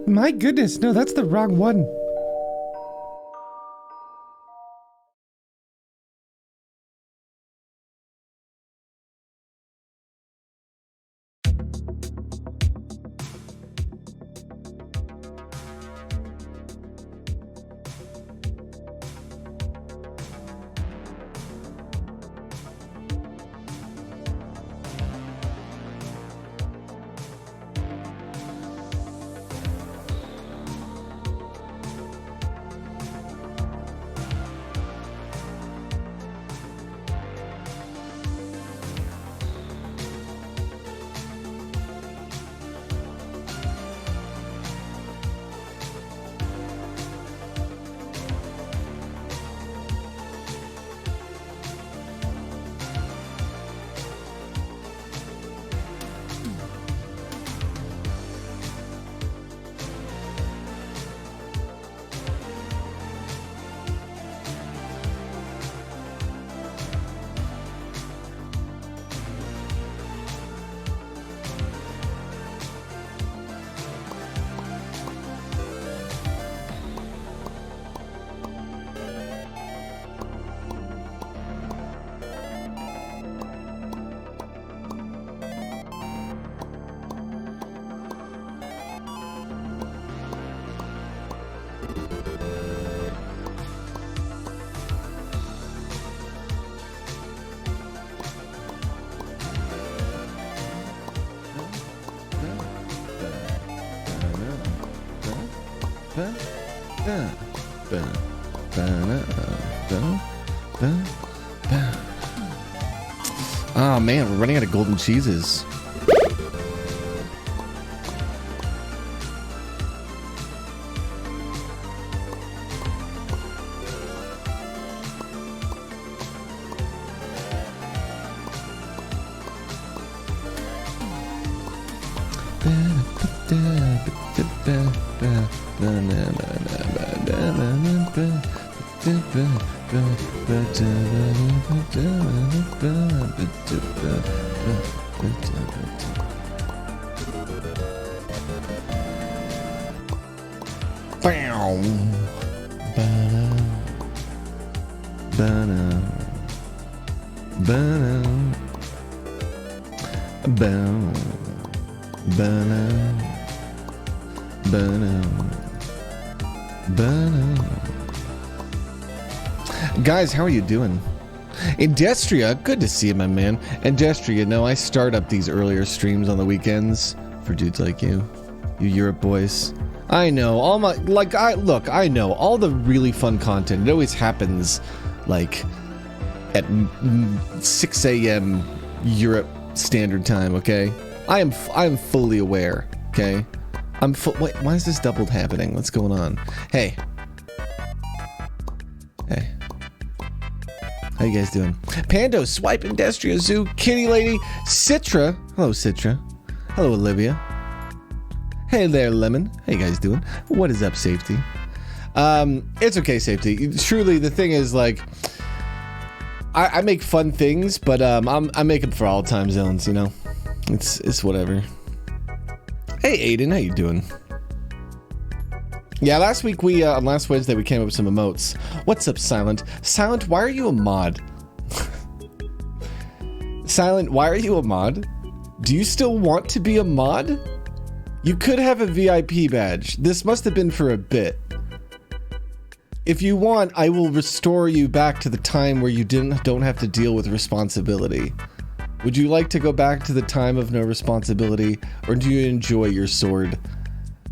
My goodness, no, that's the wrong one. Oh man, we're running out of golden cheeses. Guys, how are you doing? Industria, good to see you, my man. Industria, you know, I start up these earlier streams on the weekends for dudes like you Europe boys. I know, all my, like, I know, all the really fun content, it always happens, like, at 6 a.m. Europe Standard Time, okay? I am fully aware, okay? Wait, why is this doubled happening? What's going on? Hey. Hey. How you guys doing? Pando, Swipe, Industria, Zoo, Kitty Lady, Citra. Hello, Citra. Hello, Olivia. Hey there, Lemon. How you guys doing? What is up, Safety? It's okay, Safety. Truly, the thing is, like, I make fun things, but I make them for all time zones, you know? It's whatever. Hey, Aiden, how you doing? Yeah, last week on last Wednesday we came up with some emotes. What's up, Silent? Silent, why are you a mod? Silent, why are you a mod? Do you still want to be a mod? You could have a VIP badge. This must have been for a bit. If you want, I will restore you back to the time where you don't have to deal with responsibility. Would you like to go back to the time of no responsibility, or do you enjoy your sword?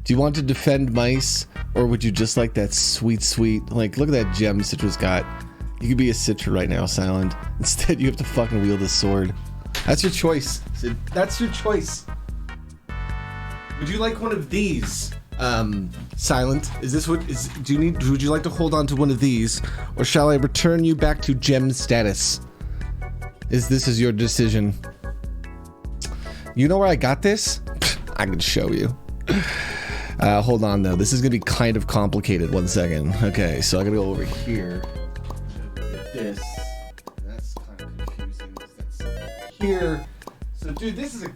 Do you want to defend mice, or would you just like that sweet, like, look at that gem Citra's got. You could be a Citra right now, Silent. Instead, you have to fucking wield a sword. That's your choice, Sid. That's your choice. Would you like one of these, Silent? Is this what is? Would you like to hold on to one of these, or shall I return you back to gem status? This is your decision. You know where I got this? I can show you. Hold on though. This is gonna be kind of complicated. 1 second. Okay, so I gotta go over here. Get this. That's kind of confusing because that's here. So, dude, this is a.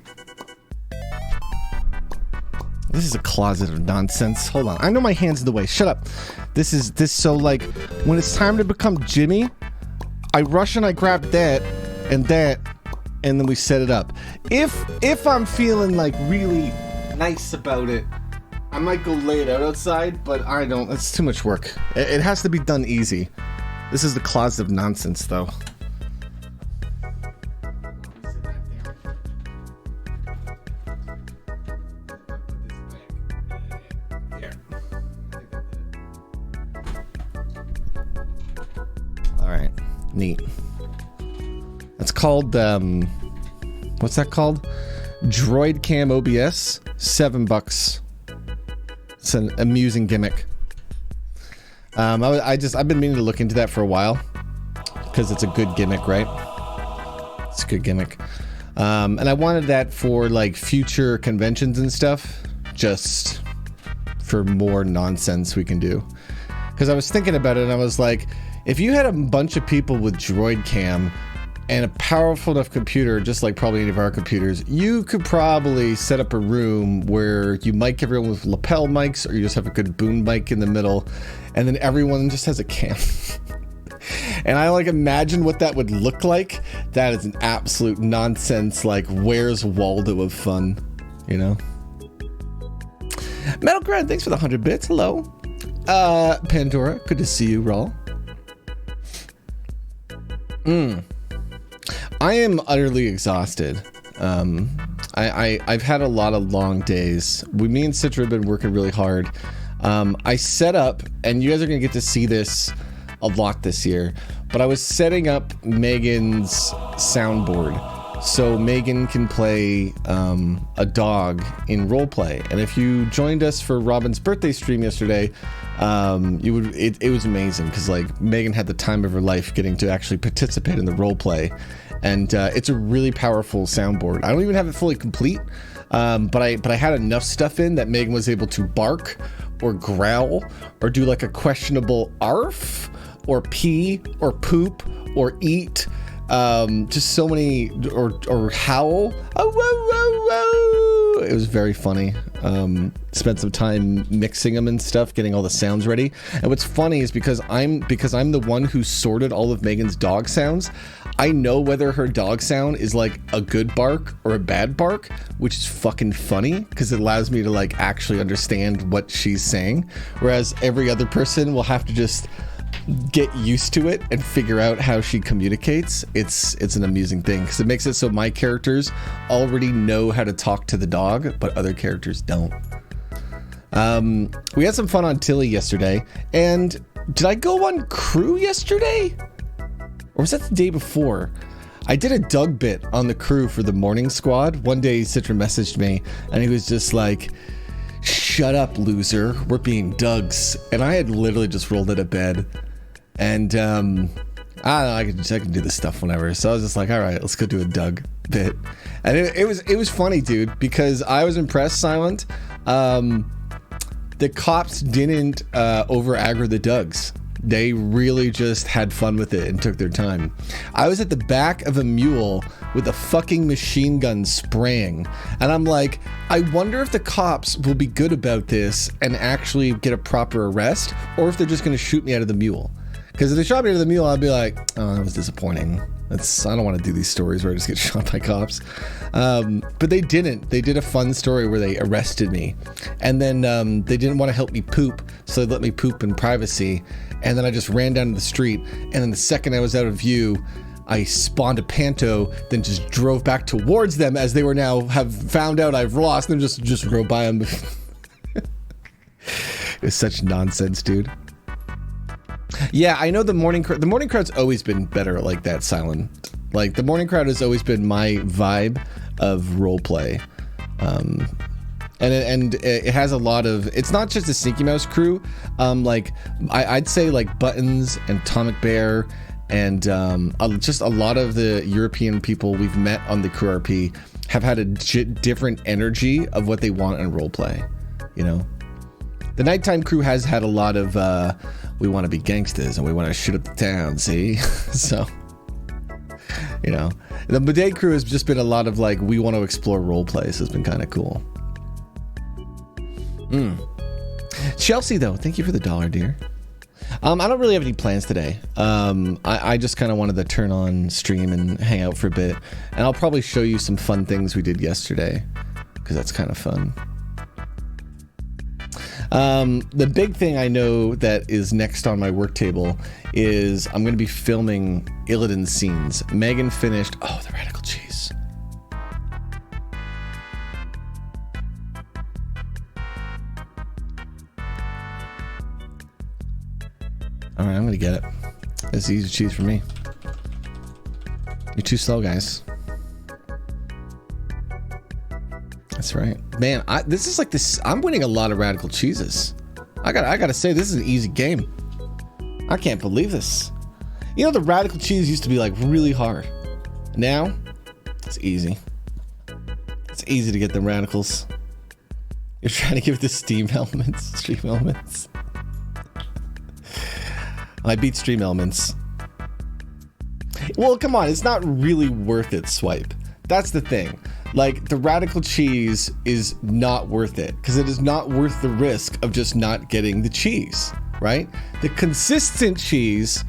This is a closet of nonsense. Hold on. I know my hand's in the way. Shut up. So like when it's time to become Jimmy, I rush and I grab that, and then we set it up. If I'm feeling like really nice about it, I might go lay it out outside, but I don't. It's too much work. It has to be done easy. This is the closet of nonsense, though. All right, neat. That's called what's that called? Droid Cam OBS. $7. It's an amusing gimmick. I've been meaning to look into that for a while because it's a good gimmick, right? It's a good gimmick. And I wanted that for like future conventions and stuff, just for more nonsense we can do. Because I was thinking about it and I was like, if you had a bunch of people with Droid Cam and a powerful enough computer, just like probably any of our computers, you could probably set up a room where you mic everyone with lapel mics, or you just have a good boom mic in the middle, and then everyone just has a cam. And I like imagine what that would look like. That is an absolute nonsense, like Where's Waldo of fun, you know? Metal Grad, thanks for the 100 bits. Hello. Pandora, good to see you, Raul. I am utterly exhausted. I've had a lot of long days. Me and Citra have been working really hard. I set up, and you guys are going to get to see this a lot this year, but I was setting up Megan's soundboard so Megan can play a dog in roleplay. And if you joined us for Robin's birthday stream yesterday, it was amazing because like Megan had the time of her life getting to actually participate in the roleplay. And it's a really powerful soundboard. I don't even have it fully complete, but I had enough stuff in that Megan was able to bark or growl or do like a questionable arf or pee or poop or eat. Just so many, or howl. Oh, whoa, whoa, whoa. It was very funny. Spent some time mixing them and stuff, getting all the sounds ready. And what's funny is because I'm the one who sorted all of Megan's dog sounds, I know whether her dog sound is like a good bark or a bad bark, which is fucking funny because it allows me to like actually understand what she's saying. Whereas every other person will have to just get used to it and figure out how she communicates. It's an amusing thing because it makes it so my characters already know how to talk to the dog, but other characters don't. We had some fun on Tilly yesterday, and did I go on crew yesterday? Or was that the day before? I did a Doug bit on the crew for the morning squad. One day Citra messaged me and he was just like, "Shut up, loser. We're being Dougs." And I had literally just rolled out of bed. And I don't know, I can do this stuff whenever. So I was just like, all right, let's go do a Doug bit. And it was funny, dude, because I was impressed, Silent. The cops didn't over aggro the Dougs. They really just had fun with it and took their time. I was at the back of a mule with a fucking machine gun spraying. And I'm like, I wonder if the cops will be good about this and actually get a proper arrest, or if they're just going to shoot me out of the mule. Because if they shot me out of the mule, I'd be like, oh, that was disappointing. I don't want to do these stories where I just get shot by cops. But they didn't. They did a fun story where they arrested me. And then they didn't want to help me poop, so they let me poop in privacy. And then I just ran down to the street. And then the second I was out of view, I spawned a panto, then just drove back towards them as they were now have found out I've lost, and just drove by them. It was such nonsense, dude. Yeah, I know the morning crowd's always been better like that, Silent. Like, the morning crowd has always been my vibe of roleplay. And it has a lot of, it's not just a Sneaky Mouse crew. Like, I'd say like Buttons and Atomic Bear and just a lot of the European people we've met on the Crew RP have had a different energy of what they want in roleplay, you know? The Nighttime crew has had a lot of, we want to be gangsters and we want to shoot up the town, see? So, you know. The Bidet crew has just been a lot of like, we want to explore roleplay, so it's been kind of cool. Chelsea, though, thank you for the $1, dear. I don't really have any plans today. I just kind of wanted to turn on stream and hang out for a bit. And I'll probably show you some fun things we did yesterday, because that's kind of fun. The big thing I know that is next on my work table is I'm going to be filming Illidan scenes. Megan finished... Oh, the radical cheese. Alright, I'm going to get it. It's easy cheese for me. You're too slow, guys. That's right, man. This is like this. I'm winning a lot of radical cheeses. I gotta say, this is an easy game. I can't believe this. You know, the radical cheese used to be like really hard. Now, it's easy. It's easy to get the radicals. You're trying to give the stream elements. I beat stream elements. Well, come on, it's not really worth it, Swipe. That's the thing. Like, the radical cheese is not worth it because it is not worth the risk of just not getting the cheese, right? The consistent cheese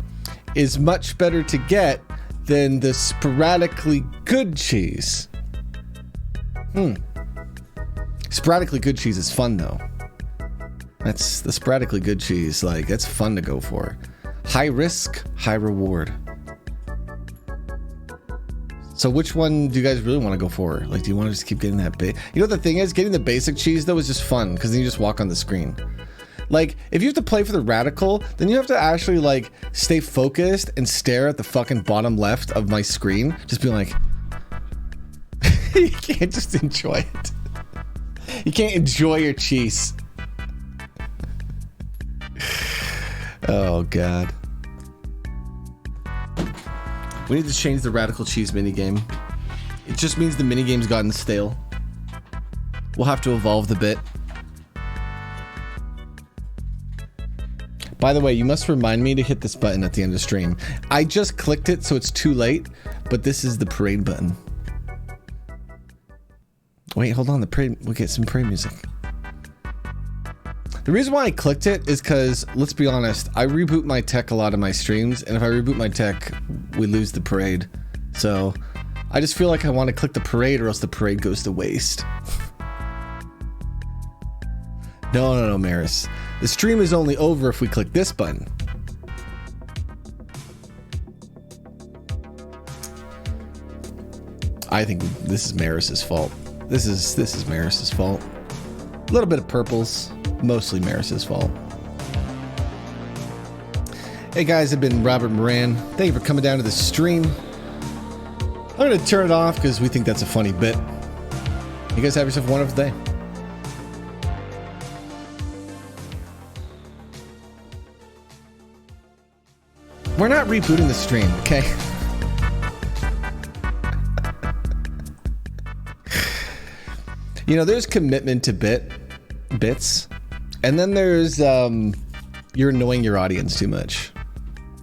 is much better to get than the sporadically good cheese. Sporadically good cheese is fun, though. That's the sporadically good cheese. Like, that's fun to go for. High risk, high reward. So which one do you guys really want to go for? Like, do you want to just keep getting that big? You know, the thing is, getting the basic cheese, though, is just fun because then you just walk on the screen. Like, if you have to play for the radical, then you have to actually, like, stay focused and stare at the fucking bottom left of my screen. Just be like... You can't just enjoy it. You can't enjoy your cheese. Oh, God. We need to change the radical cheese minigame. It just means the minigame's gotten stale. We'll have to evolve the bit. By the way, you must remind me to hit this button at the end of stream. I just clicked it, so it's too late, but this is the parade button. Wait, hold on, the parade, we'll get some parade music. The reason why I clicked it is because, let's be honest, I reboot my tech a lot of my streams, and if I reboot my tech, we lose the parade. So, I just feel like I want to click the parade or else the parade goes to waste. No, Maris. The stream is only over if we click this button. I think this is Maris's fault. This is Maris's fault. A little bit of purples. Mostly Maris's fault. Hey guys, I've been Robert Moran. Thank you for coming down to the stream. I'm going to turn it off because we think that's a funny bit. You guys have yourself a wonderful day. We're not rebooting the stream, okay? You know, there's commitment to bits. And then there's, you're annoying your audience too much.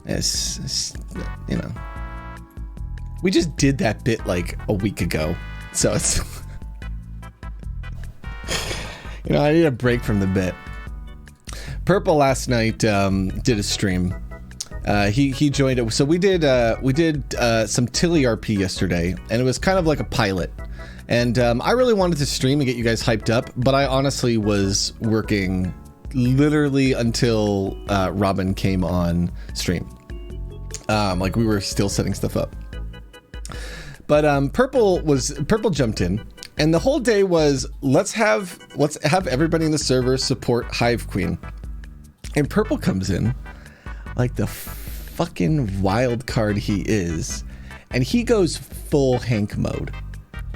It's, you know. We just did that bit like a week ago. So it's, you know, I need a break from the bit. Purple last night did a stream. He joined it. So we did some Tilly RP yesterday, and it was kind of like a pilot. And I really wanted to stream and get you guys hyped up, but I honestly was working literally until Robin came on stream. Like we were still setting stuff up. But Purple jumped in, and the whole day was let's have everybody in the server support Hive Queen. And Purple comes in like the fucking wild card he is, and he goes full Hank mode.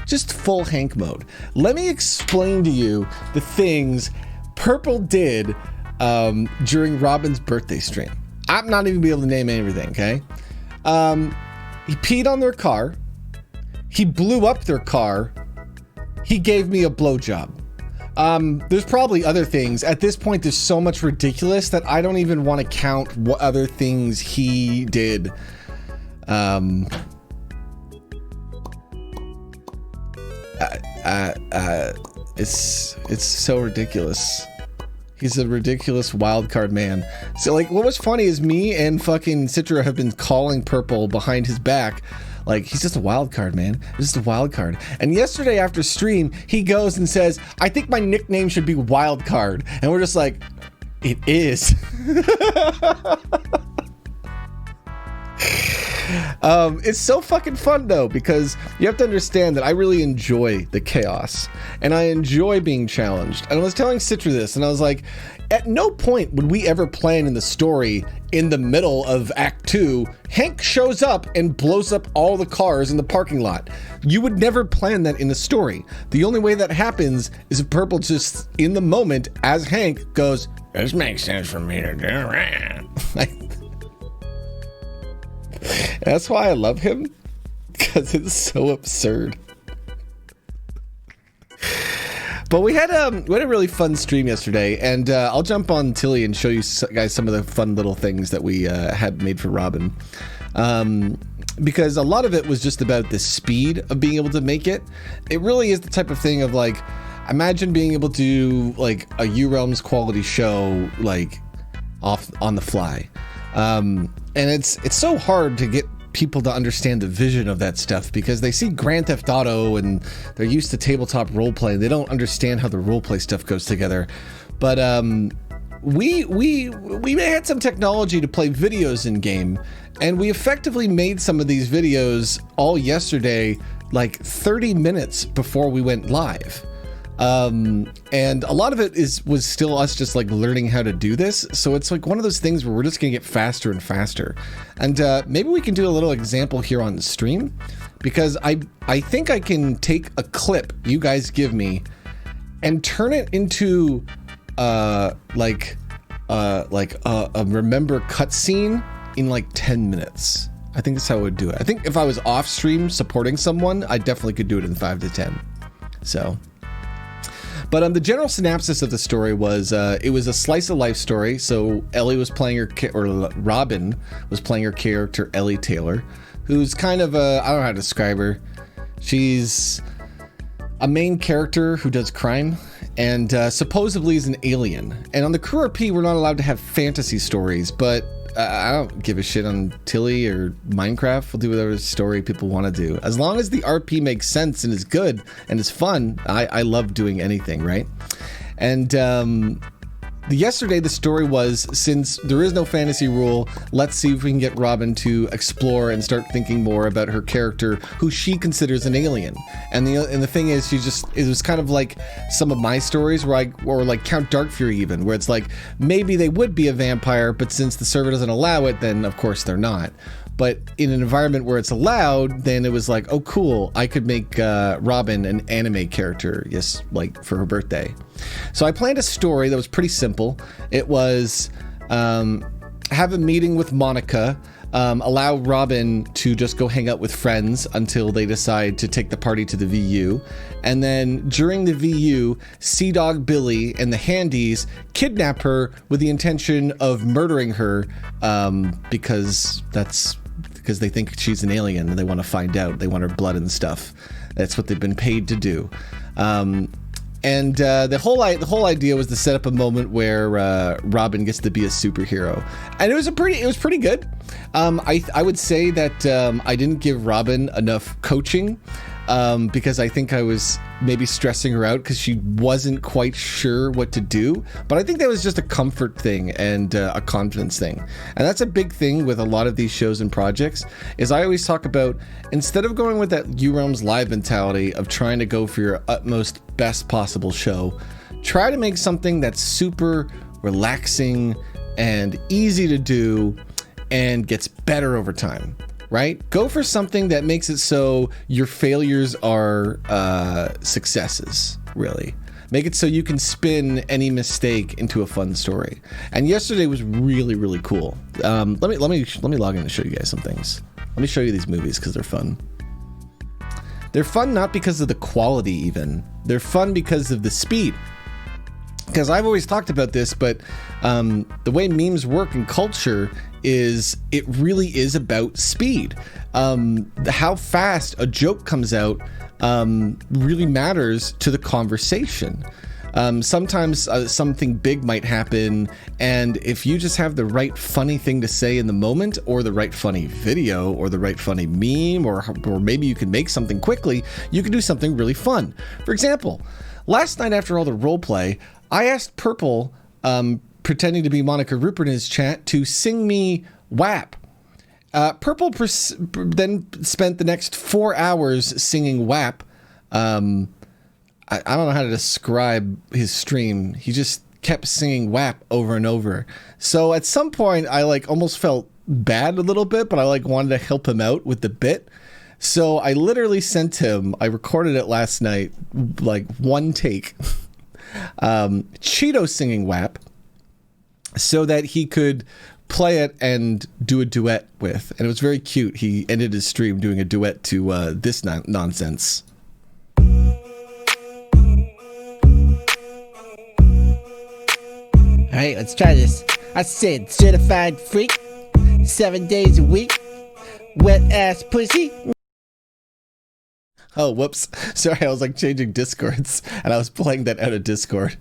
Just full Hank mode. Let me explain to you the things Purple did during Robin's birthday stream. I'm not even be able to name everything, okay? He peed on their car. He blew up their car. He gave me a blowjob. There's probably other things. At this point, there's so much ridiculous that I don't even want to count what other things he did. It's so ridiculous. He's a ridiculous wild card man. So like, what was funny is me and fucking Citra have been calling Purple behind his back, like, he's just a wild card, man. He's just a wild card. And yesterday after stream, he goes and says, I think my nickname should be Wild Card. And we're just like, it is. It's so fucking fun though, because you have to understand that I really enjoy the chaos and I enjoy being challenged. And I was telling Citra this, and I was like, at no point would we ever plan in the story in the middle of Act 2, Hank shows up and blows up all the cars in the parking lot. You would never plan that in the story. The only way that happens is if Purple just in the moment as Hank goes, this makes sense for me to do. That's why I love him, because it's so absurd. But we had a really fun stream yesterday, and I'll jump on Tilly and show you guys some of the fun little things that we had made for Robin. Because a lot of it was just about the speed of being able to make it. It really is the type of thing of like, imagine being able to do like a U-Realms quality show like off on the fly. And it's so hard to get people to understand the vision of that stuff because they see Grand Theft Auto and they're used to tabletop roleplay. They don't understand how the roleplay stuff goes together. But we had some technology to play videos in game, and we effectively made some of these videos all yesterday, like 30 minutes before we went live. And a lot of it was still us just like learning how to do this. So it's like one of those things where we're just gonna get faster and faster. And maybe we can do a little example here on the stream, because I think I can take a clip you guys give me and turn it into a remember cutscene in like 10 minutes. I think that's how I would do it. I think if I was off stream supporting someone, I definitely could do it in 5 to 10. So. But the general synopsis of the story was it was a slice of life story. So Ellie was playing Robin was playing her character Ellie Taylor, who's kind of I don't know how to describe her. She's a main character who does crime and supposedly is an alien. And on the Crew RP, we're not allowed to have fantasy stories, but I don't give a shit on Tilly or Minecraft. We'll do whatever story people want to do. As long as the RP makes sense and is good and is fun, I love doing anything, right? And yesterday the story was, since there is no fantasy rule, let's see if we can get Robin to explore and start thinking more about her character, who she considers an alien. And the thing is, it was kind of like some of my stories or like Count Darkfury even, where it's like, maybe they would be a vampire, but since the server doesn't allow it, then of course they're not. But in an environment where it's allowed, then it was like, oh cool, I could make Robin an anime character, yes, like for her birthday. So I planned a story that was pretty simple. It was have a meeting with Monica, allow Robin to just go hang out with friends until they decide to take the party to the VU. And then during the VU, Sea Dog Billy and the Handies kidnap her with the intention of murdering her because they think she's an alien and they want to find out. They want her blood and stuff. That's what they've been paid to do. And the whole idea was to set up a moment where Robin gets to be a superhero, and it was pretty good. I would say that I didn't give Robin enough coaching because I think I was maybe stressing her out because she wasn't quite sure what to do. But I think that was just a comfort thing and a confidence thing. And that's a big thing with a lot of these shows and projects, is I always talk about, instead of going with that U-Realms Live mentality of trying to go for your utmost best possible show, try to make something that's super relaxing and easy to do and gets better over time. Right? Go for something that makes it so your failures are successes, really. Make it so you can spin any mistake into a fun story. And yesterday was really, really cool. Let me log in and show you guys some things. Let me show you these movies because they're fun. They're fun not because of the quality even. They're fun because of the speed. Because I've always talked about this, but the way memes work in culture is it really is about speed. How fast a joke comes out really matters to the conversation. Sometimes something big might happen, and if you just have the right funny thing to say in the moment, or the right funny video, or the right funny meme, or maybe you can make something quickly, you can do something really fun. For example, last night after all the roleplay, I asked Purple, pretending to be Monica Rupert in his chat, to sing me WAP. Purple then spent the next 4 hours singing WAP. I don't know how to describe his stream. He just kept singing WAP over and over. So at some point, I like almost felt bad a little bit, but I like wanted to help him out with the bit. So I literally sent him, I recorded it last night, like one take, Cheeto singing WAP, so that he could play it and do a duet with. And it was very cute. He ended his stream doing a duet to this nonsense. All right, let's try this. I said certified freak, 7 days a week, wet ass pussy. Oh, whoops. Sorry, I was like changing Discords and I was playing that out of Discord.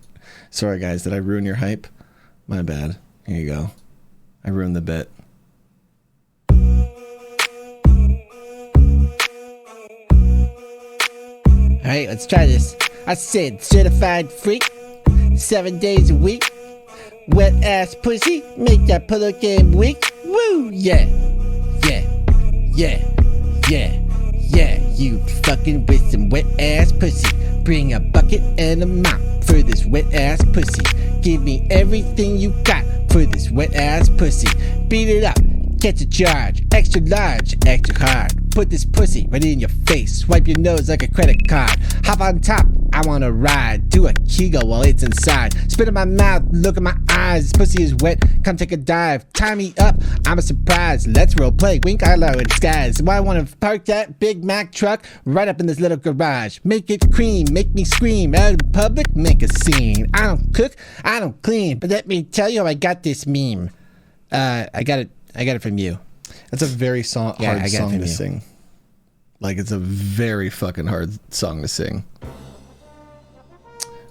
Sorry guys, did I ruin your hype? My bad. Here you go. I ruined the bit. All right, let's try this. I said certified freak, 7 days a week, wet ass pussy, make that pillow game weak. Woo, yeah, yeah, yeah, yeah, yeah. You fucking with some wet ass pussy. Bring a bucket and a mop for this wet ass pussy. Give me everything you got for this wet ass pussy. Beat it up, catch a charge, extra large, extra hard. Put this pussy right in your face, swipe your nose like a credit card. Hop on top, I wanna ride, do a Kegel while it's inside. Spit in my mouth, look in my eyes, this pussy is wet, come take a dive. Tie me up, I'm a surprise, let's role play, wink eye low in skies. Why I wanna park that Big Mac truck right up in this little garage. Make it cream, make me scream, out in public, make a scene. I don't cook, I don't clean, but let me tell you how I got this meme. I got it from you. That's a very hard song to sing. Like, it's a very fucking hard song to sing.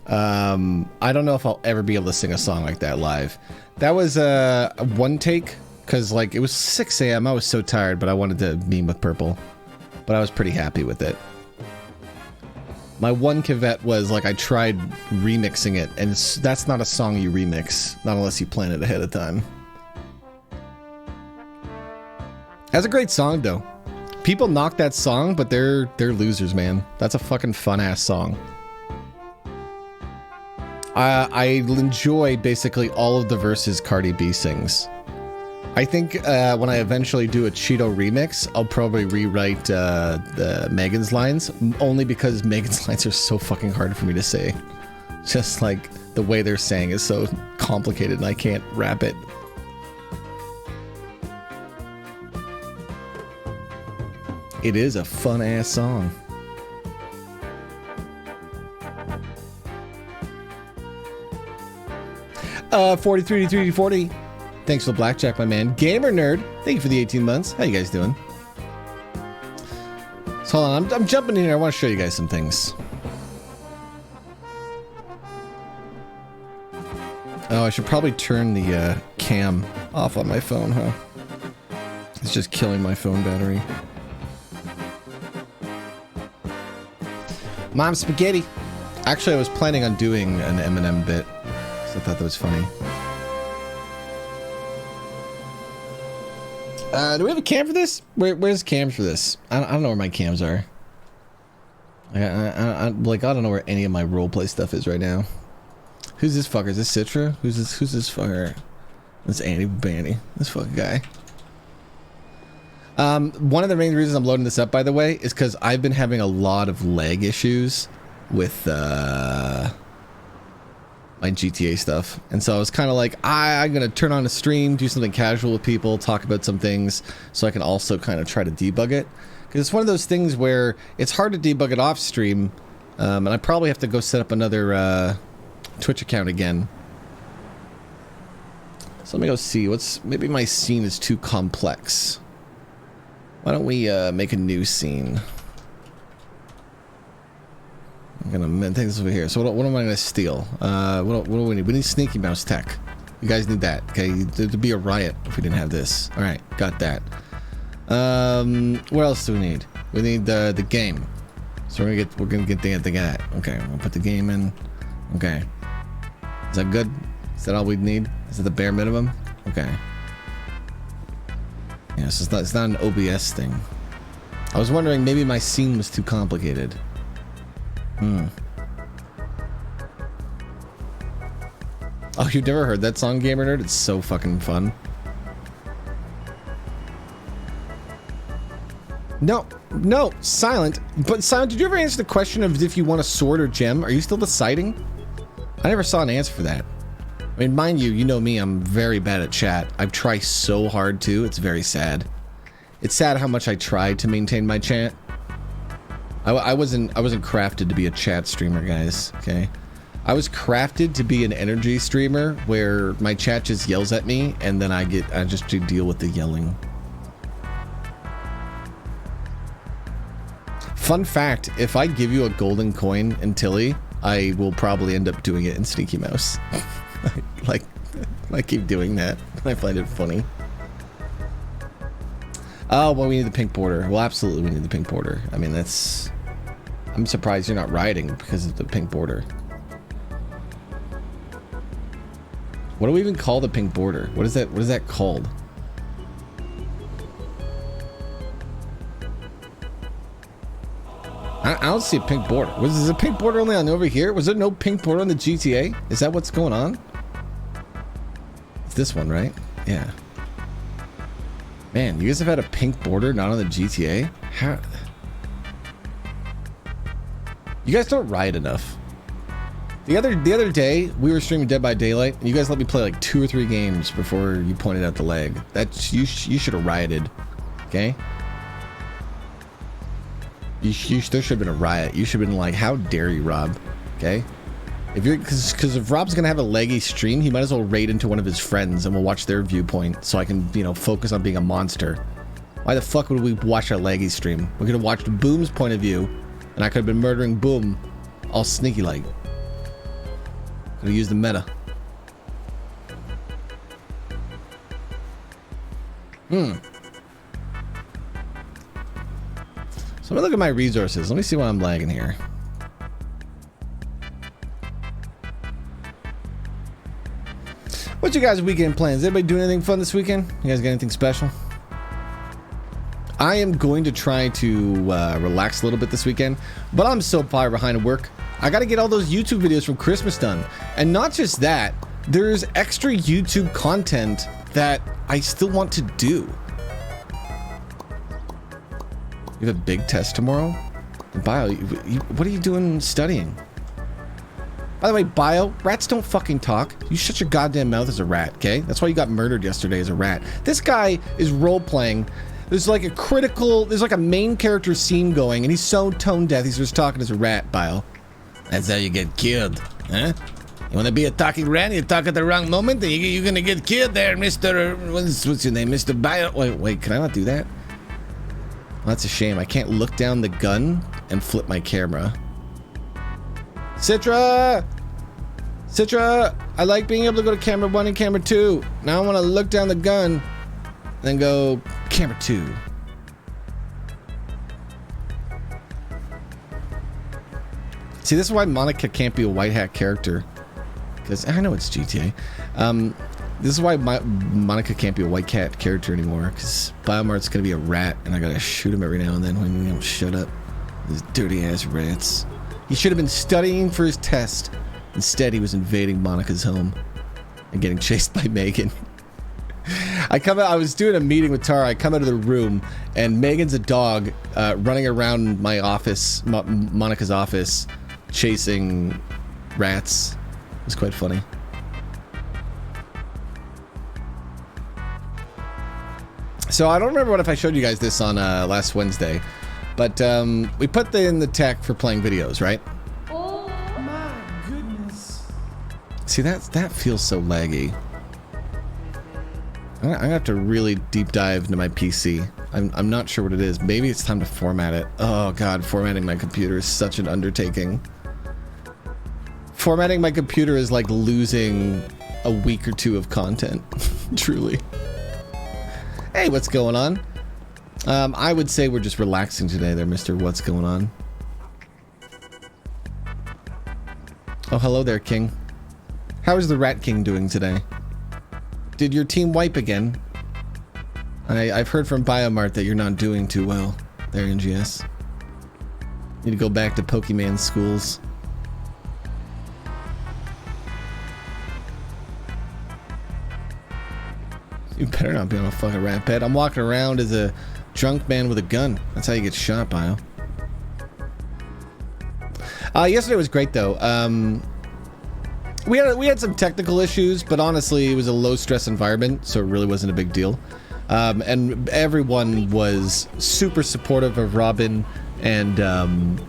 I don't know if I'll ever be able to sing a song like that live. That was a one take, because like it was 6 a.m. I was so tired, but I wanted to meme with Purple. But I was pretty happy with it. My one caveat was like I tried remixing it, and that's not a song you remix, not unless you plan it ahead of time. That's a great song though. People knock that song, but they're losers, man. That's a fucking fun ass song. I enjoy basically all of the verses Cardi B sings. I think when I eventually do a Cheeto remix, I'll probably rewrite the Megan's lines, only because Megan's lines are so fucking hard for me to say. Just like the way they're saying is so complicated and I can't rap it. It is a fun ass song. Uh, 43 thanks for the blackjack, my man. Gamer Nerd, thank you for the 18 months. How you guys doing? So hold on, I'm jumping in here. I want to show you guys some things. Oh, I should probably turn the cam off on my phone, huh? It's just killing my phone battery. Mom Spaghetti. Actually, I was planning on doing an Eminem bit, so I thought that was funny. Do we have a cam for this? Where's cams for this? I don't know where my cams are. I don't know where any of my roleplay stuff is right now. Who's this fucker? Is this Citra? Who's this fucker? That's Andy Bandy. This fucking guy. One of the main reasons I'm loading this up, by the way, is because I've been having a lot of lag issues with my GTA stuff, and so I was kind of like, I'm gonna turn on a stream, do something casual with people, talk about some things, so I can also kind of try to debug it, because it's one of those things where it's hard to debug it off stream, and I probably have to go set up another Twitch account again. So let me go see maybe my scene is too complex. Why don't we make a new scene? I'm gonna take this over here. So what am I gonna steal? What do we need? We need Sneaky Mouse tech. You guys need that, okay? There'd be a riot if we didn't have this. All right, got that. What else do we need? We need the game. So we're gonna get that. Okay, we'll put the game in. Okay. Is that good? Is that all we need? Is it the bare minimum? Okay. Yeah, so it's not an OBS thing. I was wondering maybe my scene was too complicated. Oh, you've never heard that song, Gamer Nerd? It's so fucking fun. No, Silent. But Silent, did you ever answer the question of if you want a sword or gem? Are you still deciding? I never saw an answer for that. I mean, mind you, you know me, I'm very bad at chat. I've tried so hard to, it's very sad. It's sad how much I tried to maintain my chat. I wasn't crafted to be a chat streamer, guys, okay? I was crafted to be an energy streamer where my chat just yells at me and then I just deal with the yelling. Fun fact, if I give you a golden coin in Tilly, I will probably end up doing it in Sneaky Mouse. Like, I keep doing that. I find it funny. Oh, well, we need the pink border. Well, absolutely we need the pink border. I mean, that's... I'm surprised you're not rioting because of the pink border. What do we even call the pink border? What is that called? I don't see a pink border. Was there a pink border only on over here? Was there no pink border on the GTA? Is that what's going on? It's this one, right? Yeah. Man, you guys have had a pink border not on the GTA? How? You guys don't riot enough. The other day, we were streaming Dead by Daylight, and you guys let me play like 2 or 3 games before you pointed out the lag. That's you should have rioted, okay? There should have been a riot. You should have been like, how dare you, Rob? Okay? Because if Rob's gonna have a laggy stream, he might as well raid into one of his friends and we'll watch their viewpoint so I can, you know, focus on being a monster. Why the fuck would we watch a laggy stream? We could have watched Boom's point of view, and I could have been murdering Boom all sneaky like. Could have used the meta. So I'm gonna look at my resources. Let me see why I'm lagging here. What's your guys' weekend plans? Anybody doing anything fun this weekend? You guys got anything special? I am going to try to relax a little bit this weekend, but I'm so far behind at work. I got to get all those YouTube videos from Christmas done. And not just that, there's extra YouTube content that I still want to do. You have a big test tomorrow? Bio, what are you doing studying? By the way, Bio, rats don't fucking talk. You shut your goddamn mouth as a rat, okay? That's why you got murdered yesterday as a rat. This guy is role-playing. There's like a main character scene going, and he's so tone deaf, he's just talking as a rat, Bio. That's how you get killed, huh? You want to be a talking rat? You talk at the wrong moment, then you're gonna get killed there, Mr. What's your name? Mr. Bio. Wait, can I not do that? Well, that's a shame. I can't look down the gun and flip my camera. Citra! I like being able to go to camera 1 and camera 2. Now I want to look down the gun, then go camera 2. See, this is why Monica can't be a white hat character. Because I know it's GTA. This is why Monica can't be a white cat character anymore. Because Biomart's gonna be a rat, and I gotta shoot him every now and then when you don't shut up. These dirty ass rats. He should have been studying for his test. Instead, he was invading Monica's home and getting chased by Megan. I was doing a meeting with Tara. I come out of the room, and Megan's a dog running around my office, Monica's office, chasing rats. It was quite funny. So I don't remember if I showed you guys this on last Wednesday, but we put in the tech for playing videos, right? Oh my goodness. See, that feels so laggy. I'm gonna have to really deep dive into my PC. I'm not sure what it is. Maybe it's time to format it. Oh god, formatting my computer is such an undertaking. Formatting my computer is like losing a week or two of content. Truly. Hey, what's going on? I would say we're just relaxing today there, Mr. What's going on? Oh, hello there, King. How is the Rat King doing today? Did your team wipe again? I've heard from Biomart that you're not doing too well there, NGS. Need to go back to Pokemon schools. You better not be on a fucking rat pet. I'm walking around as a drunk man with a gun. That's how you get shot, Bio. Yesterday was great though. We had some technical issues, but honestly, it was a low-stress environment, so it really wasn't a big deal. And everyone was super supportive of Robin and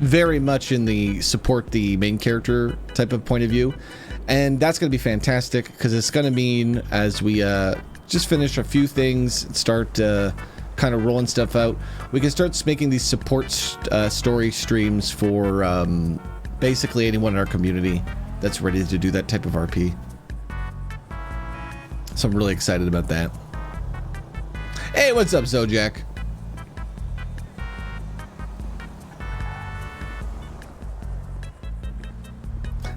very much in the support the main character type of point of view. And that's going to be fantastic because it's going to mean as we just finish a few things, start kind of rolling stuff out, we can start making these support story streams for basically anyone in our community that's ready to do that type of RP. So I'm really excited about that. Hey, what's up, Zojak?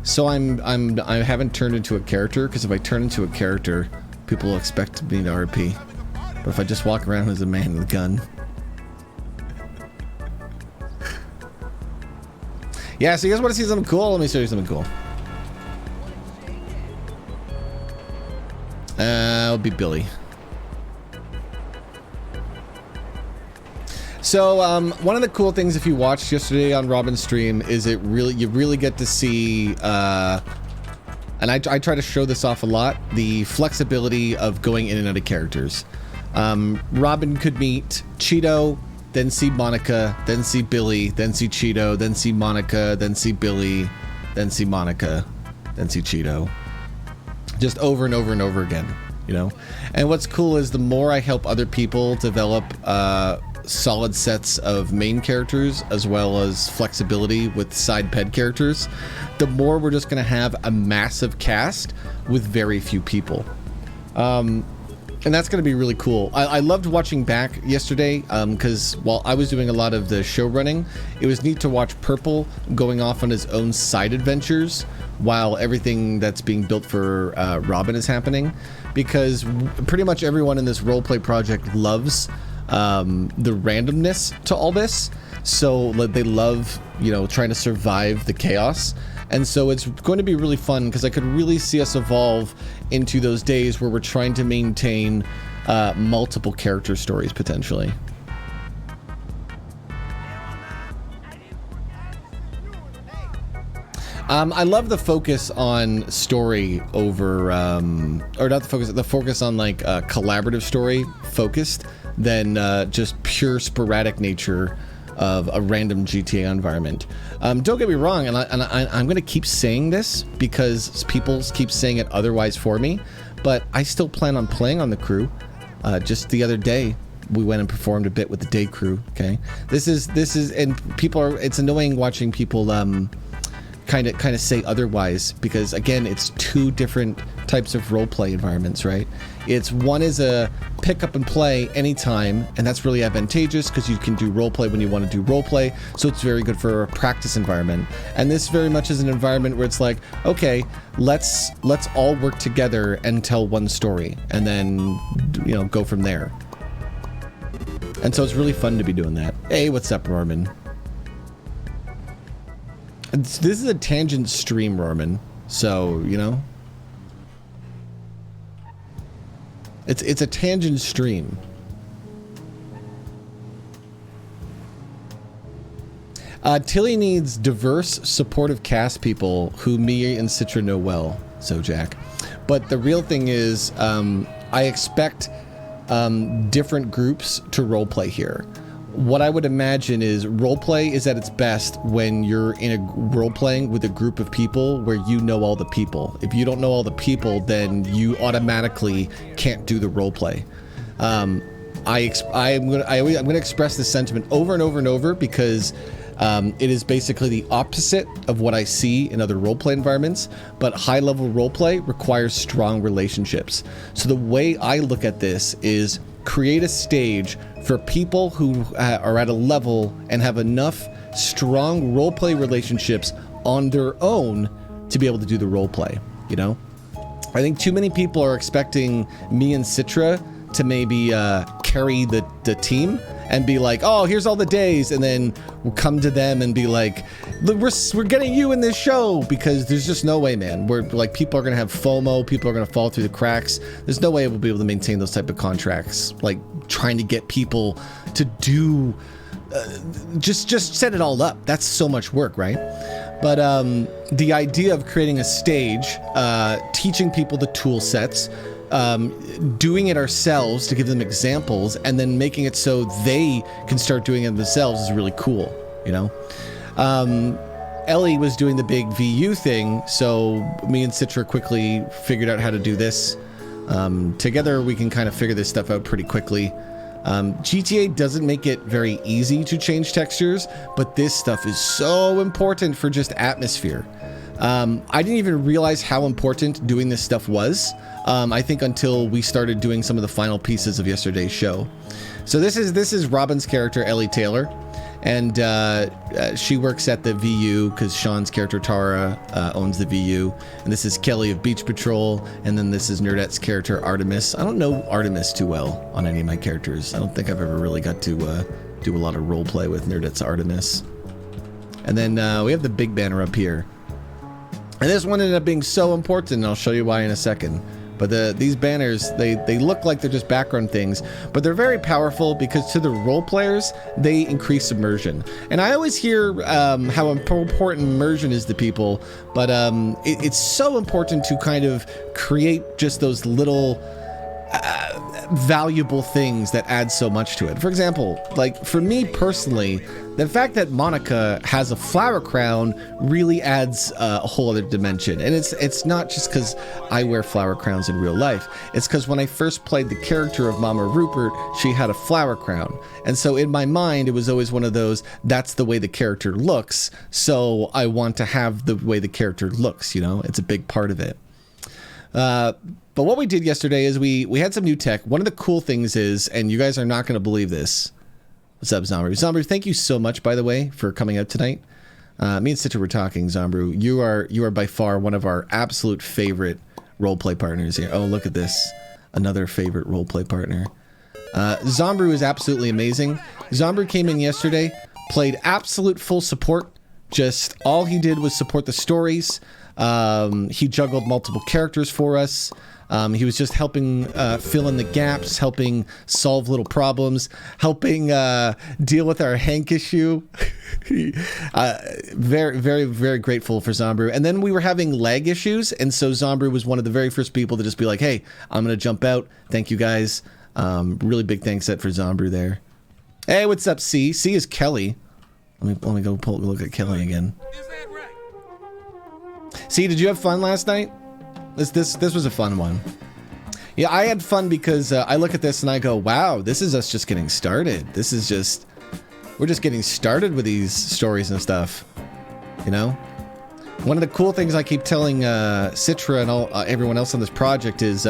So I haven't turned into a character because if I turn into a character, people will expect me to RP. But if I just walk around as a man with a gun. Yeah, so you guys want to see something cool? Let me show you something cool. It'll be Billy. So, one of the cool things if you watched yesterday on Robin's stream is you really get to see, and I try to show this off a lot, the flexibility of going in and out of characters. Robin could meet Cheeto, then see Monica, then see Billy, then see Cheeto, then see Monica, then see Billy, then see Monica, then see Cheeto. Just over and over and over again, you know? And what's cool is the more I help other people develop solid sets of main characters as well as flexibility with side ped characters, the more we're just going to have a massive cast with very few people. And that's going to be really cool. I loved watching back yesterday because while I was doing a lot of the show running, it was neat to watch Purple going off on his own side adventures while everything that's being built for Robin is happening, because pretty much everyone in this roleplay project loves the randomness to all this. So they love, you know, trying to survive the chaos. And so it's going to be really fun because I could really see us evolve into those days where we're trying to maintain multiple character stories potentially. I love the focus on story over, or not the focus on like collaborative story focused than just pure sporadic nature of a random GTA environment. Don't get me wrong, and I'm going to keep saying this because people keep saying it otherwise for me, but I still plan on playing on the crew. Just the other day, we went and performed a bit with the day crew. Okay, this is, and people are. It's annoying watching people kind of say otherwise because again, it's two different types of roleplay environments, right? It's one is a pick up and play anytime, and that's really advantageous because you can do roleplay when you want to do roleplay, so it's very good for a practice environment. And this very much is an environment where it's like, okay, let's all work together and tell one story, and then, you know, go from there. And so it's really fun to be doing that. Hey, what's up, Norman? This is a tangent stream, Norman. So, you know, it's a tangent stream. Tilly needs diverse, supportive cast people who me and Citra know well, so Jack. But the real thing is, I expect different groups to roleplay here. what I would imagine is roleplay is at its best when you're in a role-playing with a group of people where you know all the people. If you don't know all the people, then you automatically can't do the roleplay. I'm gonna express this sentiment over and over and over because it is basically the opposite of what I see in other roleplay environments, but high-level roleplay requires strong relationships. So the way I look at this is create a stage for people who are at a level and have enough strong roleplay relationships on their own to be able to do the roleplay, you know? I think too many people are expecting me and Citra to maybe carry the team and be like, oh, here's all the days, and then we'll come to them and be like, look, we're getting you in this show, because there's just no way, man. We're like, people are gonna have FOMO, people are gonna fall through the cracks. There's no way we'll be able to maintain those type of contracts, like trying to get people to do just set it all up. That's so much work, right? But the idea of creating a stage, teaching people the tool sets, doing it ourselves to give them examples, and then making it so they can start doing it themselves is really cool, you know? Ellie was doing the big VU thing, so me and Citra quickly figured out how to do this. Together we can kind of figure this stuff out pretty quickly. GTA doesn't make it very easy to change textures, but this stuff is so important for just atmosphere. I didn't even realize how important doing this stuff was, I think, until we started doing some of the final pieces of yesterday's show. So this is Robin's character, Ellie Taylor, and she works at the VU because Sean's character Tara owns the VU, and this is Kelly of Beach Patrol, and then this is Nerdette's character Artemis. I don't know Artemis too well on any of my characters. I don't think I've ever really got to do a lot of role play with Nerdette's Artemis. And then we have the big banner up here. And this one ended up being so important, and I'll show you why in a second. But these banners, they look like they're just background things, but they're very powerful because to the role players, they increase immersion. And I always hear how important immersion is to people, but it's so important to kind of create just those little valuable things that add so much to it. For example, like for me personally, the fact that Monica has a flower crown really adds a whole other dimension. And it's not just because I wear flower crowns in real life. It's because when I first played the character of Mama Rupert, she had a flower crown. And so in my mind, it was always one of those, that's the way the character looks. So I want to have the way the character looks, you know? It's a big part of it. But what we did yesterday is we had some new tech. One of the cool things is, and you guys are not going to believe this. What's up, Zombru? Zombru, thank you so much, by the way, for coming out tonight. Me and Citra were talking, Zombru. You are by far one of our absolute favorite roleplay partners here. Oh, look at this. Another favorite roleplay partner. Zombru is absolutely amazing. Zombru came in yesterday, played absolute full support. Just all he did was support the stories. He juggled multiple characters for us. He was just helping fill in the gaps, helping solve little problems, helping deal with our Hank issue. Very, very, very grateful for Zombru. And then we were having lag issues, and so Zombru was one of the very first people to just be like, hey, I'm going to jump out. Thank you, guys. Really big thanks set for Zombru there. Hey, what's up, C? C is Kelly. Let me go look at Kelly again. Is that right? C, did you have fun last night? This was a fun one. Yeah, I had fun because I look at this and I go, wow, this is us just getting started. This is just, we're just getting started with these stories and stuff, you know? One of the cool things I keep telling Citra and everyone else on this project is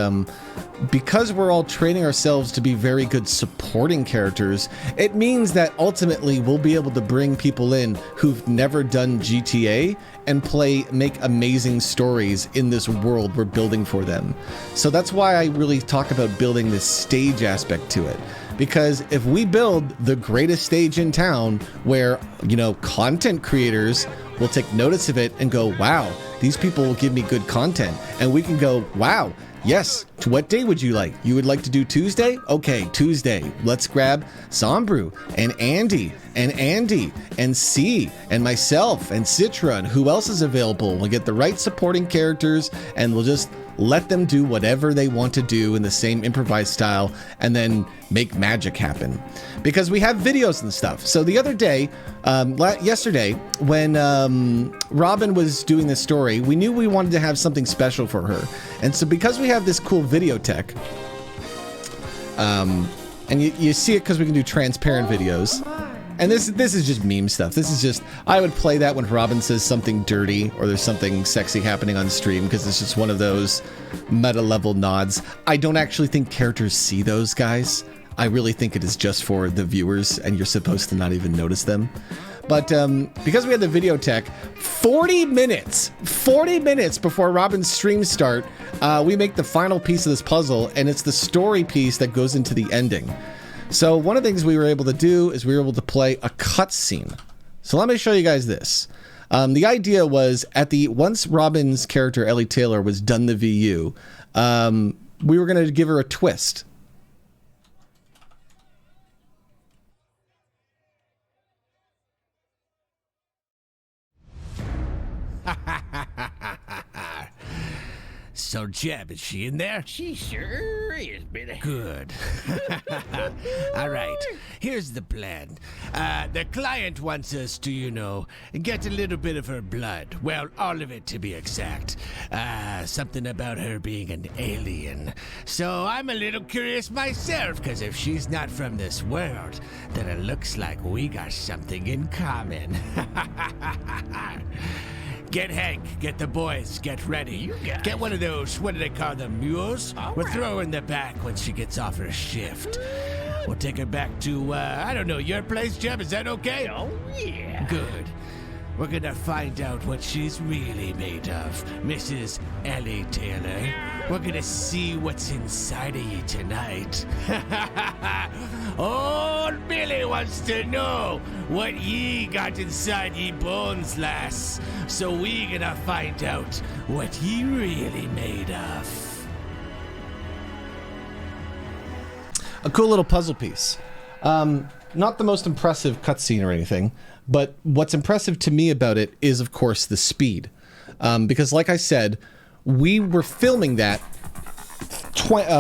because we're all training ourselves to be very good supporting characters, it means that ultimately we'll be able to bring people in who've never done GTA and make amazing stories in this world we're building for them. So that's why I really talk about building this stage aspect to it. Because if we build the greatest stage in town where, you know, content creators will take notice of it and go, wow, these people will give me good content. And we can go, wow, yes, to what day would you like? You would like to do Tuesday? Okay, Tuesday. Let's grab Zombru and Andy and C and myself and Citra and who else is available. We'll get the right supporting characters and we'll just let them do whatever they want to do in the same improvised style, and then make magic happen. Because we have videos and stuff. So the other day, yesterday, when Robin was doing this story, we knew we wanted to have something special for her. And so because we have this cool video tech, and you see it because we can do transparent videos. And this is just meme stuff. This is just, I would play that when Robin says something dirty or there's something sexy happening on stream, because it's just one of those meta level nods. I don't actually think characters see those, guys. I really think it is just for the viewers, and you're supposed to not even notice them. But because we had the video tech, 40 minutes before Robin's streams start, we make the final piece of this puzzle, and it's the story piece that goes into the ending. So one of the things we were able to do is we were able to play a cutscene. So let me show you guys this. The idea was once Robin's character Ellie Taylor was done the VU, we were going to give her a twist. So, Jeb, is she in there? She sure is, Billy. Good. All right, here's the plan. The client wants us to, get a little bit of her blood. Well, all of it to be exact. Something about her being an alien. So I'm a little curious myself, because if she's not from this world, then it looks like we got something in common. Get Hank, get the boys, get ready. Get one of those, what do they call them, mules? We'll throw her in the back when she gets off her shift. We'll take her back to, I don't know, your place, Jeb, is that okay? Oh, yeah. Good. We're gonna find out what she's really made of, Mrs. Ellie Taylor. We're gonna see what's inside of you tonight. Old Billy wants to know what ye got inside ye bones, lass. So we gonna find out what ye really made of. A cool little puzzle piece. Not the most impressive cutscene or anything, but what's impressive to me about it is, of course, the speed. Because like I said, we were filming that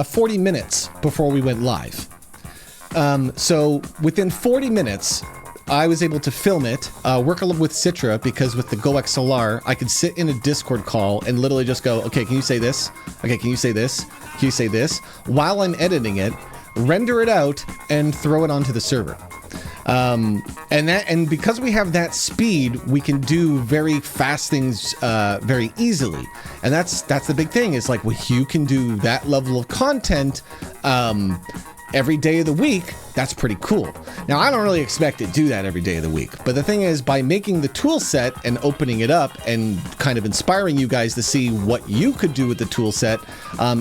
40 minutes before we went live. So within 40 minutes, I was able to film it, work with Citra, because with the GoXLR, I could sit in a Discord call and literally just go, okay, can you say this? Okay, can you say this? Can you say this? While I'm editing it, render it out, and throw it onto the server. And because we have that speed, we can do very fast things very easily. And that's the big thing, is like, when you can do that level of content every day of the week, that's pretty cool. Now, I don't really expect to do that every day of the week, but the thing is, by making the tool set and opening it up and kind of inspiring you guys to see what you could do with the tool set,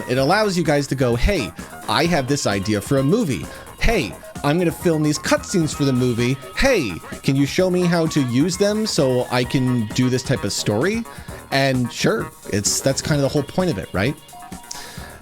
it allows you guys to go, hey, I have this idea for a movie. Hey, I'm going to film these cutscenes for the movie. Hey, can you show me how to use them so I can do this type of story? And sure, that's kind of the whole point of it, right?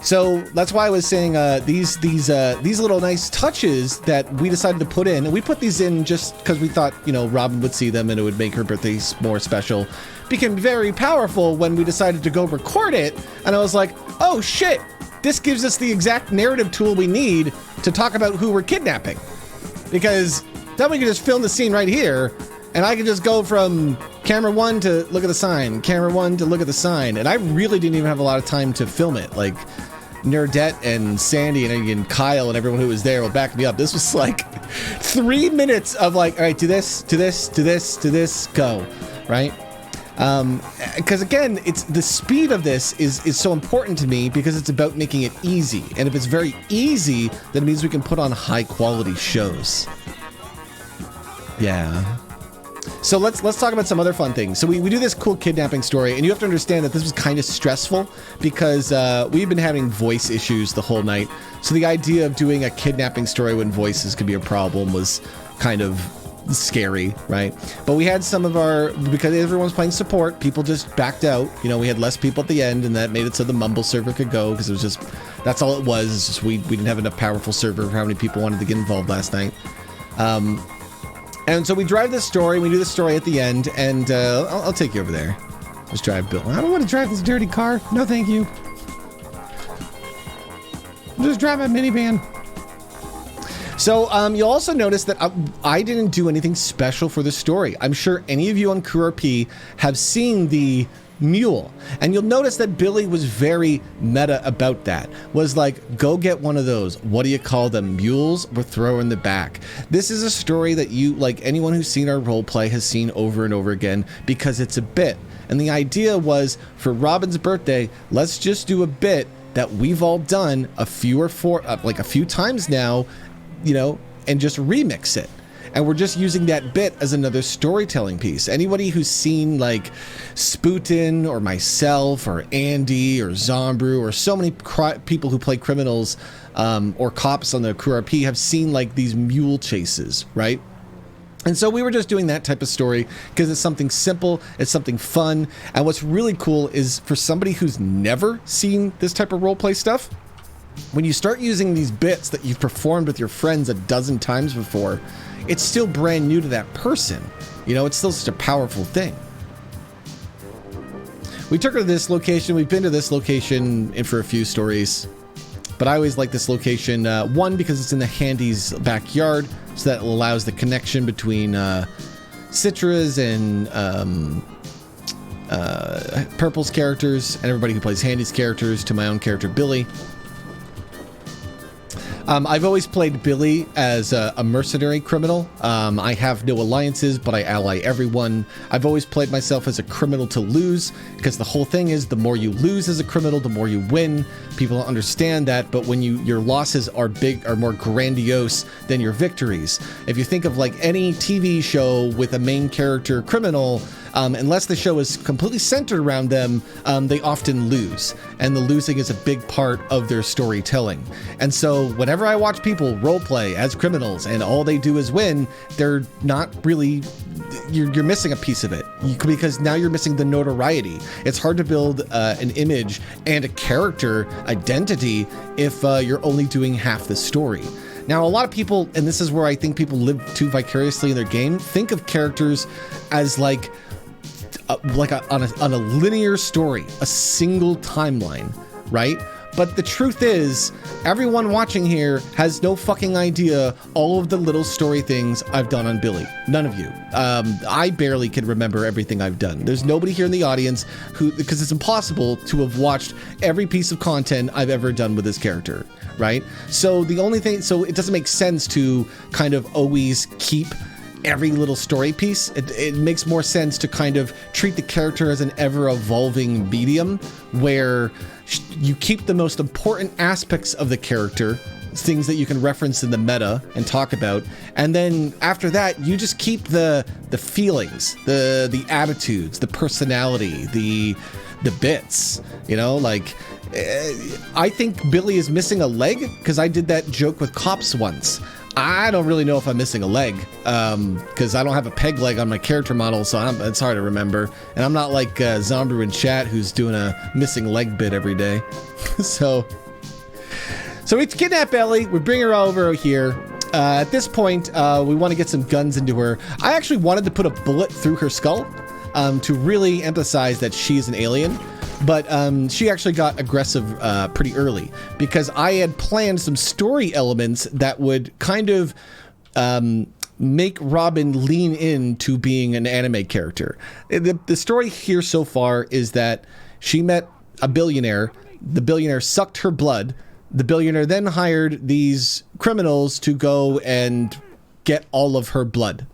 So that's why I was saying these little nice touches that we decided to put in, and we put these in just because we thought, Robin would see them and it would make her birthdays more special. Became very powerful when we decided to go record it, and I was like, oh shit, this gives us the exact narrative tool we need to talk about who we're kidnapping. Because then we can just film the scene right here, and I can just go from camera 1 to look at the sign, camera 1 to look at the sign, and I really didn't even have a lot of time to film it. Like, Nerdette and Sandy and Kyle and everyone who was there will back me up. This was like 3 minutes of like, all right, do this, go, right? Because again, it's the speed of this is so important to me, because it's about making it easy. And if it's very easy, then it means we can put on high quality shows. Yeah. So let's talk about some other fun things. So we do this cool kidnapping story, and you have to understand that this was kind of stressful because we've been having voice issues the whole night. So the idea of doing a kidnapping story when voices could be a problem was kind of scary, right? But we had some of because everyone's playing support, people just backed out. We had less people at the end, and that made it so the Mumble server could go, because it was just, that's all it was. It's just we didn't have enough powerful server for how many people wanted to get involved last night. And so we drive this story, we do the story at the end, and I'll take you over there. Let's drive Bill. I don't want to drive this dirty car. No, thank you. Just drive a minivan. So you'll also notice that I didn't do anything special for the story. I'm sure any of you on CrewRP have seen the mule, and you'll notice that Billy was very meta about that. Was like, go get one of those. What do you call them? Mules? We're throwing the back. This is a story that you, like anyone who's seen our roleplay, has seen over and over again because it's a bit. And the idea was, for Robin's birthday, let's just do a bit that we've all done a few times now, you know, and just remix it. And we're just using that bit as another storytelling piece. Anybody who's seen like Sputin or myself or Andy or Zombrew or so many people who play criminals or cops on the CrewRP have seen like these mule chases, right? And so we were just doing that type of story because it's something simple, it's something fun. And what's really cool is, for somebody who's never seen this type of roleplay stuff, when you start using these bits that you've performed with your friends a dozen times before, it's still brand new to that person. You know, it's still such a powerful thing. We took her to this location. We've been to this location for a few stories, but I always like this location. One, because it's in the Handy's backyard, so that allows the connection between Citra's and Purple's characters and everybody who plays Handy's characters to my own character, Billy. I've always played Billy as a mercenary criminal. I have no alliances, but I ally everyone. I've always played myself as a criminal to lose, because the whole thing is, the more you lose as a criminal, the more you win. People don't understand that, but when your losses are more grandiose than your victories. If you think of like any TV show with a main character criminal, unless the show is completely centered around them, they often lose. And the losing is a big part of their storytelling. And so whenever I watch people roleplay as criminals and all they do is win, they're not really... You're missing a piece of it, because now you're missing the notoriety. It's hard to build an image and a character identity if you're only doing half the story. Now, a lot of people, and this is where I think people live too vicariously in their game, think of characters as on a linear story, a single timeline, right? But the truth is, everyone watching here has no fucking idea all of the little story things I've done on Billy. None of you. I barely can remember everything I've done. There's nobody here in the audience because it's impossible to have watched every piece of content I've ever done with this character, right? So it doesn't make sense to kind of always keep every little story piece. It makes more sense to kind of treat the character as an ever-evolving medium where you keep the most important aspects of the character, things that you can reference in the meta and talk about, and then after that you just keep the feelings, the attitudes, the personality, the bits, you know, like I think Billy is missing a leg because I did that joke with cops once. I don't really know if I'm missing a leg because I don't have a peg leg on my character model, so it's hard to remember. And I'm not like Zombrew in chat who's doing a missing leg bit every day. So we kidnap Ellie. We bring her over here. At this point, we want to get some guns into her. I actually wanted to put a bullet through her skull to really emphasize that she's an alien. But she actually got aggressive pretty early because I had planned some story elements that would kind of make Robin lean into being an anime character. The story here so far is that she met a billionaire. The billionaire sucked her blood. The billionaire then hired these criminals to go and get all of her blood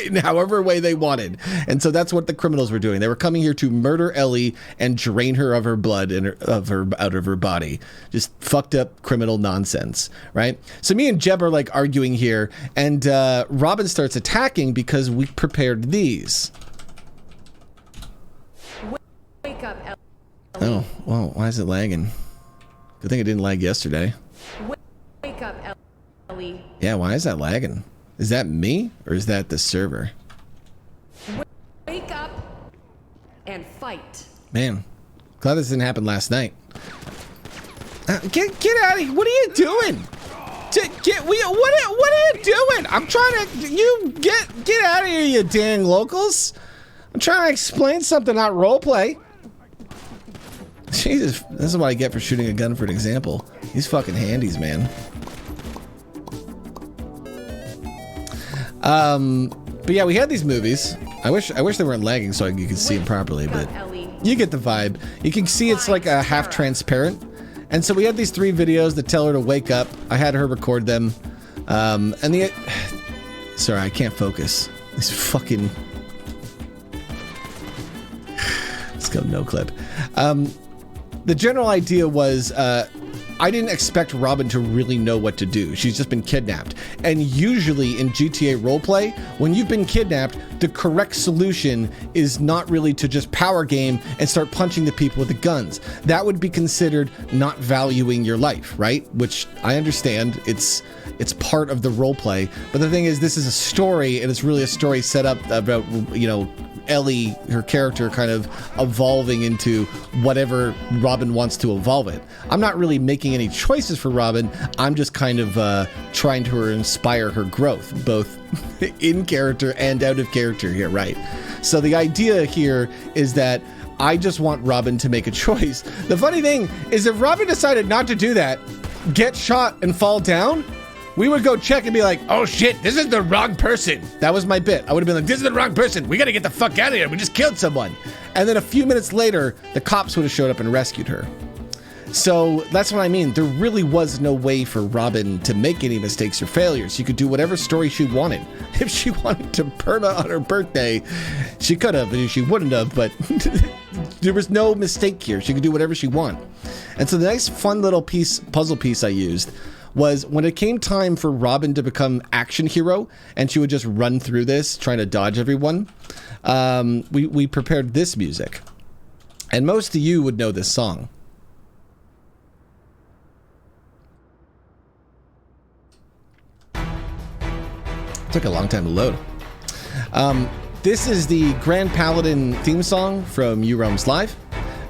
in however way they wanted. And so that's what the criminals were doing. They were coming here to murder Ellie and drain her of her blood and out of her body. Just fucked up criminal nonsense, right? So me and Jeb are like arguing here, and Robin starts attacking because we prepared these. Wake up, Ellie. Oh, well, why is it lagging? Good thing it didn't lag yesterday. Wake up, Ellie. Yeah, why is that lagging? Is that me or is that the server? Wake up and fight. Man, glad this didn't happen last night. Get out of here! What are you doing? What are you doing? I'm trying to get out of here, you dang locals! I'm trying to explain something, not roleplay. Jesus, this is what I get for shooting a gun for an example. These fucking handies, man. But yeah, we had these movies. I wish they weren't lagging so you could see them properly, but you get the vibe. You can see it's like a half transparent. And so we had these 3 videos that tell her to wake up. I had her record them. Sorry, I can't focus. This fucking... Let's go no clip. The general idea was, I didn't expect Robin to really know what to do. She's just been kidnapped. And usually in GTA roleplay, when you've been kidnapped, the correct solution is not really to just power game and start punching the people with the guns. That would be considered not valuing your life, right? Which I understand, it's part of the roleplay. But the thing is, this is a story, and it's really a story set up about, you know, Ellie, her character, kind of evolving into whatever Robin wants to evolve it. I'm not really making any choices for Robin. I'm just kind of trying to inspire her growth, both in character and out of character here, right? So the idea here is that I just want Robin to make a choice. The funny thing is, if Robin decided not to do that, get shot and fall down, we would go check and be like, oh shit, this is the wrong person. That was my bit. I would have been like, this is the wrong person. We got to get the fuck out of here. We just killed someone. And then a few minutes later, the cops would have showed up and rescued her. So that's what I mean. There really was no way for Robin to make any mistakes or failures. She could do whatever story she wanted. If she wanted to perma on her birthday, she could have, and she wouldn't have, but there was no mistake here. She could do whatever she wanted. And so the nice fun little puzzle piece I used was when it came time for Robin to become action hero, and she would just run through this trying to dodge everyone, we prepared this music. And most of you would know this song. Took a long time to load. This is the Grand Paladin theme song from U-Realms Live.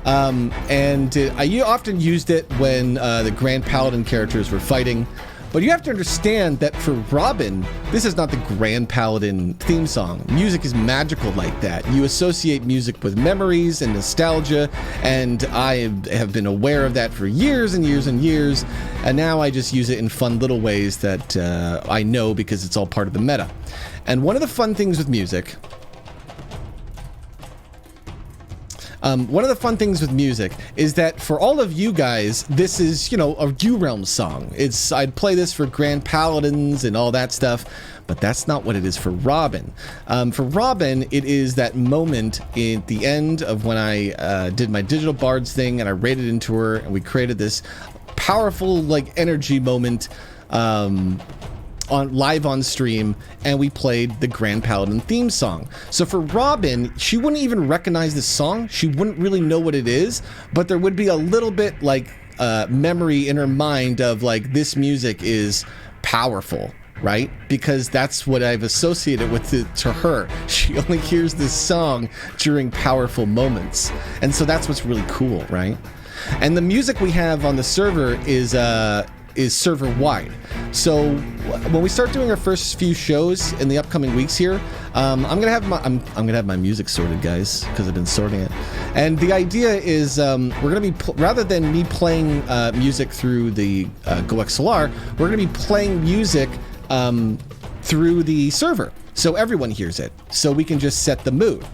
I often used it when the Grand Paladin characters were fighting, but you have to understand that for Robin, this is not the Grand Paladin theme song. Music is magical like that. You associate music with memories and nostalgia, and I have been aware of that for years and years and years, and now I just use it in fun little ways that I know because it's all part of the meta. And one of the fun things with music... is that for all of you guys, this is, you know, a U-Realms song. I'd play this for Grand Paladins and all that stuff, but that's not what it is for Robin. For Robin, it is that moment at the end of when I did my Digital Bards thing and I raided into her and we created this powerful, like, energy moment live on stream, and we played the Grand Paladin theme song. So for Robin, she wouldn't even recognize this song. She wouldn't really know what it is, but there would be a little bit like memory in her mind of like, this music is powerful, right? Because that's what I've associated with it to her. She only hears this song during powerful moments. And so that's what's really cool, right? And the music we have on the server is server wide. So when we start doing our first few shows in the upcoming weeks here, I'm gonna have my music sorted, guys, because I've been sorting it. And the idea is we're gonna be rather than me playing music through the GoXLR, we're gonna be playing music through the server, so everyone hears it. So we can just set the mood.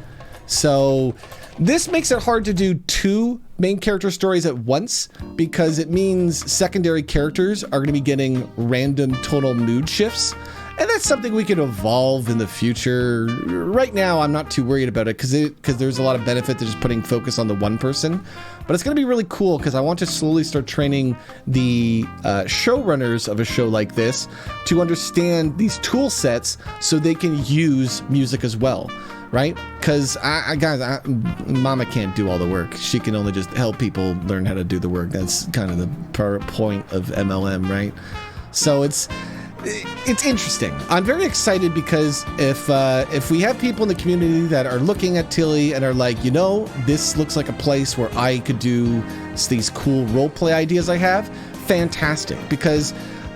So this makes it hard to do 2 main character stories at once, because it means secondary characters are going to be getting random tonal mood shifts, and that's something we could evolve in the future. Right now, I'm not too worried about it because there's a lot of benefit to just putting focus on the one person, but it's going to be really cool because I want to slowly start training the showrunners of a show like this to understand these tool sets so they can use music as well. Right? Because guys, Mama can't do all the work. She can only just help people learn how to do the work. That's kind of the point of MLM, right? So it's interesting. I'm very excited because if we have people in the community that are looking at Tilly and are like, you know, this looks like a place where I could do these cool roleplay ideas I have, fantastic. Because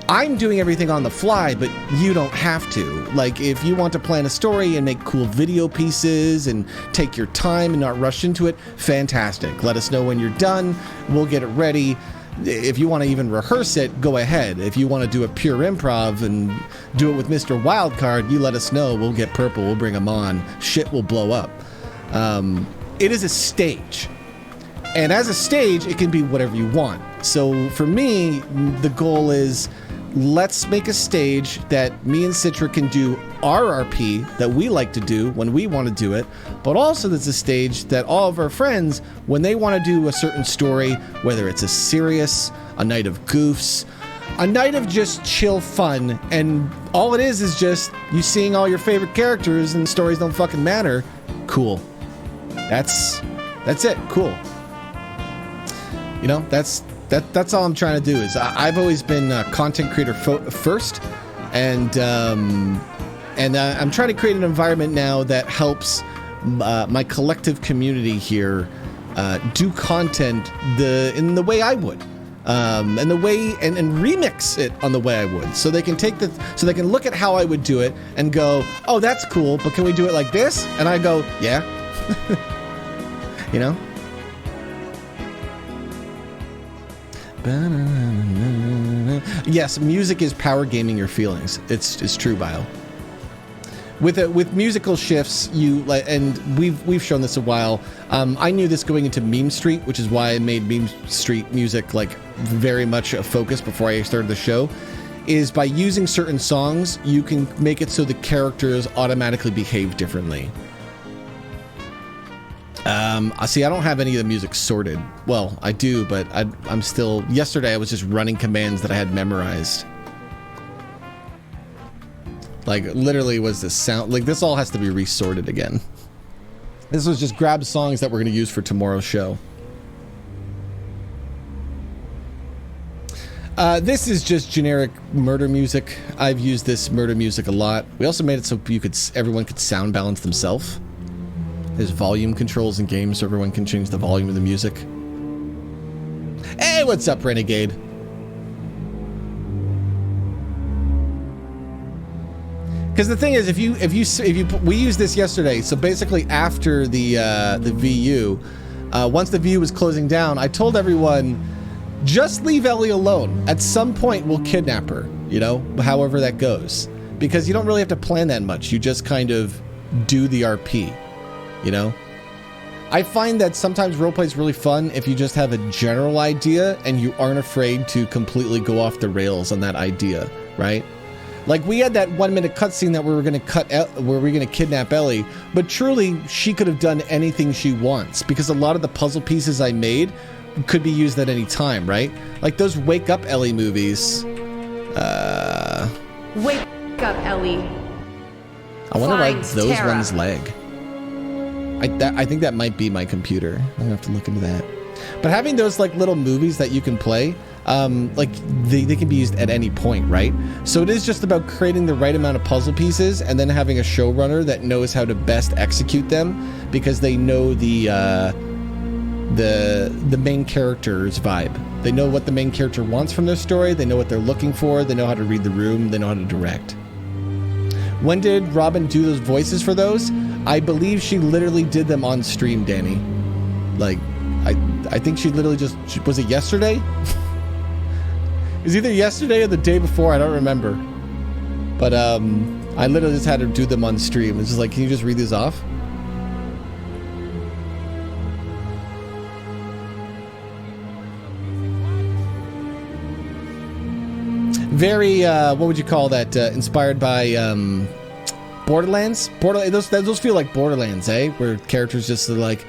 I'm doing everything on the fly, but you don't have to. Like, if you want to plan a story and make cool video pieces and take your time and not rush into it, fantastic. Let us know when you're done. We'll get it ready. If you want to even rehearse it, go ahead. If you want to do a pure improv and do it with Mr. Wildcard, you let us know. We'll get purple. We'll bring him on. Shit will blow up. It is a stage. And as a stage, it can be whatever you want. So for me, the goal is, let's make a stage that me and Citra can do our RP that we like to do when we want to do it, but also that's a stage that all of our friends, when they want to do a certain story, whether it's a serious, a night of goofs, a night of just chill fun, and all it is just you seeing all your favorite characters and the stories don't fucking matter. Cool. That's it. Cool. You know, that's all I'm trying to do. Is I've always been a content creator first, and I'm trying to create an environment now that helps my collective community here do content in the way I would, and the way and remix it on the way I would, so they can so they can look at how I would do it and go, oh, that's cool, but can we do it like this? And I go, yeah. You know. Yes, music is power gaming your feelings. It's true, Bio. With musical shifts, and we've shown this a while. I knew this going into Meme Street, which is why I made Meme Street music like very much a focus before I started the show. Is by using certain songs, you can make it so the characters automatically behave differently. See, I don't have any of the music sorted. Well, I do, but I'm still... Yesterday, I was just running commands that I had memorized. Like, literally was the sound... Like, this all has to be resorted again. This was just grab songs that we're going to use for tomorrow's show. This is just generic murder music. I've used this murder music a lot. We also made it so everyone could sound balance themselves. There's volume controls in games so everyone can change the volume of the music. Hey, what's up, Renegade? Because the thing is, we used this yesterday. So basically, after the VU, once the VU was closing down, I told everyone, just leave Ellie alone. At some point, we'll kidnap her. You know, however that goes, because you don't really have to plan that much. You just kind of do the RP. You know, I find that sometimes roleplay is really fun if you just have a general idea and you aren't afraid to completely go off the rails on that idea, right? Like, we had that 1-minute cutscene that we were going to where we're going to kidnap Ellie, but truly she could have done anything she wants, because a lot of the puzzle pieces I made could be used at any time, right? Like those Wake Up Ellie movies. Wake up, Ellie. I wonder why Finds those Tara. ones lag. I think that might be my computer. I'm gonna have to look into that. But having those like little movies that you can play, like they can be used at any point, right? So it is just about creating the right amount of puzzle pieces and then having a showrunner that knows how to best execute them, because they know the main character's vibe. They know what the main character wants from their story. They know what they're looking for. They know how to read the room. They know how to direct. When did Robin do those voices for those? I believe she literally did them on stream, Danny. Like, I think she literally just... Was it yesterday? It was either yesterday or the day before. I don't remember. But I literally just had her do them on stream. It's just like, can you just read these off? Very, what would you call that? Inspired by Borderlands? Those feel like Borderlands, eh? Where characters just are like,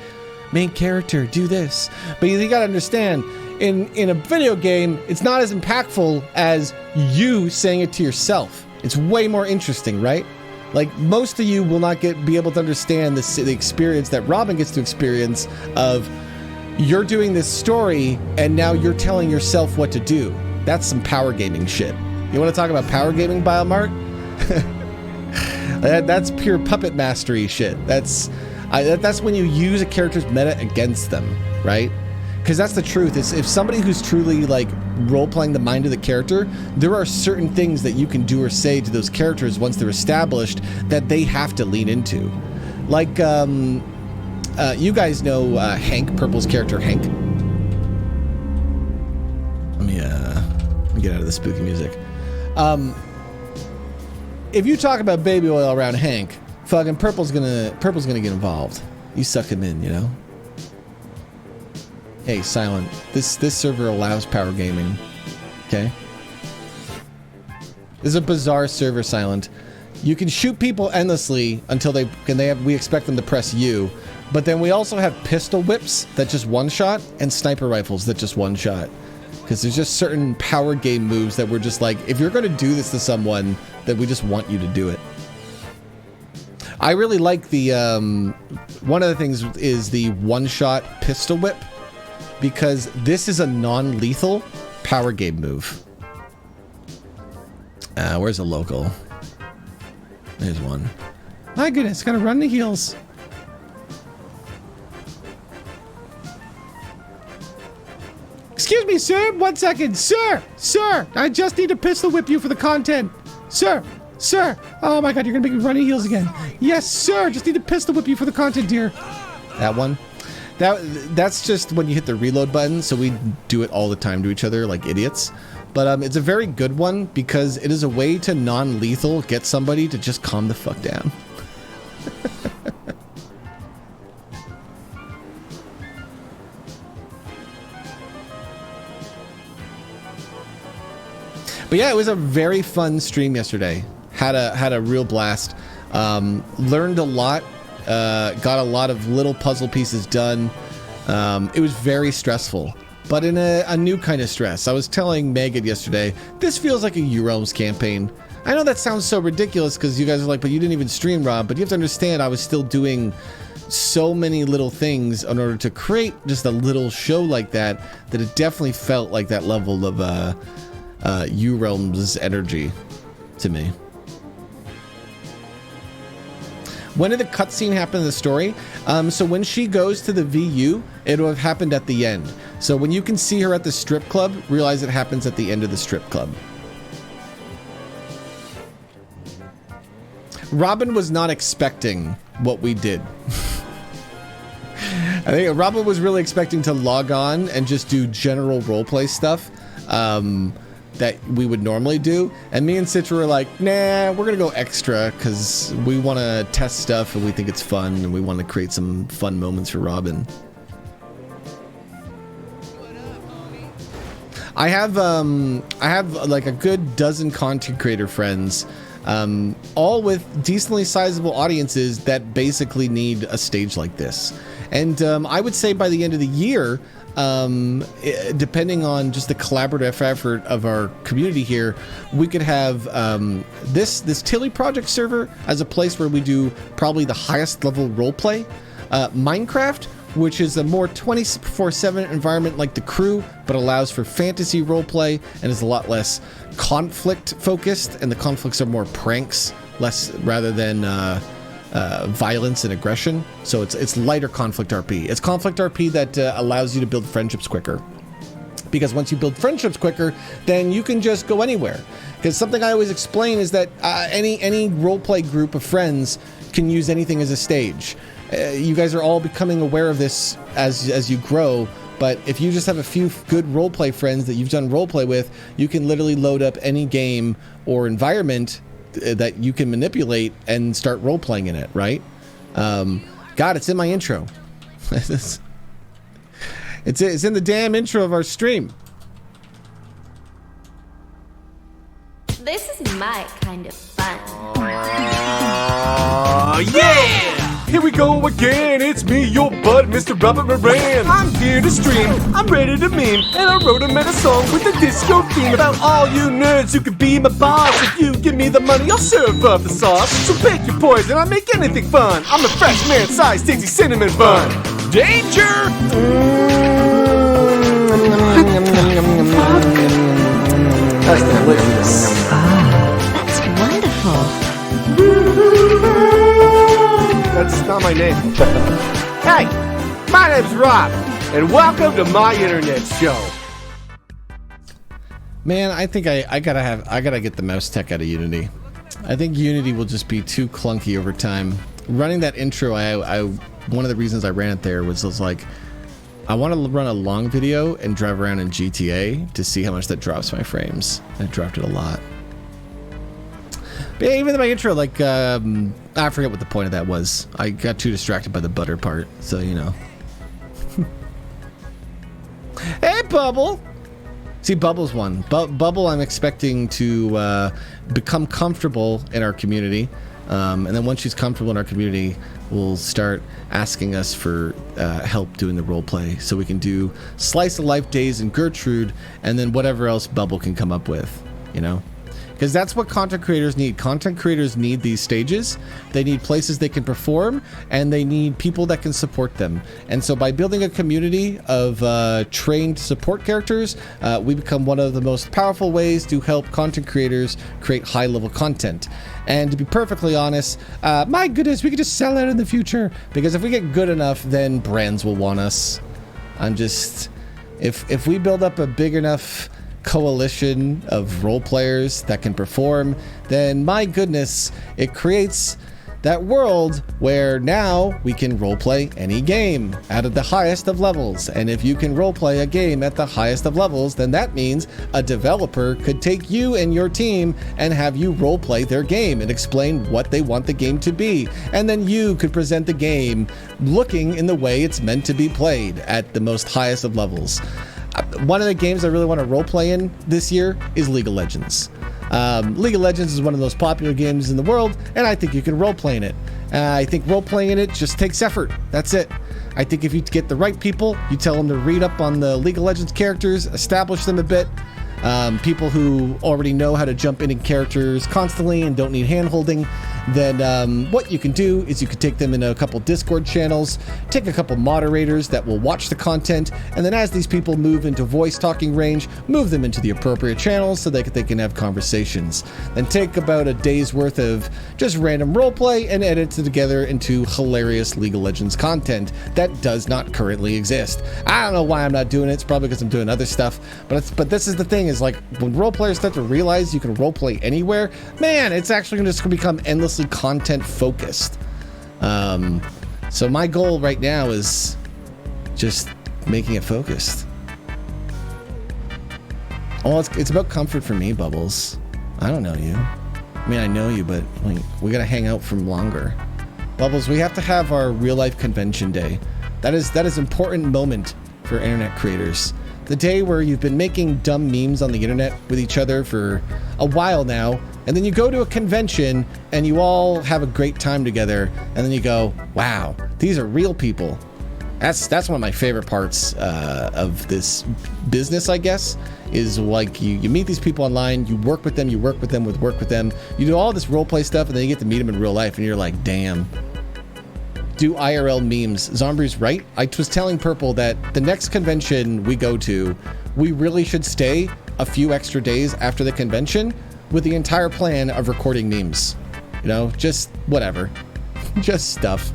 main character, do this. But you gotta understand, in a video game, it's not as impactful as you saying it to yourself. It's way more interesting, right? Like, most of you will not be able to understand the experience that Robin gets to experience of you're doing this story and now you're telling yourself what to do. That's some power gaming shit. You want to talk about power gaming, Biomart? That's pure puppet mastery shit. That's when you use a character's meta against them, right? because that's the truth. Is if somebody who's truly like role-playing the mind of the character, there are certain things that you can do or say to those characters once they're established that they have to lean into. Like, you guys know Hank, Purple's character Hank. Let me get out of the spooky music. If you talk about baby oil around Hank, fucking Purple's gonna get involved. You suck him in, you know? Hey, Silent, this server allows power gaming. Okay? This is a bizarre server, Silent. You can shoot people endlessly until we expect them to press U, but then we also have pistol whips that just one-shot and sniper rifles that just one-shot. Because there's just certain power game moves that we're just like, if you're going to do this to someone, then we just want you to do it. I really like the, one of the things is the one-shot pistol whip, because this is a non-lethal power game move. Where's a local? There's one. My goodness, gotta run the heels. Excuse me, sir. 1 second. Sir, I just need to pistol whip you for the content. Sir. Oh my god, you're gonna make me running heels again. Yes, sir. Just need to pistol whip you for the content, dear. That one. That's just when you hit the reload button, so we do it all the time to each other like idiots. But it's a very good one because it is a way to non-lethal get somebody to just calm the fuck down. But yeah, it was a very fun stream yesterday. Had a real blast. Learned a lot. Got a lot of little puzzle pieces done. It was very stressful, but in a new kind of stress. I was telling Megan yesterday, this feels like a U-Realms campaign. I know that sounds so ridiculous because you guys are like, but you didn't even stream, Rob. But you have to understand, I was still doing so many little things in order to create just a little show like that, that it definitely felt like that level of U-Realms energy to me. When did the cutscene happen in the story? So when she goes to the VU, it will have happened at the end. So when you can see her at the strip club, realize it happens at the end of the strip club. Robin was not expecting what we did. I think Robin was really expecting to log on and just do general roleplay stuff that we would normally do. And me and Citra were like, nah, we're gonna go extra because we want to test stuff and we think it's fun and we want to create some fun moments for Robin. I have like a good dozen content creator friends, all with decently sizable audiences that basically need a stage like this. And I would say by the end of the year, depending on just the collaborative effort of our community here, we could have this Tilly Project server as a place where we do probably the highest level roleplay. Minecraft, which is a more 24/7 environment like The Crew, but allows for fantasy roleplay and is a lot less conflict focused, and the conflicts are more pranks, less rather than violence and aggression. So it's lighter conflict RP. It's conflict RP that allows you to build friendships quicker. Because once you build friendships quicker, then you can just go anywhere. Because something I always explain is that any roleplay group of friends can use anything as a stage. You guys are all becoming aware of this as you grow, but if you just have a few good roleplay friends that you've done roleplay with, you can literally load up any game or environment that you can manipulate and start role-playing in it, right? God, it's in my intro. it's in the damn intro of our stream. This is my kind of fun. Yeah! Here we go again, it's me, your bud, Mr. Robert Moran. I'm here to stream, I'm ready to meme, and I wrote a meta song with a disco theme about all you nerds who could be my boss. If you give me the money, I'll serve up the sauce. So pick your poison, I make anything fun. I'm the fresh man-sized Dixie Cinnamon Bun. Danger! That's delicious. That's wonderful. That's not my name. Hey, my name's Rob. and welcome to my internet show. Man, I think I gotta get the mouse tech out of Unity. I think Unity will just be too clunky over time. Running that intro, one of the reasons I ran it there was like, I want to run a long video and drive around in GTA to see how much that drops my frames. I dropped it a lot. But yeah, even my intro, like, I forget what the point of that was. I got too distracted by the butter part, so you know. Hey, Bubble! See, Bubble's one. Bubble, I'm expecting to become comfortable in our community. And then once she's comfortable in our community, we'll start asking us for help doing the role play. So we can do Slice of Life Days and Gertrude, and then whatever else Bubble can come up with, you know? Because that's what content creators need. Content creators need these stages. They need places they can perform, and they need people that can support them. And so by building a community of trained support characters, we become one of the most powerful ways to help content creators create high-level content. And to be perfectly honest, my goodness, we could just sell out in the future. Because if we get good enough, then brands will want us. I'm just... If we build up a big enough coalition of role players that can perform, then my goodness, it creates that world where now we can roleplay any game at the highest of levels. And if you can roleplay a game at the highest of levels, then that means a developer could take you and your team and have you roleplay their game and explain what they want the game to be. And then you could present the game looking in the way it's meant to be played at the most highest of levels. One of the games I really want to roleplay in this year is League of Legends. League of Legends is one of the most popular games in the world, and I think you can roleplay in it. I think roleplaying in it just takes effort. That's it. I think if you get the right people, you tell them to read up on the League of Legends characters, establish them a bit. People who already know how to jump in characters constantly and don't need hand-holding, then what you can do is you can take them in a couple Discord channels, take a couple moderators that will watch the content, and then as these people move into voice talking range, move them into the appropriate channels so that they can have conversations. Then take about a day's worth of just random roleplay and edit it together into hilarious League of Legends content that does not currently exist. I don't know why I'm not doing it. It's probably because I'm doing other stuff, but this is the thing, is like when role players start to realize you can roleplay anywhere, man, it's actually just going to become endlessly content focused. So my goal right now is just making it focused. Oh, it's about comfort for me, Bubbles. I don't know you. I mean, I know you, but we gotta hang out for longer. Bubbles, we have to have our real life convention day. That is important moment for internet creators. The day where you've been making dumb memes on the internet with each other for a while now, and then you go to a convention and you all have a great time together, and then you go, wow, these are real people. That's one of my favorite parts of this business, I guess, is like you meet these people online, you work with them, you do all this roleplay stuff, and then you get to meet them in real life, and you're like, damn. Do IRL memes. Zombie's right. I was telling Purple that the next convention we go to, we really should stay a few extra days after the convention with the entire plan of recording memes. You know, just whatever. Just stuff.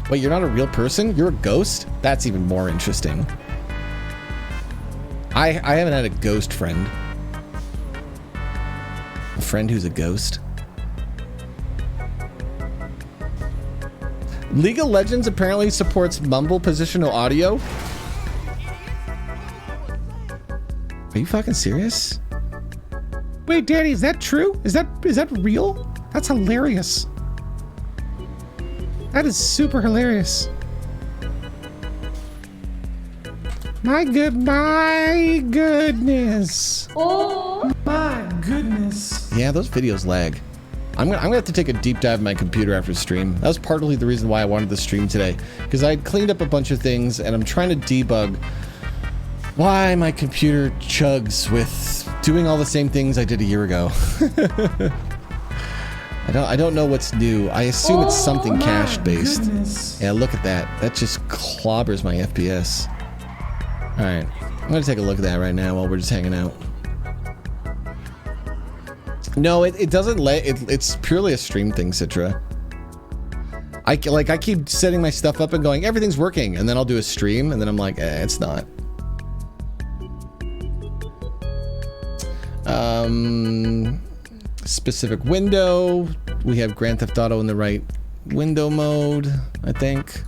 Wait, you're not a real person? You're a ghost? That's even more interesting. I haven't had a ghost friend. A friend who's a ghost. League of Legends apparently supports mumble positional audio. Are you fucking serious? Wait, Danny, is that true? Is that real? That's hilarious. That is super hilarious. My goodness. Oh. My goodness. Yeah, those videos lag. I'm gonna have to take a deep dive in my computer after stream. That was partly the reason why I wanted to stream today, because I had cleaned up a bunch of things and I'm trying to debug why my computer chugs with doing all the same things I did a year ago. I don't know what's new. I assume it's something cache based. Yeah, look at that. That just clobbers my FPS. All right, I'm gonna take a look at that right now while we're just hanging out. No, it doesn't let it's purely a stream thing, Citra. I keep setting my stuff up and going, everything's working, and then I'll do a stream, and then I'm like, it's not. Specific window. We have Grand Theft Auto in the right window mode, I think.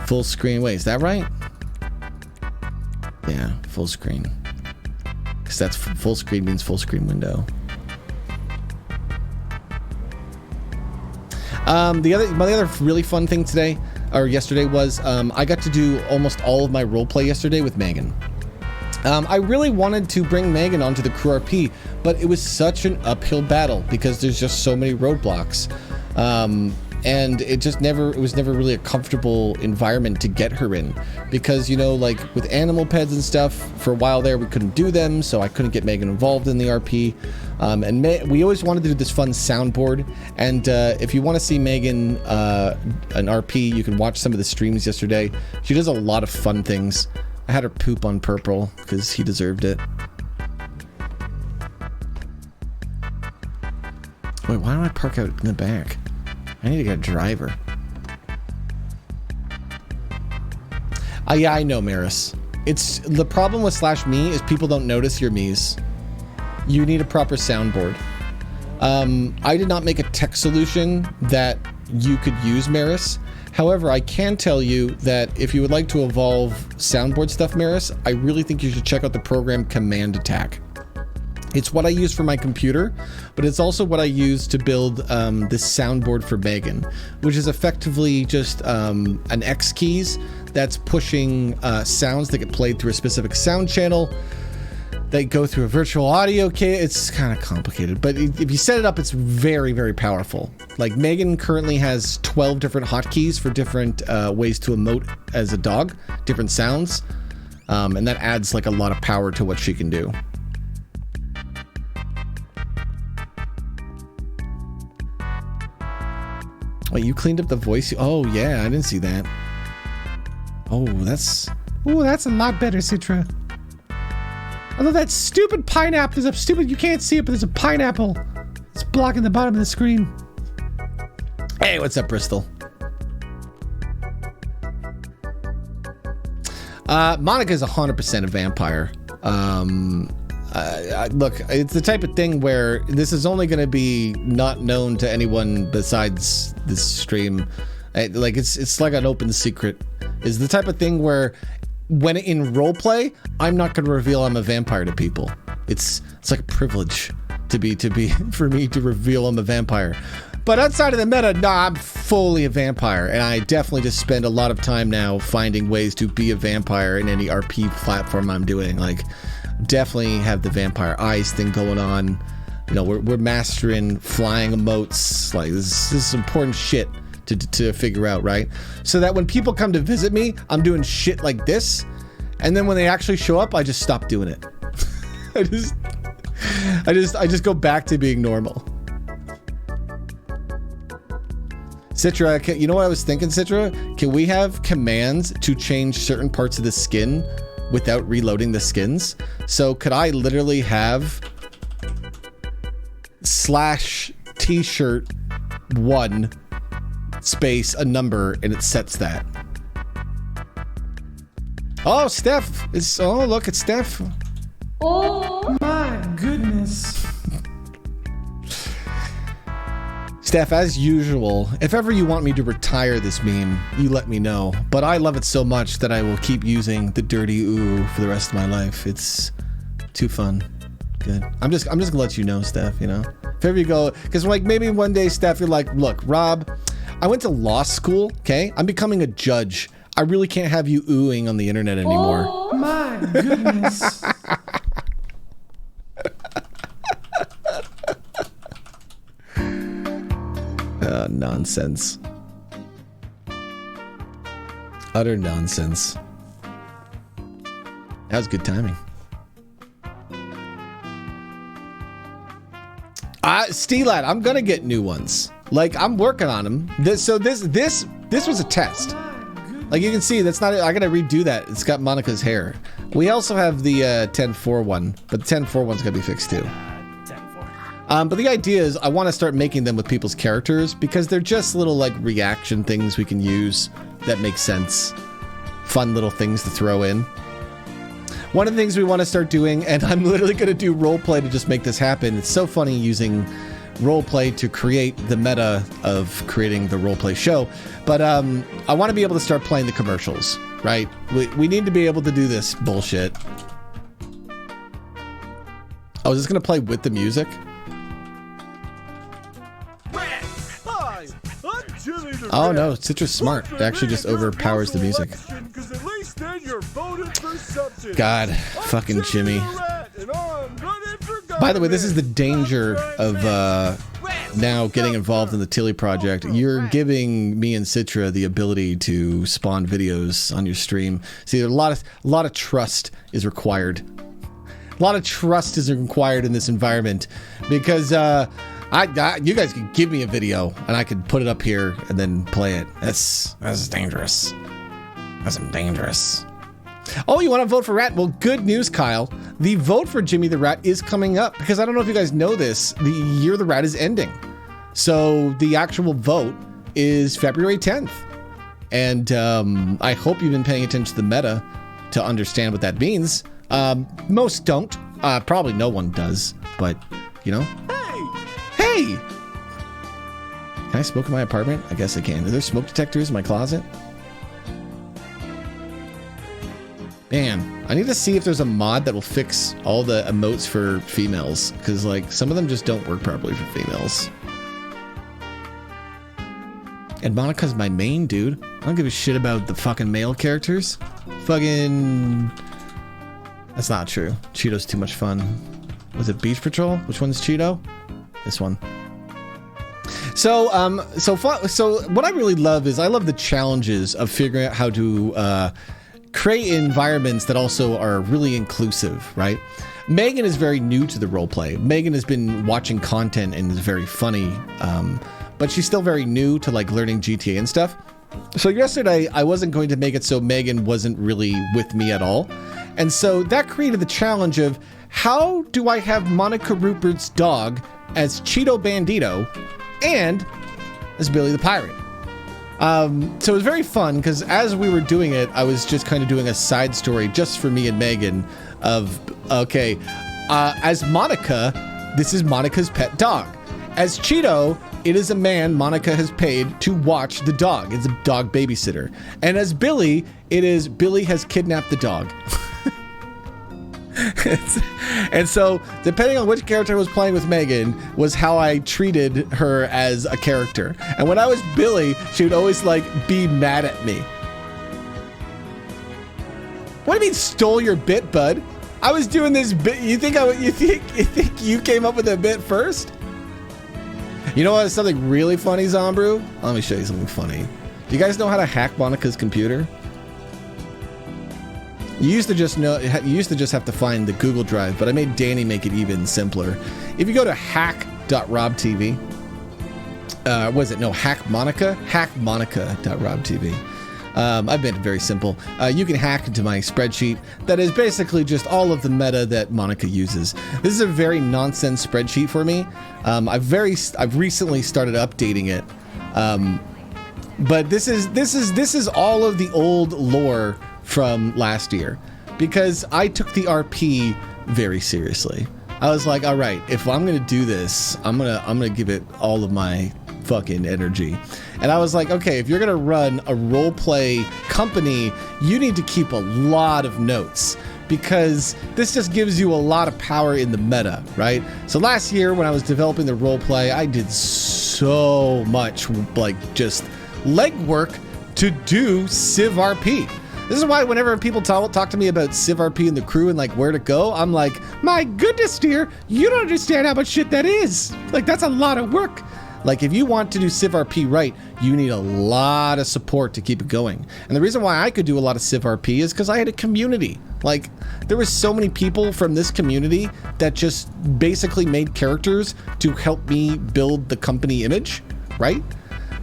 Full screen. Wait, is that right? Yeah, full screen. Because that's full screen means full screen window. My other really fun thing today, or yesterday, was I got to do almost all of my roleplay yesterday with Megan. I really wanted to bring Megan onto the Crew RP, but it was such an uphill battle because there's just so many roadblocks. And it was never really a comfortable environment to get her in because, you know, like with animal pets and stuff, for a while there we couldn't do them, so I couldn't get Megan involved in the RP. We always wanted to do this fun soundboard, and if you want to see Megan an RP, you can watch some of the streams yesterday. She does a lot of fun things. I had her poop on Purple because he deserved it. Wait, why don't I park out in the back? I need to get a driver. Yeah, I know, Maris. It's the problem with /me is people don't notice your me's. You need a proper soundboard. I did not make a tech solution that you could use, Maris. However, I can tell you that if you would like to evolve soundboard stuff, Maris, I really think you should check out the program Command Attack. It's what I use for my computer, but it's also what I use to build this soundboard for Megan, which is effectively just an X keys that's pushing sounds that get played through a specific sound channel. They go through a virtual audio kit. It's kind of complicated, but if you set it up, it's very, very powerful. Like Megan currently has 12 different hotkeys for different ways to emote as a dog, different sounds, and that adds like a lot of power to what she can do. Wait, you cleaned up the voice? Oh yeah, I didn't see that. Oh, that's a lot better, Citra. Although that stupid pineapple is stupid, you can't see it, but there's a pineapple. It's blocking the bottom of the screen. Hey, what's up, Bristol? Monica's 100% a vampire. Look, it's the type of thing where this is only going to be not known to anyone besides this stream. Like it's like an open secret. Is the type of thing where when in roleplay, I'm not going to reveal I'm a vampire to people. It's like a privilege to be for me to reveal I'm a vampire. But outside of the meta, nah, I'm fully a vampire, and I definitely just spend a lot of time now finding ways to be a vampire in any RP platform I'm doing. Like, definitely have the vampire eyes thing going on. You know, we're mastering flying emotes. Like, this is important shit to figure out, right? So that when people come to visit me, I'm doing shit like this, and then when they actually show up, I just stop doing it. I just go back to being normal. Citra, you know what I was thinking, Citra? Can we have commands to change certain parts of the skin without reloading the skins? So could I literally have /t-shirt 1 space a number and it sets that? Oh, Steph! Look, it's Steph. Oh my goodness. Steph, as usual, if ever you want me to retire this meme, you let me know. But I love it so much that I will keep using the dirty ooh for the rest of my life. It's too fun. Good. I'm just gonna let you know, Steph, you know? If ever you go, because like maybe one day, Steph, you're like, look, Rob, I went to law school, okay? I'm becoming a judge. I really can't have you oohing on the internet anymore. Oh my goodness. Nonsense. Utter nonsense. That was good timing. Steelad, I'm gonna get new ones. Like, I'm working on them. This was a test. Like you can see, that's not. I gotta redo that. It's got Monica's hair. We also have the 10.4 one, but the 10.4 one's gonna be fixed too. But the idea is I want to start making them with people's characters because they're just little like reaction things we can use that make sense. Fun little things to throw in. One of the things we want to start doing, and I'm literally going to do roleplay to just make this happen. It's so funny using roleplay to create the meta of creating the roleplay show. But I want to be able to start playing the commercials, right? We need to be able to do this bullshit. Oh, is this going to play with the music? Oh no, Citra's smart. It actually just overpowers the music. God, fucking Jimmy. By the way, this is the danger of now getting involved in the Tilly project. You're giving me and Citra the ability to spawn videos on your stream. See, a lot of trust is required. A lot of trust is required in this environment because you guys could give me a video and I could put it up here and then play it. That's dangerous. That's dangerous. Oh, you want to vote for Rat? Well, good news, Kyle. The vote for Jimmy the Rat is coming up because I don't know if you guys know this. The Year of the Rat is ending. So the actual vote is February 10th. And I hope you've been paying attention to the meta to understand what that means. Most don't. Probably no one does. But, you know. Hey! Can I smoke in my apartment? I guess I can. Are there smoke detectors in my closet? Man, I need to see if there's a mod that will fix all the emotes for females, because like some of them just don't work properly for females. And Monica's my main dude. I don't give a shit about the fucking male characters. Fucking... That's not true. Cheeto's too much fun. Was it Beach Patrol? Which one's Cheeto? This one. So what I really love is I love the challenges of figuring out how to create environments that also are really inclusive, right? Megan is very new to the roleplay. Megan has been watching content and is very funny, but she's still very new to like learning GTA and stuff. So yesterday I wasn't going to make it so Megan wasn't really with me at all. And so that created the challenge of how do I have Monica Rupert's dog as Cheeto Bandito and as Billy the Pirate? So it was very fun because as we were doing it, I was just kind of doing a side story just for me and Megan of, okay, as Monica, this is Monica's pet dog. As Cheeto, it is a man Monica has paid to watch the dog. It's a dog babysitter. And as Billy, it is Billy has kidnapped the dog. And so, depending on which character I was playing with Megan, was how I treated her as a character. And when I was Billy, she would always like be mad at me. What do you mean stole your bit, bud? I was doing this bit. You think you came up with a bit first? You know what? Something really funny, Zombrew? Let me show you something funny. Do you guys know how to hack Monica's computer? You used to just have to find the Google Drive, but I made Danny make it even simpler. If you go to hack.robtv, hackmonica.robtv. I've made it very simple. You can hack into my spreadsheet that is basically just all of the meta that Monica uses. This is a very nonsense spreadsheet for me. I've recently started updating it. But this is all of the old lore from last year because I took the RP very seriously. I was like, all right, if I'm gonna do this, I'm gonna give it all of my fucking energy. And I was like, okay, if you're gonna run a roleplay company, you need to keep a lot of notes because this just gives you a lot of power in the meta, right? So last year when I was developing the roleplay, I did so much like just legwork to do Civ RP. This is why whenever people talk to me about Civ RP and the crew and like where to go, I'm like, my goodness, dear, you don't understand how much shit that is. Like, that's a lot of work. Like, if you want to do Civ RP right, you need a lot of support to keep it going. And the reason why I could do a lot of Civ RP is because I had a community. Like, there was so many people from this community that just basically made characters to help me build the company image, right?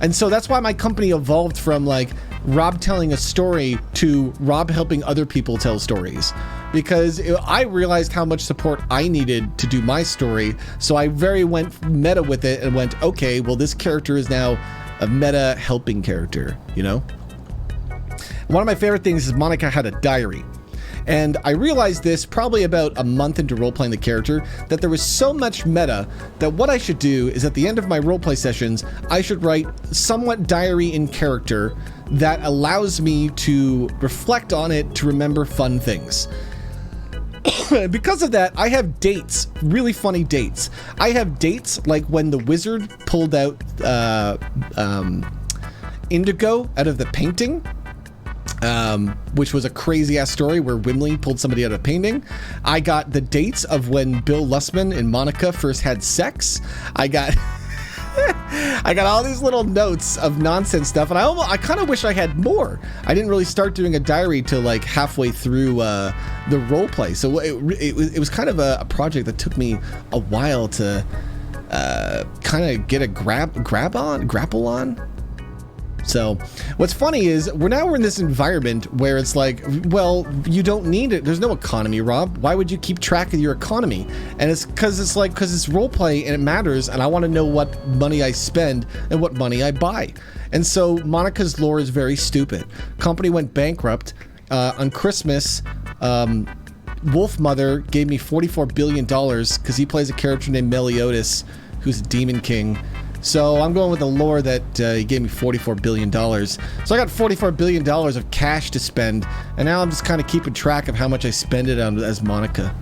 And so that's why my company evolved from like Rob telling a story to Rob helping other people tell stories. because I realized how much support I needed to do my story. So I very went meta with it and went, okay, well, this character is now a meta helping character, you know? One of my favorite things is Monica had a diary. And I realized this probably about a month into role-playing the character, that there was so much meta that what I should do is at the end of my roleplay sessions, I should write somewhat diary in character that allows me to reflect on it to remember fun things. Because of that, I have dates, really funny dates. I have dates like when the wizard pulled out indigo out of the painting, which was a crazy ass story where Wimley pulled somebody out of a painting. I got the dates of when Bill Lussman and Monica first had sex. I got I got all these little notes of nonsense stuff, and I kind of wish I had more. I didn't really start doing a diary till like halfway through the role play, so it was kind of a project that took me a while to kind of get a grapple on. So what's funny is we're in this environment where it's like, well, you don't need it. There's no economy, Rob. Why would you keep track of your economy? And it's because it's role play and it matters. And I want to know what money I spend and what money I buy. And so Monica's lore is very stupid. Company went bankrupt on Christmas. Wolfmother gave me $44 billion because he plays a character named Meliodas, who's a demon king. So I'm going with the lore that he gave me $44 billion. So I got $44 billion of cash to spend, and now I'm just kind of keeping track of how much I spend it on as Monica.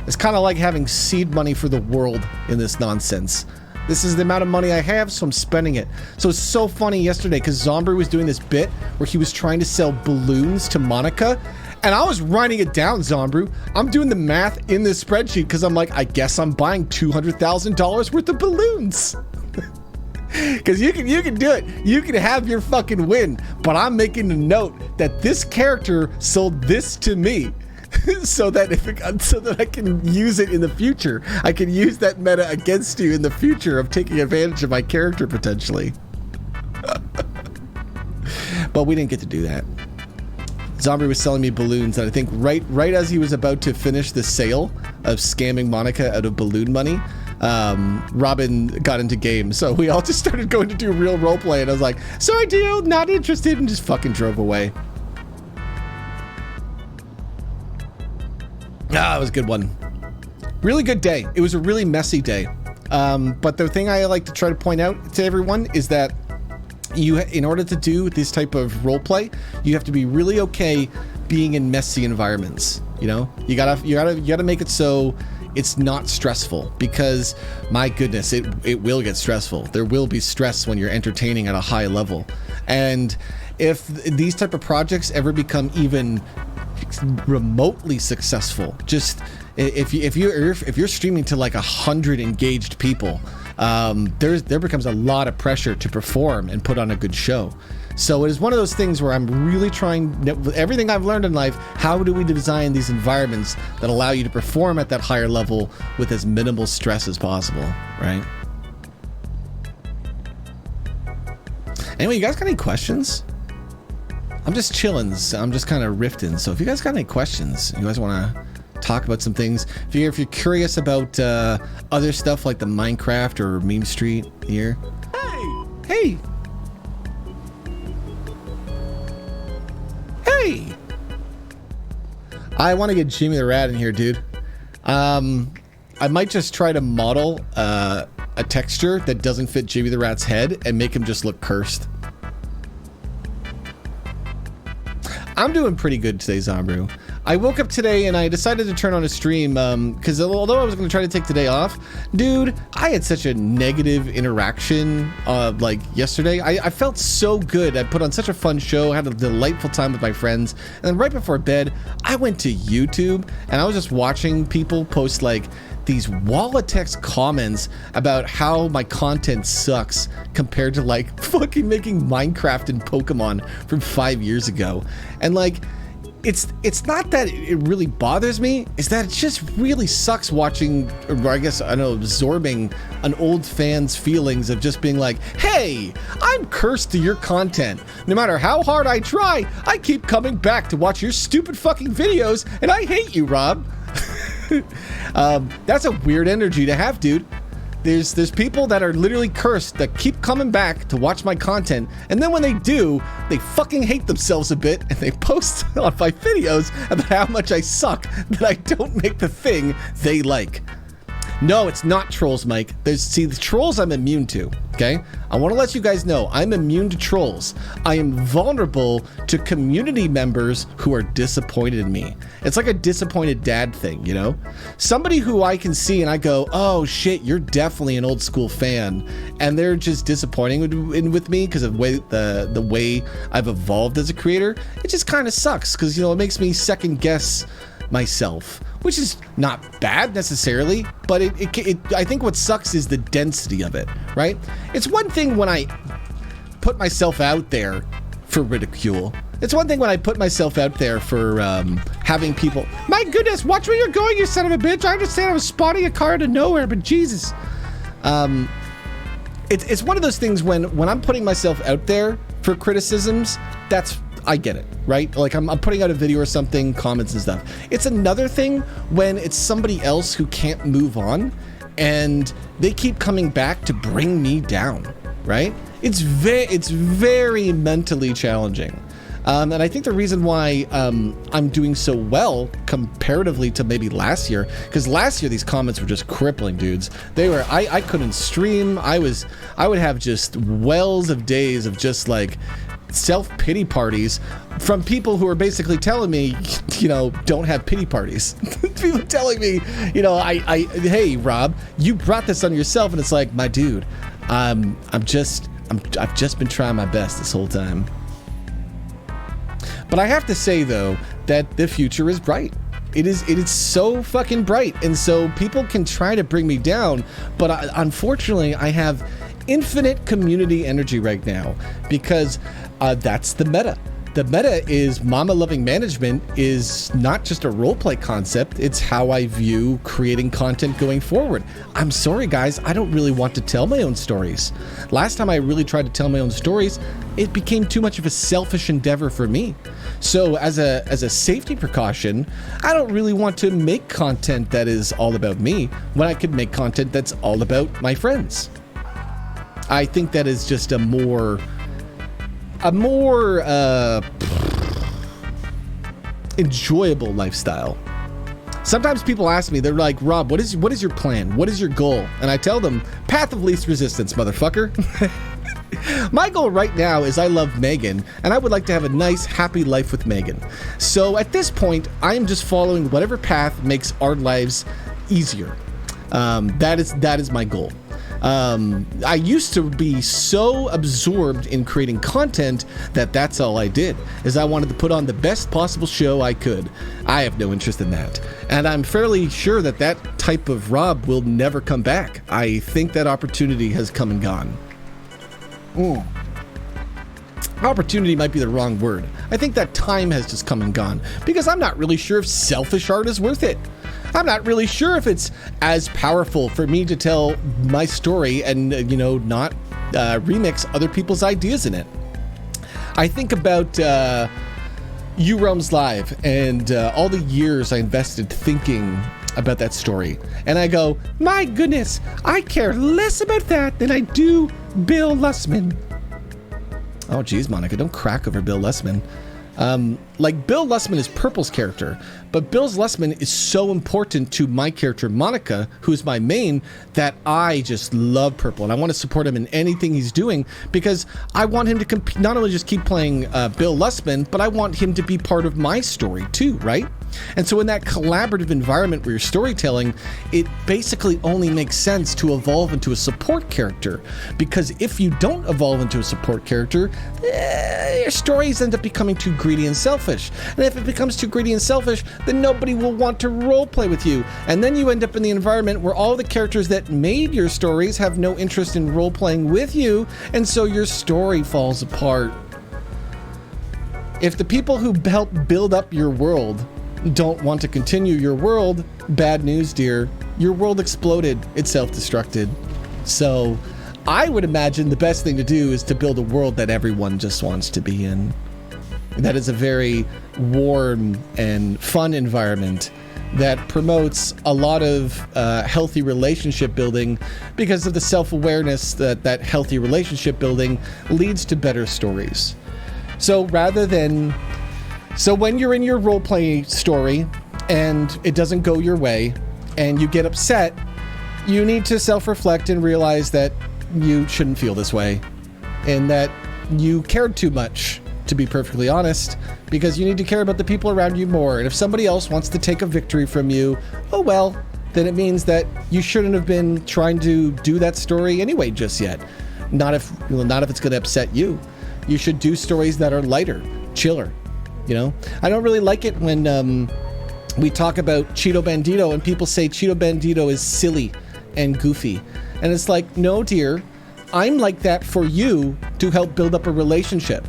It's kind of like having seed money for the world in this nonsense. This is the amount of money I have, so I'm spending it. So it's so funny yesterday because Zombie was doing this bit where he was trying to sell balloons to Monica, and I was writing it down, Zombrew. I'm doing the math in this spreadsheet because I'm like, I guess I'm buying $200,000 worth of balloons. Because you can do it. You can have your fucking win. But I'm making a note that this character sold this to me. so that I can use it in the future. I can use that meta against you in the future of taking advantage of my character potentially. But we didn't get to do that. Zombie was selling me balloons, and I think right as he was about to finish the sale of scamming Monica out of balloon money, Robin got into game. So we all just started going to do real roleplay, and I was like, sorry, deal, not interested, and just fucking drove away. Ah, it was a good one. Really good day. It was a really messy day. But the thing I like to try to point out to everyone is that in order to do this type of role play, you have to be really okay being in messy environments. You know, you gotta make it so it's not stressful, because my goodness, it will get stressful. There will be stress when you're entertaining at a high level, and if these type of projects ever become even remotely successful, just if you're streaming to like 100 engaged people, there becomes a lot of pressure to perform and put on a good show. So it is one of those things where I'm really trying, everything I've learned in life, how do we design these environments that allow you to perform at that higher level with as minimal stress as possible, right? Anyway, you guys got any questions? I'm just chilling, so I'm just kind of riffing. So if you guys got any questions, you guys want to talk about some things, if you're curious about other stuff like the Minecraft or Meme Street here. Hey! I want to get Jimmy the Rat in here, dude. I might just try to model a texture that doesn't fit Jimmy the Rat's head and make him just look cursed. I'm doing pretty good today, Zombrew. I woke up today and I decided to turn on a stream because although I was going to try to take today off, dude, I had such a negative interaction like yesterday. I felt so good. I put on such a fun show, had a delightful time with my friends, and then right before bed, I went to YouTube and I was just watching people post like these wall of text comments about how my content sucks compared to like fucking making Minecraft and Pokemon from 5 years ago. And like, it's not that it really bothers me, it's that it just really sucks watching, or I guess, I don't know, absorbing an old fan's feelings of just being like, hey, I'm cursed to your content. No matter how hard I try, I keep coming back to watch your stupid fucking videos, and I hate you, Rob. That's a weird energy to have, dude. There's people that are literally cursed that keep coming back to watch my content, and then when they do, they fucking hate themselves a bit, and they post on my videos about how much I suck that I don't make the thing they like. No, it's not trolls, Mike. See, the trolls I'm immune to, okay? I want to let you guys know I'm immune to trolls. I am vulnerable to community members who are disappointed in me. It's like a disappointed dad thing, you know? Somebody who I can see and I go, oh shit, you're definitely an old school fan, and they're just disappointing with me because of the way I've evolved as a creator. It just kind of sucks because, you know, it makes me second guess myself, which is not bad necessarily, but I think what sucks is the density of it, right? It's one thing when I put myself out there for ridicule. It's one thing when I put myself out there for having people, my goodness, watch where you're going, you son of a bitch. I understand I was spotting a car out of nowhere, but Jesus. It's one of those things when I'm putting myself out there for criticisms, I get it, right? Like I'm putting out a video or something, comments and stuff. It's another thing when it's somebody else who can't move on and they keep coming back to bring me down, right? It's very mentally challenging. And I think the reason why I'm doing so well comparatively to maybe last year, because last year these comments were just crippling, dudes. They were, I couldn't stream. I would have just wells of days of just like self-pity parties from people who are basically telling me, you know, don't have pity parties. People telling me, you know, hey Rob, you brought this on yourself, and it's like, my dude, I've just been trying my best this whole time. But I have to say though that the future is bright. It is so fucking bright, and so people can try to bring me down, but unfortunately I have infinite community energy right now because that's the meta. The meta is mama loving management is not just a roleplay concept, it's how I view creating content going forward. I'm sorry guys, I don't really want to tell my own stories. Last time I really tried to tell my own stories, it became too much of a selfish endeavor for me. So as a safety precaution, I don't really want to make content that is all about me when I could make content that's all about my friends. I think that is just a more enjoyable lifestyle. Sometimes people ask me, they're like, Rob, what is your plan? What is your goal? And I tell them, path of least resistance, motherfucker. My goal right now is I love Megan, and I would like to have a nice, happy life with Megan. So at this point, I am just following whatever path makes our lives easier. That is my goal. I used to be so absorbed in creating content that's all I did, is I wanted to put on the best possible show I could. I have no interest in that. And I'm fairly sure that type of Rob will never come back. I think that opportunity has come and gone. Opportunity might be the wrong word. I think that time has just come and gone because I'm not really sure if selfish art is worth it. I'm not really sure if it's as powerful for me to tell my story and, you know, not remix other people's ideas in it. I think about You Roams Live and all the years I invested thinking about that story. And I go, my goodness, I care less about that than I do Bill Lussman. Oh, geez, Monica, don't crack over Bill Lussman. Like, Bill Lussman is Purple's character, but Bill Lussman is so important to my character, Monica, who's my main, that I just love Purple, and I want to support him in anything he's doing, because I want him to not only just keep playing Bill Lussman, but I want him to be part of my story too, right? And so in that collaborative environment where you're storytelling, it basically only makes sense to evolve into a support character, because if you don't evolve into a support character, your stories end up becoming too greedy and selfish. And if it becomes too greedy and selfish, then nobody will want to roleplay with you. And then you end up in the environment where all the characters that made your stories have no interest in roleplaying with you, and so your story falls apart. If the people who help build up your world don't want to continue your world, bad news, dear. Your world exploded. It self-destructed. So I would imagine the best thing to do is to build a world that everyone just wants to be in. That is a very warm and fun environment that promotes a lot of healthy relationship building because of the self-awareness that healthy relationship building leads to better stories. So when you're in your role-playing story and it doesn't go your way and you get upset, you need to self-reflect and realize that you shouldn't feel this way and that you cared too much, to be perfectly honest, because you need to care about the people around you more. And if somebody else wants to take a victory from you, oh well, then it means that you shouldn't have been trying to do that story anyway just yet. Not if it's going to upset you. You should do stories that are lighter, chiller. You know, I don't really like it when we talk about Cheeto Bandito and people say Cheeto Bandito is silly and goofy. And it's like, no, dear, I'm like that for you to help build up a relationship.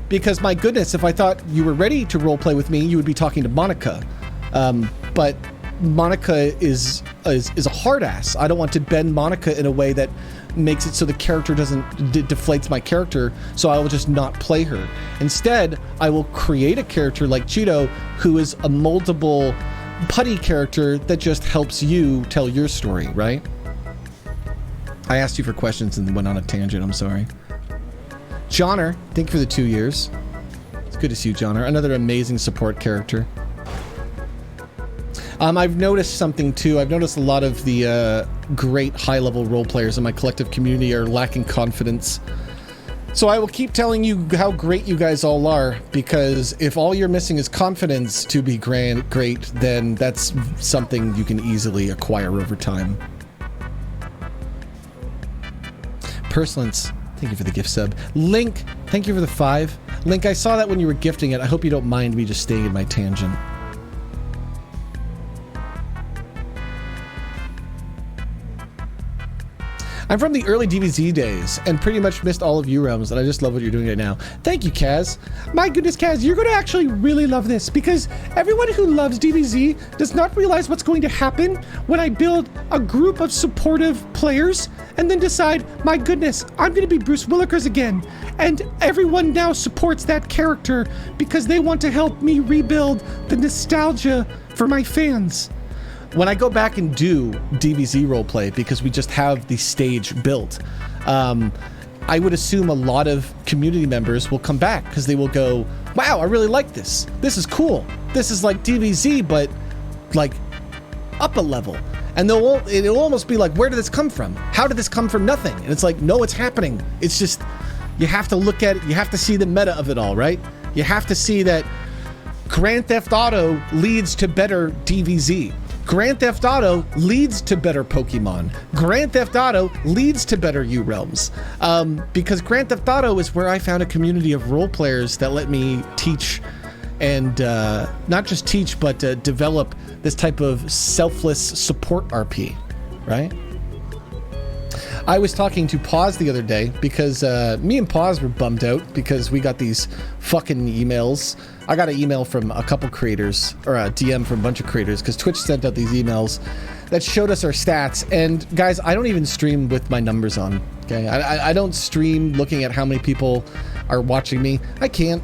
Because my goodness, if I thought you were ready to role play with me, you would be talking to Monica. But Monica is a hard ass. I don't want to bend Monica in a way that makes it so the character deflates my character, so I will just not play her. Instead, I will create a character like Cheeto who is a moldable putty character that just helps you tell your story, right? I asked you for questions and went on a tangent, I'm sorry. Johnner, thank you for the 2 years. It's good to see you, Johnner. Another amazing support character. I've noticed something too. I've noticed a lot of the great high-level role players in my collective community are lacking confidence. So I will keep telling you how great you guys all are, because if all you're missing is confidence to be great, then that's something you can easily acquire over time. Perslance, thank you for the gift sub. Link, thank you for the 5. Link, I saw that when you were gifting it. I hope you don't mind me just staying in my tangent. I'm from the early DBZ days and pretty much missed all of you realms, and I just love what you're doing right now. Thank you, Kaz. My goodness, Kaz, you're going to actually really love this, because everyone who loves DBZ does not realize what's going to happen when I build a group of supportive players and then decide, my goodness, I'm going to be Bruce Willikers again. And everyone now supports that character because they want to help me rebuild the nostalgia for my fans. When I go back and do DBZ roleplay, because we just have the stage built, I would assume a lot of community members will come back because they will go, wow, I really like this. This is cool. This is like DBZ, but like up a level. And it'll almost be like, where did this come from? How did this come from nothing? And it's like, no, it's happening. It's just, you have to look at it. You have to see the meta of it all, right? You have to see that Grand Theft Auto leads to better DBZ. Grand Theft Auto leads to better Pokemon. Grand Theft Auto leads to better U-Realms. Because Grand Theft Auto is where I found a community of role players that let me teach and not just teach, but develop this type of selfless support RP, right? I was talking to Paz the other day because me and Paz were bummed out because we got these fucking emails. I got an email from a couple creators, or a DM from a bunch of creators, because Twitch sent out these emails that showed us our stats. And guys, I don't even stream with my numbers on, okay? I don't stream looking at how many people are watching me. I can't.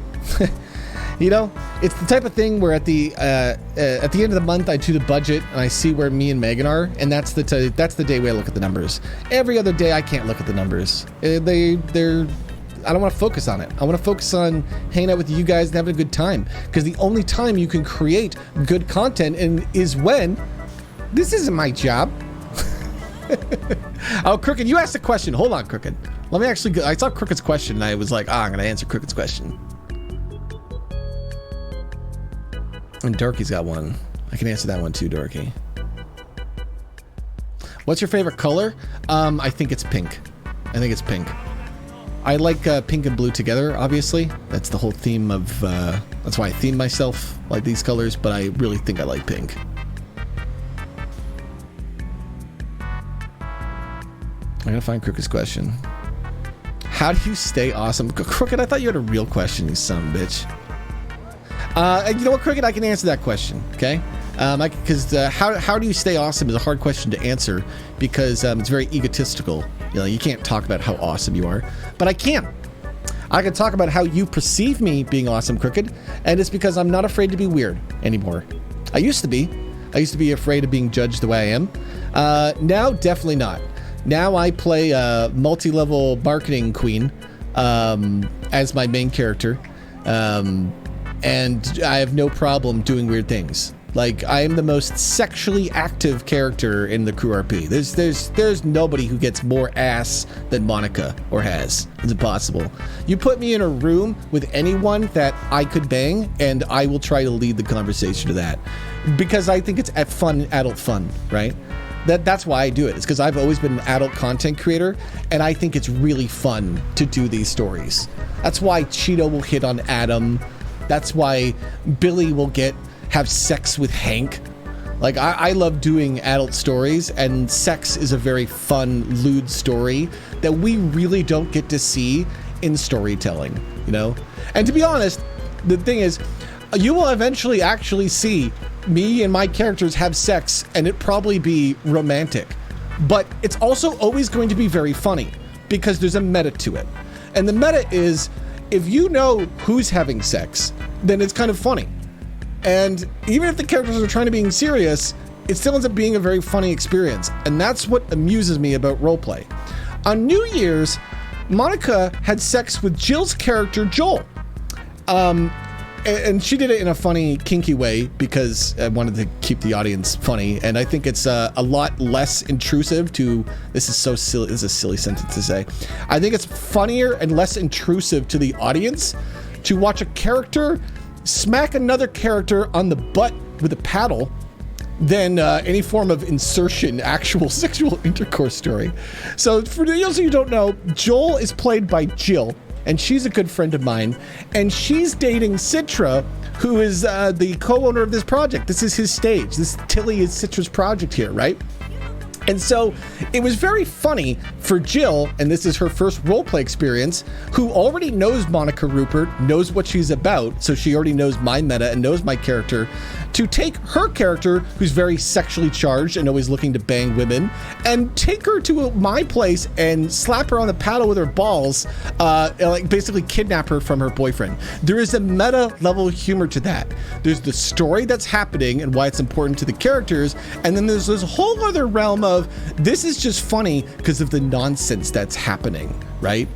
You know, it's the type of thing where at the end of the month, I do the budget and I see where me and Megan are, and that's the day we look at the numbers. Every other day, I can't look at the numbers. I don't want to focus on it. I want to focus on hanging out with you guys and having a good time, because the only time you can create good content is when this isn't my job. Oh, Crooked, you asked a question. Hold on, Crooked. Let me actually go. I saw Crooked's question and I was like, I'm going to answer Crooked's question. And Dorky's got one. I can answer that one too, Dorky. What's your favorite color? I think it's pink. I think it's pink. I like pink and blue together, obviously. That's the whole theme of... that's why I theme myself like these colors, but I really think I like pink. I'm gonna find Crooked's question. How do you stay awesome? Crooked, I thought you had a real question, you son of a bitch. And you know what, Cricket? I can answer that question, okay? Because how do you stay awesome is a hard question to answer because it's very egotistical. You know, you can't talk about how awesome you are, but I can. I can talk about how you perceive me being awesome, Cricket, and it's because I'm not afraid to be weird anymore. I used to be. I used to be afraid of being judged the way I am. Now, definitely not. Now I play a multi-level marketing queen as my main character, and I have no problem doing weird things. Like, I am the most sexually active character in the Crew RP. There's nobody who gets more ass than Monica, or has. It's impossible. You put me in a room with anyone that I could bang, and I will try to lead the conversation to that. Because I think it's fun, adult fun, right? That's why I do it. It's because I've always been an adult content creator, and I think it's really fun to do these stories. That's why Cheeto will hit on Adam. That's why Billy will have sex with Hank. Like, I love doing adult stories, and sex is a very fun, lewd story that we really don't get to see in storytelling, you know? And to be honest, the thing is, you will eventually actually see me and my characters have sex, and it probably be romantic. But it's also always going to be very funny, because there's a meta to it. And the meta is, if you know who's having sex, then it's kind of funny. And even if the characters are trying to be serious, it still ends up being a very funny experience. And that's what amuses me about roleplay. On New Year's, Monica had sex with Jill's character, Joel. And she did it in a funny, kinky way because I wanted to keep the audience funny. And I think it's a lot less intrusive to, this is so silly, this is a silly sentence to say. I think it's funnier and less intrusive to the audience to watch a character smack another character on the butt with a paddle than any form of insertion, actual sexual intercourse story. So for those of you who don't know, Joel is played by Jill, and she's a good friend of mine, and she's dating Citra, who is the co-owner of this project. This is his stage. This Tilly is Citra's project here, right? And so it was very funny for Jill, and this is her first roleplay experience, who already knows Monica Rupert, knows what she's about, so she already knows my meta and knows my character, to take her character, who's very sexually charged and always looking to bang women, and take her to my place and slap her on the paddle with her balls, like basically kidnap her from her boyfriend. There is a meta level humor to that. There's the story that's happening and why it's important to the characters, and then there's this whole other realm of this is just funny because of the nonsense that's happening, right?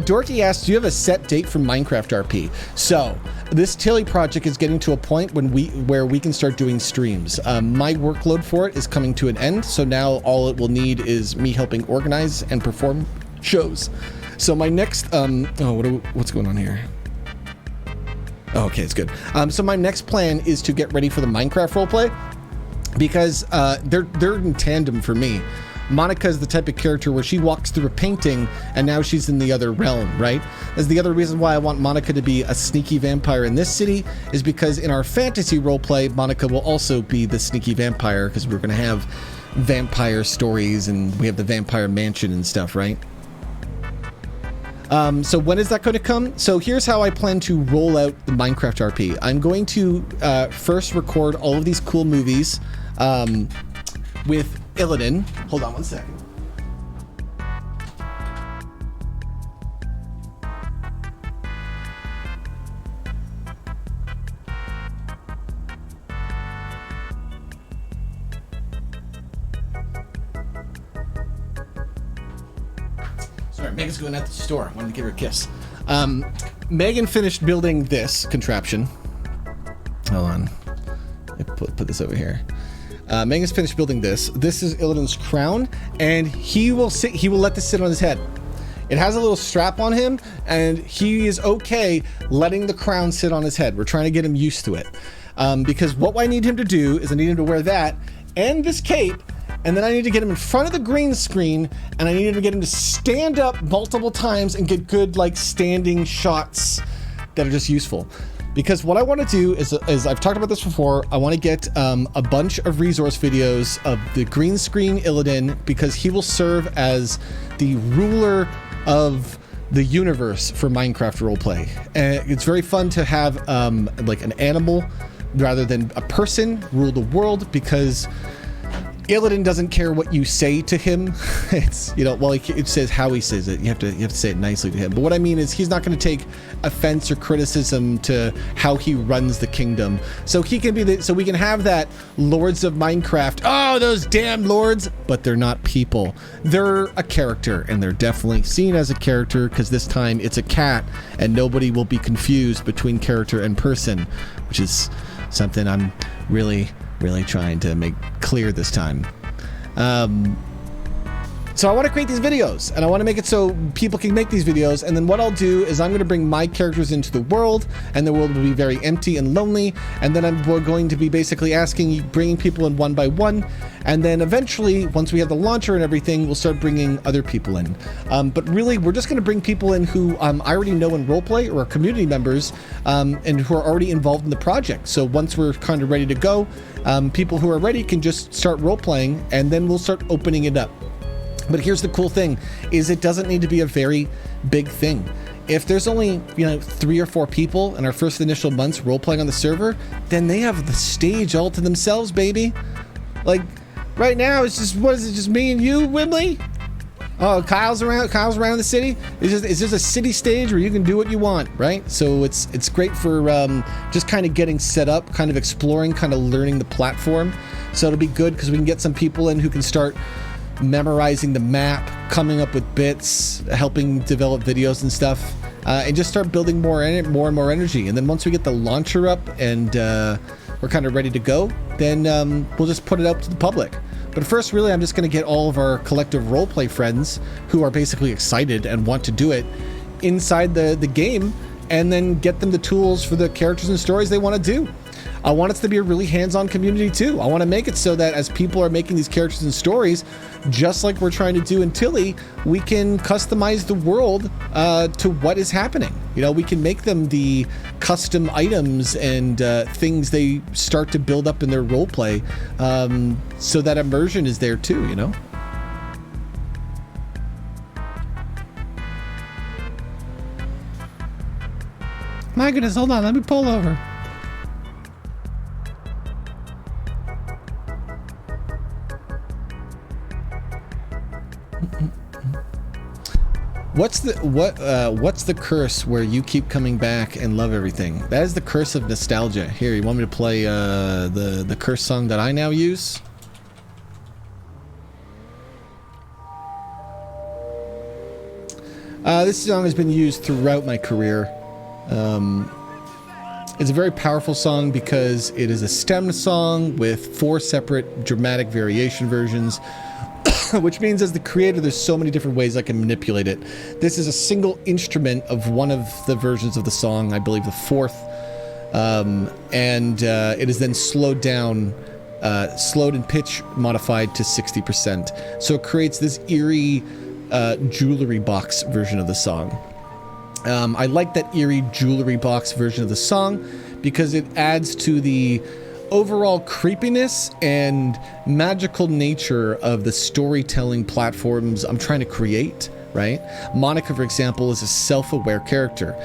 Dorothy asks, do you have a set date for Minecraft RP? So this Tilly project is getting to a point where we can start doing streams. My workload for it is coming to an end, so now all it will need is me helping organize and perform shows. So my next what's going on here? Oh, okay, it's good. So my next plan is to get ready for the Minecraft roleplay, because they're in tandem for me. Monica is the type of character where she walks through a painting and now she's in the other realm, right? That's the other reason why I want Monica to be a sneaky vampire in this city, is because in our fantasy roleplay, Monica will also be the sneaky vampire, because we're going to have vampire stories and we have the vampire mansion and stuff, right? So when is that going to come? So here's how I plan to roll out the Minecraft RP. I'm going to first record all of these cool movies with Illidan. Hold on one second. Sorry, Megan's going out to the store. I wanted to give her a kiss. Megan finished building this contraption. Hold on. Put this over here. Megan's finished building this. This is Illidan's crown, and he will let this sit on his head. It has a little strap on him, and he is okay letting the crown sit on his head. We're trying to get him used to it. Because what I need him to do is I need him to wear that and this cape, and then I need to get him in front of the green screen, and I need to get him to stand up multiple times and get good, like, standing shots that are just useful. Because what I want to do is I've talked about this before, I want to get a bunch of resource videos of the green screen Illidan, because he will serve as the ruler of the universe for Minecraft roleplay. And it's very fun to have like an animal rather than a person rule the world, because Illidan doesn't care what you say to him. It's, you know, well, it says how he says it. You have to say it nicely to him. But what I mean is, he's not going to take offense or criticism to how he runs the kingdom. So he can be so we can have that Lords of Minecraft. Oh, those damn lords! But they're not people. They're a character, and they're definitely seen as a character, because this time it's a cat, and nobody will be confused between character and person, which is something I'm really trying to make clear this time. So I want to create these videos, and I want to make it so people can make these videos, and then what I'll do is I'm going to bring my characters into the world, and the world will be very empty and lonely, and then we're going to be basically bringing people in one by one, and then eventually, once we have the launcher and everything, we'll start bringing other people in. But really, we're just going to bring people in who I already know in roleplay, or are community members, and who are already involved in the project. So once we're kind of ready to go, people who are ready can just start role-playing, and then we'll start opening it up. But here's the cool thing, is it doesn't need to be a very big thing. If there's only, 3 or 4 people in our first initial months role-playing on the server, then they have the stage all to themselves, baby. Like, right now, it's just, what is it, just me and you, Wimley? Oh, Kyle's around the city? It's just a city stage where you can do what you want, right? So it's great for just kind of getting set up, kind of exploring, kind of learning the platform. So it'll be good, because we can get some people in who can start memorizing the map, coming up with bits, helping develop videos and stuff, and just start building more and more energy. And then once we get the launcher up and we're kind of ready to go, then we'll just put it out to the public. But first, really, I'm just going to get all of our collective roleplay friends who are basically excited and want to do it inside the game, and then get them the tools for the characters and stories they want to do. I want it to be a really hands-on community too. I want to make it so that as people are making these characters and stories, just like we're trying to do in Tilly, we can customize the world to what is happening. We can make them the custom items and things they start to build up in their role play, so that immersion is there too, My goodness, hold on, let me pull over. What's the curse where you keep coming back and love everything? That is the curse of nostalgia. Here, you want me to play the curse song that I now use? This song has been used throughout my career. It's a very powerful song because it is a stem song with 4 separate dramatic variation versions, which means as the creator, there's so many different ways I can manipulate it. This is a single instrument of one of the versions of the song, I believe the 4th, and it is then slowed down, slowed in pitch modified to 60%. So it creates this eerie jewelry box version of the song. I like that eerie jewelry box version of the song because it adds to the overall creepiness and magical nature of the storytelling platforms I'm trying to create, right? Monica, for example, is a self-aware character.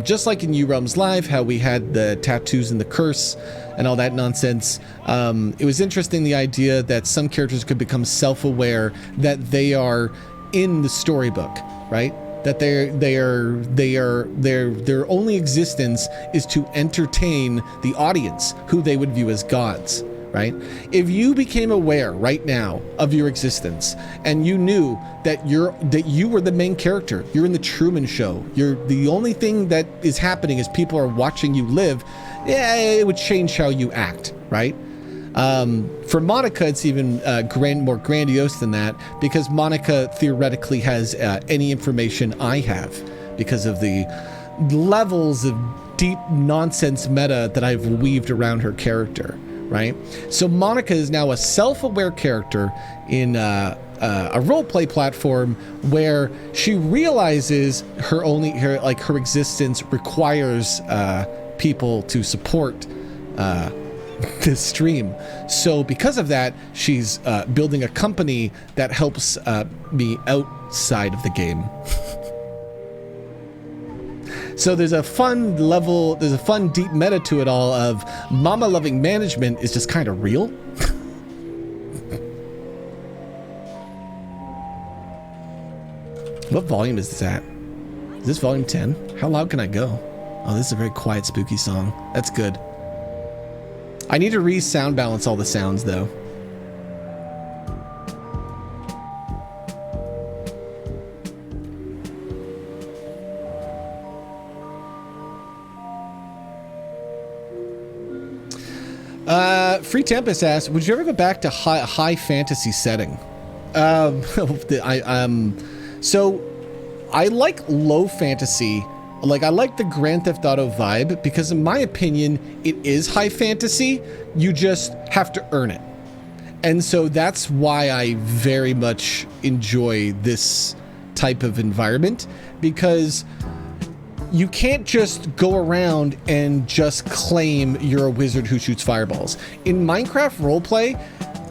Just like in U-Realms Live, how we had the tattoos and the curse and all that nonsense, it was interesting, the idea that some characters could become self-aware that they are in the storybook, right? That their only existence is to entertain the audience, who they would view as gods, right? If you became aware right now of your existence and you knew that you were the main character, you're in the Truman Show, you're the only thing that is happening is people are watching you live, yeah, it would change how you act, right? For Monica, it's even more grandiose than that, because Monica theoretically has any information I have because of the levels of deep nonsense meta that I've weaved around her character, right? So Monica is now a self-aware character in a roleplay platform where she realizes her existence requires people to support this stream. So because of that, she's building a company that helps me outside of the game. So there's a fun level, there's a fun deep meta to it all of mama loving management is just kind of real. What volume is this at? Is this volume 10? How loud can I go? Oh, this is a very quiet, spooky song. That's good. I need to re-sound balance all the sounds, though. Free Tempest asks, would you ever go back to high fantasy setting? So I like low fantasy. Like, I like the Grand Theft Auto vibe because in my opinion, it is high fantasy. You just have to earn it. And so that's why I very much enjoy this type of environment, because you can't just go around and just claim you're a wizard who shoots fireballs. In Minecraft roleplay,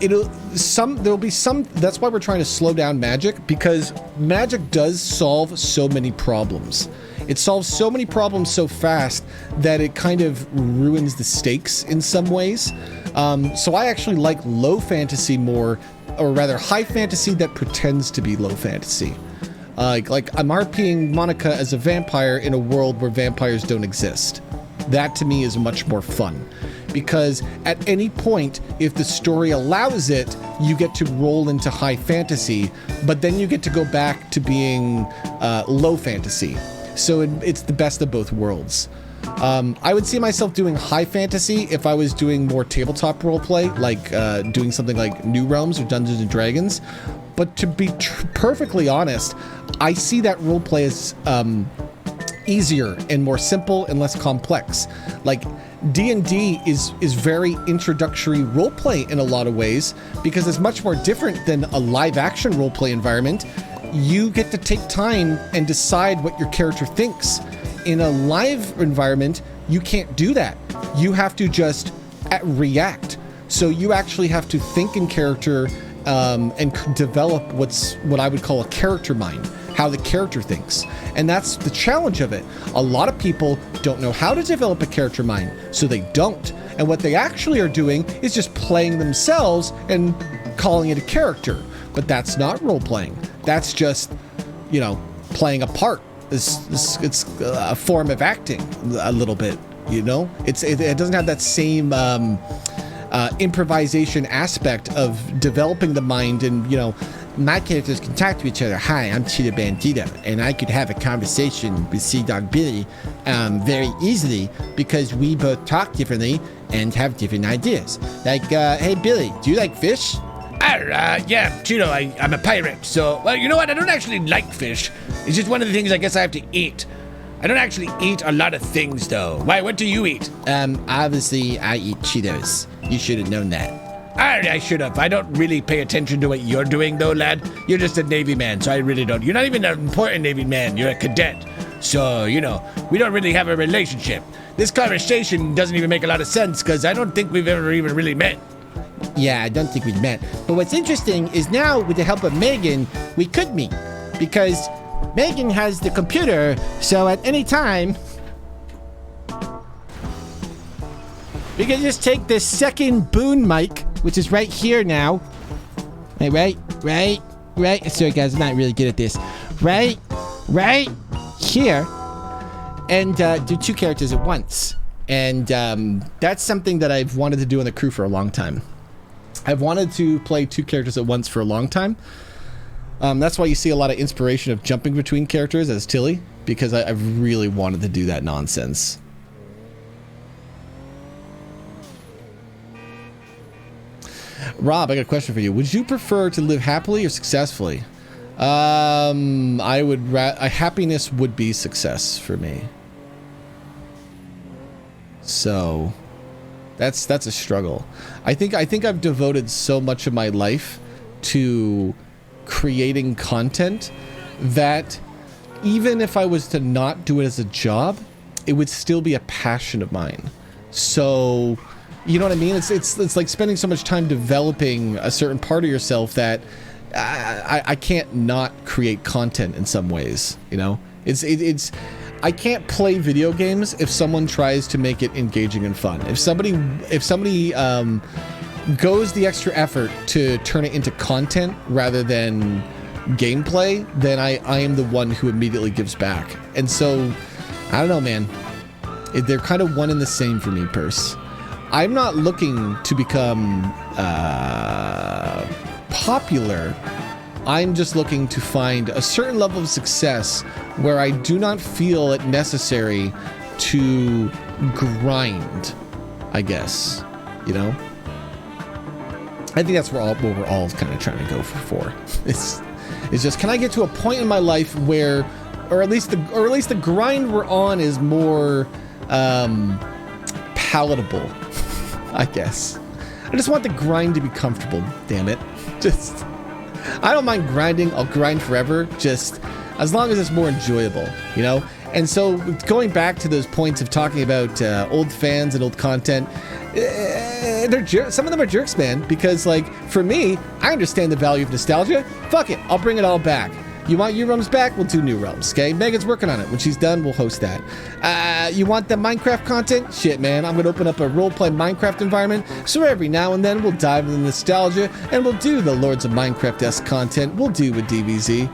there'll be some, that's why we're trying to slow down magic, because magic does solve so many problems. It solves so many problems so fast that it kind of ruins the stakes in some ways. So I actually like low fantasy more, or rather high fantasy that pretends to be low fantasy. Like I'm RPing Monica as a vampire in a world where vampires don't exist. That to me is much more fun, because at any point, if the story allows it, you get to roll into high fantasy, but then you get to go back to being low fantasy. So it's the best of both worlds. I would see myself doing high fantasy if I was doing more tabletop roleplay, like doing something like New Realms or Dungeons and Dragons. But to be perfectly honest, I see that roleplay as easier and more simple and less complex. Like D&D is very introductory roleplay in a lot of ways, because it's much more different than a live action roleplay environment. You get to take time and decide what your character thinks. In a live environment, you can't do that. You have to just react. So you actually have to think in character and develop what I would call a character mind, how the character thinks. And that's the challenge of it. A lot of people don't know how to develop a character mind, so they don't. And what they actually are doing is just playing themselves and calling it a character. But that's not role-playing. That's just, playing a part. It's a form of acting a little bit, It doesn't have that same improvisation aspect of developing the mind, and my characters can talk to each other. Hi, I'm Cheetah Bandito, and I could have a conversation with Sea Dog Billy very easily because we both talk differently and have different ideas. Like, hey Billy, do you like fish? Yeah, Cheeto, I'm a pirate, so, well, you know what? I don't actually like fish. It's just one of the things I guess I have to eat. I don't actually eat a lot of things, though. Why, what do you eat? Obviously, I eat Cheetos. You should have known that. I should have. I don't really pay attention to what you're doing, though, lad. You're just a Navy man, so I really don't. You're not even an important Navy man. You're a cadet. So, we don't really have a relationship. This conversation doesn't even make a lot of sense, because I don't think we've ever even really met. Yeah, I don't think we've met. But what's interesting is now, with the help of Megan, we could meet. Because Megan has the computer, so at any time, we can just take the second boon mic, which is right here now. Right. Sorry guys, I'm not really good at this. Right here. And do two characters at once. And that's something that I've wanted to do in the crew for a long time. I've wanted to play two characters at once for a long time. That's why you see a lot of inspiration of jumping between characters as Tilly, because I've really wanted to do that nonsense. Rob, I got a question for you. Would you prefer to live happily or successfully? Happiness would be success for me. So that's a struggle. I think I've devoted so much of my life to creating content that even if I was to not do it as a job, it would still be a passion of mine. So, you know what I mean? It's like spending so much time developing a certain part of yourself that I can't not create content in some ways. I can't play video games if someone tries to make it engaging and fun. If somebody goes the extra effort to turn it into content rather than gameplay, then I am the one who immediately gives back. And so, I don't know, man. They're kind of one and the same for me, Purse. I'm not looking to become popular. I'm just looking to find a certain level of success where I do not feel it necessary to grind, I guess, you know? I think that's what we're all kind of trying to go for. It's just, can I get to a point in my life where, or at least the grind we're on is more palatable, I guess. I just want the grind to be comfortable, damn it. Just, I don't mind grinding, I'll grind forever, just as long as it's more enjoyable, you know? And so going back to those points of talking about old fans and old content, some of them are jerks, man, because like for me, I understand the value of nostalgia. Fuck it, I'll bring it all back. You want New Realms back? We'll do New Realms, okay? Megan's working on it. When she's done, we'll host that. You want the Minecraft content? Shit, man, I'm gonna open up a roleplay Minecraft environment, so every now and then we'll dive into nostalgia, and we'll do the Lords of Minecraft-esque content. We'll do with DBZ.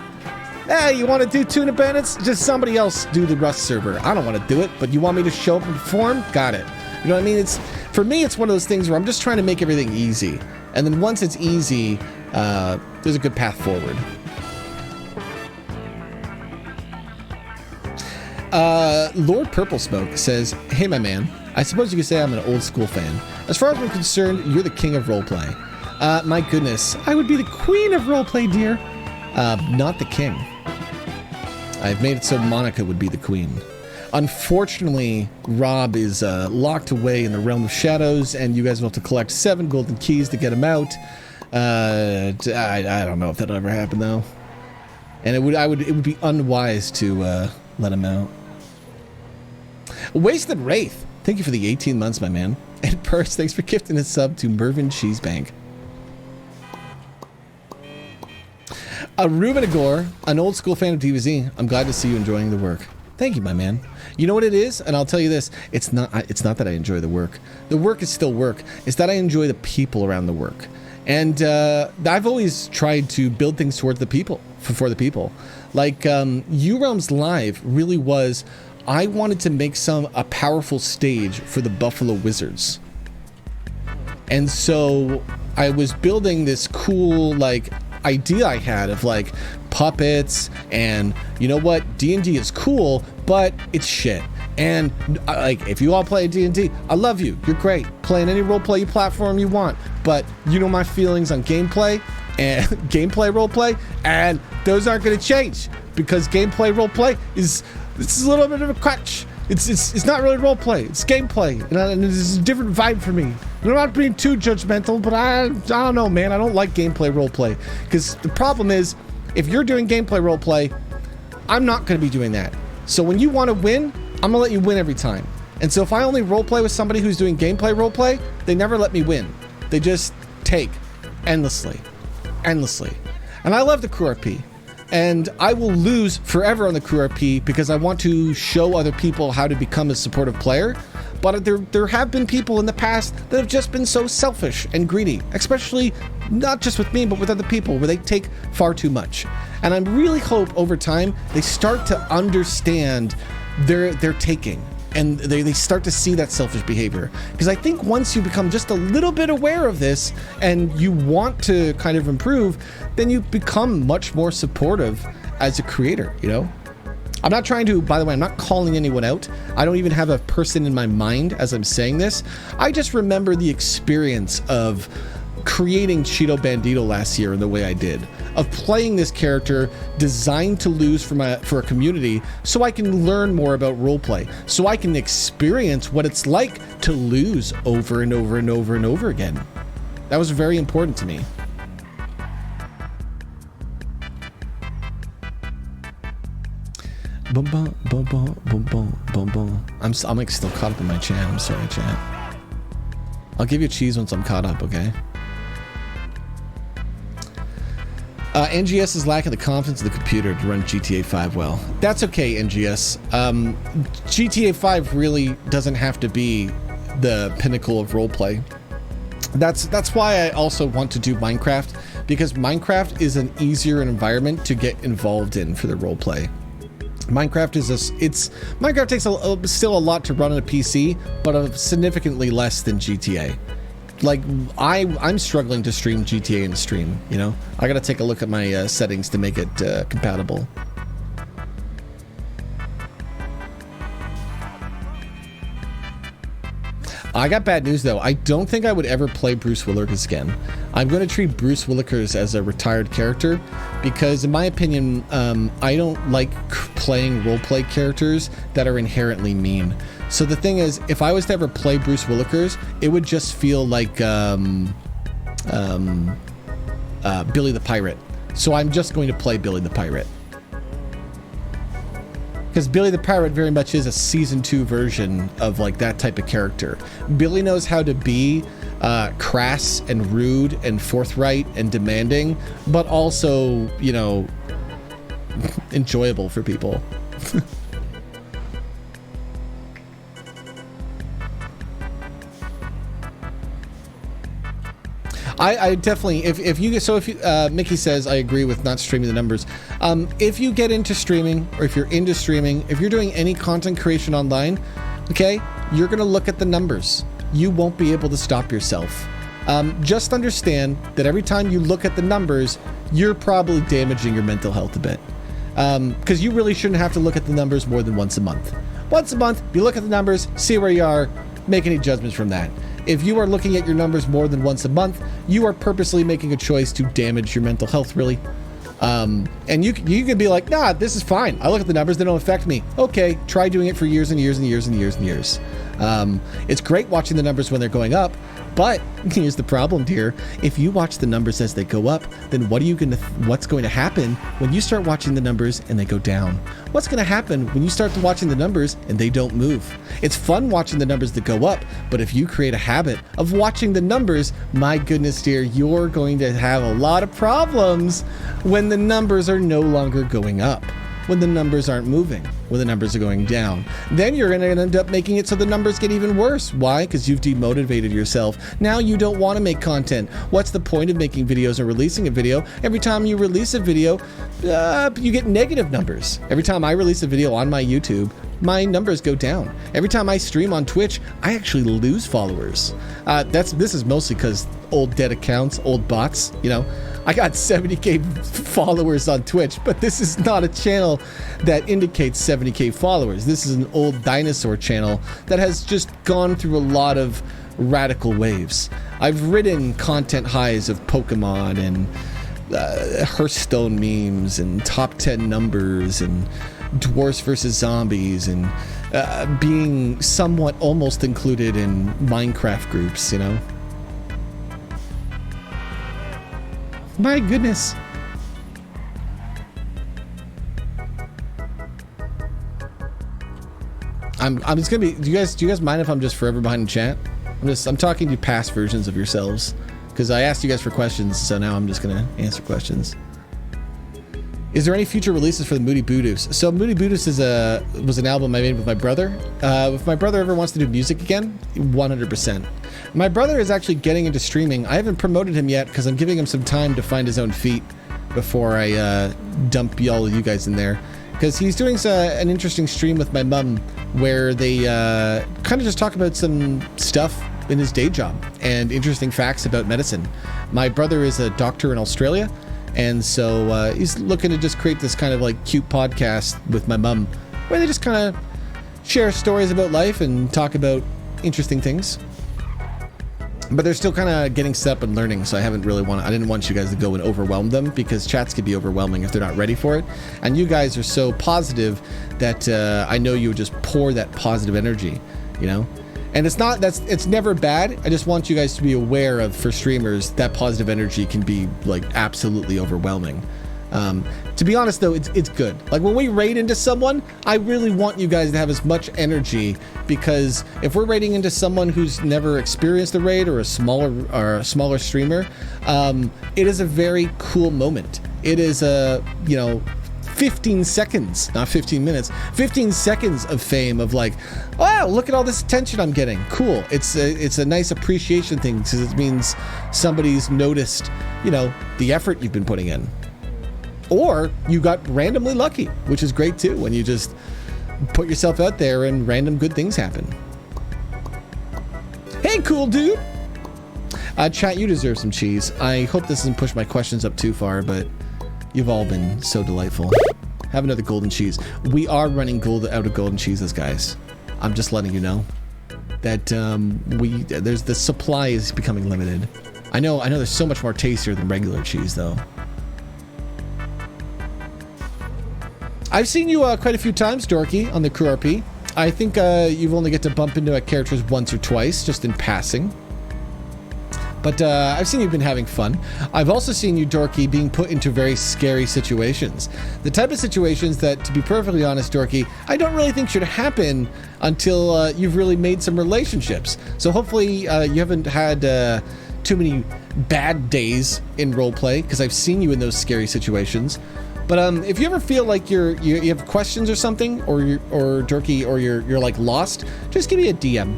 Hey, you want to do Tuna Bandits? Just somebody else do the Rust server. I don't want to do it, but you want me to show up and perform? Got it. You know what I mean? For me, it's one of those things where I'm just trying to make everything easy. And then once it's easy, there's a good path forward. Lord Purple Smoke says, hey, my man, I suppose you could say I'm an old school fan. As far as I'm concerned, you're the king of roleplay. My goodness, I would be the queen of roleplay, dear. Not the king. I've made it so Monica would be the queen. Unfortunately, Rob is locked away in the realm of shadows, and you guys will have to collect 7 golden keys to get him out. I don't know if that'll ever happen though, and it would be unwise to let him out. Wasted Wraith, thank you for the 18 months, my man. And Purse, thanks for gifting a sub to Mervyn Cheesebank. Ruben Agor, an old school fan of DBZ. I'm glad to see you enjoying the work. Thank you, my man. You know what it is? And I'll tell you this. It's not that I enjoy the work. The work is still work. It's that I enjoy the people around the work. And I've always tried to build things towards the people, for the people. Like, U-Realms Live really was, I wanted to make a powerful stage for the Buffalo Wizards. And so I was building this cool, like, idea I had of like puppets, and you know what, D&D is cool, but it's shit. And like, if you all play D&D, I love you, you're great, playing any roleplay platform you want, but you know my feelings on gameplay and gameplay roleplay, and those aren't going to change, because gameplay roleplay is a little bit of a crutch. It's not really roleplay, it's gameplay, and it's a different vibe for me. I'm not being too judgmental, but I don't know, man. I don't like gameplay roleplay, because the problem is, if you're doing gameplay roleplay, I'm not going to be doing that. So when you want to win, I'm going to let you win every time. And so if I only roleplay with somebody who's doing gameplay roleplay, they never let me win. They just take endlessly. And I love the crew RP. And I will lose forever on the crew RP because I want to show other people how to become a supportive player. But there have been people in the past that have just been so selfish and greedy, especially not just with me, but with other people, where they take far too much. And I really hope over time they start to understand their taking, and they start to see that selfish behavior. Because I think once you become just a little bit aware of this and you want to kind of improve, then you become much more supportive as a creator, you know? I'm not trying to, by the way, I'm not calling anyone out. I don't even have a person in my mind as I'm saying this. I just remember the experience of creating Cheeto Bandito last year in the way I did, of playing this character designed to lose for a community, so I can learn more about roleplay, so I can experience what it's like to lose over and over and over and over again. That was very important to me. Boom, boom, boom, boom, boom, boom, boom, boom. I'm like still caught up in my chat. I'm sorry, chat. I'll give you cheese once I'm caught up, okay? NGS is lacking the confidence of the computer to run GTA 5 well. That's okay, NGS. GTA 5 really doesn't have to be the pinnacle of roleplay. That's why I also want to do Minecraft, because Minecraft is an easier environment to get involved in for the roleplay. Minecraft takes still a lot to run on a PC, but significantly less than GTA. Like I'm struggling to stream GTA in stream, you know? I gotta take a look at my settings to make it compatible. I got bad news though. I don't think I would ever play Bruce Willikers again. I'm going to treat Bruce Willikers as a retired character because, in my opinion, I don't like playing roleplay characters that are inherently mean. So the thing is, if I was to ever play Bruce Willikers, it would just feel like Billy the Pirate. So I'm just going to play Billy the Pirate. Because Billy the Pirate very much is a season 2 version of like that type of character. Billy knows how to be crass and rude and forthright and demanding, but also, you know, enjoyable for people. I definitely, if Mickey says I agree with not streaming the numbers. If you get into streaming, or if you're into streaming, if you're doing any content creation online, okay, you're gonna look at the numbers. You won't be able to stop yourself. Just understand that every time you look at the numbers, you're probably damaging your mental health a bit. Because you really shouldn't have to look at the numbers more than once a month. Once a month, you look at the numbers, see where you are, make any judgments from that. If you are looking at your numbers more than once a month, you are purposely making a choice to damage your mental health, really. And you can be like, nah, this is fine. I look at the numbers, they don't affect me. Okay, try doing it for years and years and years and years and years. It's great watching the numbers when they're going up, but here's the problem, dear. If you watch the numbers as they go up, then what's going to happen when you start watching the numbers and they go down? What's going to happen when you start watching the numbers and they don't move? It's fun watching the numbers that go up, but if you create a habit of watching the numbers, my goodness, dear, you're going to have a lot of problems when the numbers are no longer going up. When the numbers aren't moving, when the numbers are going down. Then you're going to end up making it so the numbers get even worse. Why? Because you've demotivated yourself. Now you don't want to make content. What's the point of making videos or releasing a video? Every time you release a video, you get negative numbers. Every time I release a video on my YouTube, my numbers go down. Every time I stream on Twitch, I actually lose followers. This is mostly because old dead accounts, old bots, you know. I got 70k followers on Twitch, but this is not a channel that indicates 70k followers. This is an old dinosaur channel that has just gone through a lot of radical waves. I've ridden content highs of Pokemon and Hearthstone memes and top 10 numbers and Dwarves versus Zombies and being somewhat almost included in Minecraft groups, you know. My goodness. I'm just gonna be. Do you guys mind if I'm just forever behind the chat? I'm talking to past versions of yourselves because I asked you guys for questions, so now I'm just gonna answer questions. Is there any future releases for the Moody Boodoos? So Moody Boodoos was an album I made with my brother. If my brother ever wants to do music again, 100%. My brother is actually getting into streaming. I haven't promoted him yet because I'm giving him some time to find his own feet before I dump all of you guys in there. Because he's doing an interesting stream with my mum where they kind of just talk about some stuff in his day job and interesting facts about medicine. My brother is a doctor in Australia. And so he's looking to just create this kind of like cute podcast with my mum where they just kind of share stories about life and talk about interesting things. But they're still kind of getting set up and learning, so I didn't want you guys to go and overwhelm them because chats could be overwhelming if they're not ready for it. And you guys are so positive that I know you would just pour that positive energy, you know? And it's never bad. I just want you guys to be aware of, for streamers, that positive energy can be like absolutely overwhelming. To be honest, though, it's good. Like when we raid into someone, I really want you guys to have as much energy, because if we're raiding into someone who's never experienced the raid or a smaller streamer, it is a very cool moment. It is 15 seconds, not 15 minutes, 15 seconds of fame of like, wow, look at all this attention I'm getting. Cool. It's a nice appreciation thing, because it means somebody's noticed, the effort you've been putting in. Or you got randomly lucky, which is great too, when you just put yourself out there and random good things happen. Hey, cool dude. Chat, you deserve some cheese. I hope this doesn't push my questions up too far, but you've all been so delightful. Have another golden cheese. We are running out of golden cheeses, guys. I'm just letting you know that the supply is becoming limited. I know there's so much more tastier than regular cheese, though. I've seen you quite a few times, Dorky, on the Crew RP. I think you've only get to bump into characters once or twice, just in passing. But I've seen you've been having fun. I've also seen you, Dorky, being put into very scary situations. The type of situations that, to be perfectly honest, Dorky, I don't really think should happen until you've really made some relationships. So hopefully you haven't had too many bad days in roleplay, because I've seen you in those scary situations. But if you ever feel like you have questions or something, or Dorky, or you're like lost, just give me a DM.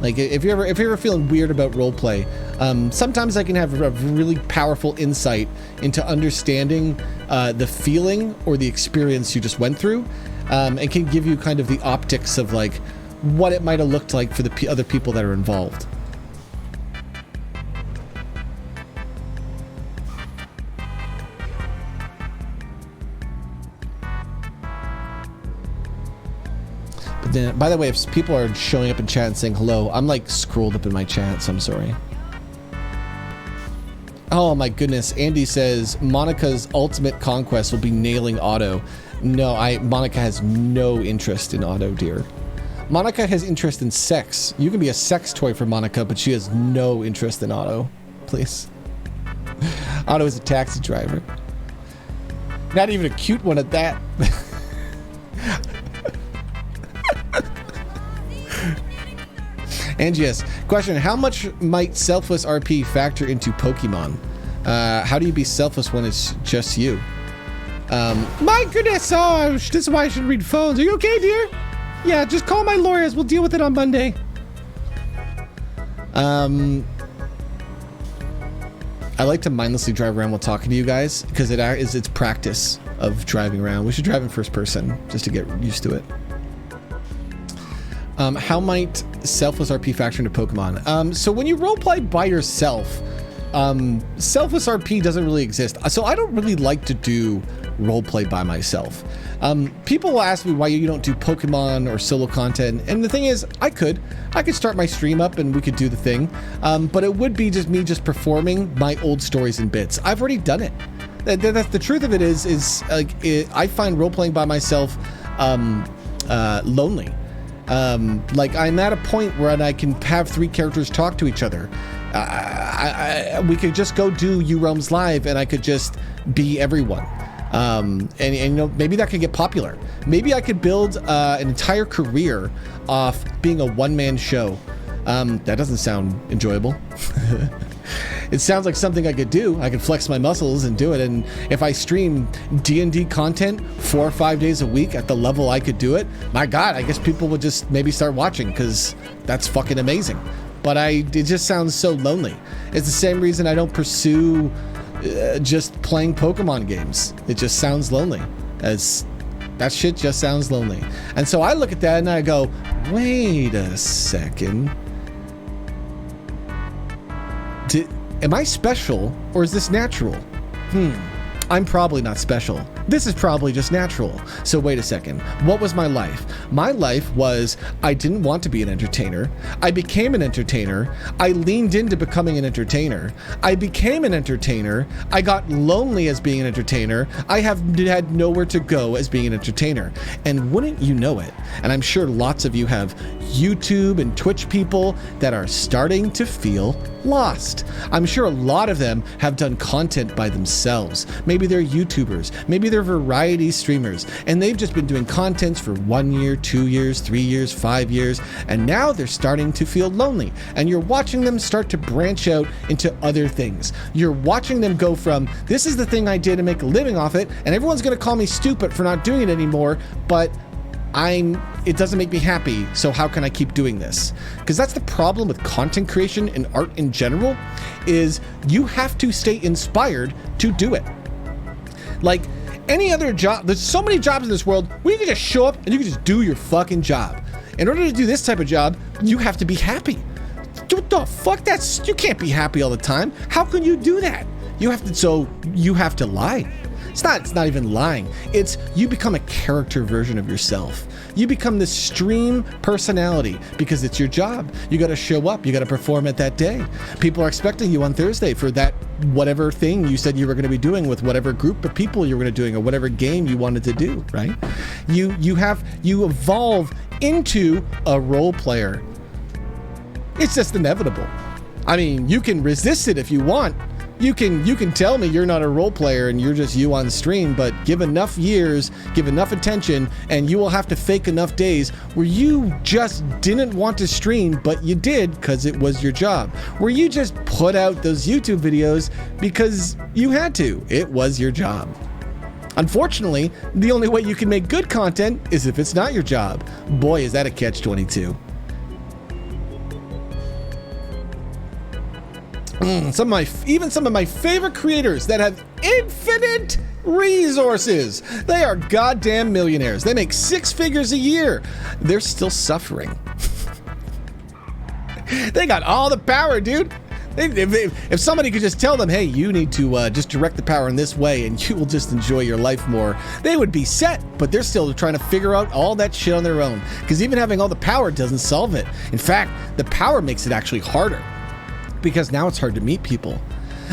Like if you're ever feeling weird about roleplay, sometimes I can have a really powerful insight into understanding the feeling or the experience you just went through, and can give you kind of the optics of like what it might have looked like for the other people that are involved. But then, by the way, if people are showing up in chat and saying hello, I'm like scrolled up in my chat, so I'm sorry. Oh my goodness, Andy says Monica's ultimate conquest will be nailing Otto. No, Monica has no interest in Otto, dear. Monica has interest in sex. You can be a sex toy for Monica, but she has no interest in Otto. Please. Otto is a taxi driver. Not even a cute one at that. And yes, question, how much might selfless RP factor into Pokemon? How do you be selfless when it's just you? My goodness, oh, this is why I should read phones. Are you okay, dear? Yeah, just call my lawyers. We'll deal with it on Monday. I like to mindlessly drive around while talking to you guys, because it's practice of driving around. We should drive in first person just to get used to it. How might selfless RP factor into Pokemon? So when you roleplay by yourself, selfless RP doesn't really exist. So I don't really like to do roleplay by myself. People will ask me why you don't do Pokemon or solo content, and the thing is, I could start my stream up and we could do the thing, but it would be just me performing my old stories and bits. I've already done it. That's the truth of it is like I find roleplaying by myself lonely. Like I'm at a point where I can have 3 characters talk to each other. We could just go do U-Realms Live and I could just be everyone. And you know, maybe that could get popular. Maybe I could build an entire career off being a one-man show. That doesn't sound enjoyable. It sounds like something I could do. I could flex my muscles and do it. And if I stream D&D content 4 or 5 days a week at the level I could do it, my God, I guess people would just maybe start watching, because that's fucking amazing. But it just sounds so lonely. It's the same reason I don't pursue just playing Pokemon games. It just sounds lonely. That shit just sounds lonely. And so I look at that and I go, wait a second. Am I special, or is this natural? I'm probably not special. This is probably just natural. So wait a second. What was my life? My life was I didn't want to be an entertainer. I became an entertainer. I leaned into becoming an entertainer. I became an entertainer. I got lonely as being an entertainer. I have had nowhere to go as being an entertainer. And wouldn't you know it? And I'm sure lots of you have YouTube and Twitch people that are starting to feel lost. I'm sure a lot of them have done content by themselves. Maybe they're YouTubers, maybe they're variety streamers, and they've just been doing content for 1 year, 2 years, 3 years, 5 years, and now they're starting to feel lonely. And you're watching them start to branch out into other things. You're watching them go from, this is the thing I did to make a living off it, and everyone's gonna call me stupid for not doing it anymore, but it doesn't make me happy, so how can I keep doing this? Because that's the problem with content creation and art in general, is you have to stay inspired to do it. Like any other job, there's so many jobs in this world where you can just show up and you can just do your fucking job. In order to do this type of job, you have to be happy. What the fuck? You can't be happy all the time. How can you do that? You have to lie. It's not even lying. It's you become a character version of yourself. You become this stream personality because it's your job. You got to show up. You got to perform it that day. People are expecting you on Thursday for that whatever thing you said you were going to be doing with whatever group of people you were going to be doing or whatever game you wanted to do, right? You evolve into a role player. It's just inevitable. I mean, you can resist it if you want. You can tell me you're not a role player and you're just you on stream, but give enough years, give enough attention, and you will have to fake enough days where you just didn't want to stream, but you did because it was your job. Where you just put out those YouTube videos because you had to. It was your job. Unfortunately, the only way you can make good content is if it's not your job. Boy, is that a catch-22. Some of my favorite creators that have infinite resources. They are goddamn millionaires. They make 6 figures a year. They're still suffering. They got all the power, dude. If somebody could just tell them, hey, you need to just direct the power in this way and you will just enjoy your life more, they would be set, but they're still trying to figure out all that shit on their own. Because even having all the power doesn't solve it. In fact, the power makes it actually harder. Because now it's hard to meet people.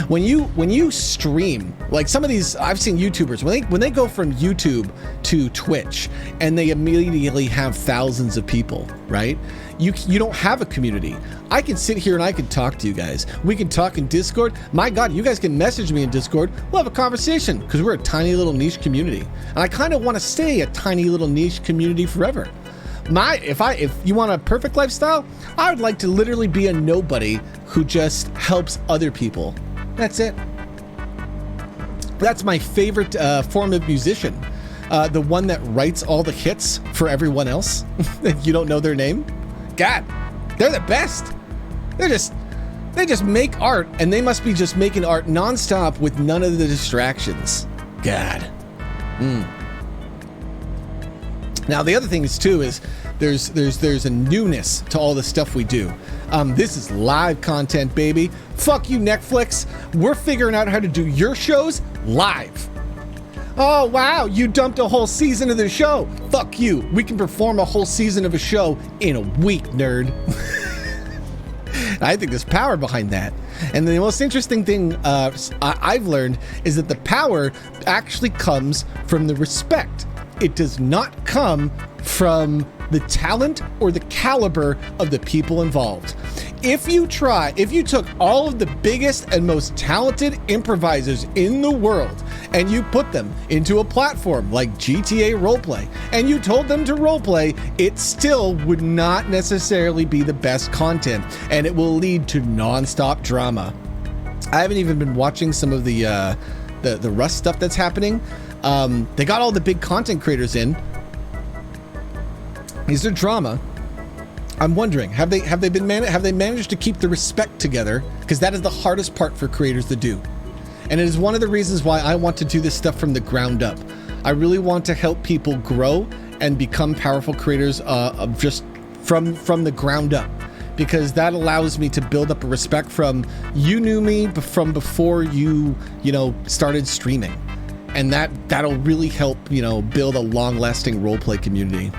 When you stream, like some of these, I've seen YouTubers, when they go from YouTube to Twitch and they immediately have thousands of people, right? You don't have a community. I can sit here and I can talk to you guys. We can talk in Discord. My God, you guys can message me in Discord. We'll have a conversation because we're a tiny little niche community. And I kind of want to stay a tiny little niche community forever. If you want a perfect lifestyle, I would like to literally be a nobody who just helps other people. That's it. That's my favorite form of musician. The one that writes all the hits for everyone else. You don't know their name? God, they're the best. They just make art, and they must be just making art nonstop with none of the distractions. God. Now the other thing is too is there's a newness to all the stuff we do. This is live content, baby. Fuck you, Netflix. We're figuring out how to do your shows live. Oh wow, you dumped a whole season of the show. Fuck you. We can perform a whole season of a show in a week, nerd. I think there's power behind that. And the most interesting thing I've learned is that the power actually comes from the respect. It does not come from the talent or the caliber of the people involved. If you took all of the biggest and most talented improvisers in the world and you put them into a platform like GTA Roleplay and you told them to roleplay, it still would not necessarily be the best content and it will lead to non-stop drama. I haven't even been watching some of the Rust stuff that's happening. They got all the big content creators in. Is there drama? I'm wondering, have they managed to keep the respect together? Because that is the hardest part for creators to do. And it is one of the reasons why I want to do this stuff from the ground up. I really want to help people grow and become powerful creators of just from the ground up. Because that allows me to build up a respect from you knew me from before you started streaming. And that'll really help, you know, build a long-lasting roleplay community.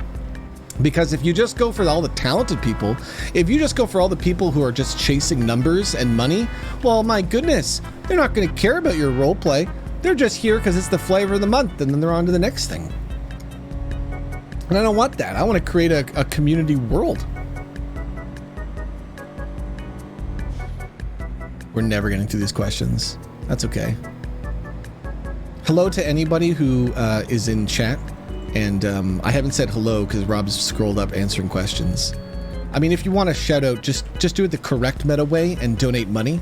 Because if you just go for all the talented people, if you just go for all the people who are just chasing numbers and money, well, my goodness, they're not going to care about your roleplay. They're just here because it's the flavor of the month, and then they're on to the next thing. And I don't want that. I want to create a community world. We're never getting through these questions. That's okay. Hello to anybody who is in chat. And I haven't said hello because Rob's scrolled up answering questions. I mean, if you want to shout out, just do it the correct meta way and donate money.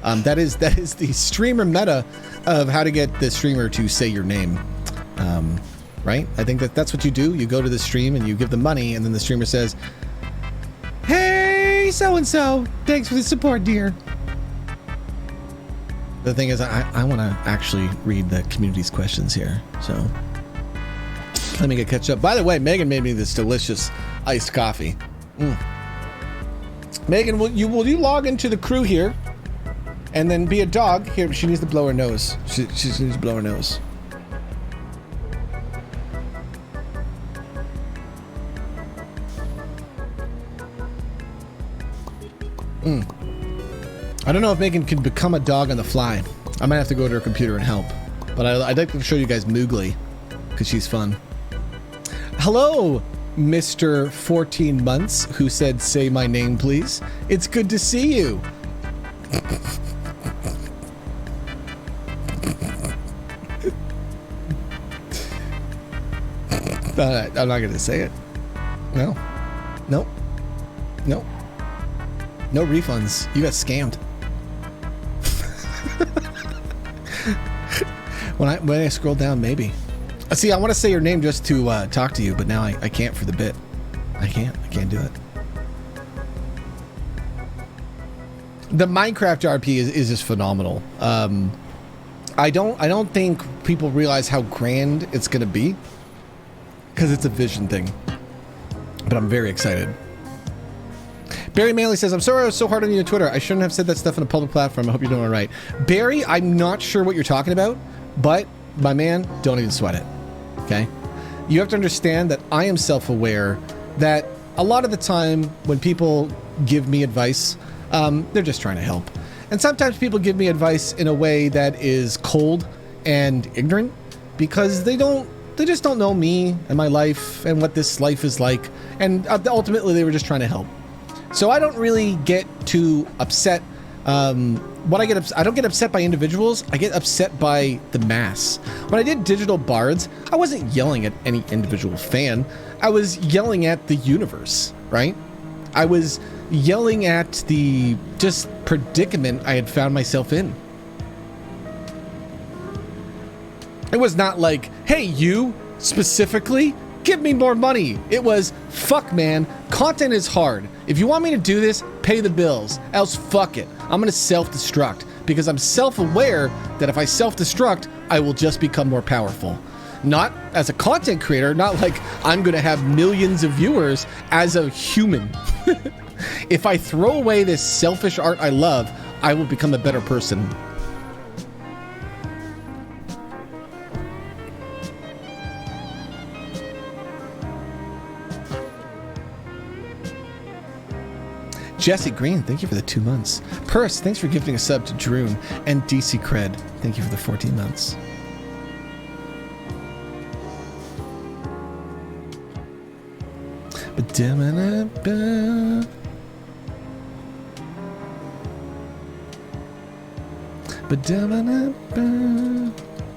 That is the streamer meta of how to get the streamer to say your name. Right? I think that's what you do. You go to the stream and you give them money, and then the streamer says, "Hey, so-and-so, thanks for the support, dear." The thing is, I want to actually read the community's questions here, so let me get catch up. By the way, Megan made me this delicious iced coffee. Megan, will you log into the crew here and then be a dog? Here, she needs to blow her nose. She needs to blow her nose. I don't know if Megan can become a dog on the fly. I might have to go to her computer and help. But I'd like to show you guys Moogly, because she's fun. Hello, Mr. 14 months, who said, "Say my name, please." It's good to see you. I'm not going to say it. No. Nope. Nope. No refunds. You got scammed. When I scroll down, maybe. See, I want to say your name just to talk to you, but now I can't for the bit. I can't do it. The Minecraft RP is just phenomenal. I don't think people realize how grand it's gonna be, because it's a vision thing. But I'm very excited. Barry Manley says, "I'm sorry I was so hard on you on Twitter. I shouldn't have said that stuff on a public platform. I hope you're doing all right." Barry, I'm not sure what you're talking about, but my man, don't even sweat it. Okay? You have to understand that I am self-aware that a lot of the time when people give me advice, they're just trying to help. And sometimes people give me advice in a way that is cold and ignorant because they just don't know me and my life and what this life is like. And ultimately, they were just trying to help. So I don't really get too upset. I don't get upset by individuals. I get upset by the mass. When I did Digital Bards, I wasn't yelling at any individual fan. I was yelling at the universe, right? I was yelling at the just predicament I had found myself in. It was not like, "Hey, you specifically, give me more money." It was, "Fuck, man, content is hard. If you want me to do this, pay the bills. Else, fuck it. I'm gonna self-destruct because I'm self-aware that if I self-destruct, I will just become more powerful." Not as a content creator, not like I'm gonna have millions of viewers as a human. If I throw away this selfish art I love, I will become a better person. Jesse Green, thank you for the 2 months. Purse, thanks for gifting a sub to Droom. And DC Cred, thank you for the 14 months.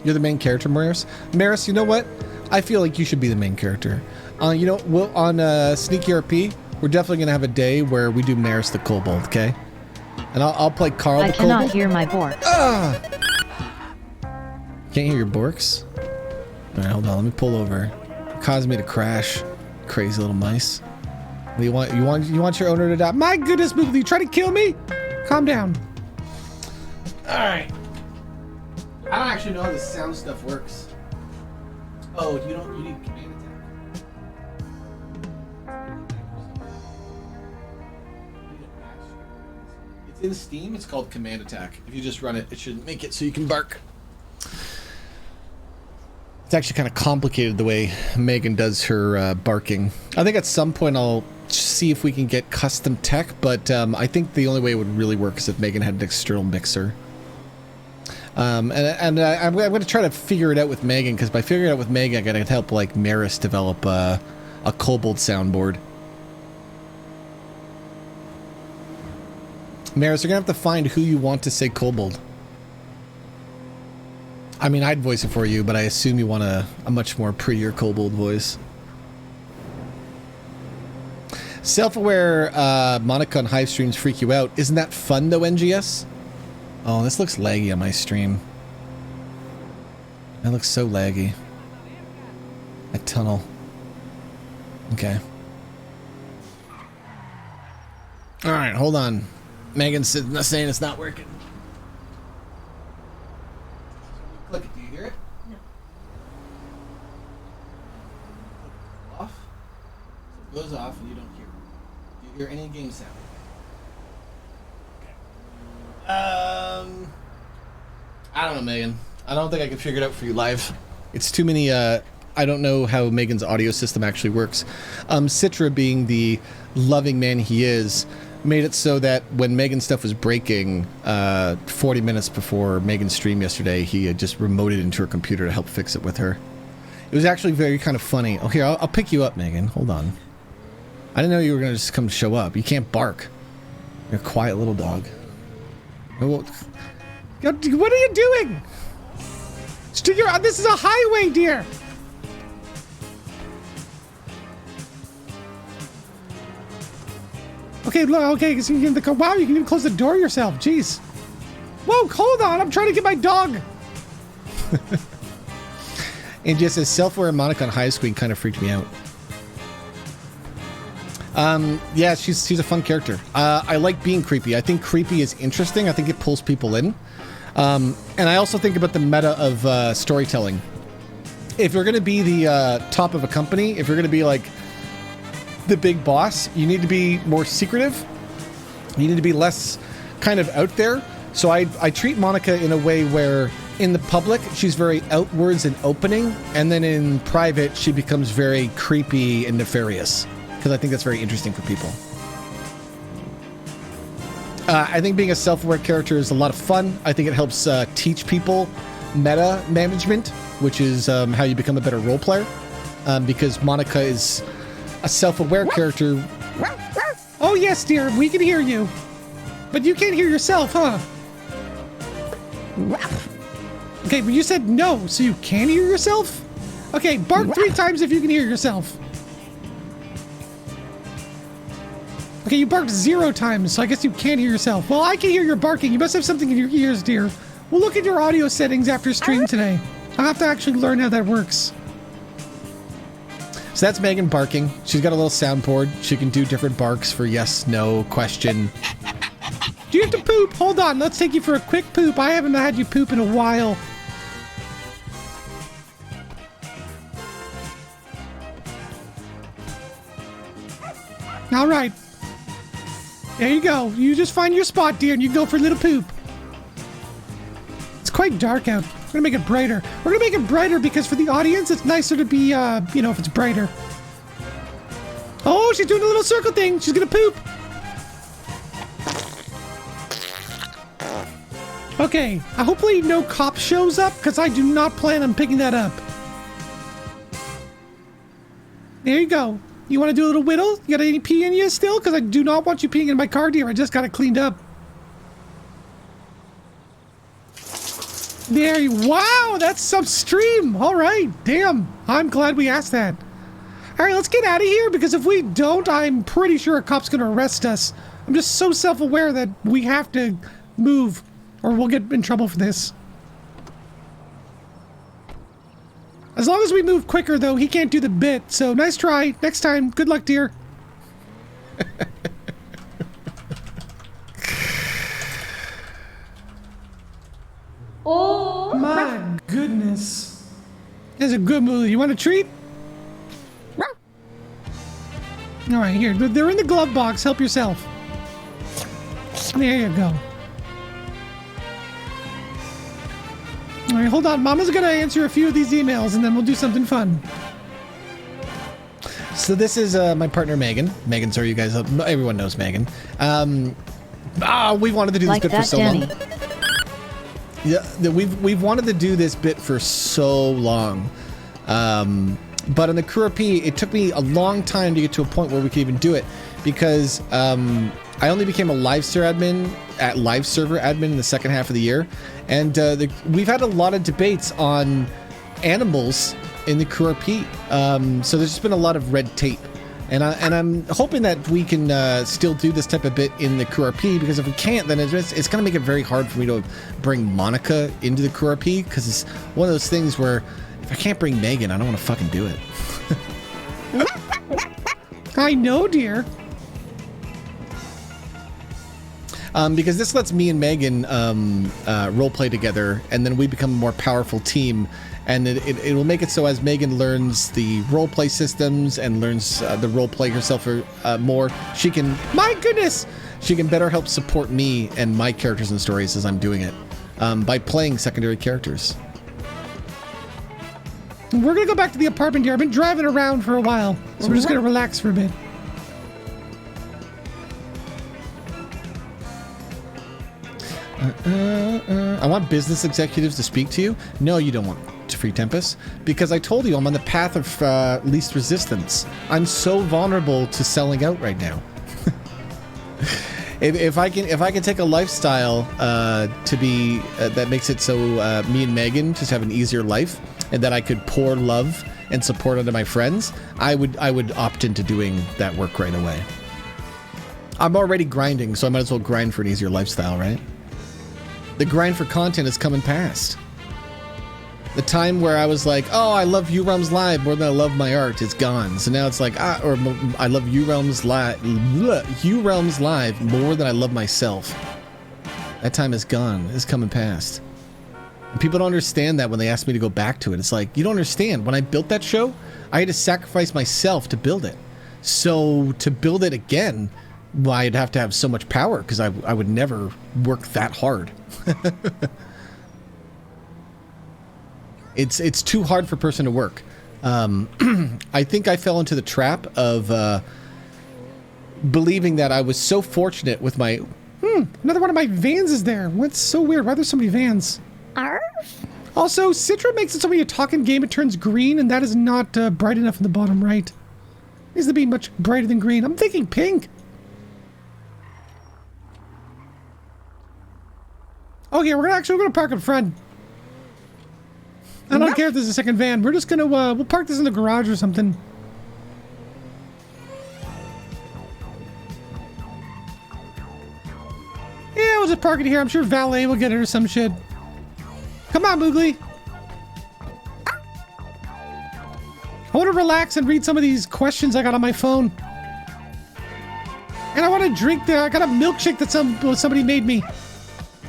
You're the main character, Maris. Maris, you know what? I feel like you should be the main character. You know, on Sneaky RP, we're definitely gonna have a day where we do Maris the Kobold, okay? And I'll play Carl the Kobold. I cannot hear my bork. Can't hear your borks? All right, hold on. Let me pull over. It caused me to crash. Crazy little mice. You want your owner to die? My goodness, Moogly, you trying to kill me? Calm down. All right. I don't actually know how this sound stuff works. Oh, you need command attack. It's in Steam. It's called Command Attack. If you just run it, it should make it so you can bark. It's actually kind of complicated the way Megan does her barking. I think at some point I'll see if we can get custom tech, but I think the only way it would really work is if Megan had an external mixer. I'm going to try to figure it out with Megan, because by figuring it out with Megan, I got to help like Maris develop a Kobold soundboard. Maris, you're going to have to find who you want to say Kobold. I mean, I'd voice it for you, but I assume you want a much more prettier Kobold voice. Self-aware Monica on Hive streams freak you out. Isn't that fun though, NGS? Oh, this looks laggy on my stream. That looks so laggy. A tunnel. Okay. Alright, hold on. Megan's saying it's not working. Click it, do you hear it? No. Off. So it goes off and you don't hear it. Do you hear any game sound? I don't know, Megan. I don't think I can figure it out for you live. It's too many, I don't know how Megan's audio system actually works. Citra, being the loving man he is, made it so that when Megan's stuff was breaking, 40 minutes before Megan's stream yesterday, he had just remoted into her computer to help fix it with her. It was actually very kind of funny. Oh, here, I'll pick you up, Megan. Hold on. I didn't know you were going to just come show up. You can't bark. You're a quiet little dog. Oh, what are you doing? This is a highway, dear. Okay, look, okay, so you can, wow, you can even close the door yourself. Jeez. Whoa, hold on, I'm trying to get my dog. And just as self-aware Monica on High Screen kind of freaked me out. Yeah, she's a fun character. I like being creepy. I think creepy is interesting. I think it pulls people in. And I also think about the meta of storytelling. If you're going to be the top of a company, if you're going to be like the big boss, you need to be more secretive. You need to be less kind of out there. So I treat Monica in a way where in the public, she's very outwards and opening. And then in private, she becomes very creepy and nefarious. Because I think that's very interesting for people. I think being a self-aware character is a lot of fun. I think it helps teach people meta management, which is how you become a better role player. Because Monica is a self-aware character. Oh yes, dear, we can hear you. But you can't hear yourself, huh? Okay, but you said no, so you can hear yourself? Okay, bark 3 times if you can hear yourself. Okay, you barked 0 times, so I guess you can't hear yourself. Well, I can hear your barking. You must have something in your ears, dear. We'll look at your audio settings after stream today. I'll have to actually learn how that works. So that's Megan barking. She's got a little soundboard. She can do different barks for yes, no, question. Do you have to poop? Hold on, let's take you for a quick poop. I haven't had you poop in a while. All right. There you go. You just find your spot, dear, and you go for a little poop. It's quite dark out. We're gonna make it brighter. We're gonna make it brighter because for the audience, it's nicer to be, you know, if it's brighter. Oh, she's doing a little circle thing. She's gonna poop. Okay, hopefully no cop shows up because I do not plan on picking that up. There you go. You want to do a little whittle? You got any pee in you still? Because I do not want you peeing in my car, dear. I just got it cleaned up. There you... Wow, that's some stream. All right, damn. I'm glad we asked that. All right, let's get out of here because if we don't, I'm pretty sure a cop's going to arrest us. I'm just so self-aware that we have to move or we'll get in trouble for this. As long as we move quicker, though, he can't do the bit. So, nice try. Next time. Good luck, dear. Oh my goodness. That's a good movie. You want a treat? All right, here. They're in the glove box. Help yourself. There you go. All right, hold on. Mama's gonna answer a few of these emails, and then we'll do something fun. So this is my partner Megan. Megan, sorry, you guys, everyone knows Megan. We wanted to do this bit for so long. Yeah, we've wanted to do this bit for so long. But on the Crew RP, it took me a long time to get to a point where we could even do it, because I only became a live server admin in the second half of the year, and we've had a lot of debates on animals in the Crew RP. So there's just been a lot of red tape, and I'm hoping that we can still do this type of bit in the Crew RP, because if we can't, then it's going to make it very hard for me to bring Monica into the Crew RP, because it's one of those things where if I can't bring Megan, I don't want to fucking do it. I know, dear. Because this lets me and Megan roleplay together, and then we become a more powerful team, and it will make it so as Megan learns the roleplay systems and learns the roleplay herself more, she can, my goodness, she can better help support me and my characters and stories as I'm doing it by playing secondary characters. We're gonna go back to the apartment here. I've been driving around for a while, so we're just gonna relax for a bit. I want business executives to speak to you. No, you don't want to, Free Tempest, because I told you I'm on the path of least resistance. I'm so vulnerable to selling out right now. If I can take a lifestyle to be that makes it so me and Megan just have an easier life, and that I could pour love and support onto my friends, I would opt into doing that work right away. I'm already grinding, so I might as well grind for an easier lifestyle, right? The grind for content is coming past. The time where I was like, oh, I love URealms Live more than I love my art, is gone. So now it's like, I love URealms Live more than I love myself. That time is gone. It's coming past. And people don't understand that when they ask me to go back to it. It's like, you don't understand. When I built that show, I had to sacrifice myself to build it. So to build it again, well, I'd have to have so much power, because I would never work that hard. It's too hard for a person to work. I think I fell into the trap of believing that I was so fortunate with my... Another one of my vans is there. What's so weird? Why are there so many vans? Also, Citra makes it so when you talk in game it turns green, and that is not bright enough in the bottom right. It needs to be much brighter than green. I'm thinking pink. Okay, we're gonna park in front. I don't care if there's a second van. We're just gonna we'll park this in the garage or something. Yeah, we'll just park it here. I'm sure valet will get it or some shit. Come on, Moogly. I want to relax and read some of these questions I got on my phone. And I want to drink I got a milkshake that somebody made me.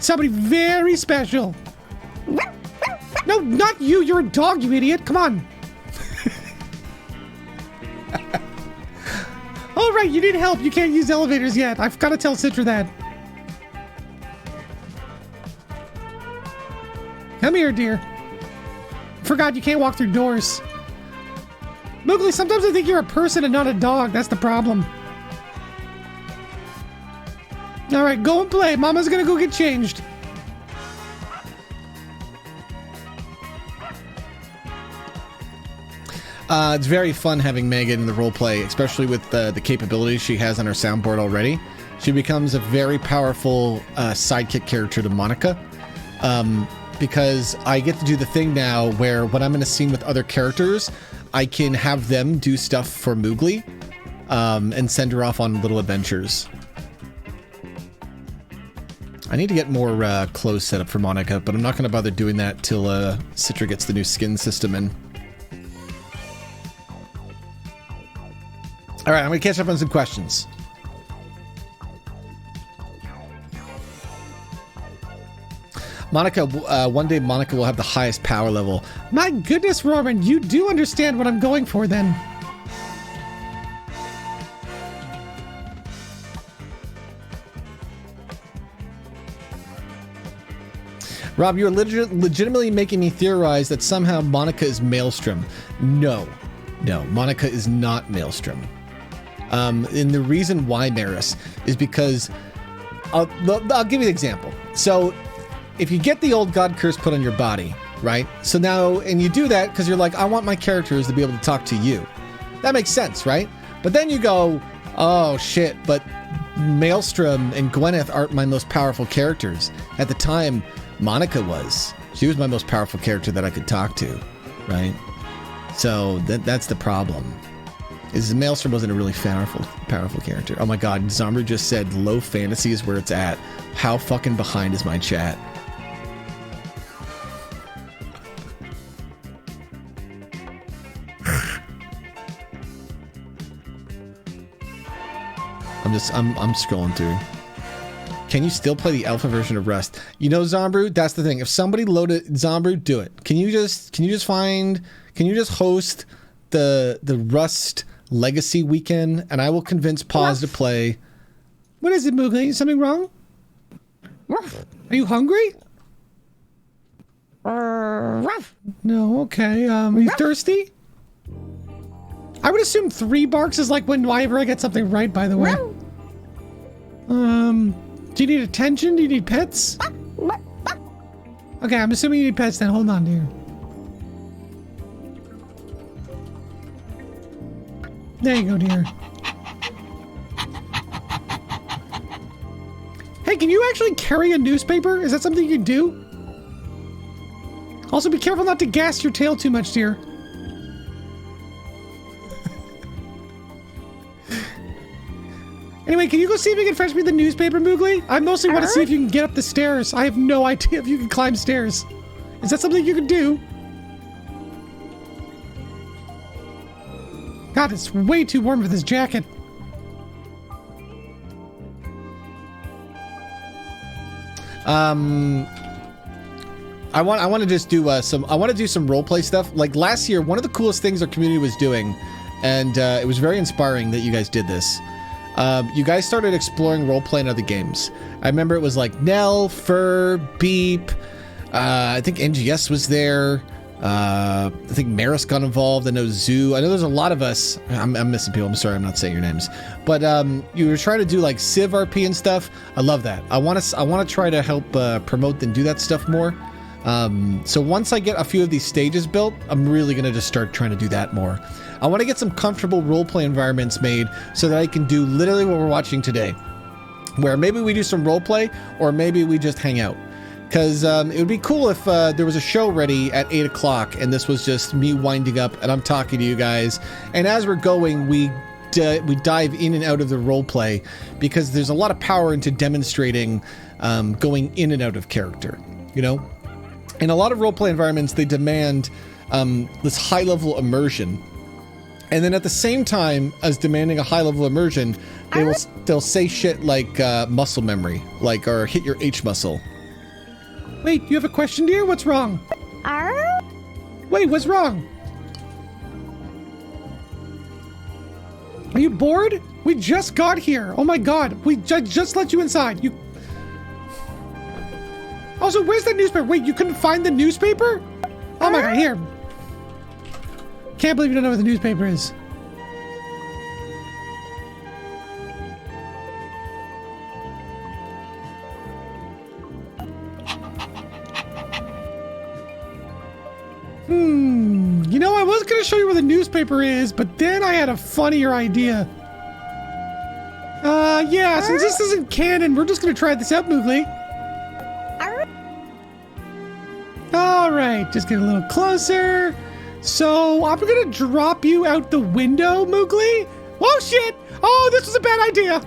Somebody very special. No, not you. You're a dog, you idiot. Come on. All right, you need help. You can't use elevators yet. I've got to tell Citra that. Come here, dear. Forgot you can't walk through doors. Moogly, sometimes I think you're a person and not a dog. That's the problem. All right, go and play. Mama's gonna go get changed. It's very fun having Megan in the roleplay, especially with the capabilities she has on her soundboard already. She becomes a very powerful sidekick character to Monica. Because I get to do the thing now where when I'm in a scene with other characters, I can have them do stuff for Moogly and send her off on little adventures. I need to get more clothes set up for Monica, but I'm not going to bother doing that till Citra gets the new skin system in. All right, I'm going to catch up on some questions. Monica, one day Monica will have the highest power level. My goodness, Roman, you do understand what I'm going for then. Rob, you're legitimately making me theorize that somehow Monica is Maelstrom. No, Monica is not Maelstrom. And the reason why, Maris, is because I'll give you an example. So if you get the old God curse put on your body, right? So now, and you do that because you're like, I want my characters to be able to talk to you. That makes sense, right? But then you go, oh shit, but Maelstrom and Gwyneth aren't my most powerful characters. At the time, Monica was. She was my most powerful character that I could talk to, right? So that's the problem. Is Maelstrom wasn't a really powerful character. Oh my god, Zombru just said low fantasy is where it's at. How fucking behind is my chat? I'm scrolling through. Can you still play the alpha version of Rust? You know, Zombru, that's the thing. If somebody loaded Zombru, do it. Can you just host the Rust Legacy weekend, and I will convince Paz to play. What is it, Moogly? Is something wrong? Are you hungry? No, okay. Are you thirsty? I would assume 3 barks is like whenever I get something right, by the way. Do you need attention? Do you need pets? Okay, I'm assuming you need pets then. Hold on, dear. There you go, dear. Hey, can you actually carry a newspaper? Is that something you can do? Also, be careful not to gas your tail too much, dear. Anyway, can you go see if you can fetch me the newspaper, Moogly? I mostly want to see if you can get up the stairs. I have no idea if you can climb stairs. Is that something you can do? God, it's way too warm for this jacket. I want to just do some roleplay stuff. Like last year, one of the coolest things our community was doing, and it was very inspiring that you guys did this. You guys started exploring roleplay in other games. I remember it was like Nell, Fur, Beep. I think NGS was there. I think Maris got involved. I know Zoo. I know there's a lot of us. I'm missing people. I'm sorry, I'm not saying your names. But you were trying to do like Civ RP and stuff. I love that. I want to try to help promote and do that stuff more. So once I get a few of these stages built, I'm really gonna just start trying to do that more. I want to get some comfortable roleplay environments made so that I can do literally what we're watching today, where maybe we do some roleplay or maybe we just hang out. Because it would be cool if there was a show ready at 8 o'clock and this was just me winding up and I'm talking to you guys. And as we're going, we dive in and out of the roleplay because there's a lot of power into demonstrating going in and out of character, you know? In a lot of roleplay environments, they demand this high-level immersion. And then at the same time as demanding a high-level immersion, they'll say shit like muscle memory, like, or hit your H muscle. Wait, you have a question, dear? What's wrong? Wait, what's wrong? Are you bored? We just got here. Oh my god, we just let you inside. You. Also, where's the newspaper? Wait, you couldn't find the newspaper? Oh my god, here. Can't believe you don't know what the newspaper is. You know, I was going to show you where the newspaper is, but then I had a funnier idea. Yeah, since this isn't canon, we're just going to try this out, Moogly. Alright, just get a little closer. So, I'm going to drop you out the window, Moogly. Oh, shit! Oh, this was a bad idea.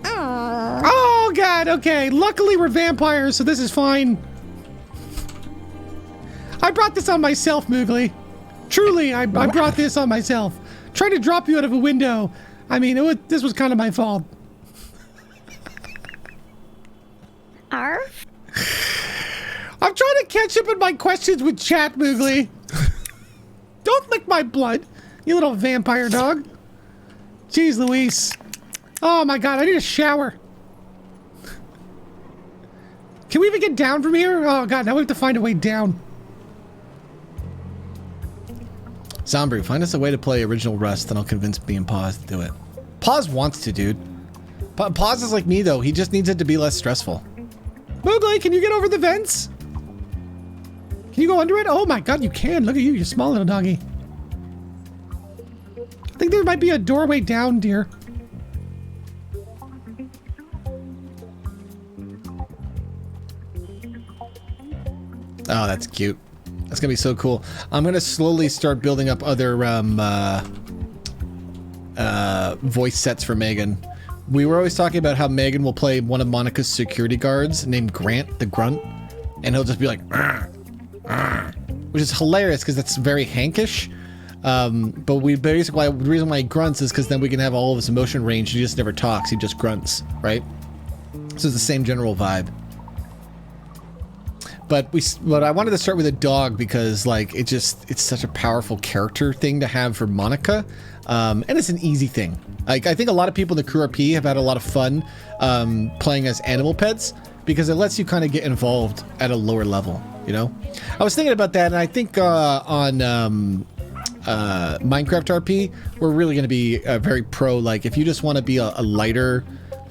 Oh, God, okay. Luckily, we're vampires, so this is fine. I brought this on myself, Moogly. Truly, I brought this on myself. Trying to drop you out of a window. I mean, this was kind of my fault. Arf? I'm trying to catch up in my questions with chat, Moogly. Don't lick my blood, you little vampire dog. Jeez Louise. Oh my god, I need a shower. Can we even get down from here? Oh god, now we have to find a way down. Zombrew, find us a way to play original Rust, then I'll convince me and Paz to do it. Paz wants to, dude. Paz is like me, though. He just needs it to be less stressful. Mowgli, can you get over the vents? Can you go under it? Oh my god, you can. Look at you, you small little doggy. I think there might be a doorway down, dear. Oh, that's cute. That's gonna be so cool. I'm gonna slowly start building up other voice sets for Megan. We were always talking about how Megan will play one of Monica's security guards named Grant the Grunt, and he'll just be like, "Arr, arr," which is hilarious because that's very Hankish. But we basically, the reason why he grunts is because then we can have all of his emotion range. He just never talks. He just grunts, right? So it's the same general vibe. But I wanted to start with a dog because like it's such a powerful character thing to have for Monica, and it's an easy thing. Like I think a lot of people in the Crew RP have had a lot of fun playing as animal pets because it lets you kind of get involved at a lower level. You know, I was thinking about that, and I think on Minecraft RP we're really going to be very pro. Like if you just want to be a lighter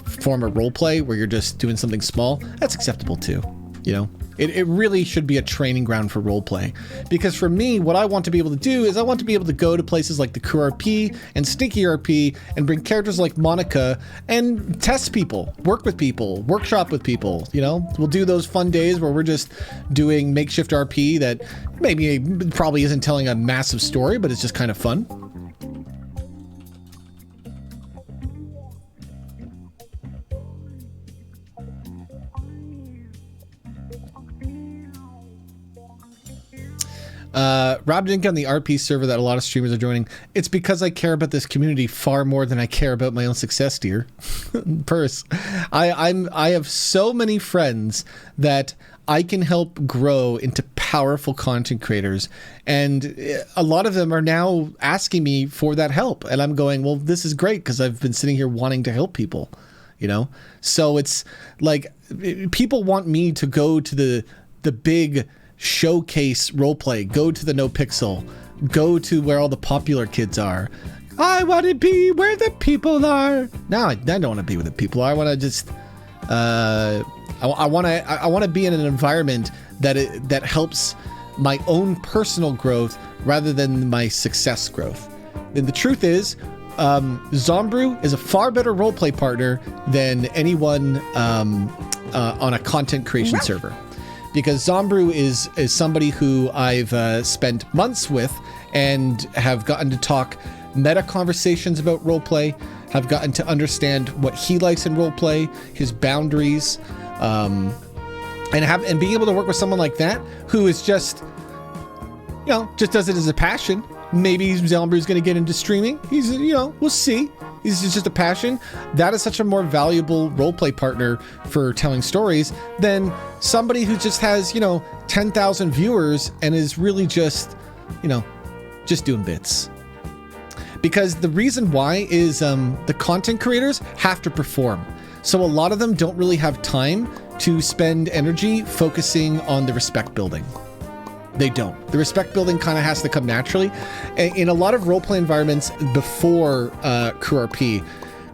form of roleplay where you're just doing something small, that's acceptable too. You know. It really should be a training ground for roleplay. Because for me, what I want to be able to do is I want to be able to go to places like the Crew RP and Stinky RP and bring characters like Monica and test people, work with people, workshop with people, you know? We'll do those fun days where we're just doing makeshift RP that maybe probably isn't telling a massive story, but it's just kind of fun. Rob Dink on the RP server that a lot of streamers are joining. It's because I care about this community far more than I care about my own success, dear. Purse. I have so many friends that I can help grow into powerful content creators, and a lot of them are now asking me for that help, and I'm going, well, this is great because I've been sitting here wanting to help people, you know? So it's like people want me to go to the big showcase roleplay, go to the NoPixel, go to where all the popular kids are. I want to be where the people are. No, I don't want to be where the people are. I want to just I want to be in an environment that helps my own personal growth rather than my success growth. And the truth is, Zombrew is a far better roleplay partner than anyone on a content creation server. Because Zombrew is somebody who I've spent months with and have gotten to talk meta conversations about roleplay, have gotten to understand what he likes in roleplay, his boundaries, and being able to work with someone like that who is just, you know, just does it as a passion. Maybe Zombrew's going to get into streaming. He's, you know, we'll see. It's just a passion. That is such a more valuable roleplay partner for telling stories than somebody who just has, you know, 10,000 viewers and is really just, you know, just doing bits. Because the reason why is the content creators have to perform. So a lot of them don't really have time to spend energy focusing on the respect building. They don't. The respect building kind of has to come naturally. In a lot of roleplay environments before Crew RP,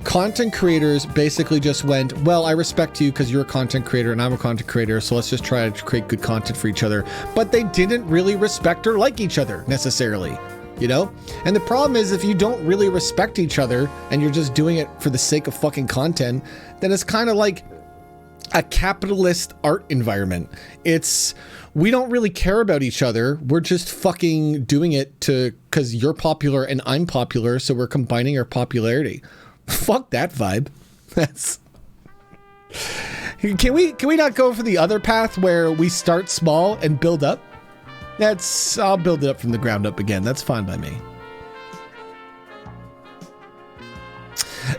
content creators basically just went, well, I respect you because you're a content creator and I'm a content creator, so let's just try to create good content for each other. But they didn't really respect or like each other necessarily, you know? And the problem is if you don't really respect each other and you're just doing it for the sake of fucking content, then it's kind of like a capitalist art environment. We don't really care about each other. We're just fucking doing it because you're popular and I'm popular, so we're combining our popularity. Fuck that vibe. Can we not go for the other path where we start small and build up? I'll build it up from the ground up again. That's fine by me.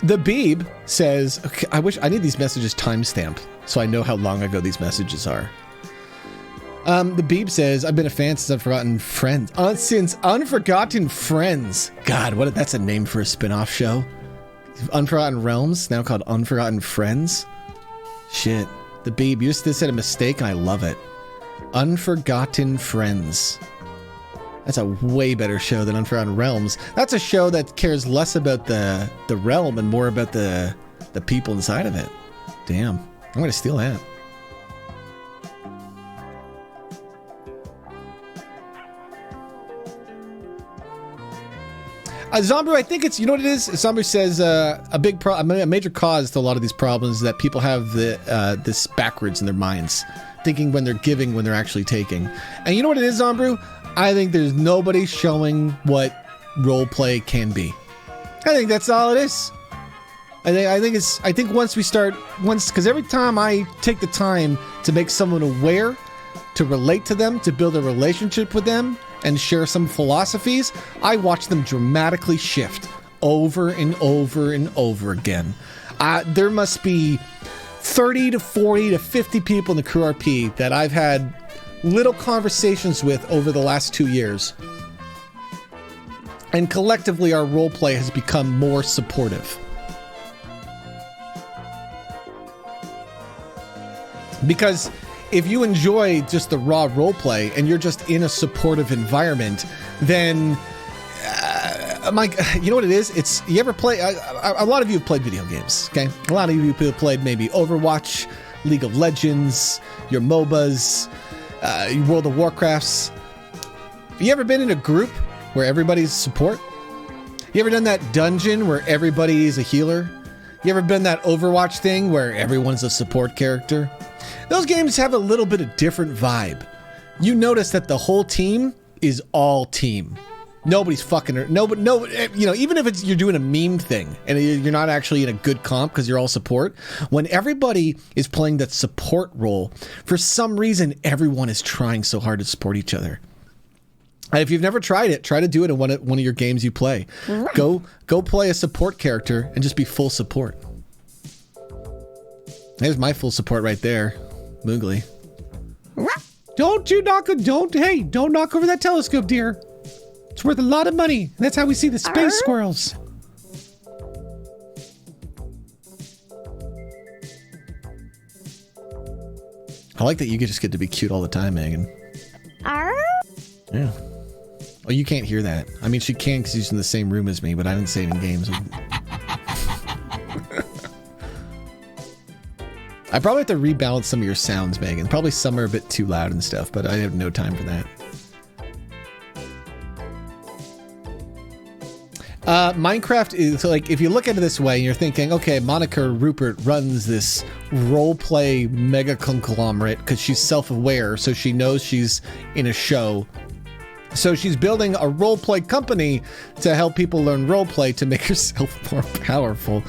The Beeb says, okay, I need these messages timestamped so I know how long ago these messages are. The Beeb says, I've been a fan since Unforgotten Friends. Since Unforgotten Friends. God, that's a name for a spin-off show. Unforgotten Realms, now called Unforgotten Friends. Shit. The Beeb. You just said a mistake, and I love it. Unforgotten Friends. That's a way better show than Unforgotten Realms. That's a show that cares less about the realm and more about the people inside of it. Damn. I'm going to steal that. Zombie, I think it's, you know what it is? Zombie says a major cause to a lot of these problems is that people have this backwards in their minds, thinking when they're giving when they're actually taking. And you know what it is, Zombrew? I think there's nobody showing what roleplay can be. I think that's all it is. I think once because every time I take the time to make someone aware, to relate to them, to build a relationship with them, and share some philosophies, I watch them dramatically shift over and over and over again. There must be 30 to 40 to 50 people in the Crew RP that I've had little conversations with over the last 2 years. And collectively, our roleplay has become more supportive. Because if you enjoy just the raw roleplay and you're just in a supportive environment, then, Mike, you know what it is? It's, you ever play, a lot of you have played video games, okay? A lot of you have played maybe Overwatch, League of Legends, your MOBAs, World of Warcrafts. You ever been in a group where everybody's support? You ever done that dungeon where everybody's a healer? You ever been that Overwatch thing where everyone's a support character? Those games have a little bit of different vibe. You notice that the whole team is all team. Nobody's fucking her. No, you know, even if you're doing a meme thing and you're not actually in a good comp because you're all support, when everybody is playing that support role, for some reason, everyone is trying so hard to support each other. And if you've never tried it, try to do it in one of your games you play. Go play a support character and just be full support. There's my full support right there. Moogly. Don't knock over that telescope, dear. It's worth a lot of money. That's how we see the space squirrels. I like that you just get to be cute all the time, Megan. Yeah. Oh, you can't hear that. I mean, she can because she's in the same room as me, but I didn't say it in games. I probably have to rebalance some of your sounds, Megan. Probably some are a bit too loud and stuff, but I have no time for that. Minecraft is like, if you look at it this way and you're thinking, okay, Monica Rupert runs this roleplay mega conglomerate because she's self-aware, so she knows she's in a show. So she's building a roleplay company to help people learn roleplay to make herself more powerful.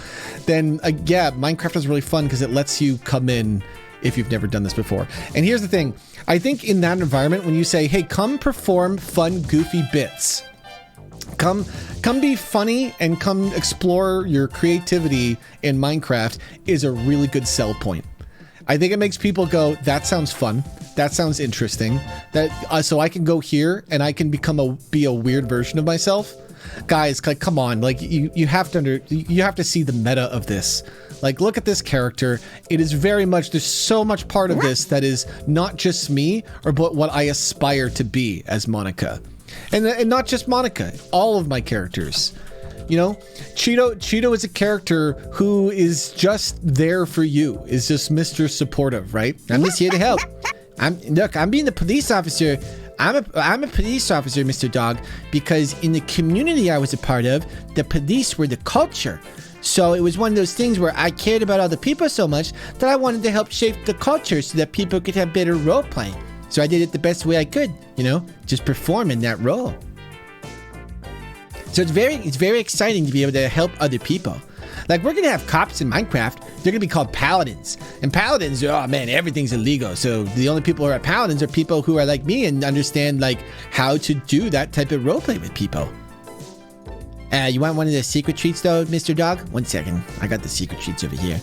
Then, yeah, Minecraft is really fun because it lets you come in if you've never done this before. And here's the thing. I think in that environment, when you say, hey, come perform fun, goofy bits. Come be funny and come explore your creativity in Minecraft is a really good sell point. I think it makes people go, that sounds fun. That sounds interesting. That so I can go here and I can be a weird version of myself. Guys, like, come on, like you have to see the meta of this. Like, look at this character. It is very much, there's so much part of this that is not just me but what I aspire to be as Monica. And not just Monica, all of my characters. You know, Cheeto is a character who is just there for you, is just Mr. Supportive, right? I'm just here to help. I'm being the police officer. I'm a police officer, Mr. Dog, because in the community I was a part of, the police were the culture. So it was one of those things where I cared about other people so much that I wanted to help shape the culture so that people could have better role playing. So I did it the best way I could, you know, just perform in that role. So it's very exciting to be able to help other people. Like, we're gonna have cops in Minecraft. They're gonna be called paladins. And paladins, oh man, everything's illegal. So the only people who are paladins are people who are like me and understand like how to do that type of roleplay with people. You want one of the secret treats though, Mr. Dog? 1 second, I got the secret treats over here.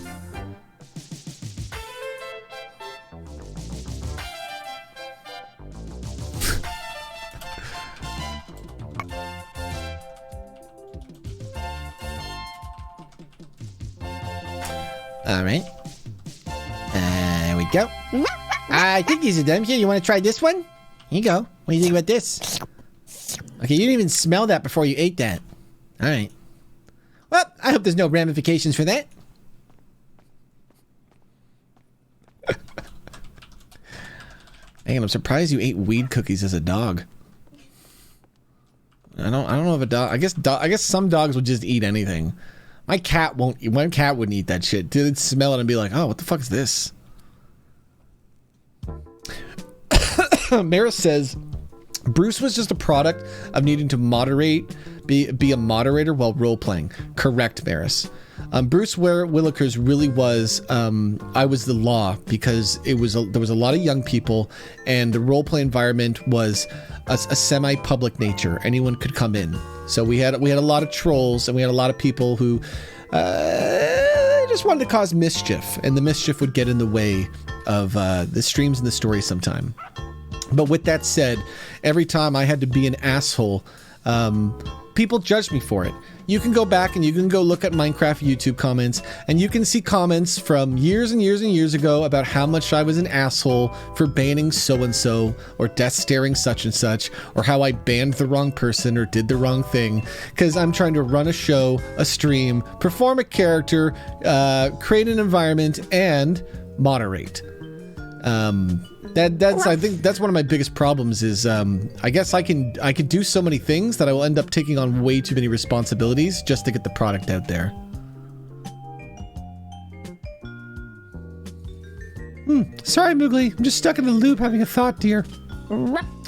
All right. There we you go. I think these are them. Here, you want to try this one? Here you go. What do you think about this? Okay, you didn't even smell that before you ate that. All right. Well, I hope there's no ramifications for that. Man, I'm surprised you ate weed cookies as a dog. I don't know if a dog. I guess some dogs would just eat anything. My cat won't. My cat wouldn't eat that shit. Dude, it'd smell it and be like, "Oh, what the fuck is this?" Maris says, Bruce was just a product of needing to be a moderator while role playing. Correct, Maris. Bruce Willikers really was. I was the law because there was a lot of young people, and the role play environment was a semi-public nature. Anyone could come in. So we had a lot of trolls, and we had a lot of people who just wanted to cause mischief, and the mischief would get in the way of the streams and the story sometime. But with that said, every time I had to be an asshole, people judged me for it. You can go back and you can go look at Minecraft YouTube comments, and you can see comments from years and years and years ago about how much I was an asshole for banning so-and-so, or death staring such and such, or how I banned the wrong person or did the wrong thing, because I'm trying to run a show, a stream, perform a character, create an environment, and moderate. I think that's one of my biggest problems is I guess I can do so many things that I will end up taking on way too many responsibilities just to get the product out there. Sorry, Moogly. I'm just stuck in the loop having a thought, dear.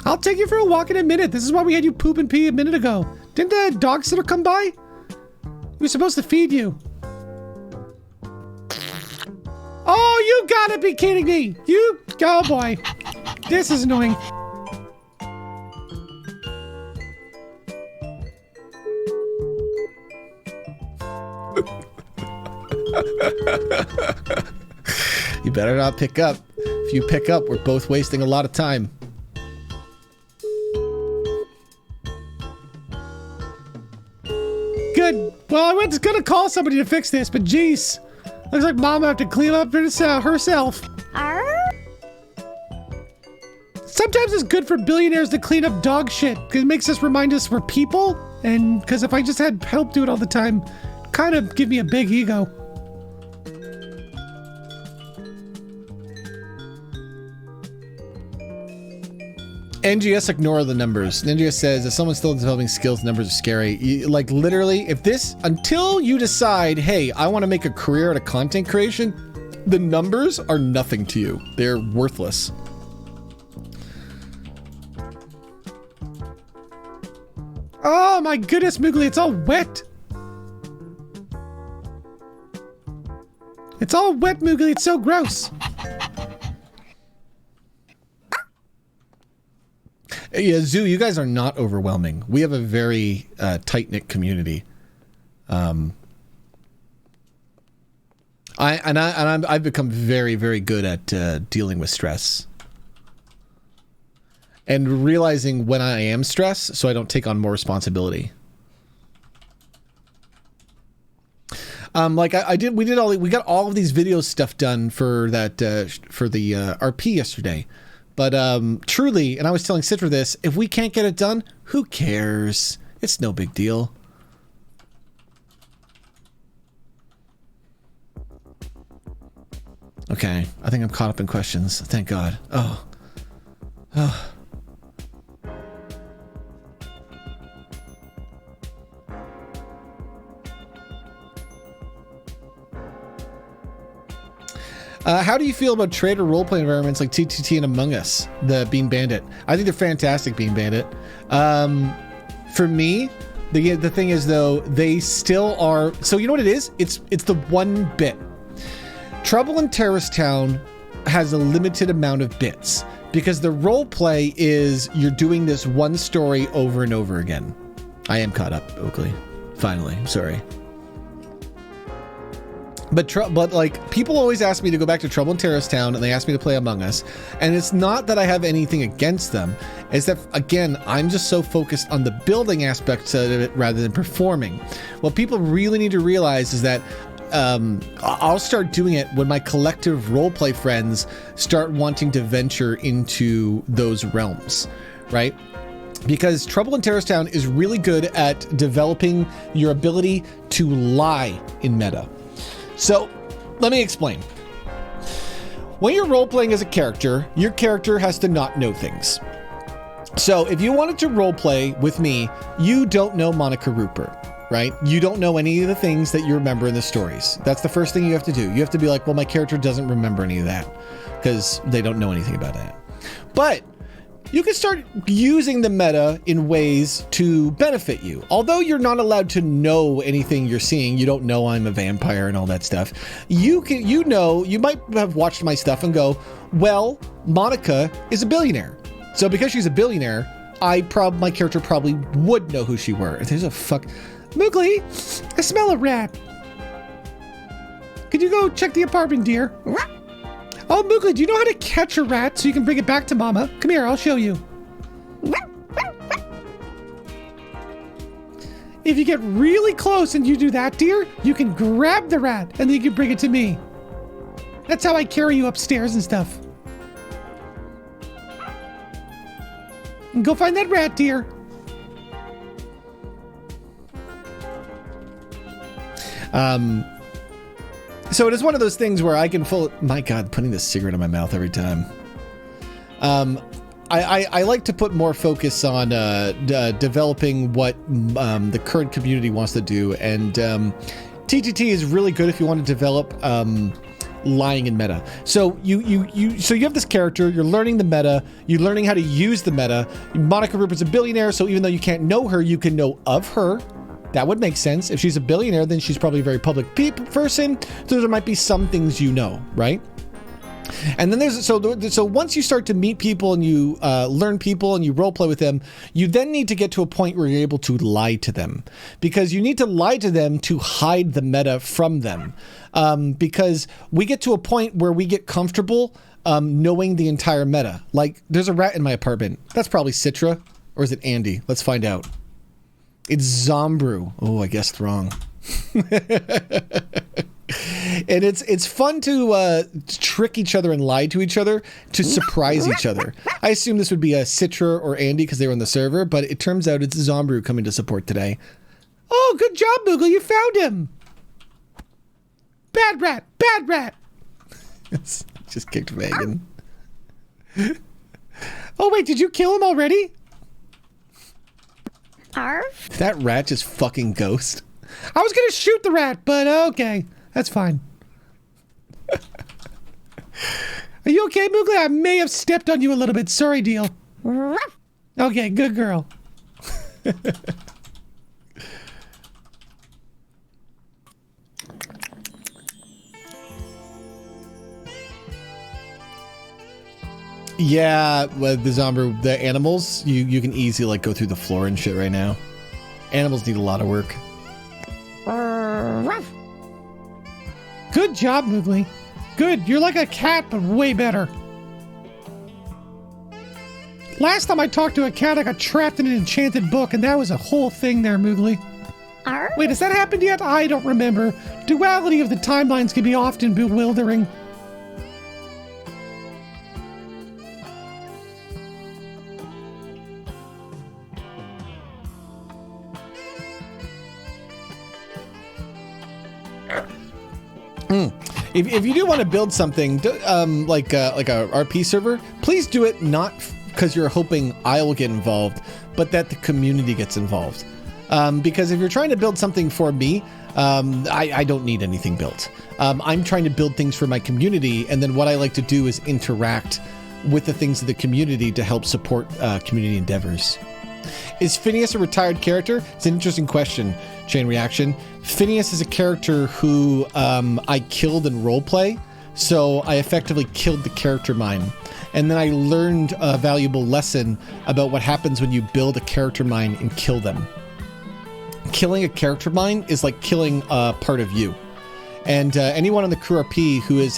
I'll take you for a walk in a minute. This is why we had you poop and pee a minute ago. Didn't the dog sitter come by? We were supposed to feed you. Oh, you gotta be kidding me! Oh boy. This is annoying. You better not pick up. If you pick up, we're both wasting a lot of time. Good. Well, I was gonna call somebody to fix this, but geez. Looks like Mom will have to clean up herself. Sometimes it's good for billionaires to clean up dog shit, because it makes us remind us we're people, and because if I just had help do it all the time, kind of give me a big ego. NGS ignore the numbers. NGS says if someone's still developing skills, numbers are scary. Like literally, until you decide, hey, I want to make a career out of content creation, the numbers are nothing to you. They're worthless. Oh my goodness, Moogly, it's all wet. It's all wet, Moogly, it's so gross. Yeah, Zoo, you guys are not overwhelming. We have a very tight-knit community. I've become very, very good at dealing with stress. And realizing when I am stressed so I don't take on more responsibility. We got all of these video stuff done for that for the RP yesterday. But truly, and I was telling Citra this, if we can't get it done, who cares? It's no big deal. Okay, I think I'm caught up in questions. Thank God. Oh. How do you feel about trader roleplay environments like TTT and Among Us, the Bean Bandit? I think they're fantastic, Bean Bandit. For me, the thing is though, they still are. So you know what it is? It's the one bit. Trouble in Terrorist Town has a limited amount of bits because the roleplay is you're doing this one story over and over again. I am caught up, Oakley. Finally, I'm sorry. But like people always ask me to go back to Trouble in Terrorist Town, and they ask me to play Among Us, and it's not that I have anything against them. It's that again, I'm just so focused on the building aspects of it rather than performing. What people really need to realize is that I'll start doing it when my collective roleplay friends start wanting to venture into those realms, right? Because Trouble in Terrorist Town is really good at developing your ability to lie in meta. So let me explain. When you're role-playing as a character, your character has to not know things. So if you wanted to roleplay with me, you don't know Monica Rupert, right? You don't know any of the things that you remember in the stories. That's the first thing you have to do. You have to be like, well, my character doesn't remember any of that because they don't know anything about that. But you can start using the meta in ways to benefit you. Although you're not allowed to know anything you're seeing, you don't know I'm a vampire and all that stuff. You might have watched my stuff and go, well, Monica is a billionaire. So because she's a billionaire, my character probably would know who she were. There's a fuck. Moogly, I smell a rat. Could you go check the apartment, dear? Oh, Moogly, do you know how to catch a rat so you can bring it back to Mama? Come here, I'll show you. If you get really close and you do that, dear, you can grab the rat and then you can bring it to me. That's how I carry you upstairs and stuff. And go find that rat, dear. So it is one of those things where I can my God, putting this cigarette in my mouth every time. I like to put more focus on developing what the current community wants to do, and TTT is really good if you want to develop lying in meta. So you have this character, you're learning the meta, you're learning how to use the meta. Monica Rupert's a billionaire, so even though you can't know her, you can know of her. That would make sense. If she's a billionaire, then she's probably a very public person, so there might be some things you know, right? And then so once you start to meet people and you learn people and you role play with them, you then need to get to a point where you're able to lie to them, because you need to lie to them to hide the meta from them. Because we get to a point where we get comfortable knowing the entire meta. Like, there's a rat in my apartment. That's probably Citra, or is it Andy? Let's find out. It's Zombrew. Oh, I guessed wrong. And it's fun to trick each other and lie to each other to surprise each other. I assume this would be a Citra or Andy because they were on the server, but it turns out it's Zombrew coming to support today. Oh, good job, Moogle. You found him. Bad rat. Bad rat. Just kicked Megan. Oh, wait. Did you kill him already? Arf. That rat just fucking ghost. I was going to shoot the rat, but okay. That's fine. Are you okay, Moogly? I may have stepped on you a little bit. Sorry, deal. Okay, good girl. Yeah, well, the animals, you can easily like go through the floor and shit right now. Animals need a lot of work. Good job, Moogly. Good. You're like a cat, but way better. Last time I talked to a cat, I got trapped in an enchanted book, and that was a whole thing there, Moogly. Wait, has that happened yet? I don't remember. Duality of the timelines can be often bewildering. If you do want to build something like a RP server, please do it not because you're hoping I will get involved, but that the community gets involved. Because if you're trying to build something for me, I don't need anything built. I'm trying to build things for my community, and then what I like to do is interact with the things of the community to help support community endeavors. Is Phineas a retired character? It's an interesting question, Chain Reaction. Phineas is a character who I killed in roleplay, so I effectively killed the character mine. And then I learned a valuable lesson about what happens when you build a character mine and kill them. Killing a character mine is like killing a part of you. And anyone on the crew RP who has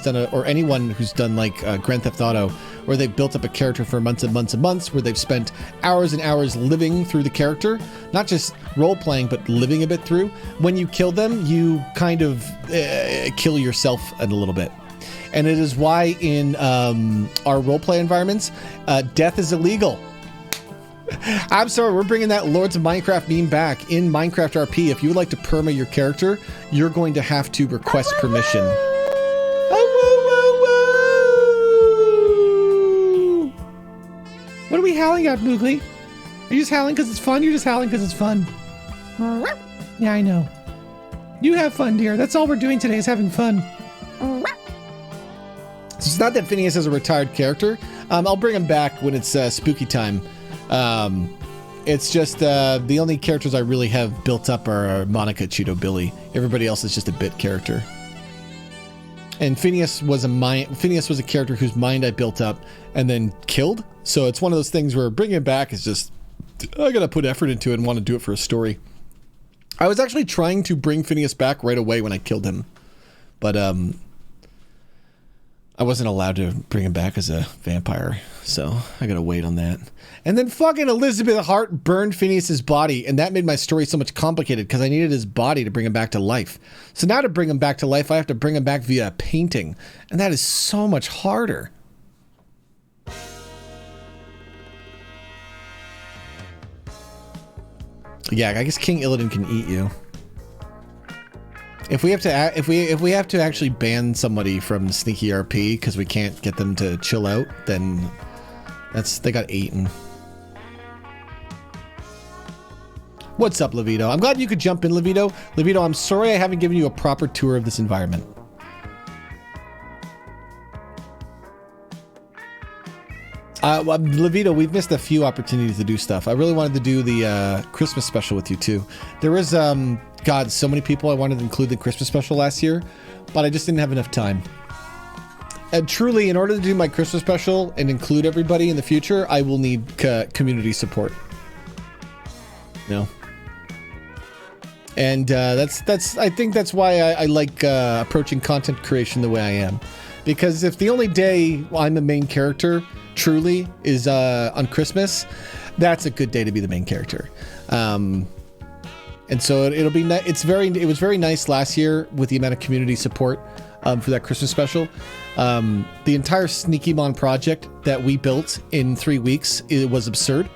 done or anyone who's done like Grand Theft Auto, where they've built up a character for months and months and months, where they've spent hours and hours living through the character, not just role playing, but living a bit through. When you kill them, you kind of kill yourself a little bit. And it is why in our roleplay environments, death is illegal. I'm sorry, we're bringing that Lords of Minecraft meme back. In Minecraft RP, if you would like to perma your character, you're going to have to request permission. What are we howling at, Moogly? Are you just howling because it's fun? You're just howling because it's fun. Yeah, I know. You have fun, dear. That's all we're doing today is having fun. So it's not that Phineas is a retired character. I'll bring him back when it's spooky time. It's just the only characters I really have built up are Monica, Cheeto, Billy. Everybody else is just a bit character. And Phineas was a character whose mind I built up and then killed. So it's one of those things where bringing it back is just, I gotta put effort into it and want to do it for a story. I was actually trying to bring Phineas back right away when I killed him, but I wasn't allowed to bring him back as a vampire, so I gotta wait on that. And then fucking Elizabeth Hart burned Phineas's body, and that made my story so much complicated because I needed his body to bring him back to life. So now to bring him back to life, I have to bring him back via a painting, and that is so much harder. Yeah, I guess King Illidan can eat you. If we have to actually ban somebody from Sneaky RP because we can't get them to chill out, then they got eaten. What's up, Levito? I'm glad you could jump in, Levito. Levito, I'm sorry I haven't given you a proper tour of this environment. Levito, we've missed a few opportunities to do stuff. I really wanted to do the Christmas special with you too. There was, God, so many people I wanted to include the Christmas special last year, but I just didn't have enough time. And truly, in order to do my Christmas special and include everybody in the future, I will need community support. No. And I think that's why I like approaching content creation the way I am. Because if the only day I'm the main character truly is on Christmas, that's a good day to be the main character. And so it'll be it was very nice last year with the amount of community support for that Christmas special. The entire Sneakymon project that we built in 3 weeks, it was absurd.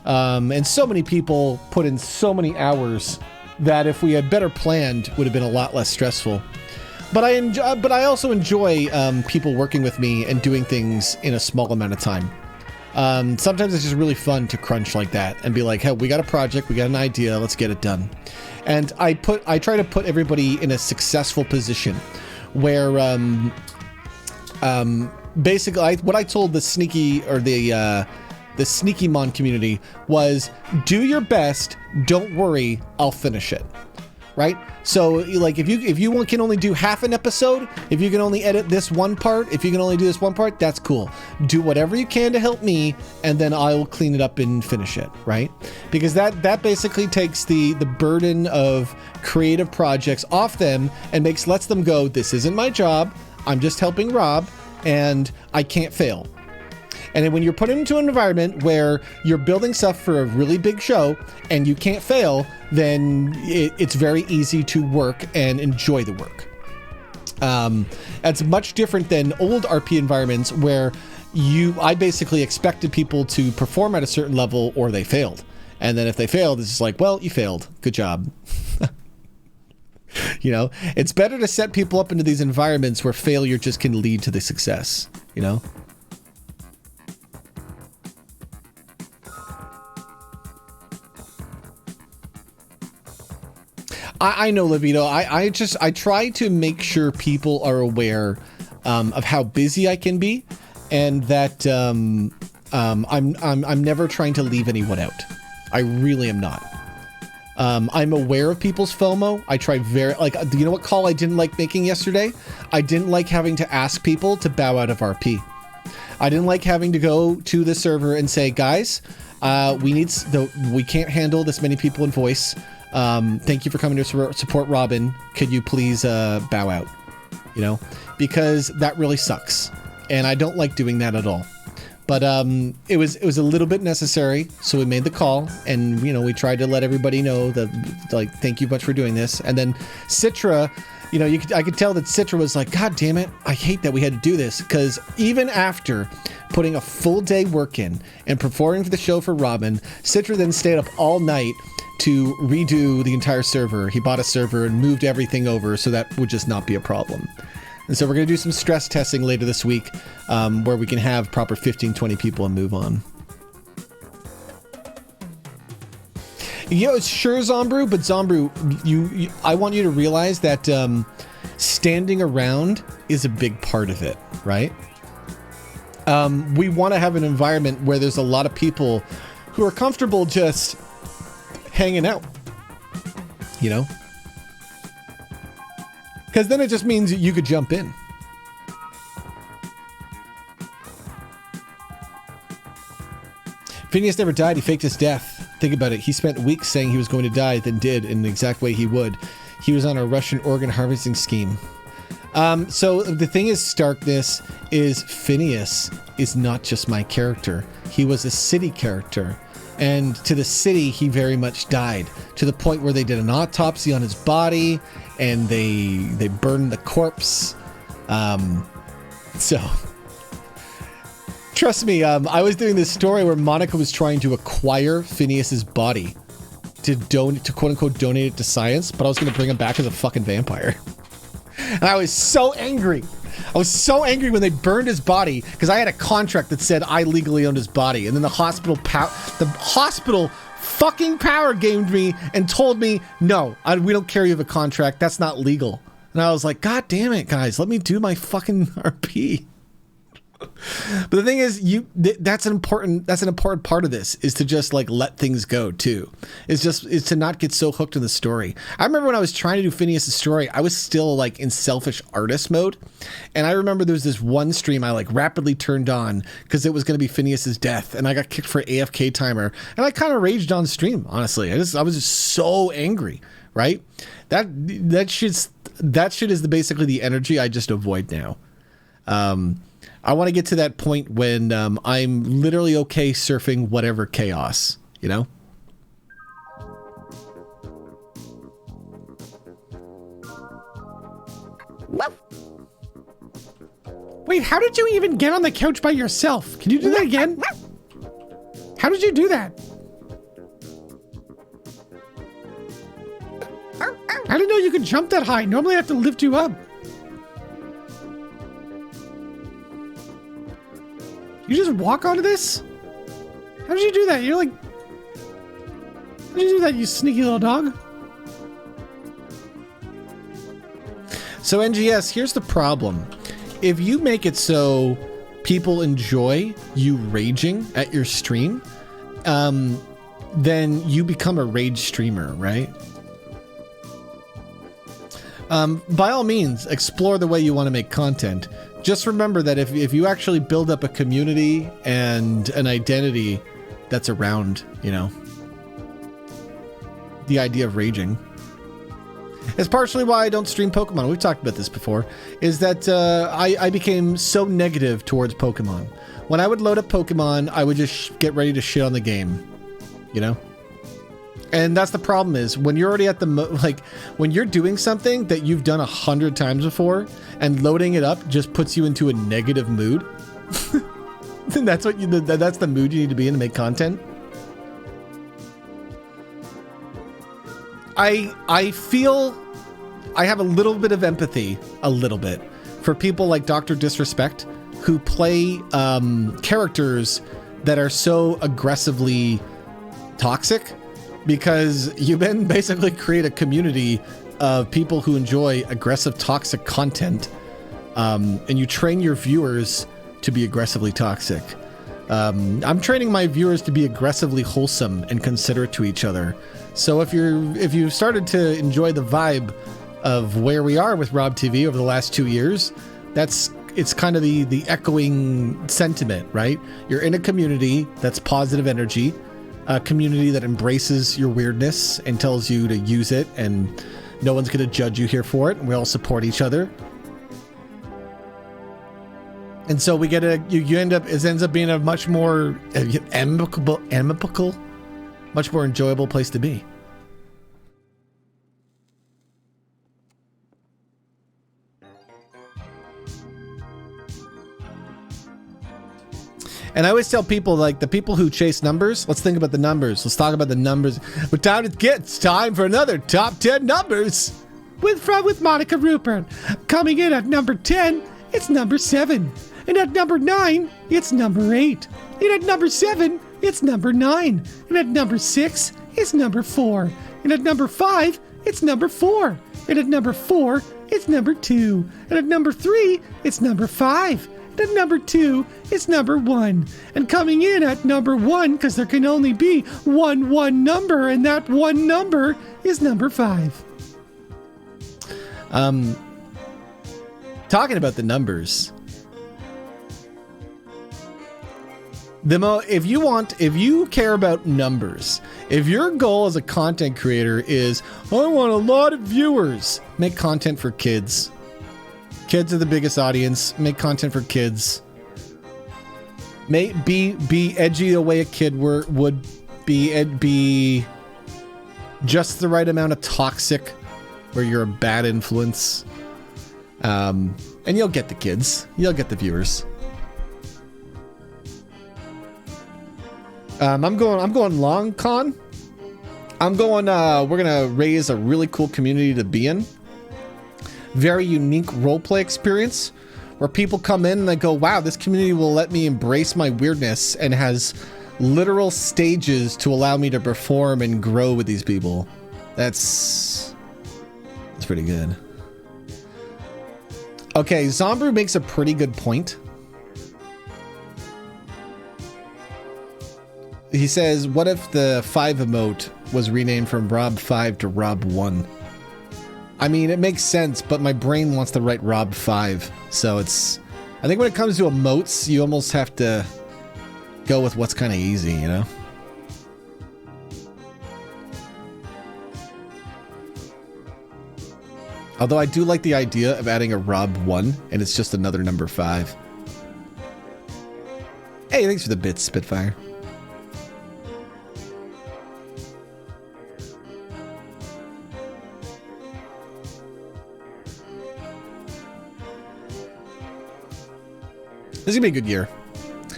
And so many people put in so many hours that if we had better planned, would have been a lot less stressful. But I also enjoy people working with me and doing things in a small amount of time. Sometimes it's just really fun to crunch like that and be like, hey, we got a project, we got an idea, let's get it done. And I try to put everybody in a successful position where basically what I told the Sneaky or the Sneakymon community was, do your best, don't worry, I'll finish it. Right? So like if you can only do half an episode, if you can only edit this one part, if you can only do this one part, that's cool. Do whatever you can to help me, and then I will clean it up and finish it, right? Because that basically takes the burden of creative projects off them and lets them go, this isn't my job, I'm just helping Rob, and I can't fail. And then when you're put into an environment where you're building stuff for a really big show and you can't fail, then it's very easy to work and enjoy the work. That's much different than old RP environments where I basically expected people to perform at a certain level or they failed. And then if they failed, it's just like, well, you failed. Good job. You know, it's better to set people up into these environments where failure just can lead to the success, you know? I know, Levito. I try to make sure people are aware of how busy I can be, and that I'm never trying to leave anyone out. I really am not. I'm aware of people's FOMO. I try you know what call I didn't like making yesterday? I didn't like having to ask people to bow out of RP. I didn't like having to go to the server and say, guys, we can't handle this many people in voice. Thank you for coming to support Robin. Could you please bow out? You know, because that really sucks, and I don't like doing that at all. But it was a little bit necessary, so we made the call, and you know, we tried to let everybody know that, like, thank you much for doing this. And then Citra, you know, I could tell that Citra was like, God damn it, I hate that we had to do this, because even after putting a full day work in and performing for the show for Robin, Citra then stayed up all night to redo the entire server. He bought a server and moved everything over so that would just not be a problem. And so we're going to do some stress testing later this week, where we can have proper 15, 20 people and move on. You know, it's sure Zombrew, but Zombrew, I want you to realize that standing around is a big part of it, right? We want to have an environment where there's a lot of people who are comfortable just hanging out, you know? Because then it just means that you could jump in. Phineas never died, he faked his death. Think about it, he spent weeks saying he was going to die, then did in the exact way he would. He was on a Russian organ harvesting scheme. So the thing is, Starkness, is Phineas is not just my character. He was a city character. And to the city, he very much died, to the point where they did an autopsy on his body and they burned the corpse. So trust me, I was doing this story where Monica was trying to acquire Phineas's body to quote unquote donate it to science, but I was going to bring him back as a fucking vampire. And I was so angry. I was so angry when they burned his body, because I had a contract that said I legally owned his body, and then the hospital fucking power gamed me and told me, no, we don't care, you have a contract, that's not legal. And I was like, God damn it, guys, let me do my fucking RP. But the thing is, that's an important part of this, is to just like let things go too. Is to not get so hooked in the story. I remember when I was trying to do Phineas's story, I was still like in selfish artist mode. And I remember there was this one stream I like rapidly turned on because it was going to be Phineas's death, and I got kicked for AFK timer, and I kind of raged on stream, honestly. I was just so angry, right? That shit is basically the energy I just avoid now. I want to get to that point when I'm literally okay surfing whatever chaos, you know? Wait, how did you even get on the couch by yourself? Can you do that again? How did you do that? I didn't know you could jump that high. Normally I have to lift you up. You just walk onto this? How did you do that? You're like... How did you do that, you sneaky little dog? So NGS, here's the problem. If you make it so people enjoy you raging at your stream, then you become a rage streamer, right? By all means, explore the way you want to make content. Just remember that if you actually build up a community and an identity that's around, you know, the idea of raging. It's partially why I don't stream Pokemon. We've talked about this before, is that I became so negative towards Pokemon. When I would load up Pokemon, I would just get ready to shit on the game, you know? And that's the problem, is when you're already at when you're doing something that you've done 100 times before and loading it up just puts you into a negative mood. Then that's the mood you need to be in to make content. I feel I have a little bit of empathy, for people like Dr. Disrespect, who play characters that are so aggressively toxic, because you then basically create a community of people who enjoy aggressive, toxic content, and you train your viewers to be aggressively toxic. I'm training my viewers to be aggressively wholesome and considerate to each other. So if you've started to enjoy the vibe of where we are with Rob TV over the last 2 years, it's kind of the echoing sentiment, right? You're in a community that's positive energy. community that embraces your weirdness and tells you to use it, and no one's going to judge you here for it. And we all support each other. And so we get you end up, it ends up being a much more amicable, much more enjoyable place to be. And I always tell people, like, the people who chase numbers, let's think about the numbers. Let's talk about the numbers. But it's time for another top 10 numbers. With Monica Rupert. Coming in at number 10, it's number 7. And at number 9, it's number 8. And at number 7, it's number 9. And at number 6, it's number 4. And at number 5, it's number 4. And at number 4, it's number 2. And at number 3, it's number 5. And at number 2, it's number 1. And coming in at number 1, because there can only be one number, and that one number is number 5. Talking about the numbers. If you care about numbers, if your goal as a content creator is, I want a lot of viewers, make content for kids. Kids are the biggest audience. Make content for kids. Be edgy the way a kid would be just the right amount of toxic where you're a bad influence. And you'll get the kids. You'll get the viewers. I'm going long con. We're gonna raise a really cool community to be in. Very unique roleplay experience where people come in and they go, wow, this community will let me embrace my weirdness, and has literal stages to allow me to perform and grow with these people. That's pretty good. Okay, Zombrew makes a pretty good point. He says, what if the 5 emote was renamed from Rob 5 to Rob 1? I mean, it makes sense, but my brain wants to write Rob 5. So I think when it comes to emotes, you almost have to go with what's kind of easy, you know? Although I do like the idea of adding a Rob 1, and it's just another number 5. Hey, thanks for the bits, Spitfire. This is going to be a good year.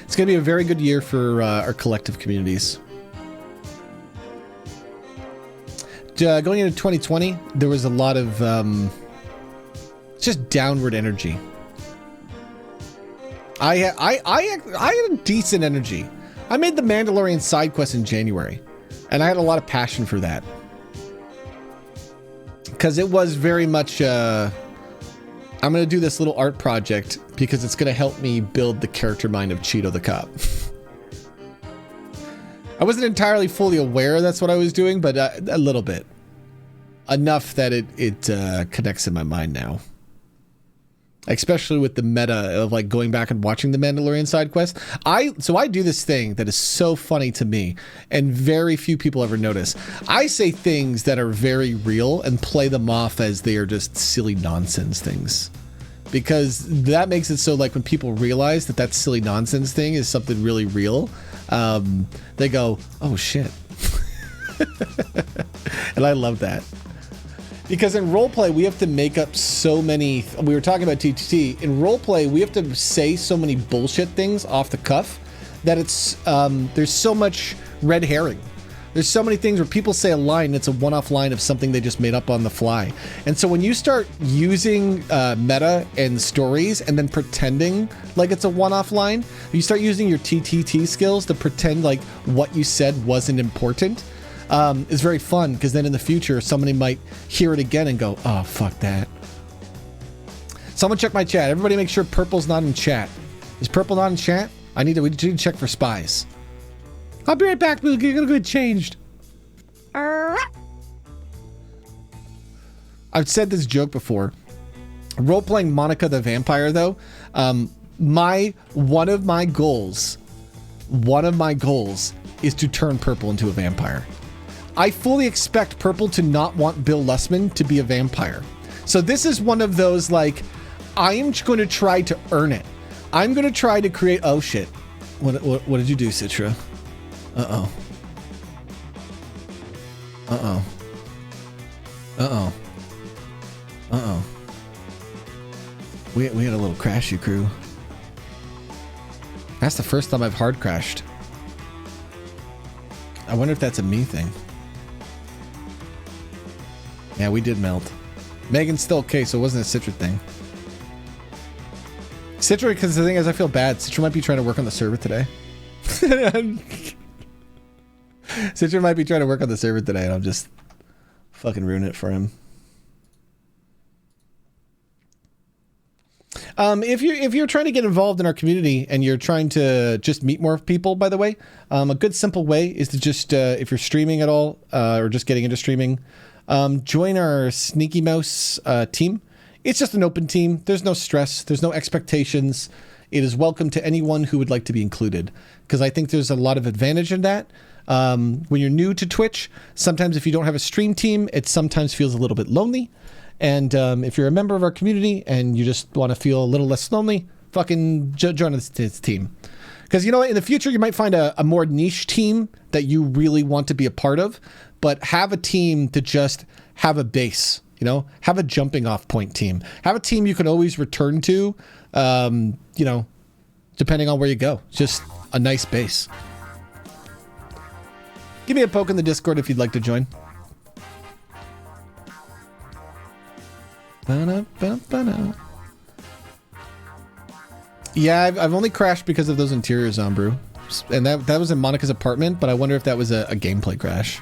It's going to be a very good year for our collective communities. Going into 2020, there was a lot of just downward energy. I had a decent energy. I made the Mandalorian side quest in January, and I had a lot of passion for that. Because it was very much... I'm going to do this little art project because it's going to help me build the character mind of Cheeto the Cop. I wasn't entirely fully aware that's what I was doing, but a little bit. Enough that it connects in my mind now. Especially with the meta of like going back and watching the Mandalorian side quest. So I do this thing that is so funny to me, and very few people ever notice. I say things that are very real and play them off as they are just silly nonsense things. Because that makes it so like when people realize that that silly nonsense thing is something really real, they go, oh shit. And I love that. Because in roleplay, we have to make up so many... We were talking about TTT. In roleplay, we have to say so many bullshit things off the cuff that it's... there's so much red herring. There's so many things where people say a line, and it's a one-off line of something they just made up on the fly. And so when you start using meta and stories and then pretending like it's a one-off line, you start using your TTT skills to pretend like what you said wasn't important. Is very fun, because then in the future somebody might hear it again and go, oh fuck that. Someone check my chat. Everybody make sure Purple's not in chat. Is Purple not in chat? We need to check for spies. I'll be right back. We're gonna get changed. I've said this joke before. Role-playing Monica the Vampire, though, one of my goals is to turn Purple into a vampire. I fully expect Purple to not want Bill Lussman to be a vampire. So this is one of those, like, I am going to try to earn it. I'm going to try to create... Oh, shit. What did you do, Citra? Uh-oh. Uh-oh. Uh-oh. Uh-oh. We had a little crashy crew. That's the first time I've hard crashed. I wonder if that's a me thing. Yeah, we did melt. Megan's still okay, so it wasn't a Citra thing. Citra, because the thing is, I feel bad. Citra might be trying to work on the server today. Citra might be trying to work on the server today, and I'll just fucking ruin it for him. If you're trying to get involved in our community and you're trying to just meet more people, by the way, a good simple way is to just, if you're streaming at all, or just getting into streaming, join our Sneaky Mouse team. It's just an open team. There's no stress. There's no expectations. It is welcome to anyone who would like to be included, because I think there's a lot of advantage in that. When you're new to Twitch, sometimes if you don't have a stream team, it sometimes feels a little bit lonely. And if you're a member of our community and you just want to feel a little less lonely, fucking join this team. Because, you know, in the future, you might find a more niche team that you really want to be a part of, but have a team to just have a base, you know, have a jumping off point team. Have a team you can always return to, you know, depending on where you go. Just a nice base. Give me a poke in the Discord if you'd like to join. Yeah, I've only crashed because of those interiors, Zombrew. And that was in Monica's apartment, but I wonder if that was a gameplay crash.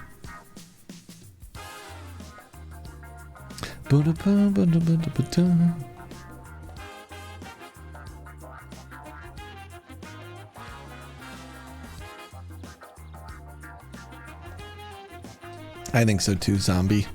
I think so too, Zombie.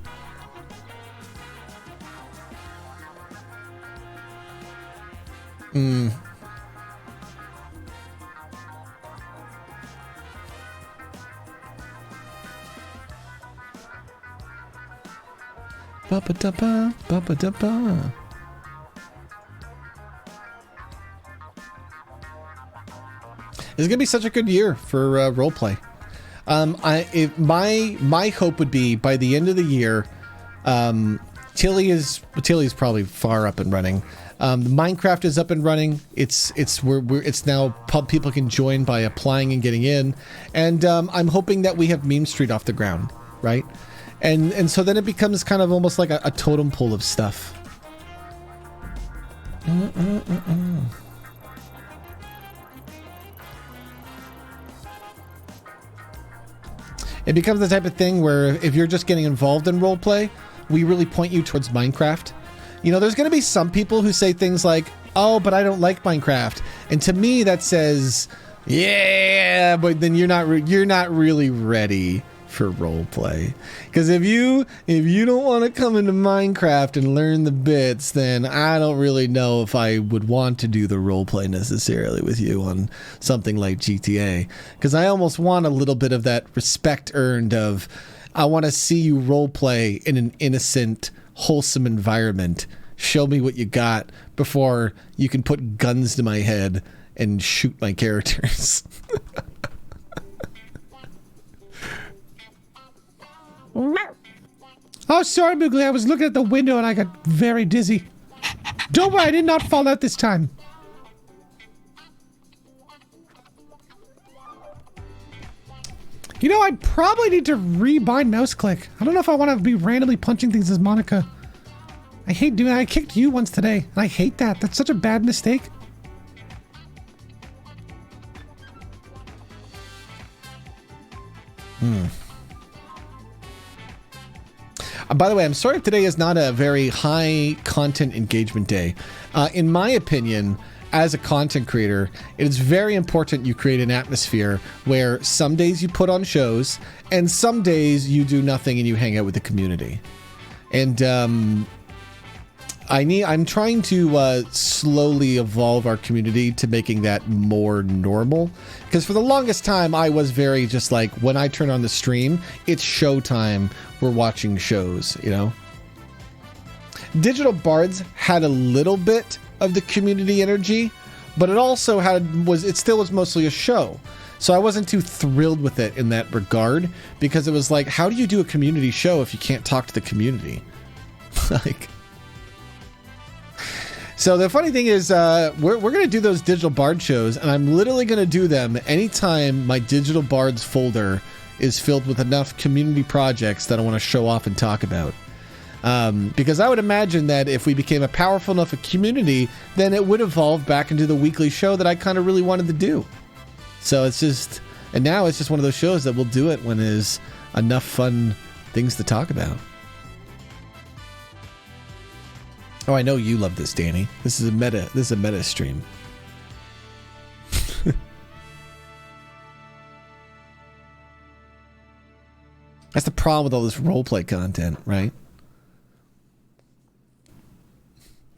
Ba-ba-da-ba, ba-ba-da-ba. It's gonna be such a good year for roleplay. My hope would be by the end of the year, Tilly is probably far up and running. Minecraft is up and running. It's now people can join by applying and getting in, and I'm hoping that we have Meme Street off the ground, right? And so then it becomes kind of almost like a totem pole of stuff. It becomes the type of thing where if you're just getting involved in roleplay, we really point you towards Minecraft. You know, there's going to be some people who say things like, oh, but I don't like Minecraft. And to me, that says, yeah, but then you're not really ready for roleplay. Because if you don't want to come into Minecraft and learn the bits, then I don't really know if I would want to do the roleplay necessarily with you on something like GTA. Because I almost want a little bit of that respect earned of, I want to see you roleplay in an innocent, wholesome environment. Show me what you got before you can put guns to my head and shoot my characters. Oh, sorry, Moogly. I was looking at the window and I got very dizzy. Don't worry, I did not fall out this time. You know, I probably need to rebind mouse click. I don't know if I want to be randomly punching things as Monica. I hate doing that. I kicked you once today, and I hate that. That's such a bad mistake. By the way, I'm sorry if today is not a very high content engagement day. In my opinion, as a content creator, it is very important you create an atmosphere where some days you put on shows and some days you do nothing and you hang out with the community. And I'm trying to slowly evolve our community to making that more normal. Because for the longest time, I was very just like, when I turn on the stream, it's showtime. We're watching shows, you know? Digital Bards had a little bit of the community energy, but it also it still was mostly a show. So I wasn't too thrilled with it in that regard, because it was like, how do you do a community show if you can't talk to the community? Like, so the funny thing is, we're going to do those Digital Bard shows, and I'm literally going to do them anytime my Digital Bards folder is filled with enough community projects that I want to show off and talk about. Because I would imagine that if we became a powerful enough community, then it would evolve back into the weekly show that I kind of really wanted to do. So it's just, and now it's just one of those shows that we'll do it when there's enough fun things to talk about. Oh, I know you love this, Danny. This is a meta stream. That's the problem with all this roleplay content, right?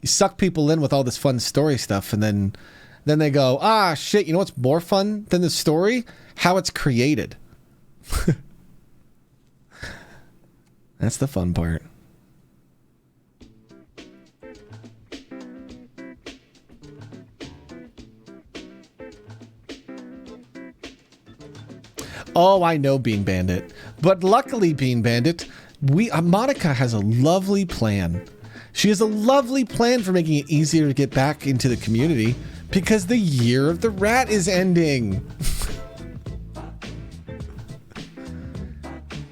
You suck people in with all this fun story stuff, and then they go, ah, shit, you know what's more fun than the story? How it's created. That's the fun part. Oh, I know, Bean Bandit. But luckily, Bean Bandit, Monica has a lovely plan. She has a lovely plan for making it easier to get back into the community, because the year of the rat is ending.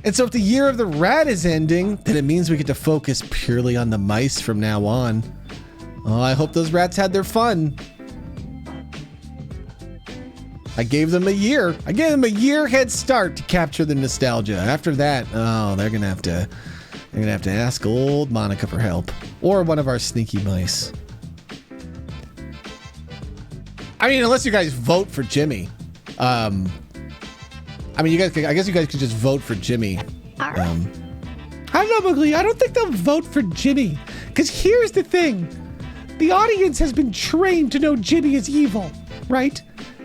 And so if the year of the rat is ending, then it means we get to focus purely on the mice from now on. Oh, I hope those rats had their fun. I gave them a year. I gave them a year head start to capture the nostalgia. After that, oh, they're gonna have to ask old Monica for help, or one of our sneaky mice. I mean, unless you guys vote for Jimmy. I mean, I guess you guys could just vote for Jimmy. I don't know, Mowgli. I don't think they'll vote for Jimmy, because here's the thing: the audience has been trained to know Jimmy is evil, right?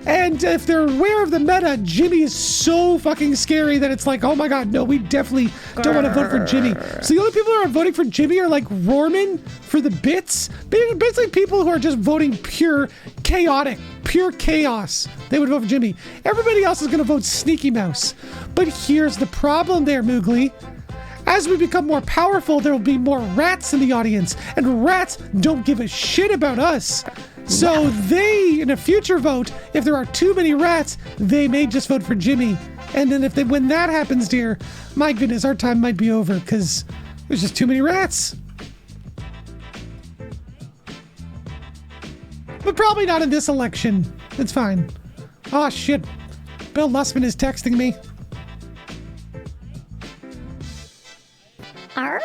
And if they're aware of the meta, Jimmy is so fucking scary that it's like, oh my god, no, we definitely don't want to vote for Jimmy. So the only people who are voting for Jimmy are like Roarman for the bits. Basically people who are just voting pure chaos. They would vote for Jimmy. Everybody else is going to vote Sneaky Mouse. But here's the problem there, Mowgli. As we become more powerful, there will be more rats in the audience. And rats don't give a shit about us. So they, in a future vote, if there are too many rats, they may just vote for Jimmy. And then when that happens, dear, my goodness, our time might be over because there's just too many rats. But probably not in this election. It's fine. Oh, shit. Bill Lussman is texting me. Arf?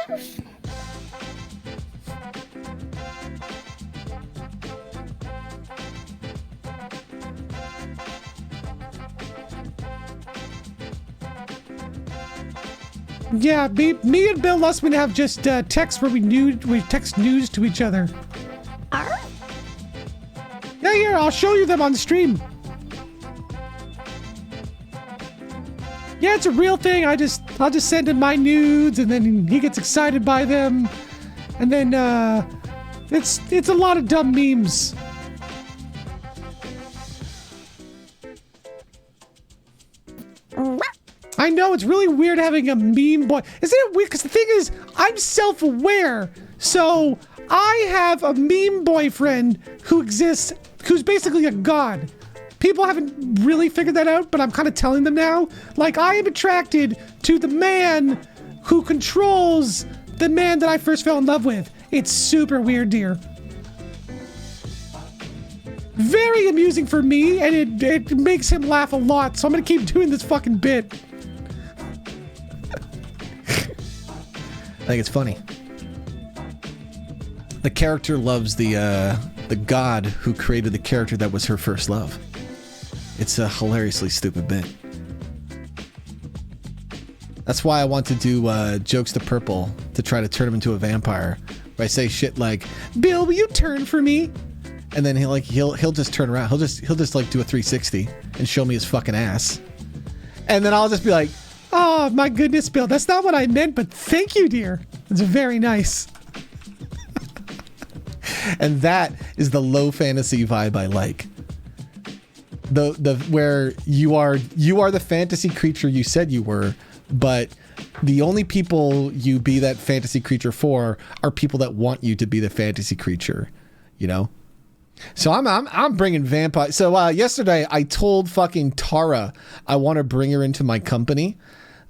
Yeah, me and Bill Lussman have just texts where we text news to each other. Arf? Yeah, here, I'll show you them on the stream. Yeah, it's a real thing. I'll just send him my nudes, and then he gets excited by them, and then it's a lot of dumb memes. I know, it's really weird having a meme boy. Isn't it weird? Because the thing is, I'm self-aware. So I have a meme boyfriend who exists, who's basically a god. People haven't really figured that out, but I'm kind of telling them now. Like, I am attracted to the man who controls the man that I first fell in love with. It's super weird, dear. Very amusing for me, and it makes him laugh a lot, so I'm gonna keep doing this fucking bit. I think it's funny. The character loves the god who created the character that was her first love. It's a hilariously stupid bit. That's why I want to do Jokes to Purple, to try to turn him into a vampire, I say shit like, "Bill, will you turn for me?" And then he'll just turn around. He'll just like do a 360 and show me his fucking ass. And then I'll just be like, "Oh my goodness, Bill, that's not what I meant, but thank you, dear. It's very nice." And that is the low fantasy vibe I like. The where you are the fantasy creature you said you were, but the only people you be that fantasy creature for are people that want you to be the fantasy creature, you know? So I'm bringing vampire. So yesterday I told fucking Tara I want to bring her into my company.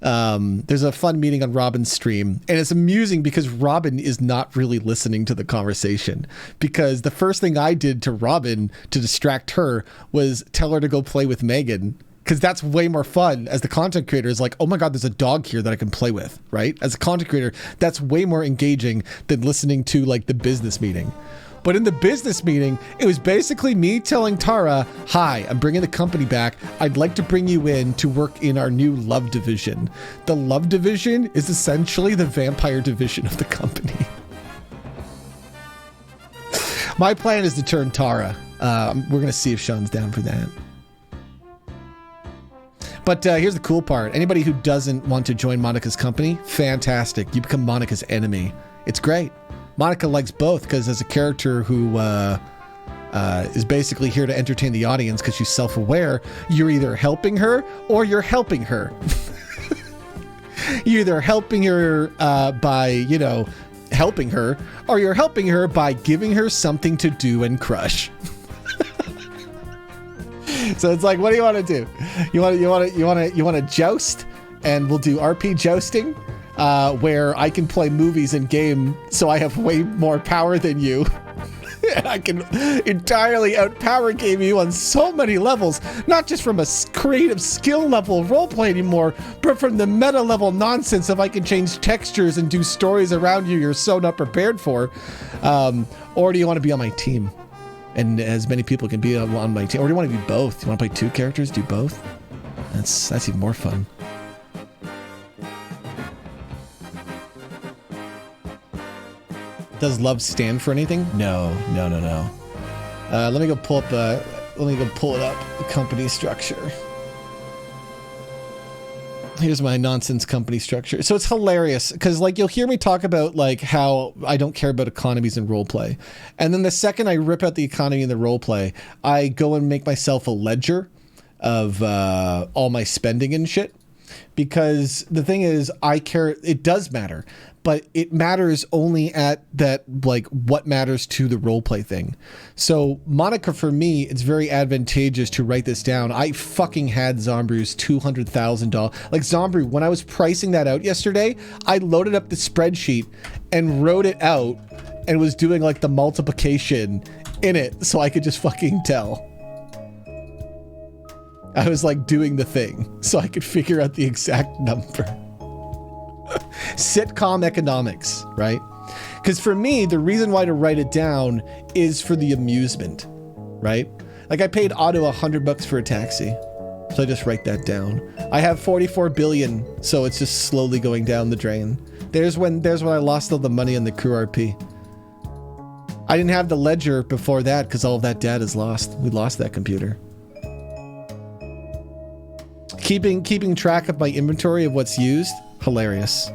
There's a fun meeting on Robin's stream, and it's amusing because Robin is not really listening to the conversation, because the first thing I did to Robin to distract her was tell her to go play with Megan, because that's way more fun. As the content creator is like, oh my God, there's a dog here that I can play with, right? As a content creator, that's way more engaging than listening to like the business meeting. But in the business meeting, it was basically me telling Tara, "Hi, I'm bringing the company back. I'd like to bring you in to work in our new love division." The love division is essentially the vampire division of the company. My plan is to turn Tara. We're going to see if Sean's down for that. But here's the cool part. Anybody who doesn't want to join Monica's company, fantastic. You become Monica's enemy. It's great. Monica likes both because as a character who is basically here to entertain the audience because she's self-aware, you're either helping her or you're helping her. You're either helping her by, you know, helping her, or you're helping her by giving her something to do and crush. So it's like, what do you want to do? You want to joust, and we'll do RP jousting. Where I can play movies and game, so I have way more power than you. And I can entirely outpower game you on so many levels, not just from a creative skill level of roleplay anymore, but from the meta level nonsense of I can change textures and do stories around you you're so not prepared for. Or do you want to be on my team? And as many people can be on my team. Or do you want to be both? You want to play two characters, do both? That's even more fun. Does love stand for anything? No. Let me go pull it up. The company structure. Here's my nonsense company structure. So it's hilarious because like you'll hear me talk about like how I don't care about economies in roleplay, and then the second I rip out the economy in the roleplay, I go and make myself a ledger of all my spending and shit. Because the thing is, I care. It does matter, but it matters only at that, like, what matters to the roleplay thing. So Monica, for me, it's very advantageous to write this down. I fucking had Zombrew's $200,000. Like Zombrew, when I was pricing that out yesterday, I loaded up the spreadsheet and wrote it out and was doing like the multiplication in it so I could just fucking tell. I was like doing the thing so I could figure out the exact number. Sitcom economics, right? Because for me, the reason why to write it down is for the amusement, right? Like I paid Otto $100 for a taxi, so I just write that down. I have 44 billion, so it's just slowly going down the drain. There's when I lost all the money on the crew RP. I didn't have the ledger before that because all of that data is lost. We lost that computer. Keeping track of my inventory of what's used, hilarious,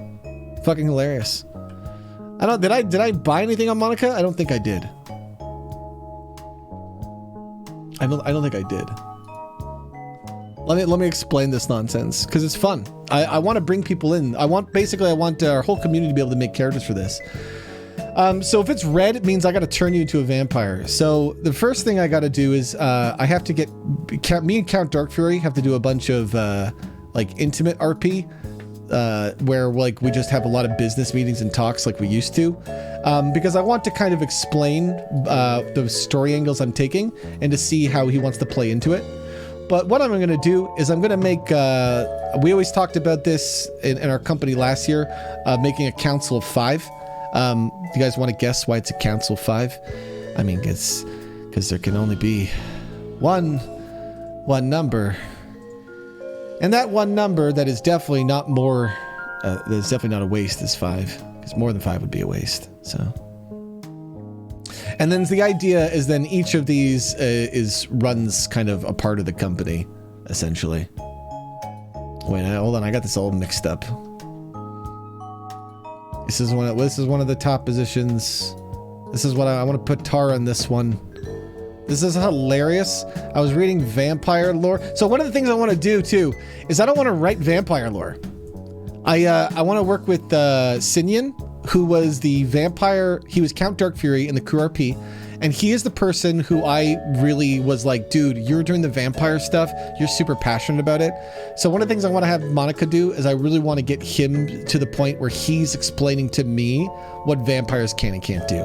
fucking hilarious. Did I buy anything on Monica? I don't think I did. I don't think I did. Let me explain this nonsense because it's fun. I want to bring people in. I want our whole community to be able to make characters for this. So if it's red, it means I got to turn you into a vampire. So the first thing I got to do is I have to me and Count Darkfury have to do a bunch of like intimate RP where like we just have a lot of business meetings and talks like we used to, because I want to kind of explain the story angles I'm taking and to see how he wants to play into it. But what I'm going to do is I'm going to make, we always talked about this in our company last year, making a council of 5. You guys want to guess why it's a council of 5? I mean, it's because there can only be one number, and that one number that is definitely not more, that is definitely not a waste is 5, because more than 5 would be a waste. So And then the idea is then each of these runs kind of a part of the company, essentially. Wait, hold on, I got this all mixed up. This is one of the top positions. This is what I want to put Tara on this one. This is hilarious. I was reading vampire lore. So one of the things I want to do too is I don't want to write vampire lore. I want to work with Sinyan, who was the vampire. He was Count Darkfury in the Crew RP, and he is the person who I really was like, dude, you're doing the vampire stuff. You're super passionate about it. So one of the things I want to have Monica do is I really want to get him to the point where he's explaining to me what vampires can and can't do.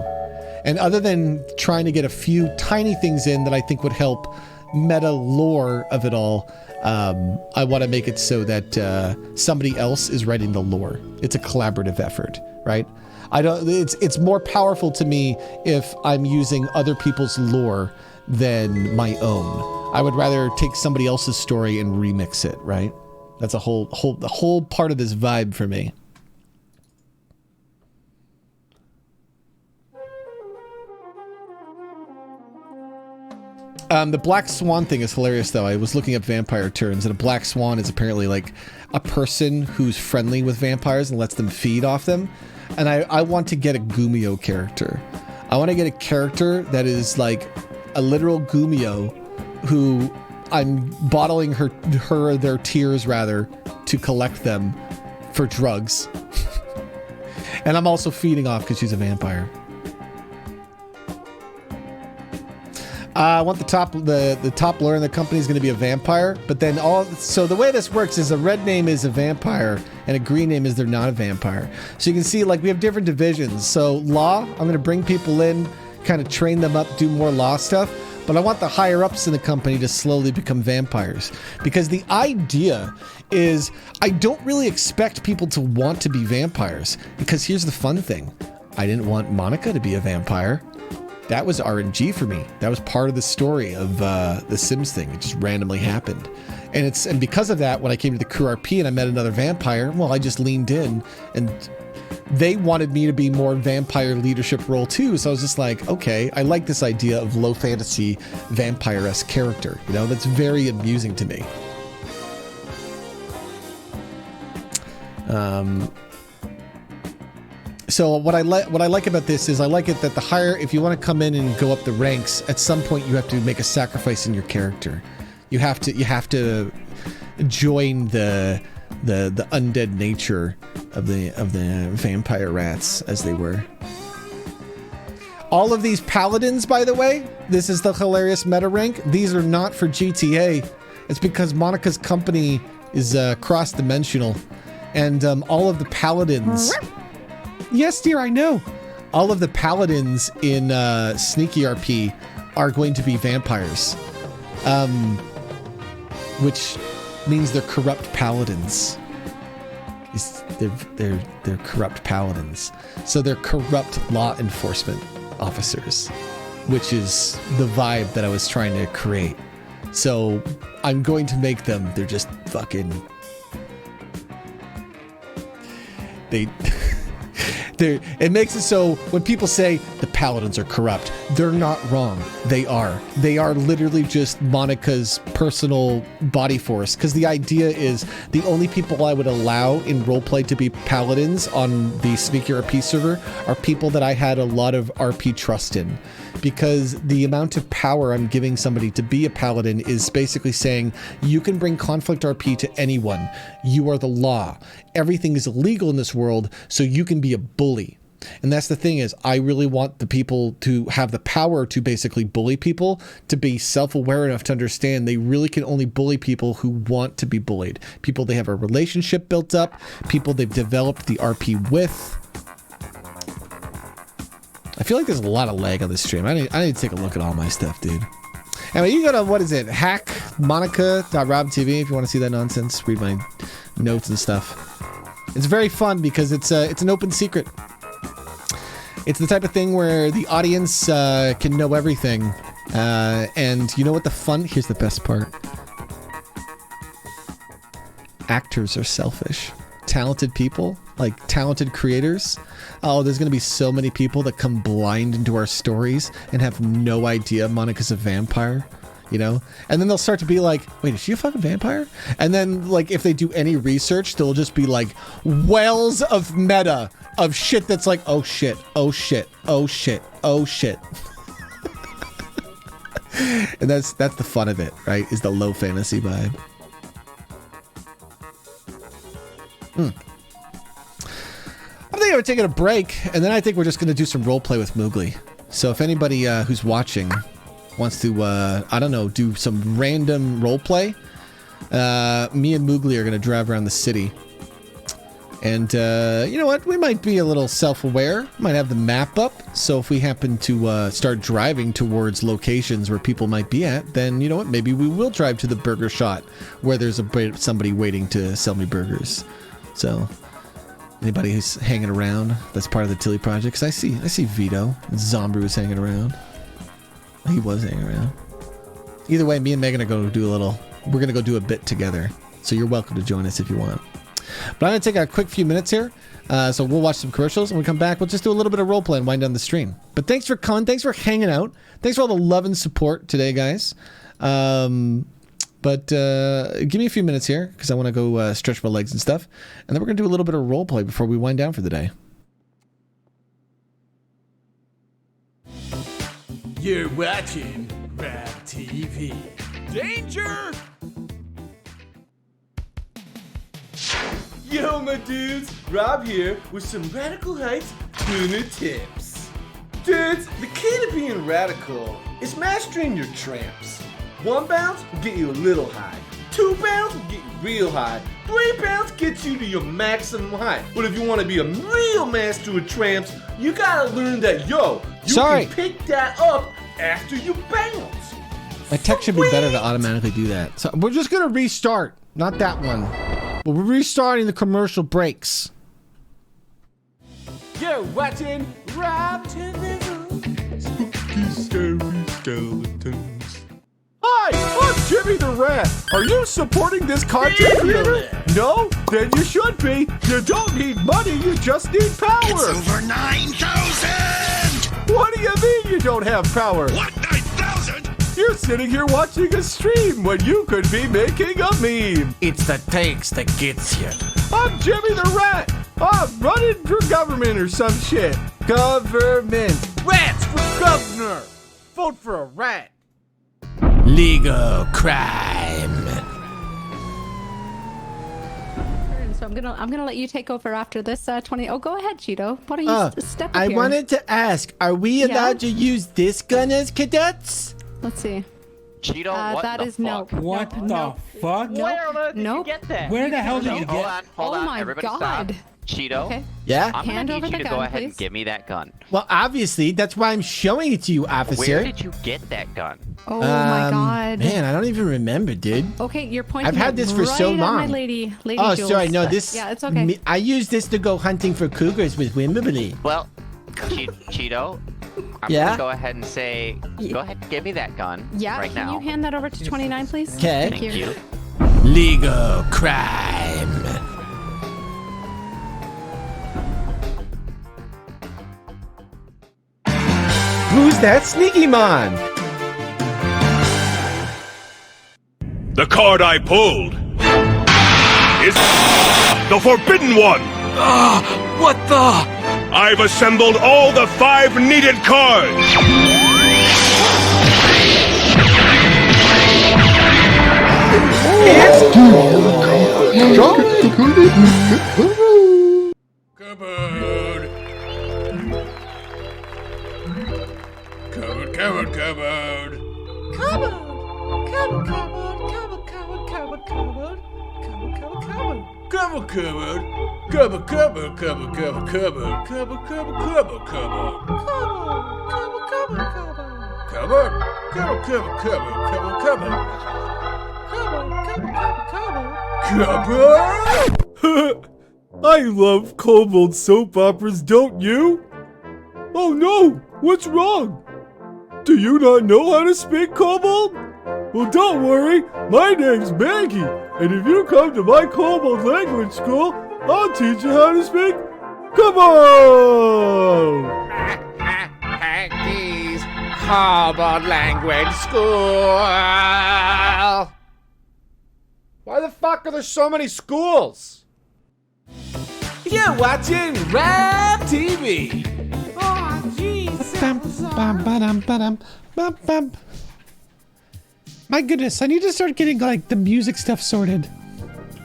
And other than trying to get a few tiny things in that I think would help meta lore of it all, I want to make it so that somebody else is writing the lore. It's a collaborative effort, right? It's more powerful to me if I'm using other people's lore than my own. I would rather take somebody else's story and remix it, right? That's the whole part of this vibe for me. The Black Swan thing is hilarious, though. I was looking up vampire terms, and a Black Swan is apparently like a person who's friendly with vampires and lets them feed off them. And I want to get a Gumio character. I want to get a character that is like a literal Gumio who I'm bottling their tears, rather, to collect them for drugs. And I'm also feeding off because she's a vampire. I want the top lore in the company is going to be a vampire, but then so the way this works is a red name is a vampire and a green name is they're not a vampire. So you can see like we have different divisions. So law, I'm going to bring people in, kind of train them up, do more law stuff, but I want the higher ups in the company to slowly become vampires, because the idea is I don't really expect people to want to be vampires, because here's the fun thing. I didn't want Monica to be a vampire. That was RNG for me. That was part of the story of the Sims thing. It just randomly happened. And because of that, when I came to the Crew RP and I met another vampire, well, I just leaned in, and they wanted me to be more vampire leadership role too. So I was just like, okay, I like this idea of low fantasy vampire-esque character. You know, that's very amusing to me. So what I like about this is I like it that the higher, if you want to come in and go up the ranks, at some point you have to make a sacrifice in your character. You have to join the undead nature of the vampire rats, as they were. All of these paladins, by the way, this is the hilarious meta rank. These are not for GTA. It's because Monica's company is cross-dimensional, and all of the paladins. Yes, dear, I know. All of the paladins in Sneaky RP are going to be vampires, which means they're corrupt paladins. They're corrupt paladins, so they're corrupt law enforcement officers, which is the vibe that I was trying to create. So I'm going to make them. They're just fucking. It makes it so when people say the paladins are corrupt, they're not wrong. They are. They are literally just Monica's personal body force. Because the idea is the only people I would allow in roleplay to be paladins on the Sneaky RP server are people that I had a lot of RP trust in. Because the amount of power I'm giving somebody to be a paladin is basically saying, you can bring conflict RP to anyone. You are the law. Everything is illegal in this world, so you can be a bully. And that's the thing is, I really want the people to have the power to basically bully people, to be self-aware enough to understand they really can only bully people who want to be bullied. People they have a relationship built up, people they've developed the RP with. I feel like there's a lot of lag on this stream. I need to take a look at all my stuff, dude. Anyway, you go to, what is it, hackmonica.robtv if you want to see that nonsense. Read my notes and stuff. It's very fun because it's an open secret. It's the type of thing where the audience can know everything. And you know what here's the best part. Actors are selfish. Talented people, like talented creators, Oh, there's going to be so many people that come blind into our stories and have no idea Monica's a vampire, you know? And then they'll start to be like, wait, is she a fucking vampire? And then, like, if they do any research, they'll just be like wells of meta of shit that's like, oh shit, oh shit, oh shit, oh shit. And that's the fun of it, right? Is the low fantasy vibe. I think we're taking a break, and then I think we're just going to do some role play with Moogly. So if anybody who's watching wants to, I don't know, do some random role play, me and Moogly are going to drive around the city. And you know what? We might be a little self-aware. Might have the map up. So if we happen to start driving towards locations where people might be at, then you know what? Maybe we will drive to the burger shot where there's somebody waiting to sell me burgers. So anybody who's hanging around, that's part of the Tilly Project. Because I see Vito. Zombie was hanging around. He was hanging around. Either way, me and Megan are going to do we're going to go do a bit together. So you're welcome to join us if you want. But I'm going to take a quick few minutes here. So we'll watch some commercials, and when we come back, we'll just do a little bit of roleplay and wind down the stream. But thanks for coming. Thanks for hanging out. Thanks for all the love and support today, guys. But give me a few minutes here, because I want to go stretch my legs and stuff. And then we're going to do a little bit of roleplay before we wind down for the day. You're watching Rap TV. Danger! Yo, my dudes, Rob here with some Radical Heights tuna tips. Dudes, the key to being radical is mastering your tramps. 1 bounce will get you a little high. 2 bounce will get you real high. 3 bounce gets you to your maximum height. But if you want to be a real master of tramps, you gotta learn that, you can pick that up after you bounce. My tech should be better to automatically do that. So we're just going to restart. Not that one. But we're restarting the commercial breaks. You're watching Rob TV. Spooky, scary skeletons. Hi, I'm Jimmy the Rat. Are you supporting this content creator? No? Then you should be. You don't need money, you just need power. It's over 9,000! What do you mean you don't have power? What, 9,000? You're sitting here watching a stream when you could be making a meme. It's the takes that gets you. I'm Jimmy the Rat. I'm running for government or some shit. Government. Rats for governor. Vote for a rat. Legal crime. So I'm gonna let you take over after this 20. Oh, go ahead, Cheeto. Why don't you step up I here? wanted to ask, are we allowed to use this gun as cadets? Let's see. Cheeto, what that the is fuck? no. What the fuck? Where did you get that? Where the hell did you Hold get? on, hold Oh on. my Everybody God. stop. Cheeto, Okay. Yeah? I'm Hand gonna over need you the to go gun, ahead please. and give me that gun. Well, obviously, that's why I'm showing it to you, officer. Where did you get that gun? Oh my God. Man, I don't even remember, dude. Okay, you're pointing. I've had it this for right so at my long. lady Oh, Jules. sorry, no, this... Yeah, it's okay. I use this to go hunting for cougars with Wimberly. Well, Cheeto, I'm Yeah? gonna go ahead and say, go ahead and give me that gun Yeah, right can now. you hand that over to 29, please? 'Kay. Thank you. Legal crime. Who's that sneaky man? The card I pulled is the Forbidden One. What the? I've assembled all the 5 needed cards. Cupboard. Cupboard, cupboard, cupboard. Cupboard, cupboard. Cupboard, cupboard, cupboard, cupboard, cupboard. Cupboard, cupboard, cupboard, cupboard. Cupboard, cupboard, cupboard, cupboard, cupboard. Cupboard? I love kobold soap operas, don't you? Oh no, what's wrong? Do you not know how to speak kobold? Well, don't worry, my name's Maggie, and if you come to my kobold language school, I'll teach you how to speak Come on! Hackney's Harvard Language School. Why the fuck are there so many schools? You're watching Rap TV. Bum, bum, ba-dum, ba-dum, bum, bum. My goodness, I need to start getting like the music stuff sorted.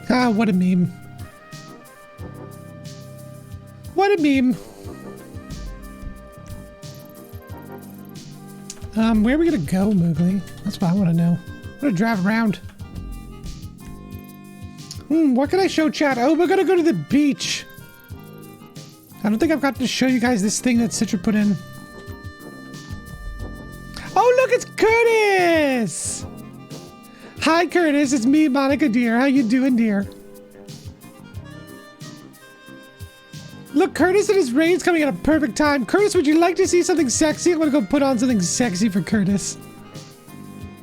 Ah, what a meme. What a meme. Where are we gonna go, Moogly? That's what I want to know. I'm gonna drive around. What can I show chat? Oh, we're gonna go to the beach. I don't think I've got to show you guys this thing that Citra put in. Oh, look, it's Curtis! Hi, Curtis. It's me, Monica, dear. How you doing, dear? Look, Curtis and his rain's coming at a perfect time. Curtis, would you like to see something sexy? I'm gonna go put on something sexy for Curtis.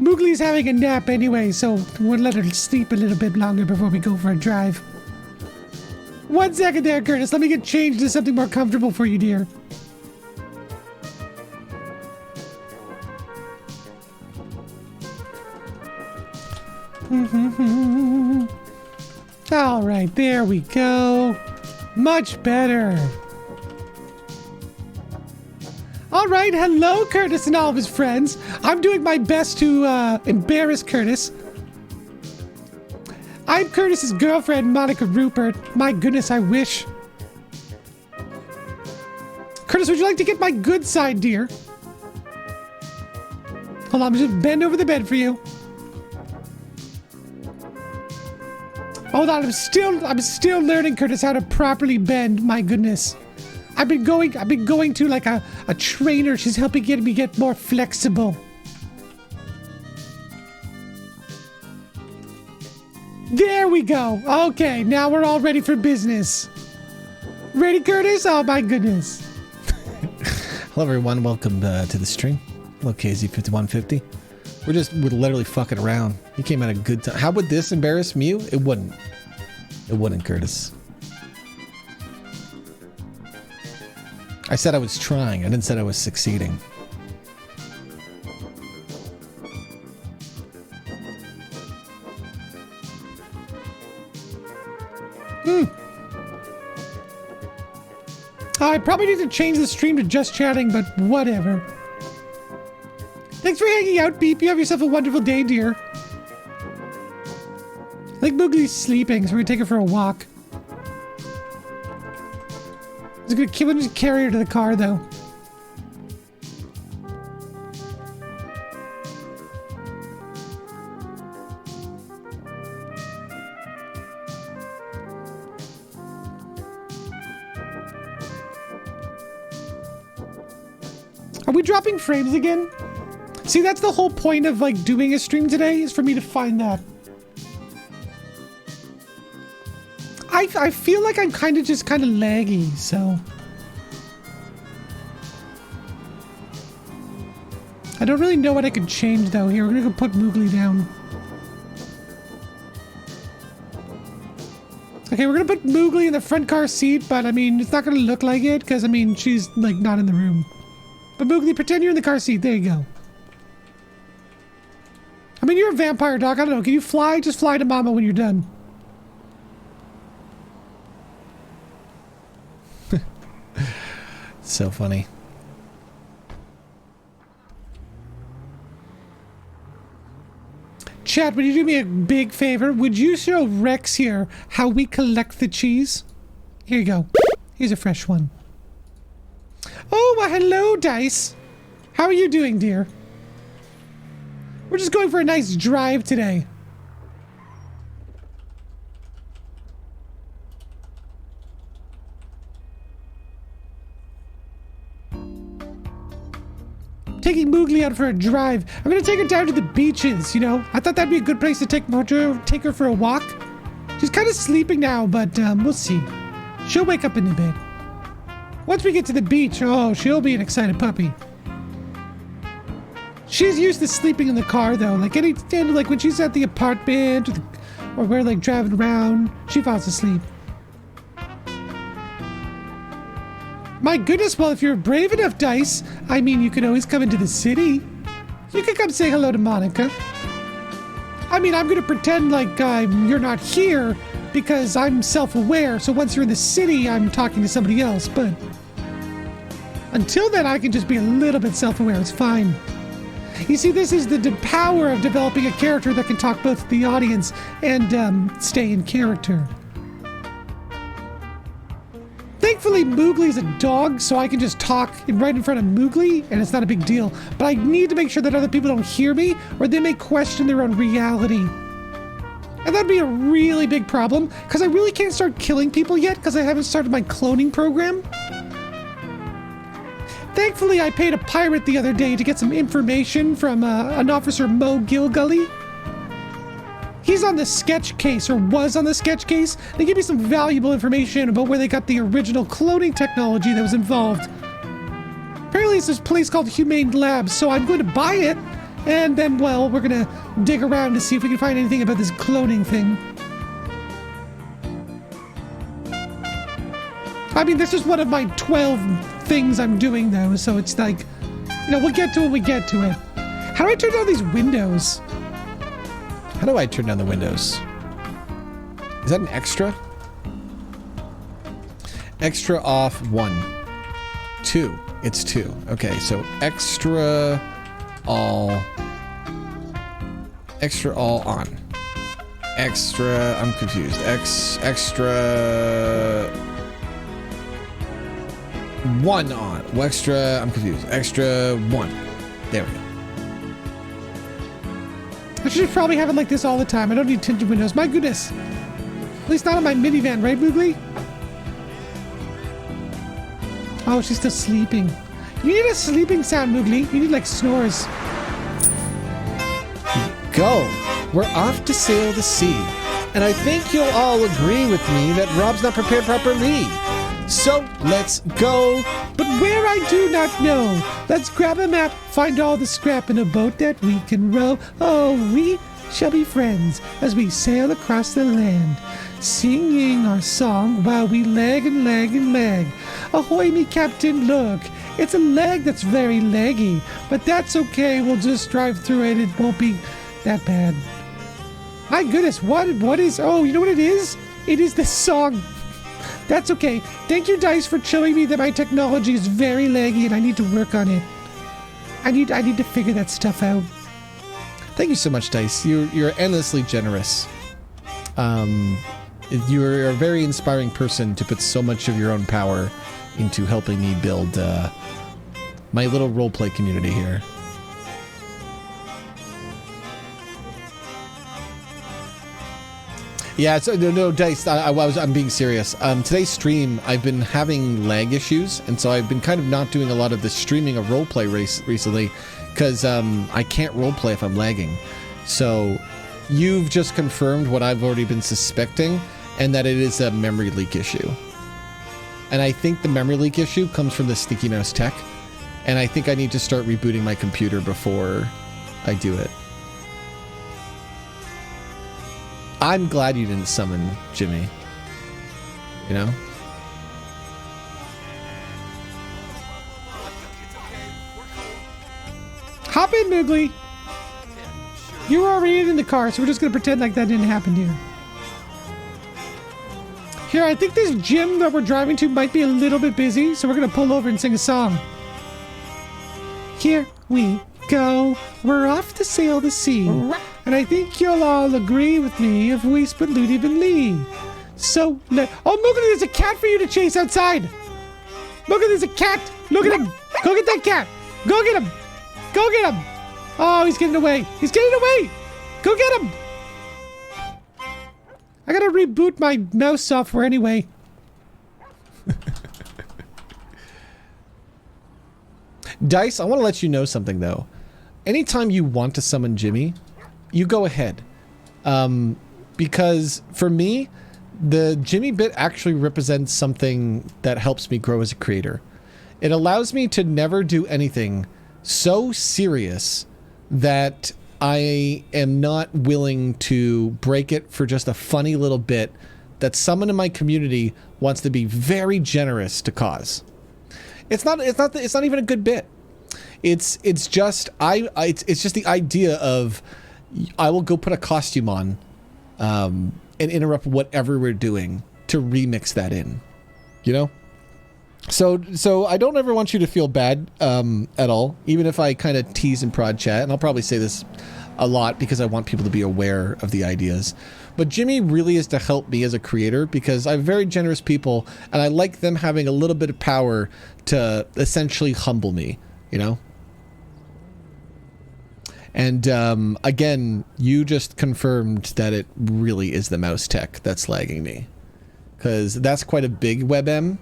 Moogly's having a nap anyway, so we'll let her sleep a little bit longer before we go for a drive. 1 second there, Curtis. Let me get changed to something more comfortable for you, dear. All right, there we go. Much better. All right, hello, Curtis and all of his friends. I'm doing my best to embarrass Curtis. I'm Curtis's girlfriend, Monica Rupert. My goodness, I wish. Curtis, would you like to get my good side, dear? Hold on, I'm just bend over the bed for you. Hold on, I'm still learning, Curtis, how to properly bend. My goodness. I've been going to like a trainer. She's helping me get more flexible. There we go. Okay, now we're all ready for business. Ready, Curtis? Oh my goodness. Hello everyone, welcome to the stream. Hello KZ5150. We're literally fucking around. You came at a good time. How would this embarrass Mew? It wouldn't. It wouldn't, Curtis. I said I was trying. I didn't say I was succeeding. I probably need to change the stream to just chatting, but whatever. Thanks for hanging out, Beep. You have yourself a wonderful day, dear. I think Moogly's sleeping, so we're gonna take her for a walk. We're gonna just carry her to the car, though. Are we dropping frames again? See, that's the whole point of like doing a stream today, is for me to find that. I feel like I'm kind of laggy, so. I don't really know what I could change though. Here, we're gonna go put Moogly down. Okay, we're gonna put Moogly in the front car seat, but I mean, it's not gonna look like it, because I mean, she's like not in the room. But Moogly, pretend you're in the car seat. There you go. I mean, you're a vampire dog. I don't know. Can you fly? Just fly to Mama when you're done. So funny. Chat, would you do me a big favor? Would you show Rex here how we collect the cheese? Here you go. Here's a fresh one. Oh, well, hello, Dice. How are you doing, dear? We're just going for a nice drive today. Taking Moogly out for a drive. I'm gonna take her down to the beaches, you know? I thought that'd be a good place to take her for a walk. She's kind of sleeping now, but we'll see. She'll wake up in a bit. Once we get to the beach, oh, she'll be an excited puppy. She's used to sleeping in the car, though. Like when she's at the apartment or we're like driving around, she falls asleep. My goodness, well, if you're brave enough, Dice, I mean, you can always come into the city. You can come say hello to Monica. I mean, I'm going to pretend like you're not here because I'm self-aware, so once you're in the city, I'm talking to somebody else, but until then, I can just be a little bit self-aware. It's fine. You see, this is the power of developing a character that can talk both to the audience and stay in character. Thankfully, Moogly is a dog, so I can just talk right in front of Moogly, and it's not a big deal. But I need to make sure that other people don't hear me, or they may question their own reality. And that'd be a really big problem, because I really can't start killing people yet, because I haven't started my cloning program. Thankfully, I paid a pirate the other day to get some information from an officer, Mo Gilgully. He's on the sketch case, or was on the sketch case. They gave me some valuable information about where they got the original cloning technology that was involved. Apparently it's this place called Humane Labs, so I'm going to buy it, and then, well, we're going to dig around to see if we can find anything about this cloning thing. I mean, this is one of my 12 things I'm doing, though, so it's like, you know, we'll get to it when we get to it. How do I turn down these windows? How do I turn down the windows? Is that an extra? Extra off 1. 2. It's 2. Okay, so extra all on. Extra, I'm confused. Extra 1 on. Well, extra, I'm confused. Extra 1. There we go. I should probably have it like this all the time. I don't need tinted windows. My goodness. At least not on my minivan, right, Moogly? Oh, she's still sleeping. You need a sleeping sound, Moogly. You need, like, snores. Go. We're off to sail the sea. And I think you'll all agree with me that Rob's not prepared properly. So, let's go. But where I do not know. Let's grab a map, find all the scrap in a boat that we can row. Oh, we shall be friends as we sail across the land, singing our song while we lag and lag and lag. Ahoy, me captain, look. It's a lag that's very laggy, but that's okay. We'll just drive through it. It won't be that bad. My goodness, what is... Oh, you know what it is? It is the song. That's okay. Thank you, Dice, for showing me that my technology is very laggy and I need to work on it. I need to figure that stuff out. Thank you so much, Dice. You're endlessly generous. You're a very inspiring person to put so much of your own power into helping me build my little roleplay community here. Yeah, so no, Dice, I'm being serious. Today's stream, I've been having lag issues, and so I've been kind of not doing a lot of the streaming of roleplay recently, because I can't roleplay if I'm lagging. So you've just confirmed what I've already been suspecting, and that it is a memory leak issue. And I think the memory leak issue comes from the Sticky Mouse tech, and I think I need to start rebooting my computer before I do it. I'm glad you didn't summon Jimmy. You know? Hop in, Moogly. You were already in the car, so we're just going to pretend like that didn't happen to you. Here, I think this gym that we're driving to might be a little bit busy, so we're going to pull over and sing a song. Here we go. We're off to sail the sea. And I think you'll all agree with me if we split Looty and Lee. So, oh, Moogly, there's a cat for you to chase outside. Moogly, there's a cat. Look at him. Go get that cat. Go get him. Go get him. Oh, he's getting away. He's getting away. Go get him. I gotta reboot my mouse software anyway. Dice, I want to let you know something, though. Anytime you want to summon Jimmy, you go ahead. Because for me, the Jimmy bit actually represents something that helps me grow as a creator. It allows me to never do anything so serious that I am not willing to break it for just a funny little bit that someone in my community wants to be very generous to cause. It's not even a good bit. It's just the idea of I will go put a costume on and interrupt whatever we're doing to remix that in, you know? So I don't ever want you to feel bad at all, even if I kind of tease and prod chat, and I'll probably say this a lot because I want people to be aware of the ideas. But Jimmy really is to help me as a creator because I have very generous people and I like them having a little bit of power to essentially humble me, you know? And again, you just confirmed that it really is the mouse tech that's lagging me, because that's quite a big WebM.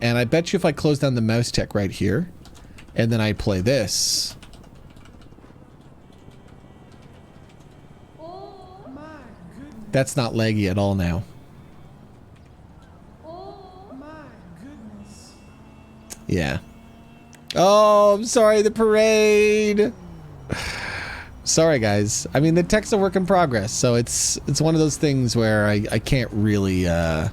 And I bet you if I close down the mouse tech right here, and then I play this. Oh my goodness. That's not laggy at all now. Oh my goodness. Yeah. Oh, I'm sorry, the parade. Sorry, guys. I mean, the tech's a work in progress, so it's one of those things where I can't really, I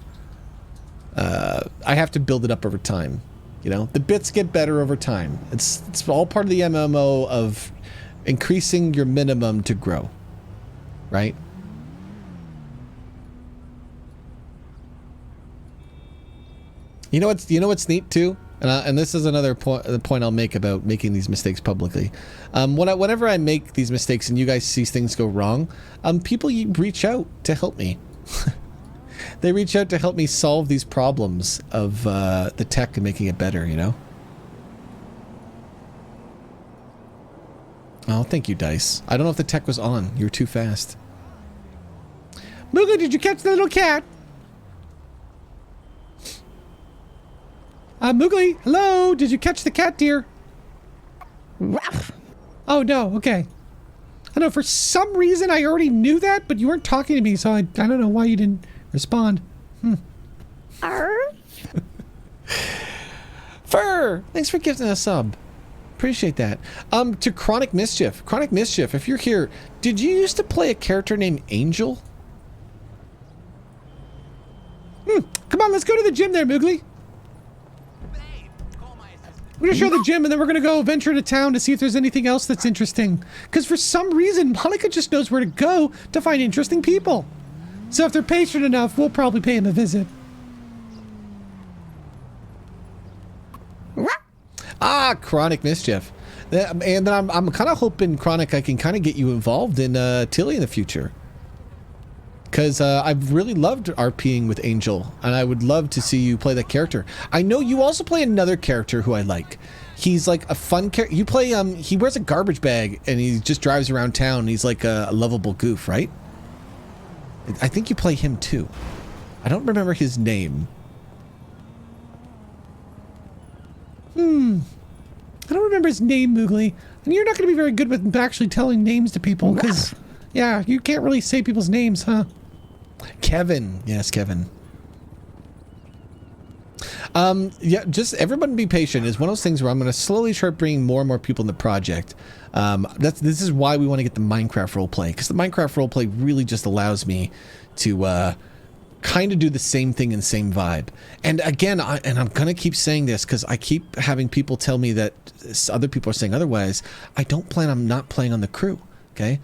have to build it up over time. You know, the bits get better over time. It's all part of the MMO of increasing your minimum to grow, right? You know what's neat too, and this is another point I'll make about making these mistakes publicly. Whenever I make these mistakes and you guys see things go wrong, people reach out to help me. They reach out to help me solve these problems of the tech and making it better, you know? Oh, thank you, Dice. I don't know if the tech was on. You were too fast. Moogly, did you catch the little cat? Moogly, hello? Did you catch the cat, dear? Oh, no, okay. I know, for some reason I already knew that, but you weren't talking to me, so I don't know why you didn't respond. Fur! Thanks for gifting a sub. Appreciate that. To Chronic Mischief. Chronic Mischief, if you're here, did you used to play a character named Angel? Come on, let's go to the gym there, Moogly. We're gonna show the gym and then we're gonna go venture to town to see if there's anything else that's interesting. Because for some reason, Monica just knows where to go to find interesting people. So if they're patient enough, we'll probably pay him a visit. Ah, Chronic Mischief. And then I'm kind of hoping, Chronic, I can kind of get you involved in Tilly in the future. Because I've really loved RPing with Angel, and I would love to see you play that character. I know you also play another character who I like. He's like a fun character. You play, he wears a garbage bag, and he just drives around town. He's like a lovable goof, right? I think you play him too. I don't remember his name. I don't remember his name, Moogly. And you're not going to be very good with actually telling names to people, because, yeah, you can't really say people's names, huh? Kevin. Yes, Kevin. Yeah, just everyone be patient. It's one of those things where I'm going to slowly start bringing more and more people in the project. This is why we want to get the Minecraft roleplay, because the Minecraft roleplay really just allows me to kind of do the same thing and same vibe. And again, I'm going to keep saying this because I keep having people tell me that other people are saying otherwise. I don't plan on not playing on the crew, okay?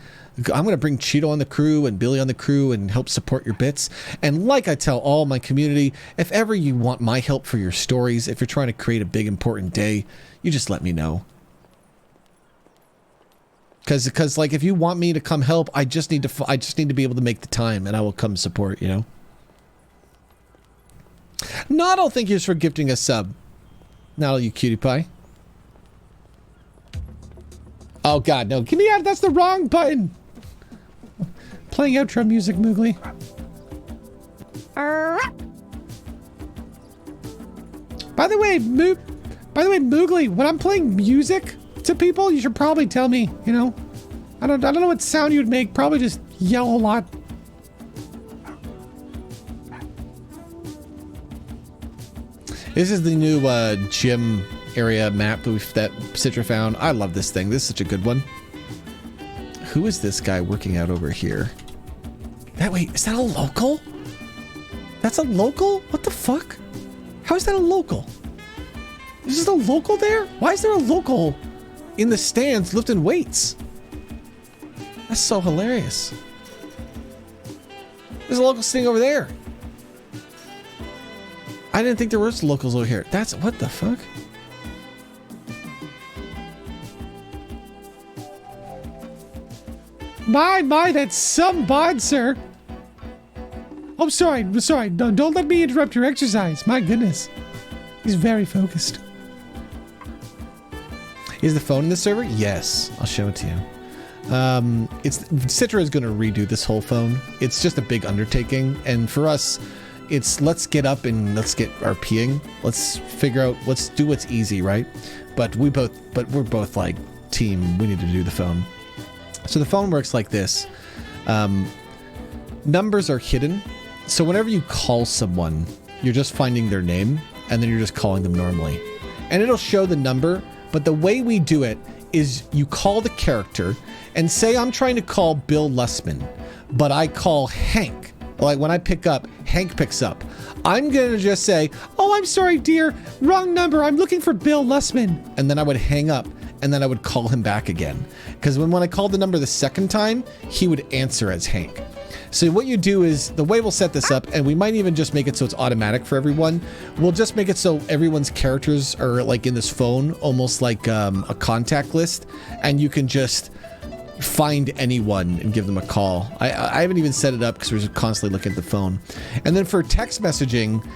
I'm going to bring Cheeto on the crew and Billy on the crew and help support your bits. And like I tell all my community, if ever you want my help for your stories, if you're trying to create a big important day, you just let me know. Because like if you want me to come help, I just need to be able to make the time, and I will come support, you know. Noddle, thank you for gifting a sub. Noddle, you cutie pie. Oh god, no. Get me out, that's the wrong button. Playing outro music, Moogly. By the way, Moogly, when I'm playing music to people, you should probably tell me, you know? I don't know what sound you would make, probably just yell a lot. This is the new gym area map that Citra found. I love this thing. This is such a good one. Who is this guy working out over here? Wait, is that a local? That's a local? What the fuck? How is that a local? Is just a local there? Why is there a local in the stands lifting weights? That's so hilarious. There's a local sitting over there. I didn't think there was locals over here. That's what the fuck? My, that's some bod, sir. Oh, sorry. Don't let me interrupt your exercise. My goodness. He's very focused. Is the phone in the server? Yes. I'll show it to you. Citra is going to redo this whole phone. It's just a big undertaking. And for us, it's let's get up and let's get RPing. Let's figure out, let's do what's easy, right? But we're both like team, we need to do the phone. So the phone works like this. Numbers are hidden. So whenever you call someone, you're just finding their name and then you're just calling them normally. And it'll show the number, but the way we do it is you call the character and say I'm trying to call Bill Lussman, but I call Hank. Like when I pick up, Hank picks up. I'm going to just say, oh, I'm sorry, dear. Wrong number. I'm looking for Bill Lussman. And then I would hang up and then I would call him back again. Because when I called the number the second time, he would answer as Hank. So what you do is, the way we'll set this up, and we might even just make it so it's automatic for everyone, we'll just make it so everyone's characters are like in this phone, almost like a contact list, and you can just find anyone and give them a call. I haven't even set it up because we're just constantly looking at the phone. And then for text messaging,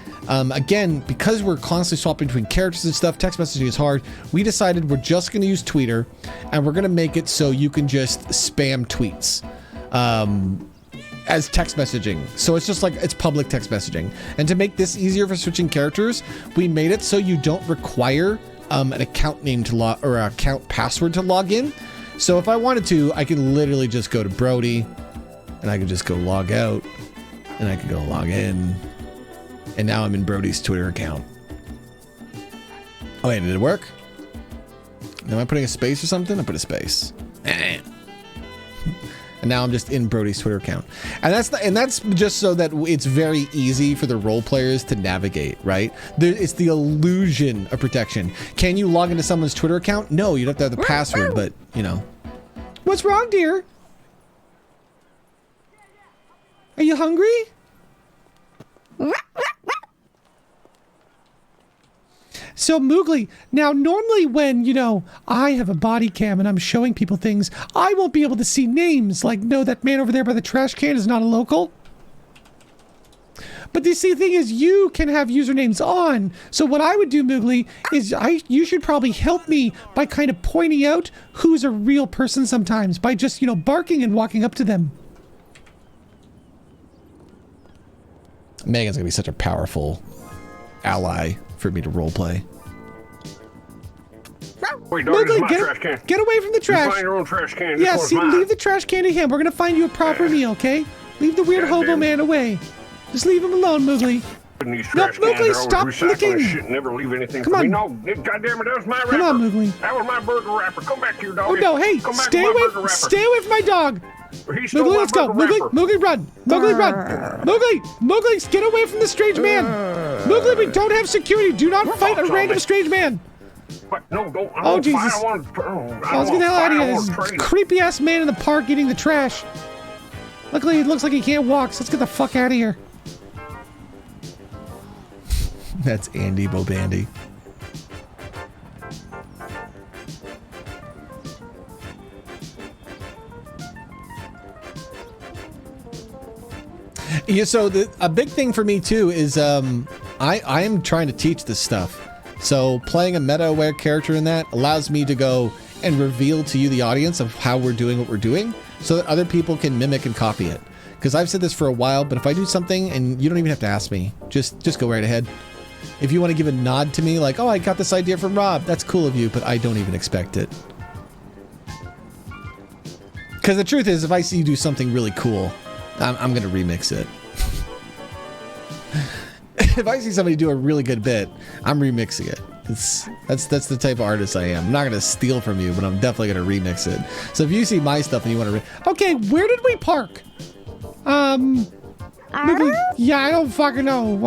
again, because we're constantly swapping between characters and stuff, text messaging is hard. We decided we're just going to use Tweeter, and we're going to make it so you can just spam tweets as text messaging. So it's just like, it's public text messaging. And to make this easier for switching characters, we made it so you don't require an account name to log, or an account password to log in. So if I wanted to, I can literally just go to Brody and I can just go log out and I can go log in. And now I'm in Brody's Twitter account. Oh wait, did it work? Am I putting a space or something? I put a space. And now I'm just in Brody's Twitter account. And that's just so that it's very easy for the role players to navigate, right? It's the illusion of protection. Can you log into someone's Twitter account? No, you'd have to have the password, but you know. What's wrong, dear? Are you hungry? So Moogly, now normally when, you know, I have a body cam and I'm showing people things, I won't be able to see names, like, no, that man over there by the trash can is not a local. But the thing is, you can have usernames on. So what I would do, Moogly, is you should probably help me by kind of pointing out who's a real person sometimes, by just, you know, barking and walking up to them. Megan's gonna be such a powerful ally for me to roleplay. Wait, dog, this is my Moogly, trash can. get away from the trash. You find your own trash can. Yeah, This see, one's mine. leave the trash can to him. We're gonna find you a proper meal, okay? Leave the weird hobo man away. Just leave him alone, Moogly. These No, trash cans Moogly, are stop always recycling licking. shit and never leave anything Come for me. on. No, goddamn it, that was my wrapper. Come on, Moogly. That was my burger wrapper. Come back here, dog. Oh no, hey, Come back stay with my away, burger wrapper. stay away from my dog. He stole Moogly, my let's go. burger Moogly, wrapper. Moogly, run. Moogly, run. Moogly, get away from the strange man. Moogly, we don't have security. Do not fight a random strange man. What? No, don't. Oh, Jesus. I want to Let's get the hell out of here. This creepy ass man in the park eating the trash. Luckily, it looks like he can't walk, so let's get the fuck out of here. That's Andy Bobandy. Yeah, so a big thing for me too is I am trying to teach this stuff. So playing a meta-aware character in that allows me to go and reveal to you, the audience, of how we're doing what we're doing, so that other people can mimic and copy it. Because I've said this for a while, but if I do something and you don't even have to ask me, just go right ahead. If you want to give a nod to me, like, oh, I got this idea from Rob, that's cool of you, but I don't even expect it. Because the truth is, if I see you do something really cool, I'm going to remix it. If I see somebody do a really good bit, I'm remixing it. That's the type of artist I am. I'm not going to steal from you, but I'm definitely going to remix it. So if you see my stuff and you want to... Okay, where did we park? Maybe, yeah, I don't fucking know.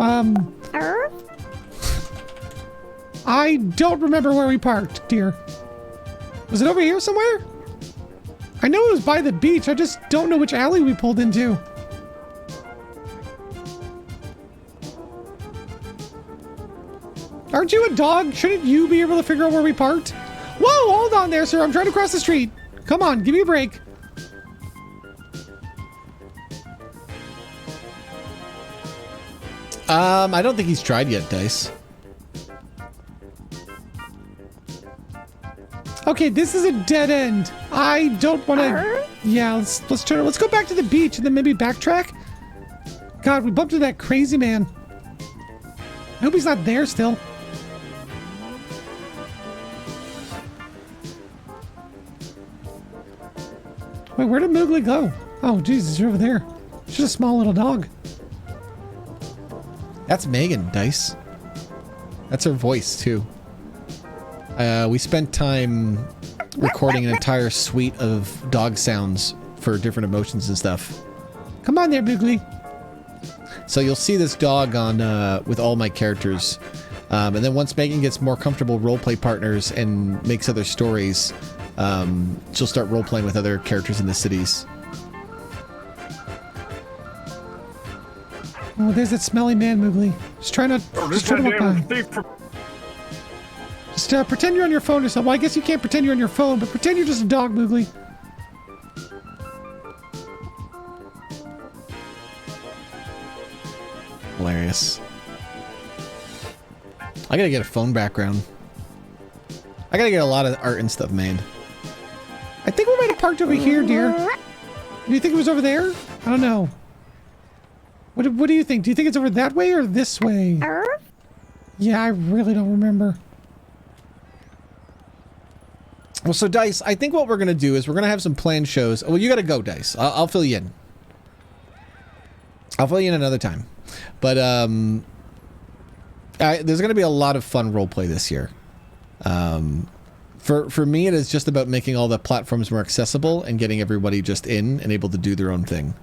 I don't remember where we parked, dear. Was it over here somewhere? I know it was by the beach. I just don't know which alley we pulled into. Aren't you a dog? Shouldn't you be able to figure out where we parked? Whoa, hold on there, sir. I'm trying to cross the street. Come on, give me a break. I don't think he's tried yet, Dice. Okay, this is a dead end. I don't want to. Yeah, let's turn. Let's go back to the beach and then maybe backtrack. God, we bumped into that crazy man. I hope he's not there still. Wait, where did Moogly go? Oh, Jesus, you're over there. She's a small little dog. That's Megan, Dice. That's her voice, too. We spent time recording an entire suite of dog sounds for different emotions and stuff. Come on there, Moogly. So you'll see this dog on with all my characters. And then once Megan gets more comfortable roleplay partners and makes other stories, she'll start roleplaying with other characters in the cities. Oh, there's that smelly man, Moogly. Just try to walk by. Just pretend you're on your phone or something. Well, I guess you can't pretend you're on your phone, but pretend you're just a dog, Moogly. Hilarious. I gotta get a phone background. I gotta get a lot of art and stuff made. I think we might have parked over here, dear. Do you think it was over there? I don't know. What do you think? Do you think it's over that way or this way? Yeah, I really don't remember. Well, so Dice, I think what we're gonna do is we're gonna have some planned shows. Well, you gotta go, Dice. I'll fill you in. I'll fill you in another time. But there's gonna be a lot of fun roleplay this year. For me, it is just about making all the platforms more accessible and getting everybody just in and able to do their own thing.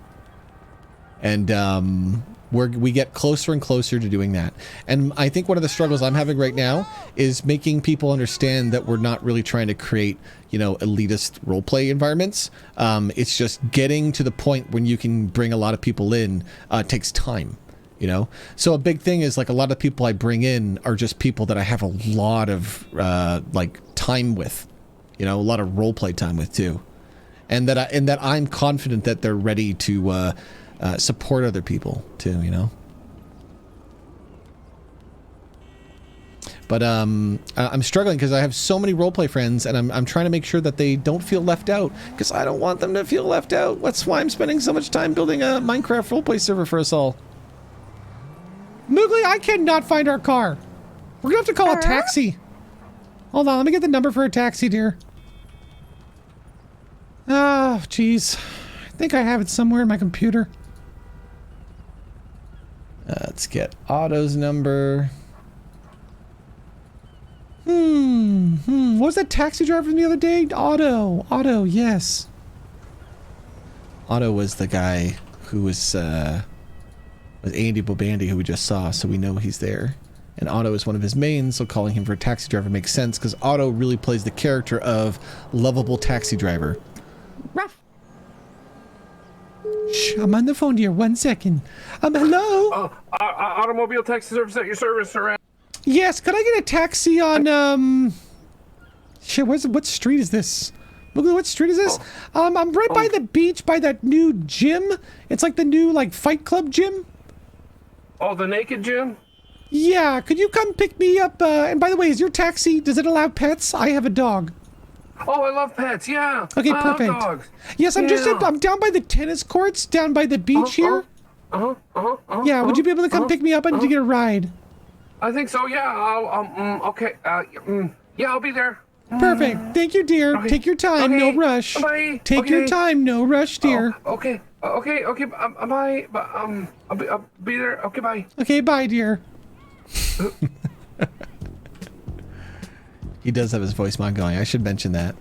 And we get closer and closer to doing that. And I think one of the struggles I'm having right now is making people understand that we're not really trying to create, elitist roleplay environments. It's just getting to the point when you can bring a lot of people in takes time, So a big thing is like a lot of people I bring in are just people that I have a lot of time with, a lot of roleplay time with too. And that I'm confident that they're ready to support other people too, But I'm struggling because I have so many roleplay friends, and I'm trying to make sure that they don't feel left out, because I don't want them to feel left out. That's why I'm spending so much time building a Minecraft roleplay server for us all. Moogly, I cannot find our car. We're gonna have to call a taxi. Hold on, let me get the number for a taxi, dear. Oh, jeez. I think I have it somewhere in my computer. Let's get Otto's number. What was that taxi driver from the other day? Otto, yes. Otto was the guy who was Andy Bobandy, who we just saw, so we know he's there. And Otto is one of his mains, so calling him for a taxi driver makes sense, because Otto really plays the character of lovable taxi driver. Ruff. Shh, I'm on the phone, dear. 1 second. Hello? Automobile taxi service at your service, sir. Yes, could I get a taxi on, shit, what street is this? What street is this? I'm right by the beach, by that new gym. It's like the new, Fight Club gym. Oh, the naked gym? Yeah, could you come pick me up? And by the way, is your taxi, does it allow pets? I have a dog. Oh, I love pets, yeah. Okay, I perfect. love dogs. Yes, I'm I'm down by the tennis courts, down by the beach here. Yeah, would you be able to come pick me up? I need to get a ride. I think so, yeah. Okay. Yeah, I'll be there. Perfect. Thank you, dear. Okay. Take your time, Okay. no rush. Bye. Take your time, no rush, dear. Okay. Bye. I'll be there. Okay, bye. Okay, bye, dear. He does have his voice mod going. I should mention that.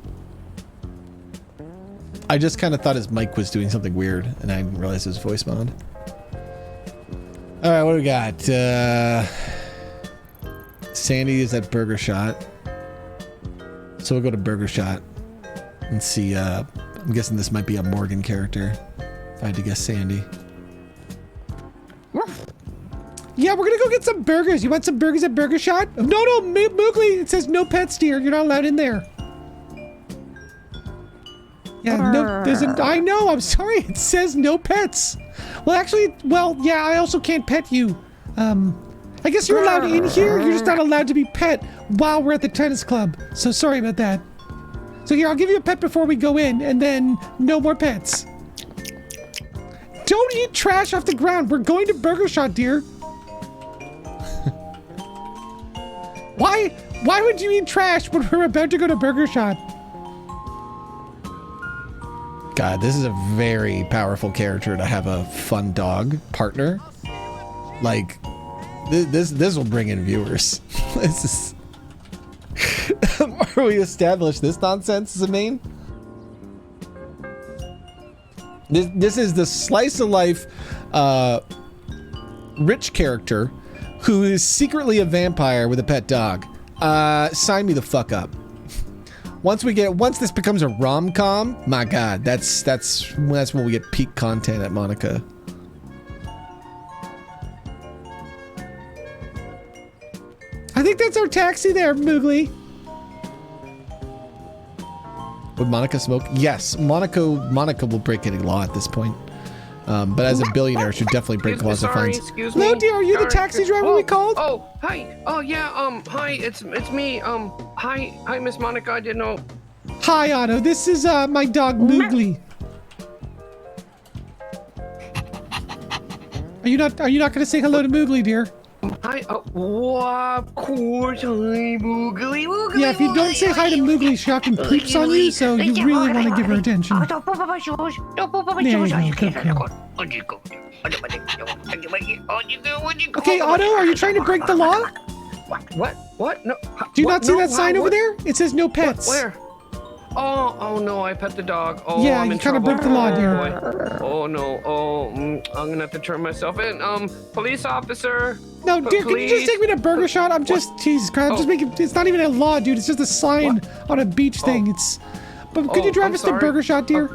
I just kind of thought his mic was doing something weird, and I didn't realize it was voice mod. All right, what do we got? Sandy is at Burger Shot. So we'll go to Burger Shot and see. I'm guessing this might be a Morgan character. If I had to guess Sandy. Yeah, we're gonna go get some burgers. You want some burgers at Burger Shot? No, Moogly. It says no pets, dear. You're not allowed in there. Yeah, no, I know, I'm sorry. It says no pets. Well, actually, yeah, I also can't pet you. I guess you're allowed in here. You're just not allowed to be pet while we're at the tennis club. So sorry about that. So here, I'll give you a pet before we go in, and then no more pets. Don't eat trash off the ground. We're going to Burger Shot, dear. Why would you eat trash when we're about to go to Burger Shot? God, this is a very powerful character to have a fun dog partner. Like, this will bring in viewers. This is... Are we established this nonsense is a main? This is the slice of life rich character who is secretly a vampire with a pet dog. Sign me the fuck up. Once this becomes a rom-com, my God, that's when we get peak content at Monica. I think that's our taxi there, Moogly. Would Monica smoke? Yes, Monica will break any law at this point. But as a billionaire, she'd definitely break laws of fines. Excuse me. Hello, dear. Are you the taxi driver we called? Oh, hi. Oh, yeah. Hi. It's me. Hi, Miss Monica. I didn't know. Hi, Otto. This is my dog Moogly. Are you not going to say hello to Moogly, dear? Hi. Of course. Hi, Moogly. Yeah, if you don't say hi to Moogly, she often poops on you, so you really want to give her attention. There you go. Okay, Otto, are you trying to break the law? What? No. Do you not see that sign over there? It says no pets. Where? Oh no, I pet the dog. Oh, yeah, I'm you in kind of trouble. broke the law, dear. Boy. Oh no. I'm gonna have to turn myself in. Police officer. No, dear, can you just take me to Burger Shot? I'm just, Jesus Christ, I'm just making, it's not even a law, dude. It's just a sign on a beach thing. But could you drive us to Burger Shot, dear?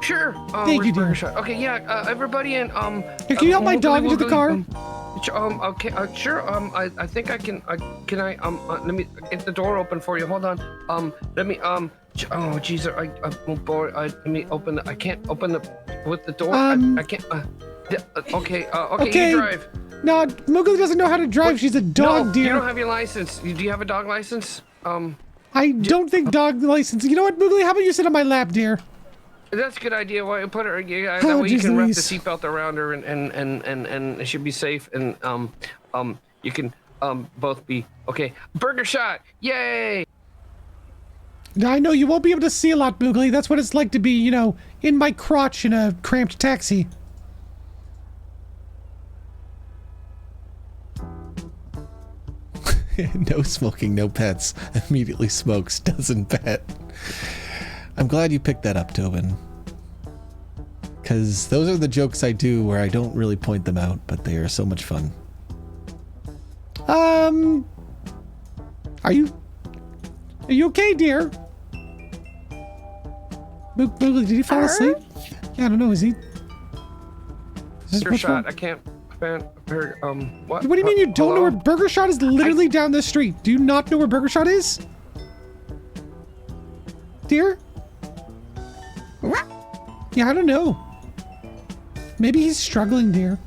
Sure. Thank you, dear. Shot? Okay, yeah, everybody in, Can you help my dog into the car? Okay, sure, I think I can, let me get the door open for you, hold on, let me, oh, jeez, let me open I can't open with the door, I can't, okay, you drive. No, Moogly doesn't know how to drive, she's a dog, dear. You don't have your license, do you have a dog license? I don't think dog license, you know what, Moogly, how about you sit on my lap, dear? That's a good idea. Why put her? Yeah, that way you can wrap the seatbelt around her, and it should be safe. And you can both be okay. Burger Shot! Yay! I know you won't be able to see a lot, Moogly. That's what it's like to be, you know, in my crotch in a cramped taxi. No smoking, no pets. Immediately smokes, doesn't pet. I'm glad you picked that up, Tobin. Because those are the jokes I do where I don't really point them out, but they are so much fun. Are you okay, dear? Moogly, did he fall asleep? Yeah, I don't know, is he? Burger Shot, I can't, what? What do you mean you don't know where Burger Shot is? Literally down the street. Do you not know where Burger Shot is? Dear? Yeah, I don't know. Maybe he's struggling, dear.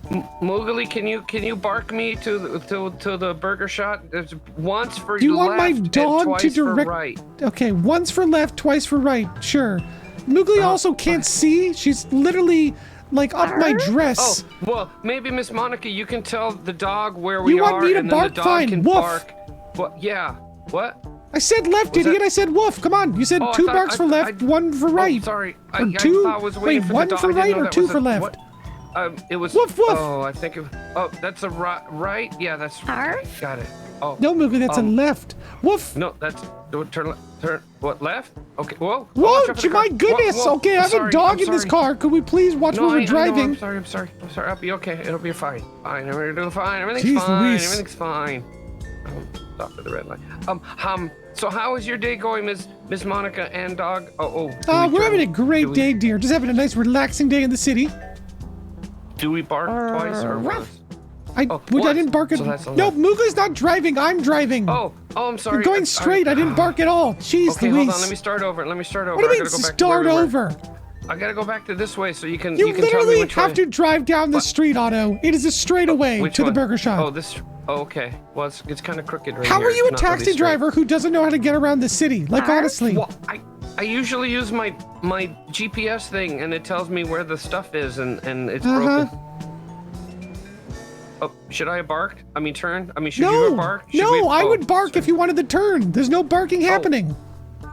Moogly, can you bark me to the Burger Shot? There's once for left. Do you want my dog to direct? Right. Okay, once for left, twice for right. Sure. Moogly also can't see. She's literally like up my dress. Oh, well, maybe Miss Monica, you can tell the dog where we are. You want me to and bark? Then the dog Fine. can Woof. bark. What? Yeah. What? I said left, idiot. I said woof. Come on. You said two barks for left, one for right. Oh, sorry. Or two? I was waiting for one the dog. for right or two for left? What? It was. Woof woof. Oh, I think. That's a right. Yeah, that's. Got it. Oh. No, Moogly, that's a left. Woof. No, that's turn. What left? Okay. Whoa. Whoa! My goodness. Whoa. Okay, I have a dog in this car. Could we please watch where we're driving? I'm sorry. I'll be okay. It'll be fine. Fine. Everything's fine. Jeez Fine. Louise. Everything's fine. stop at the red light. So how is your day going, Miss Monica and dog? We're having a great day, dear. Just having a nice, relaxing day in the city. Do we bark twice or once? I didn't bark at. No, Moogly's not driving. I'm driving. Oh, I'm sorry. You're going straight. I didn't bark at all. Jeez, okay, Louise. hold on. Let me start over. What do you mean start over? I gotta go back to this way so you can. You can tell me literally which have way. to drive down the street, Otto. It is a straightaway to the burger shop. Oh, this. Oh, okay. Well, it's kind of crooked right How here. are you a It's not taxi really straight. driver who doesn't know how to get around the city? Like, honestly. Well, I usually use my GPS thing, and it tells me where the stuff is, and it's broken. Oh, should I have barked? I mean, turn? I mean, should you have barked? I would bark if you wanted to turn. There's no barking happening.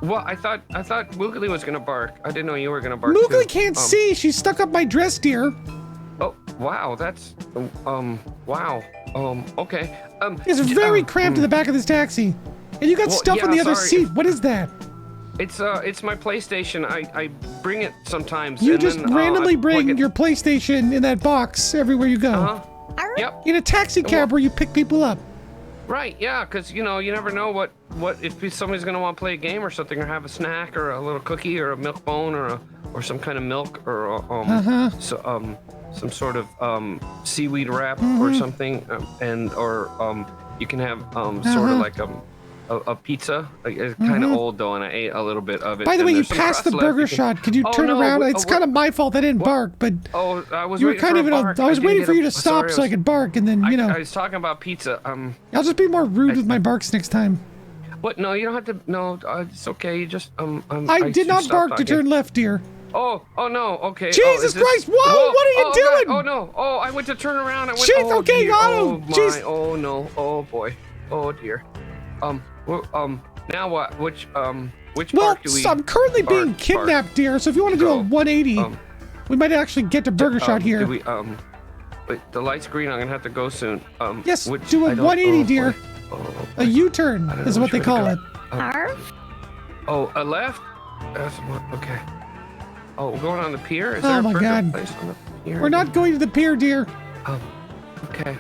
Well, I thought Moogly was gonna bark. I didn't know you were gonna bark. Moogly too. can't see. She's stuck up my dress, dear. Oh, wow. That's wow. Okay. It's very cramped in the back of this taxi, and you got stuff on the other seat. What is that? It's my PlayStation. I bring it sometimes. You and just then, randomly I plug bring it. your PlayStation in that box everywhere you go. Yep. In a taxi cab where you pick people up. Right, yeah, because you never know what if somebody's gonna want to play a game or something, or have a snack or a little cookie or a milk bone or some kind of milk or some sort of seaweed wrap or something, or you can have sort of like a pizza. It's kind of old though, and I ate a little bit of it. By the way, you there's some passed the crust left. burger You can- shot. Could you Oh, turn no, around? we- It's kind of my fault. I didn't bark, but I was you were waiting kind for of a in a. bark. I was didn't waiting get for a- you to stop sorry, so I could bark, and then I was talking about pizza. I'll just be more rude with my barks next time. What? No, you don't have to. No, it's okay. You just I did not bark to turn left, dear. Oh no. Okay. Jesus Christ! Whoa! What are you doing? God. Oh no! Oh, I went to turn around. I went. Jeez, oh, okay, dear. Otto. Oh my. Jeez. Oh no. Oh boy. Oh dear. Now what? Which Well, bark do we? I'm currently being kidnapped, dear. So if you want to do a 180, we might actually get to burger shot here. Do we, wait, the light's green. I'm gonna have to go soon. Yes, do a 180, dear. A U-turn is what they call it. Oh, a left? That's okay. Oh, we're going on the pier? Is there Oh a my burger God. place on the pier? We're not going to the pier, dear. Okay.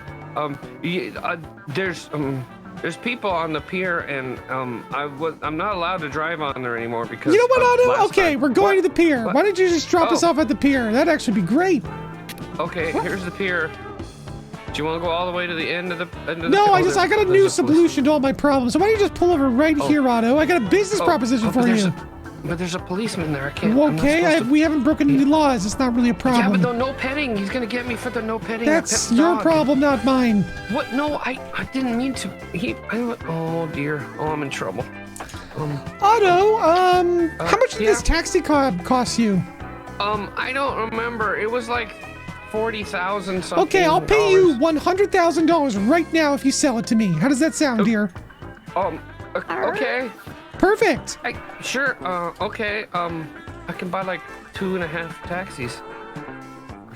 There's people on the pier, and I'm not allowed to drive on there anymore because. You know what, Otto? last Okay, time. we're going to the pier. What? Why don't you just drop us Oh. off at the pier? That'd actually be great. Okay, here's the pier. Do you want to go all the way to the end of the No, pier? I got a new solution to all my problems. So why don't you just pull over right Oh. here, Otto? I got a business proposition for you. But there's a policeman there. I can't. I'm not Okay, supposed to- we haven't broken any laws. It's not really a Yeah, problem. but no petting. He's gonna get me for the no petting. That's I pet your dog. problem, not mine. What? No, I didn't mean to. Oh dear. Oh, I'm in trouble. Otto, how much did yeah. this taxi cab cost you? I don't remember. It was like 40,000 something. Okay, I'll pay you $100,000 right now if you sell it to me. How does that sound, dear? Okay. Perfect. Sure. Okay. I can buy like 2.5 taxis.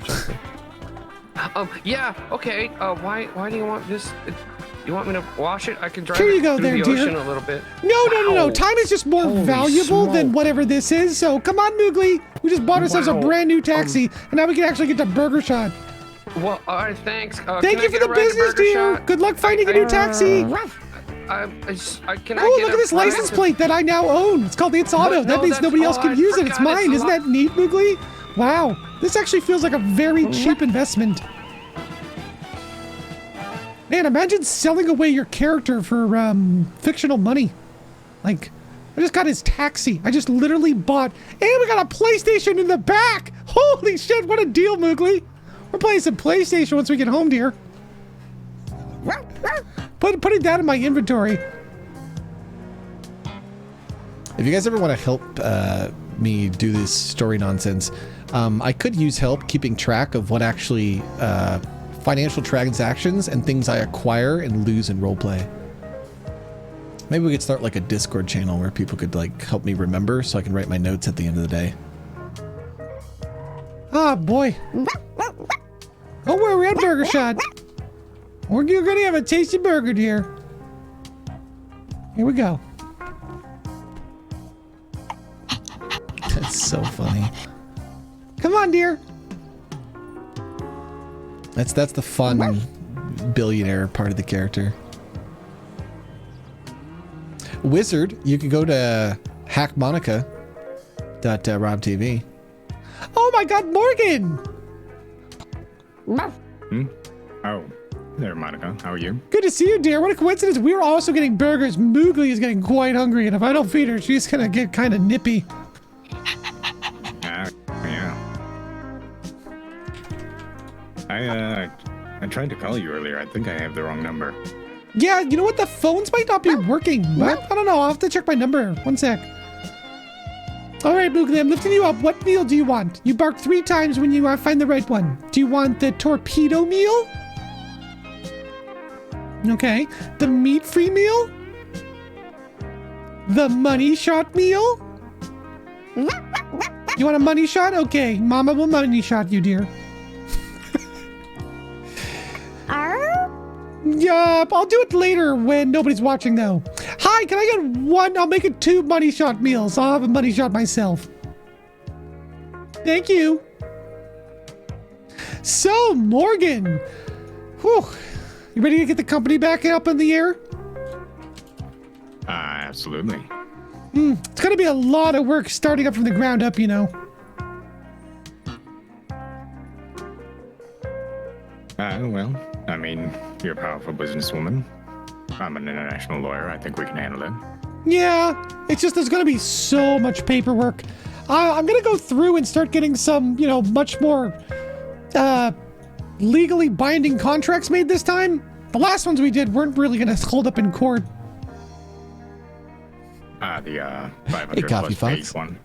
Or something. Yeah. Okay. Why do you want this? You want me to wash it? I can drive Here you it go through there, the dear. ocean a little bit. No. Wow. Time is just more Holy valuable than smoke. whatever this is. So come on, Moogly. We just bought ourselves a Wow. brand new taxi, and now we can actually get to Burger Shot. Well, all right. Thanks. Thank can you I for get the a ride to business, Burger dear. Shot? Good luck finding a new taxi. Can Oh, I look get at this a ride license to- plate that I now own. It's called It's Auto. No, That means that's- nobody else oh, can I use it. It's forgot. mine. It's Isn't a that neat, Moogly? Wow. This actually feels like a very cheap investment. Man, imagine selling away your character for fictional money. Like, I just got his taxi. I just literally bought, and we got a PlayStation in the back. Holy shit, what a deal, Moogly. We're playing some PlayStation once we get home, dear. Putting that in my inventory. If you guys ever want to help me do this story nonsense, I could use help keeping track of what actually financial transactions and things I acquire and lose in roleplay. Maybe we could start like a Discord channel where people could like help me remember so I can write my notes at the end of the day. Oh boy. Oh, we're at Burger Shot. You're gonna have a tasty burger, dear. Here we go. That's so funny. Come on, dear. That's the fun billionaire part of the character. Wizard, you can go to hackmonica.robtv. Oh my God, Morgan! Oh, there, Monica. How are you? Good to see you, dear. What a coincidence. We were also getting burgers. Moogly is getting quite hungry, and if I don't feed her, she's gonna get kind of nippy. Yeah. I tried to call you earlier. I think I have the wrong number. Yeah, you know what? The phones might not be working. What? I don't know. I'll have to check my number. One sec. All right, Moogly, I'm lifting you up. What meal do you want? You bark 3 times when you find the right one. Do you want the torpedo meal? Okay. The meat-free meal? The money shot meal? You want a money shot? Okay, Mama will money shot you, dear. Yeah, I'll do it later when nobody's watching, though. Hi, can I get 1? I'll make it 2 money shot meals. I'll have a money shot myself. Thank you. So, Morgan. Whew. You ready to get the company back up in the air? Absolutely. It's going to be a lot of work starting up from the ground up, you know. Well, I mean, you're a powerful businesswoman. I'm an international lawyer. I think we can handle it. Yeah, it's just there's going to be so much paperwork. I'm going to go through and start getting some, much more legally binding contracts made this time. The last ones we did weren't really going to hold up in court. The 500 plus page one.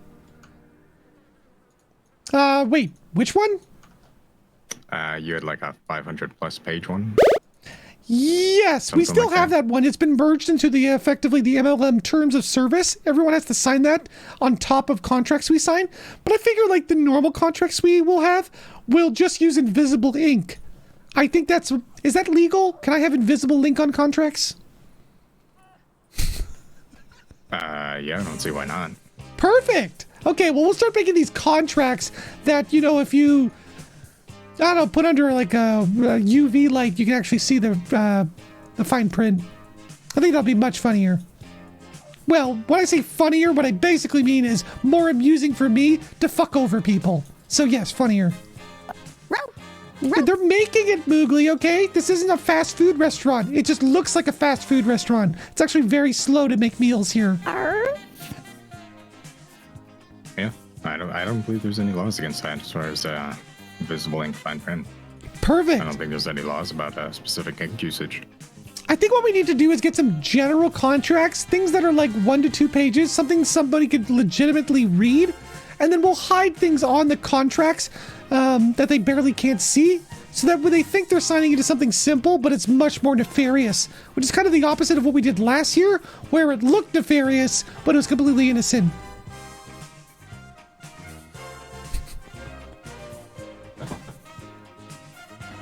Wait, which one? You had like a 500 plus page one. Yes, we still have that one. It's been merged into the effectively the MLM terms of service. Everyone has to sign that on top of contracts we sign. But I figure like the normal contracts we will have, we'll just use invisible ink. I think is that legal? Can I have invisible ink on contracts? Yeah, I don't see why not. Perfect. Okay, well, we'll start making these contracts that, if you, I don't know, put under like a UV light, you can actually see the fine print. I think that'll be much funnier. Well, when I say funnier, what I basically mean is more amusing for me to fuck over people. So yes, funnier. They're making it, Moogly, okay? This isn't a fast food restaurant. It just looks like a fast food restaurant. It's actually very slow to make meals here. Yeah, I don't believe there's any laws against that as far as invisible ink fine print. Perfect. I don't think there's any laws about specific ink usage. I think what we need to do is get some general contracts, things that are like 1 to 2 pages, something somebody could legitimately read, and then we'll hide things on the contracts that they barely can't see, so that when they think they're signing into something simple, but it's much more nefarious, which is kind of the opposite of what we did last year, where it looked nefarious, but it was completely innocent.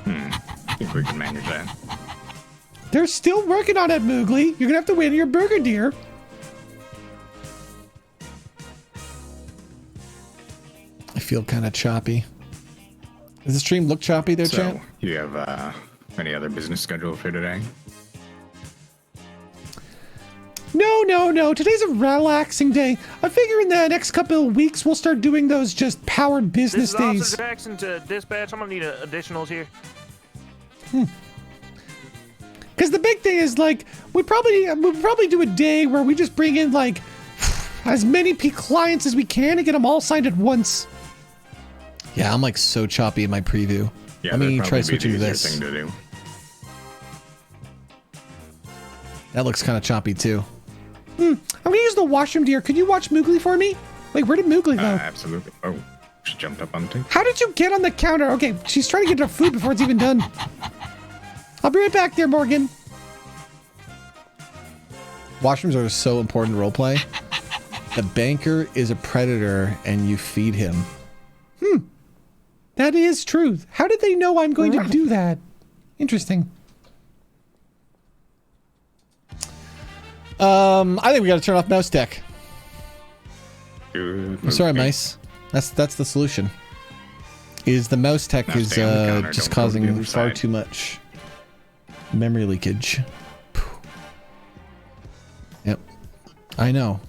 I think we can manage that. They're still working on it, Moogly. You're gonna have to wait on your burger, dear. I feel kind of choppy. Does the stream look choppy there, So, chat? you have any other business scheduled for today? No. Today's a relaxing day. I figure in the next couple of weeks we'll start doing those just powered business This is days. Officer Jackson to dispatch. I'm gonna need additionals here. Because the big thing is like we'll probably do a day where we just bring in like as many clients as we can and get them all signed at once. Yeah, I'm like so choppy in my preview. Yeah, Let me that'd try probably be switching the to easier this. thing to do. That looks kind of choppy too. I'm gonna use the washroom, dear. Could you watch Moogly for me? Like, where did Moogly go? Absolutely. Oh, she jumped up on the table. How did you get on the counter? Okay, she's trying to get her food before it's even done. I'll be right back there, Morgan. Washrooms are so important roleplay. The banker is a predator and you feed him. That is truth. How did they know I'm going to do that? Interesting. I think we got to turn off mouse tech. Good. Sorry, Okay. mice. That's the solution. Is the mouse tech Now is stay on the counter, just don't go to the causing other far side. too much memory leakage. Yep. I know,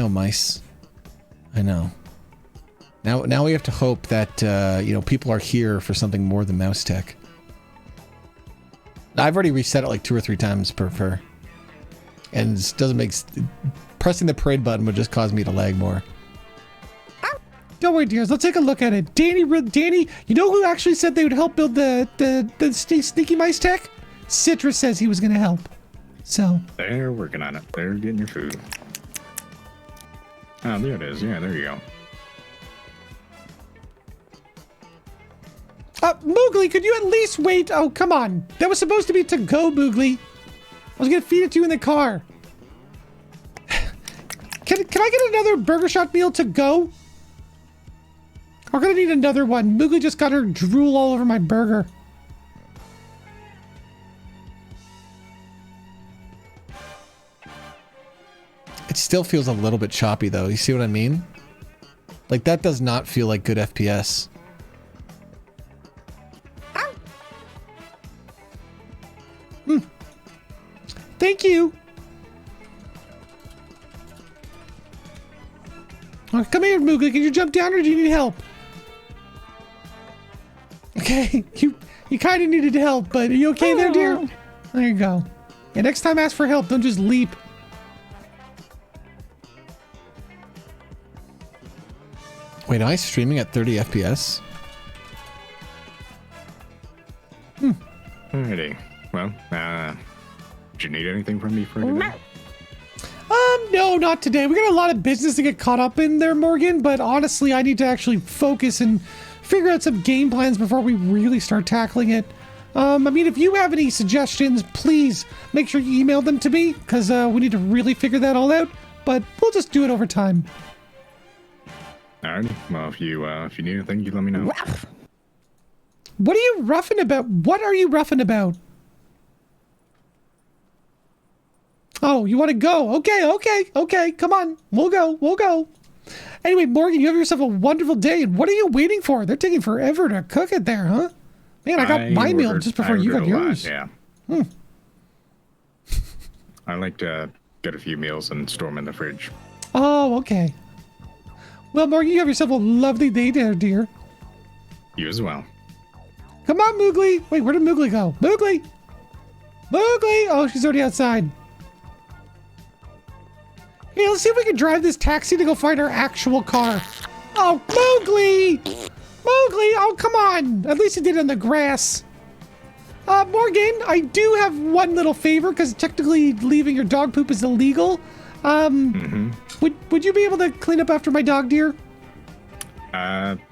mice. I know. Now we have to hope that you know, people are here for something more than mouse tech. I've already reset it like 2 or 3 times per fur, and it doesn't make pressing the parade button would just cause me to lag more. Don't worry, dears. Let's take a look at it. Danny, you know who actually said they would help build the sneaky mice tech? Citrus says he was going to help. So they're working on it. They're getting your food. Oh, there it is. Yeah, there you go. Moogly, could you at least wait? Oh, come on. That was supposed to be to go, Moogly. I was going to feed it to you in the car. Can I get another Burger Shot meal to go? We're going to need another one. Moogly just got her drool all over my burger. It still feels a little bit choppy though. You see what I mean? Like that does not feel like good FPS. Thank you. Oh, come here, Moogly. Can you jump down or do you need help? Okay, you kind of needed help, but are you okay there, dear? There you go. Yeah, next time ask for help. Don't just leap. Wait, am I streaming at 30 FPS? Alrighty. Well, do you need anything from me for today? No, not today. We got a lot of business to get caught up in there, Morgan, but honestly, I need to actually focus and figure out some game plans before we really start tackling it. I mean, if you have any suggestions, please make sure you email them to me, because we need to really figure that all out, but we'll just do it over time. Alrighty. Well, if you need anything, you let me know. What are you roughing about? What are you roughing about? Oh, you want to go? Okay. Come on. We'll go. Anyway, Morgan, you have yourself a wonderful day. And what are you waiting for? They're taking forever to cook it there, huh? Man, I got my meal just before you got yours. Yeah. I like to get a few meals and store them in the fridge. Oh, okay. Well, Morgan, you have yourself a lovely day there, dear. You as well. Come on, Moogly. Wait, where did Moogly go? Moogly! Oh, she's already outside. Hey, let's see if we can drive this taxi to go find our actual car. Oh, Moogly! Oh, come on. At least you did it on the grass. Morgan, I do have one little favor, because technically leaving your dog poop is illegal. Would you be able to clean up after my dog, dear?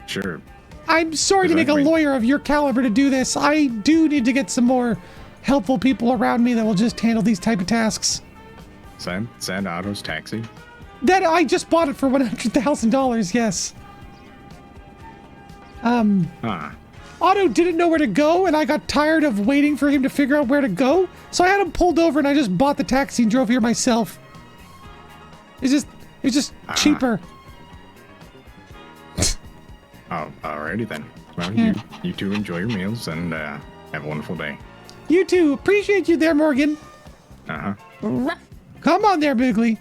Sure. I'm sorry to make a lawyer of your caliber to do this. I do need to get some more helpful people around me that will just handle these type of tasks. Send Otto's taxi? That I just bought it for $100,000, yes. Otto didn't know where to go, and I got tired of waiting for him to figure out where to go, so I had him pulled over and I just bought the taxi and drove here myself. It's just cheaper. Oh, alrighty then. Well, you two enjoy your meals and have a wonderful day. You too. Appreciate you there, Morgan. Come on there, Moogly.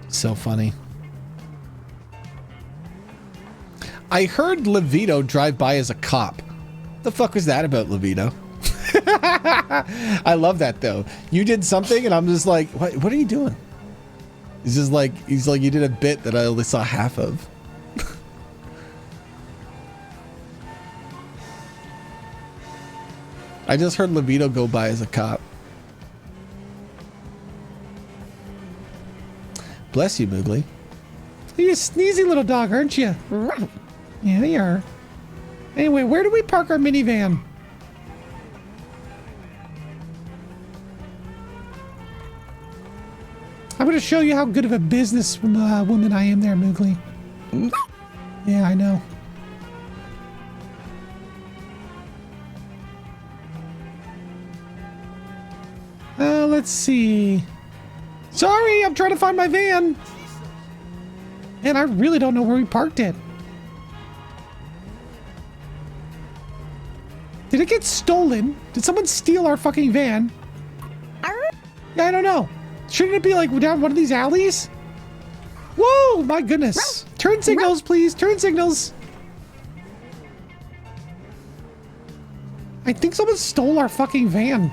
So funny. I heard Levito drive by as a cop. The fuck was that about, Levito? I love that though. You did something and I'm just like, what are you doing? He's like, you did a bit that I only saw half of. I just heard Levito go by as a cop. Bless you, Moogly. You're a sneezy little dog, aren't you? Yeah, you are. Anyway, where do we park our minivan? I'm going to show you how good of a business woman I am there, Moogly. Yeah, I know. Let's see. Sorry, I'm trying to find my van. And I really don't know where we parked it. Did it get stolen? Did someone steal our fucking van? Yeah, I don't know. Shouldn't it be like down one of these alleys? Whoa, my goodness. Turn signals, please. Turn signals. I think someone stole our fucking van.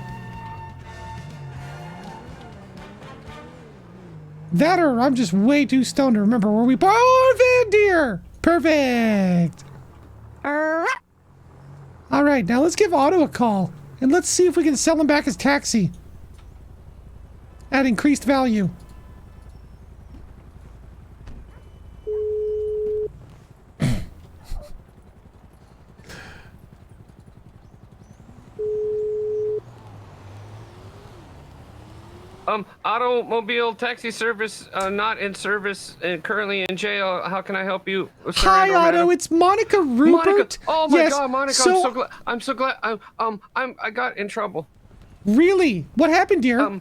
That or I'm just way too stoned to remember where we parked. Oh, Van Deer! Perfect! Alright, now let's give Otto a call. And let's see if we can sell him back his taxi. At increased value. Automobile taxi service, not in service and currently in jail. How can I help you, sir? Hi, Otto. It's Monica Rupert. Monica. Oh my yes. God, Monica! I'm so glad. I got in trouble. Really? What happened, dear?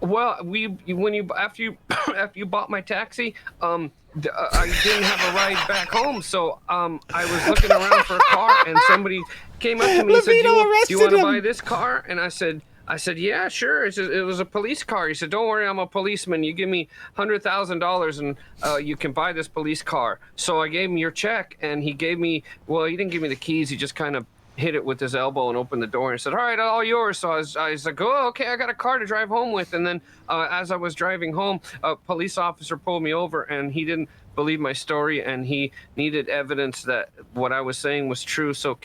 Well, after you bought my taxi, I didn't have a ride back home, so I was looking around for a car, and somebody came up to me and said, "Do you want to buy this car?" And I said, yeah, sure. It was a police car. He said, don't worry, I'm a policeman. You give me $100,000 and you can buy this police car. So I gave him your check, and he gave me, well, he didn't give me the keys. He just kind of hit it with his elbow and opened the door and said, all right, all yours. So I was like, oh, okay, I got a car to drive home with. And then as I was driving home, a police officer pulled me over, and he didn't believe my story, and he needed evidence that what I was saying was true. So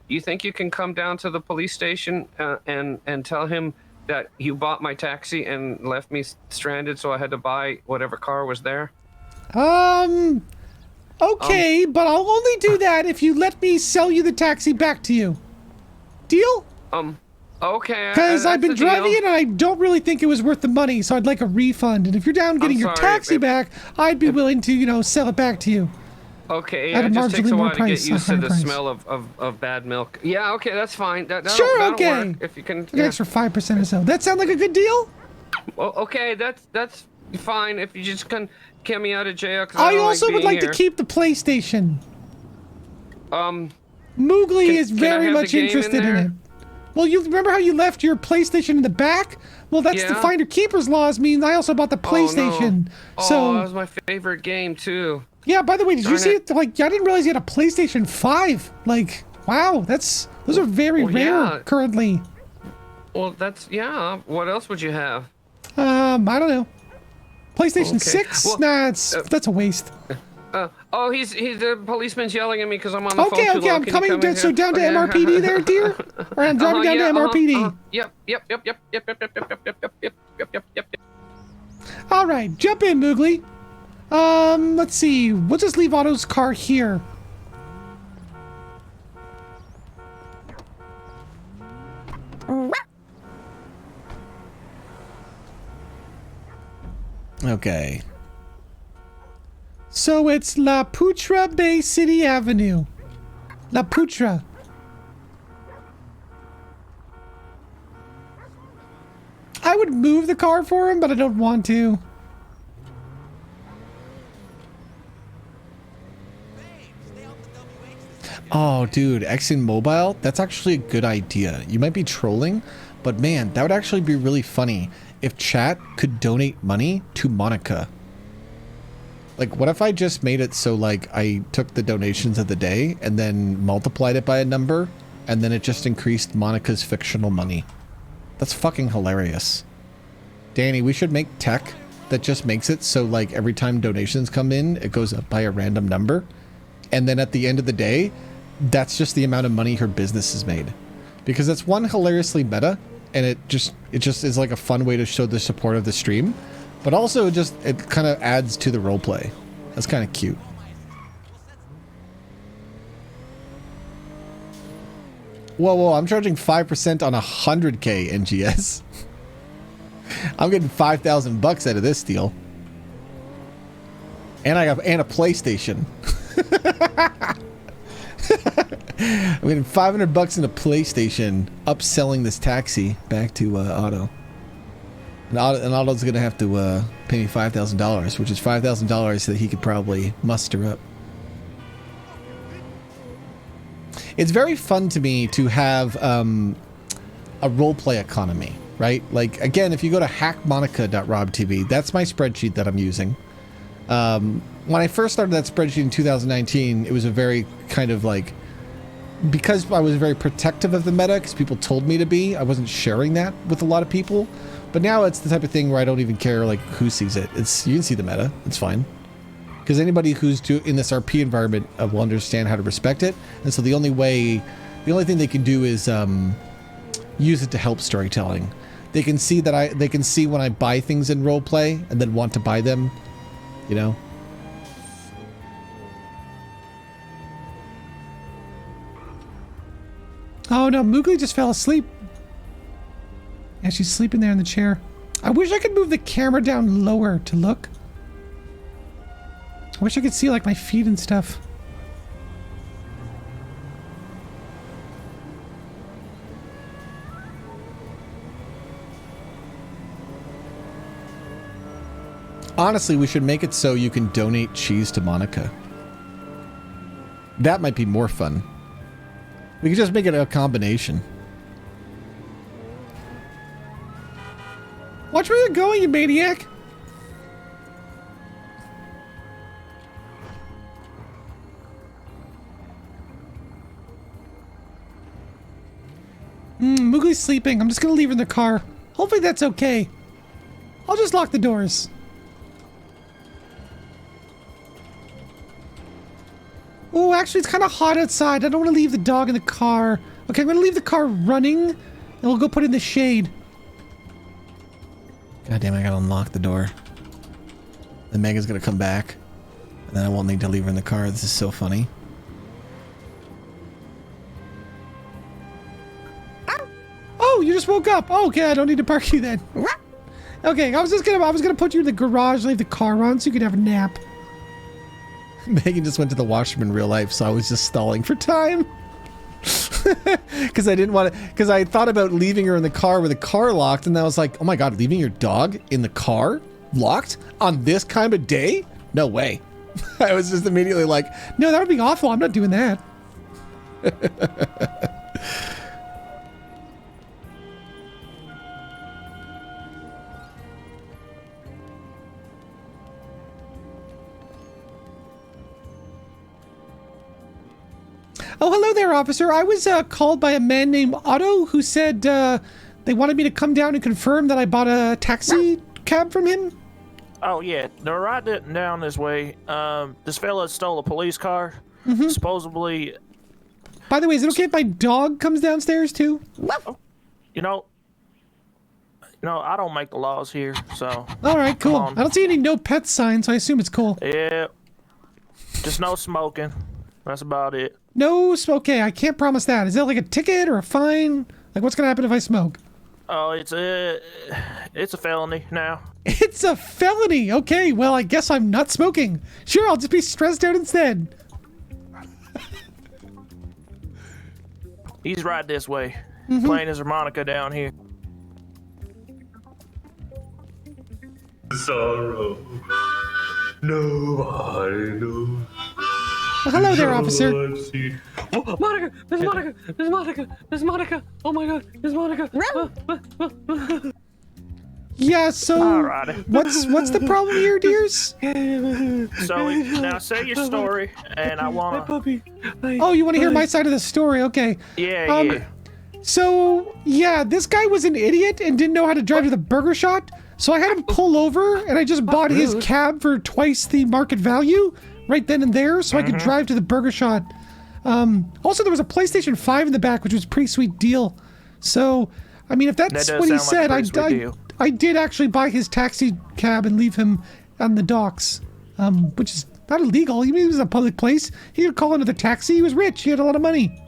you think you can come down to the police station and tell him that you bought my taxi and left me stranded, so I had to buy whatever car was there? Okay, but I'll only do that if you let me sell you the taxi back to you. Deal? Okay. Because I've been driving it and I don't really think it was worth the money, so I'd like a refund. And if you're down getting your taxi back, I'd be willing to, sell it back to you. Okay, yeah, it just takes a while to get used to the smell of bad milk. Yeah, okay, that's fine. Sure, okay. Work if you can. An extra 5% or so. That sound like a good deal? Well, okay, that's fine if you just can get me out of jail. I also would like to keep the PlayStation. Moogly is very much interested in it. Well, you remember how you left your PlayStation in the back? Well, that's the Finder Keepers laws mean I also bought the PlayStation. Oh, so that was my favorite game too. Yeah, by the way, did you see it? Like, I didn't realize you had a PlayStation 5. Like, wow, those are very rare currently. Well, what else would you have? I don't know. PlayStation 6? Well, nah, that's a waste. He's the policeman's yelling at me because I'm on the phone too long. Okay, I'm coming down to MRPD there, dear. Or I'm driving down to MRPD. Yep. All right, jump in, Moogly. Let's see. We'll just leave Otto's car here. Okay. So it's La Poutra Bay City Avenue. La Poutra. I would move the car for him, but I don't want to. Oh, dude, Exxon Mobile? That's actually a good idea. You might be trolling, but man, that would actually be really funny if chat could donate money to Monica. Like, what if I just made it so, like, I took the donations of the day and then multiplied it by a number, and then it just increased Monica's fictional money? That's fucking hilarious. Danny, we should make tech that just makes it so, like, every time donations come in, it goes up by a random number. And then at the end of the day, that's just the amount of money her business has made. Because that's one, hilariously meta, and it just is like a fun way to show the support of the stream. But also it kind of adds to the roleplay. That's kind of cute. Whoa, I'm charging 5% on 100k NGS. I'm getting 5,000 bucks out of this deal. And a PlayStation. I'm getting 500 bucks in a PlayStation, upselling this taxi back to Otto. And Otto's gonna have to pay me $5,000, which is $5,000 that he could probably muster up. it's very fun to me to have a roleplay economy, right? Like, again, if you go to hackmonica.robtv, that's my spreadsheet that I'm using. When I first started that spreadsheet in 2019, it was a very kind of like, because I was very protective of the meta, because people told me to be, I wasn't sharing that with a lot of people. But now it's the type of thing where I don't even care like who sees it. You can see the meta, it's fine. Because anybody who's in this RP environment will understand how to respect it. And so the only thing they can do is use it to help storytelling. They can see they can see when I buy things in roleplay and then want to buy them, you know? Oh no, Moogly just fell asleep. Yeah, she's sleeping there in the chair. I wish I could move the camera down lower to look. I wish I could see like my feet and stuff. Honestly, we should make it so you can donate cheese to Monica. That might be more fun. We could just make it a combination. Watch where you're going, you maniac! Moogly's sleeping. I'm just gonna leave her in the car. Hopefully that's okay. I'll just lock the doors. Oh, actually, it's kind of hot outside. I don't want to leave the dog in the car. Okay, I'm going to leave the car running, and we'll go put it in the shade. God damn, I gotta unlock the door. Then Megan's gonna come back, and then I won't need to leave her in the car. This is so funny. Oh, you just woke up. Oh, okay, I don't need to park you then. Okay, I was gonna put you in the garage, leave the car on, so you could have a nap. Megan just went to the washroom in real life, so I was just stalling for time. Because I didn't want to, because I thought about leaving her in the car with the car locked, and I was like, oh my god, leaving your dog in the car locked on this kind of day? No way. I was just immediately like, no, that would be awful. I'm not doing that. Oh, hello there, officer. I was called by a man named Otto who said they wanted me to come down and confirm that I bought a taxi cab from him. Oh, yeah. They're right down this way. This fella stole a police car. Supposedly... By the way, is it okay if my dog comes downstairs, too? You know, I don't make the laws here, so... All right, cool. I don't see any no pets signs, so I assume it's cool. Yeah. Just no smoking. That's about it. No smoke. Okay, I can't promise that. Is that like a ticket or a fine? Like, what's gonna happen if I smoke? Oh, it's a felony now. It's a felony. Okay, well, I guess I'm not smoking. Sure, I'll just be stressed out instead. He's right this way, playing his harmonica down here. Sorrow. Nobody knows. Well, hello there, officer. Oh, Monica! There's Monica! There's Monica! There's Monica! Oh my god! There's Monica! Yeah, so what's the problem here, dears? So now say your story, and I wanna. Oh, you want to hear my side of the story? Okay. Yeah. So yeah, this guy was an idiot and didn't know how to drive to the burger shop. So I had him pull over, and I just bought his cab for twice the market value right then and there, so I could drive to the burger shop. Also, there was a PlayStation 5 in the back, which was a pretty sweet deal. So, I mean, if that's what he said, I did actually buy his taxi cab and leave him on the docks, which is not illegal. He was a public place. He could call another taxi. He was rich. He had a lot of money.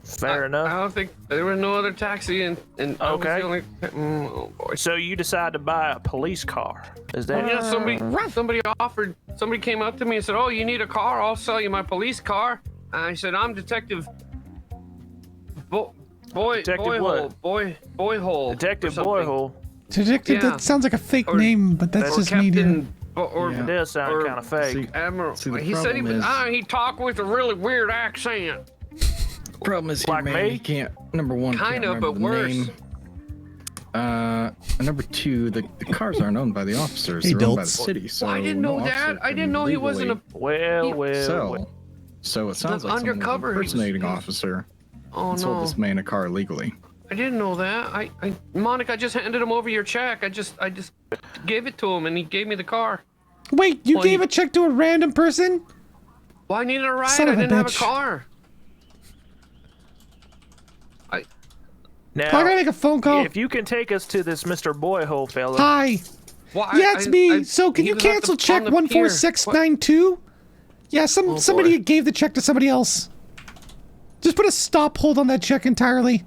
Fair enough. I don't think there was no other taxi, and okay. Oh boy. So you decided to buy a police car? Is that? Yeah. Somebody offered. Somebody came up to me and said, "Oh, you need a car? I'll sell you my police car." And I said, "I'm Detective Boyhole. Detective Boyhole. Detective. That sounds like a fake name, but that's just me, dude. or It does sound kind of fake. Admiral. see, the He said he problem was. is- He talked with a really weird accent. Problem is, Like here, man, me? you can't. Number one, Kind can't of, but remember the worse. name. And number two, the cars aren't owned by the officers; Hey, they're owned by the Dilts. city. So Well, I didn't no know that. officer I can didn't know he wasn't a. Well, well. sell. So it sounds like someone undercover. was impersonating He's- officer Oh and sold no! this man a car illegally. I didn't know that. Monica, I just handed him over your check. I just gave it to him, and he gave me the car. Wait, you Well, gave a check to a random person? Well, I needed a ride. Son I of a didn't have a bitch. car. Now, I gotta make a phone call. if you can take us to this Mr. Boyhole fella. Hi. Well, Yeah, it's me. So can he you was at the- cancel on check the pier. 14692? Yeah, somebody boy. gave the check to somebody else. Just put a stop hold on that check entirely.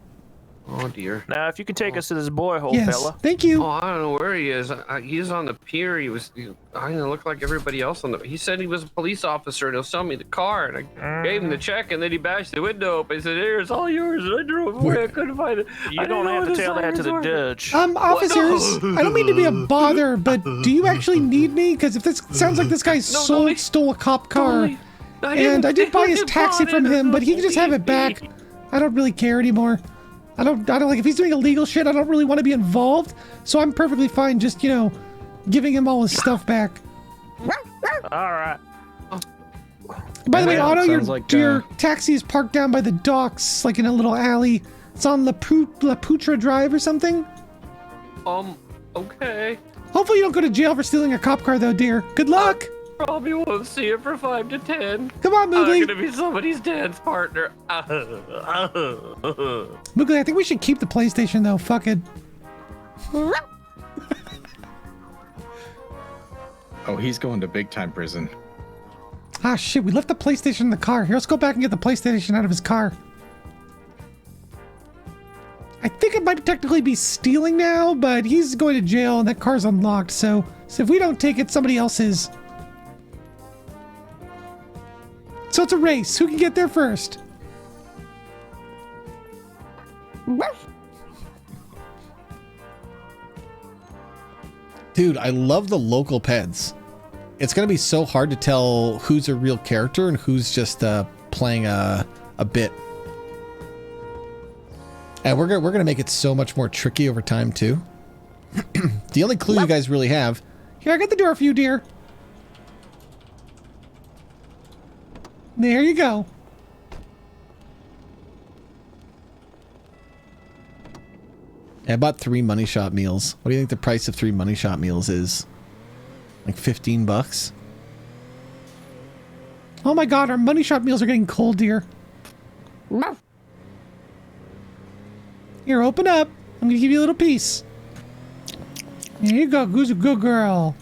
Oh dear. Now, if you can take us to this Boyhole Yes. fella. Thank you. Oh, I don't know where he is. He's on the pier. I didn't look like everybody else on the. He said he was a police officer and he'll sell me the car. And I gave him the check, and then he bashed the window up. He said, "Here, it's all yours." And I drove away. I couldn't find it. You don't have to tell that to the judge. Officers, I don't mean to be a bother, but do you actually need me? Because if this sounds like this guy stole a cop car, and I did buy his taxi from him, but he can just have it back. I don't really care anymore. I don't like if he's doing illegal shit. I don't really want to be involved, so I'm perfectly fine just giving him all his stuff back. All right. By the way, Yeah, Otto, sounds like, your taxi is parked down by the docks, like in a little alley. It's on La Putra Drive or something. Okay. Hopefully you don't go to jail for stealing a cop car, though, dear. Good luck. Probably won't see it for 5 to 10. Come on, Moogly. I'm gonna be somebody's dance partner. Moogly, I think we should keep the PlayStation, though. Fuck it. Oh, he's going to big time prison. Ah, shit, we left the PlayStation in the car. Here, let's go back and get the PlayStation out of his car. I think it might technically be stealing now, but he's going to jail and that car's unlocked, so if we don't take it, somebody else is. So it's a race. Who can get there first? Dude, I love the local pets. It's gonna be so hard to tell who's a real character and who's just playing a bit. And we're gonna make it so much more tricky over time too. The only clue you guys really have. Here, I got the door for you, dear. There you go. I bought 3 Money Shot meals. What do you think the price of 3 Money Shot meals is? Like $15? Oh my god, our money shot meals are getting cold, dear. Here, open up. I'm gonna give you a little piece. There you go. Who's a good girl?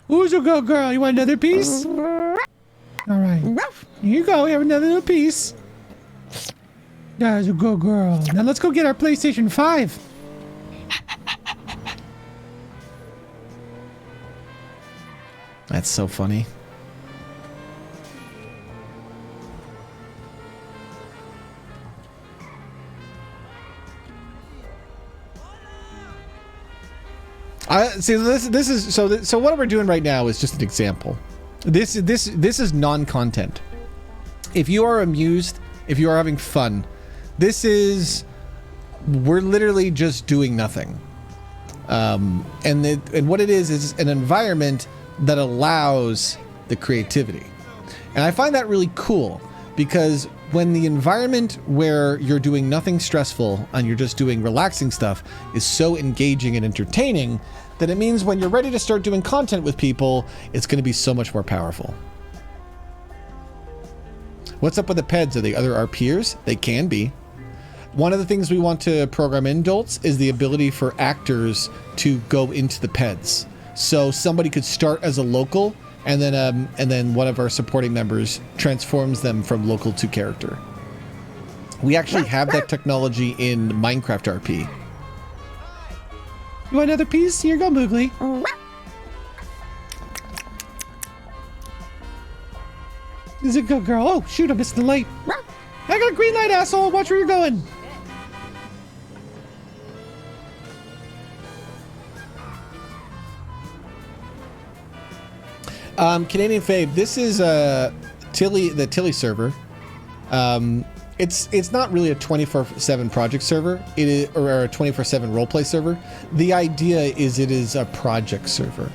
Who's a good girl? You want another piece? All right. Here you go. Have another little piece. That's a good girl. Now let's go get our PlayStation 5. That's so funny. See, this is so what we're doing right now is just an example. This is non-content. If you are amused, if you are having fun, we're literally just doing nothing. And what it is an environment that allows the creativity. And I find that really cool because when the environment where you're doing nothing stressful and you're just doing relaxing stuff is so engaging and entertaining, that it means when you're ready to start doing content with people, it's going to be so much more powerful. What's up with the PEDs? Are they other RPers? They can be. One of the things we want to program in Dolts is the ability for actors to go into the PEDs. So somebody could start as a local, and then one of our supporting members transforms them from local to character. We actually have that technology in Minecraft RP. You want another piece? Here you go, Moogly. This is a good girl. Oh, shoot, I missed the light. I got a green light, asshole. Watch where you're going. Canadian Fave, this is the Tilly server. It's not really a 24/7 project server. It is, or a 24/7 roleplay server. The idea is it is a project server.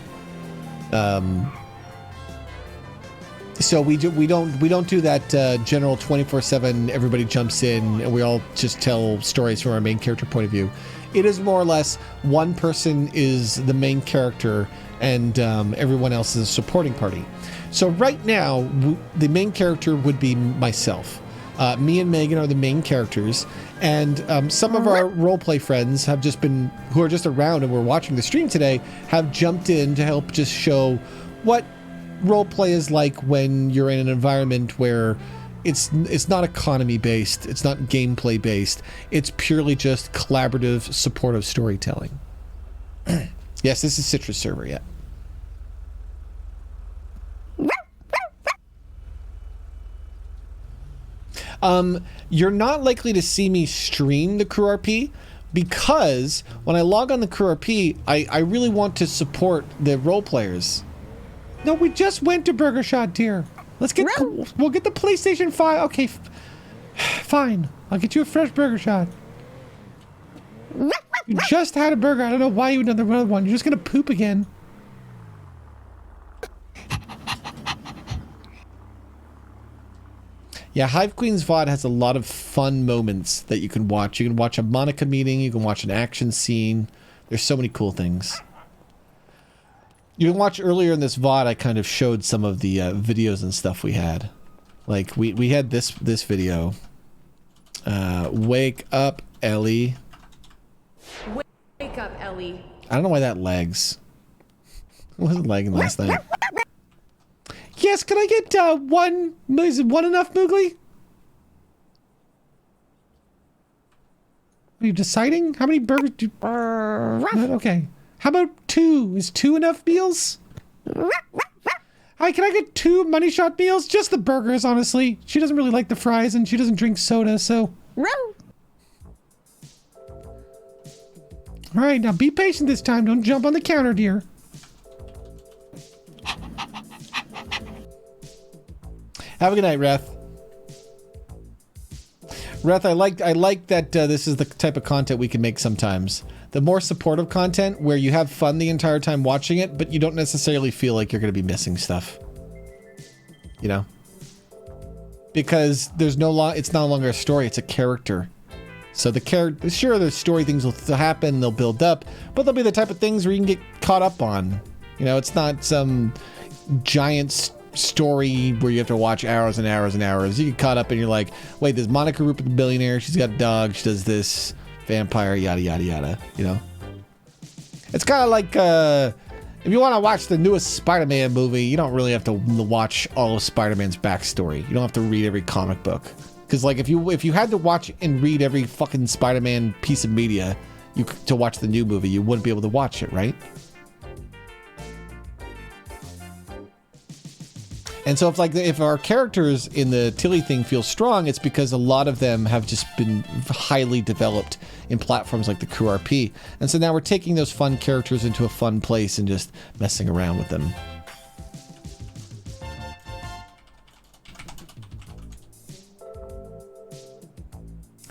So we don't do that general 24/7 everybody jumps in and we all just tell stories from our main character point of view. It is more or less one person is the main character and everyone else is a supporting party. So right now the main character would be myself. Me and Megan are the main characters, and some of our roleplay friends have just been, who are just around and were watching the stream today, have jumped in to help just show what roleplay is like when you're in an environment where it's not economy based, it's not gameplay based, it's purely just collaborative, supportive storytelling. Yes, this is Citrus server, yeah. You're not likely to see me stream the Crew RP because when I log on the Crew RP, I really want to support the role players. No, we just went to Burger Shot, dear. Let's get. We'll get the PlayStation 5. Okay, fine. I'll get you a fresh Burger Shot. You just had a burger. I don't know why you would do another one. You're just gonna poop again. Yeah, Hive Queen's VOD has a lot of fun moments that you can watch. You can watch a Monica meeting, you can watch an action scene. There's so many cool things. You can watch earlier in this VOD, I kind of showed some of the videos and stuff we had. Like, we had this video. Wake up, Ellie. Wake up, Ellie. I don't know why that lags. It wasn't lagging last night. Yes, can I get one? Is it one enough, Moogly? Are you deciding? How many burgers do... Okay. How about 2? Is 2 enough meals? Hi, can I get 2 money shot meals? Just the burgers, honestly. She doesn't really like the fries and she doesn't drink soda, so... Alright, now be patient this time. Don't jump on the counter, dear. Have a good night, Reth. Reth, I like that this is the type of content we can make sometimes. The more supportive content where you have fun the entire time watching it, but you don't necessarily feel like you're going to be missing stuff. You know? Because there's it's no longer a story, it's a character. So the character, sure, the story things will happen, they'll build up, but they'll be the type of things where you can get caught up on. You know, it's not some giant story where you have to watch hours and hours and hours. You get caught up and you're like, wait, there's Monica Rupert the billionaire, she's got a dog, she does this, vampire, yada yada yada, you know? It's kind of like if you want to watch the newest Spider-Man movie, you don't really have to watch all of Spider-Man's backstory. You don't have to read every comic book. Because like if you had to watch and read every fucking Spider-Man piece of media to watch the new movie, you wouldn't be able to watch it, right? And so if our characters in the Tilly thing feel strong, it's because a lot of them have just been highly developed in platforms like the Crew RP. And so now we're taking those fun characters into a fun place and just messing around with them.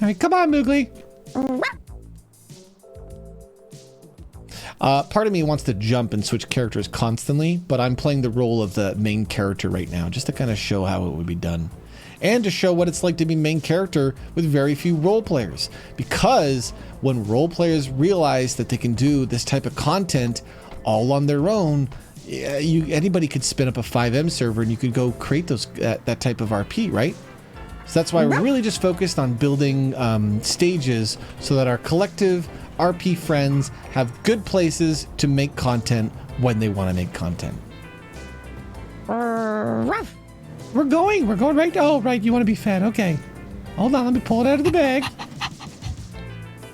All right, come on, Moogly. Part of me wants to jump and switch characters constantly, but I'm playing the role of the main character right now, just to kind of show how it would be done. And to show what it's like to be main character with very few role players. Because when role players realize that they can do this type of content all on their own, anybody could spin up a 5M server and you could go create those that type of RP, right? So that's why we're really just focused on building stages so that our collective RP friends have good places to make content when they want to make content. We're going right. Oh, right. You want to be fed. Okay. Hold on. Let me pull it out of the bag.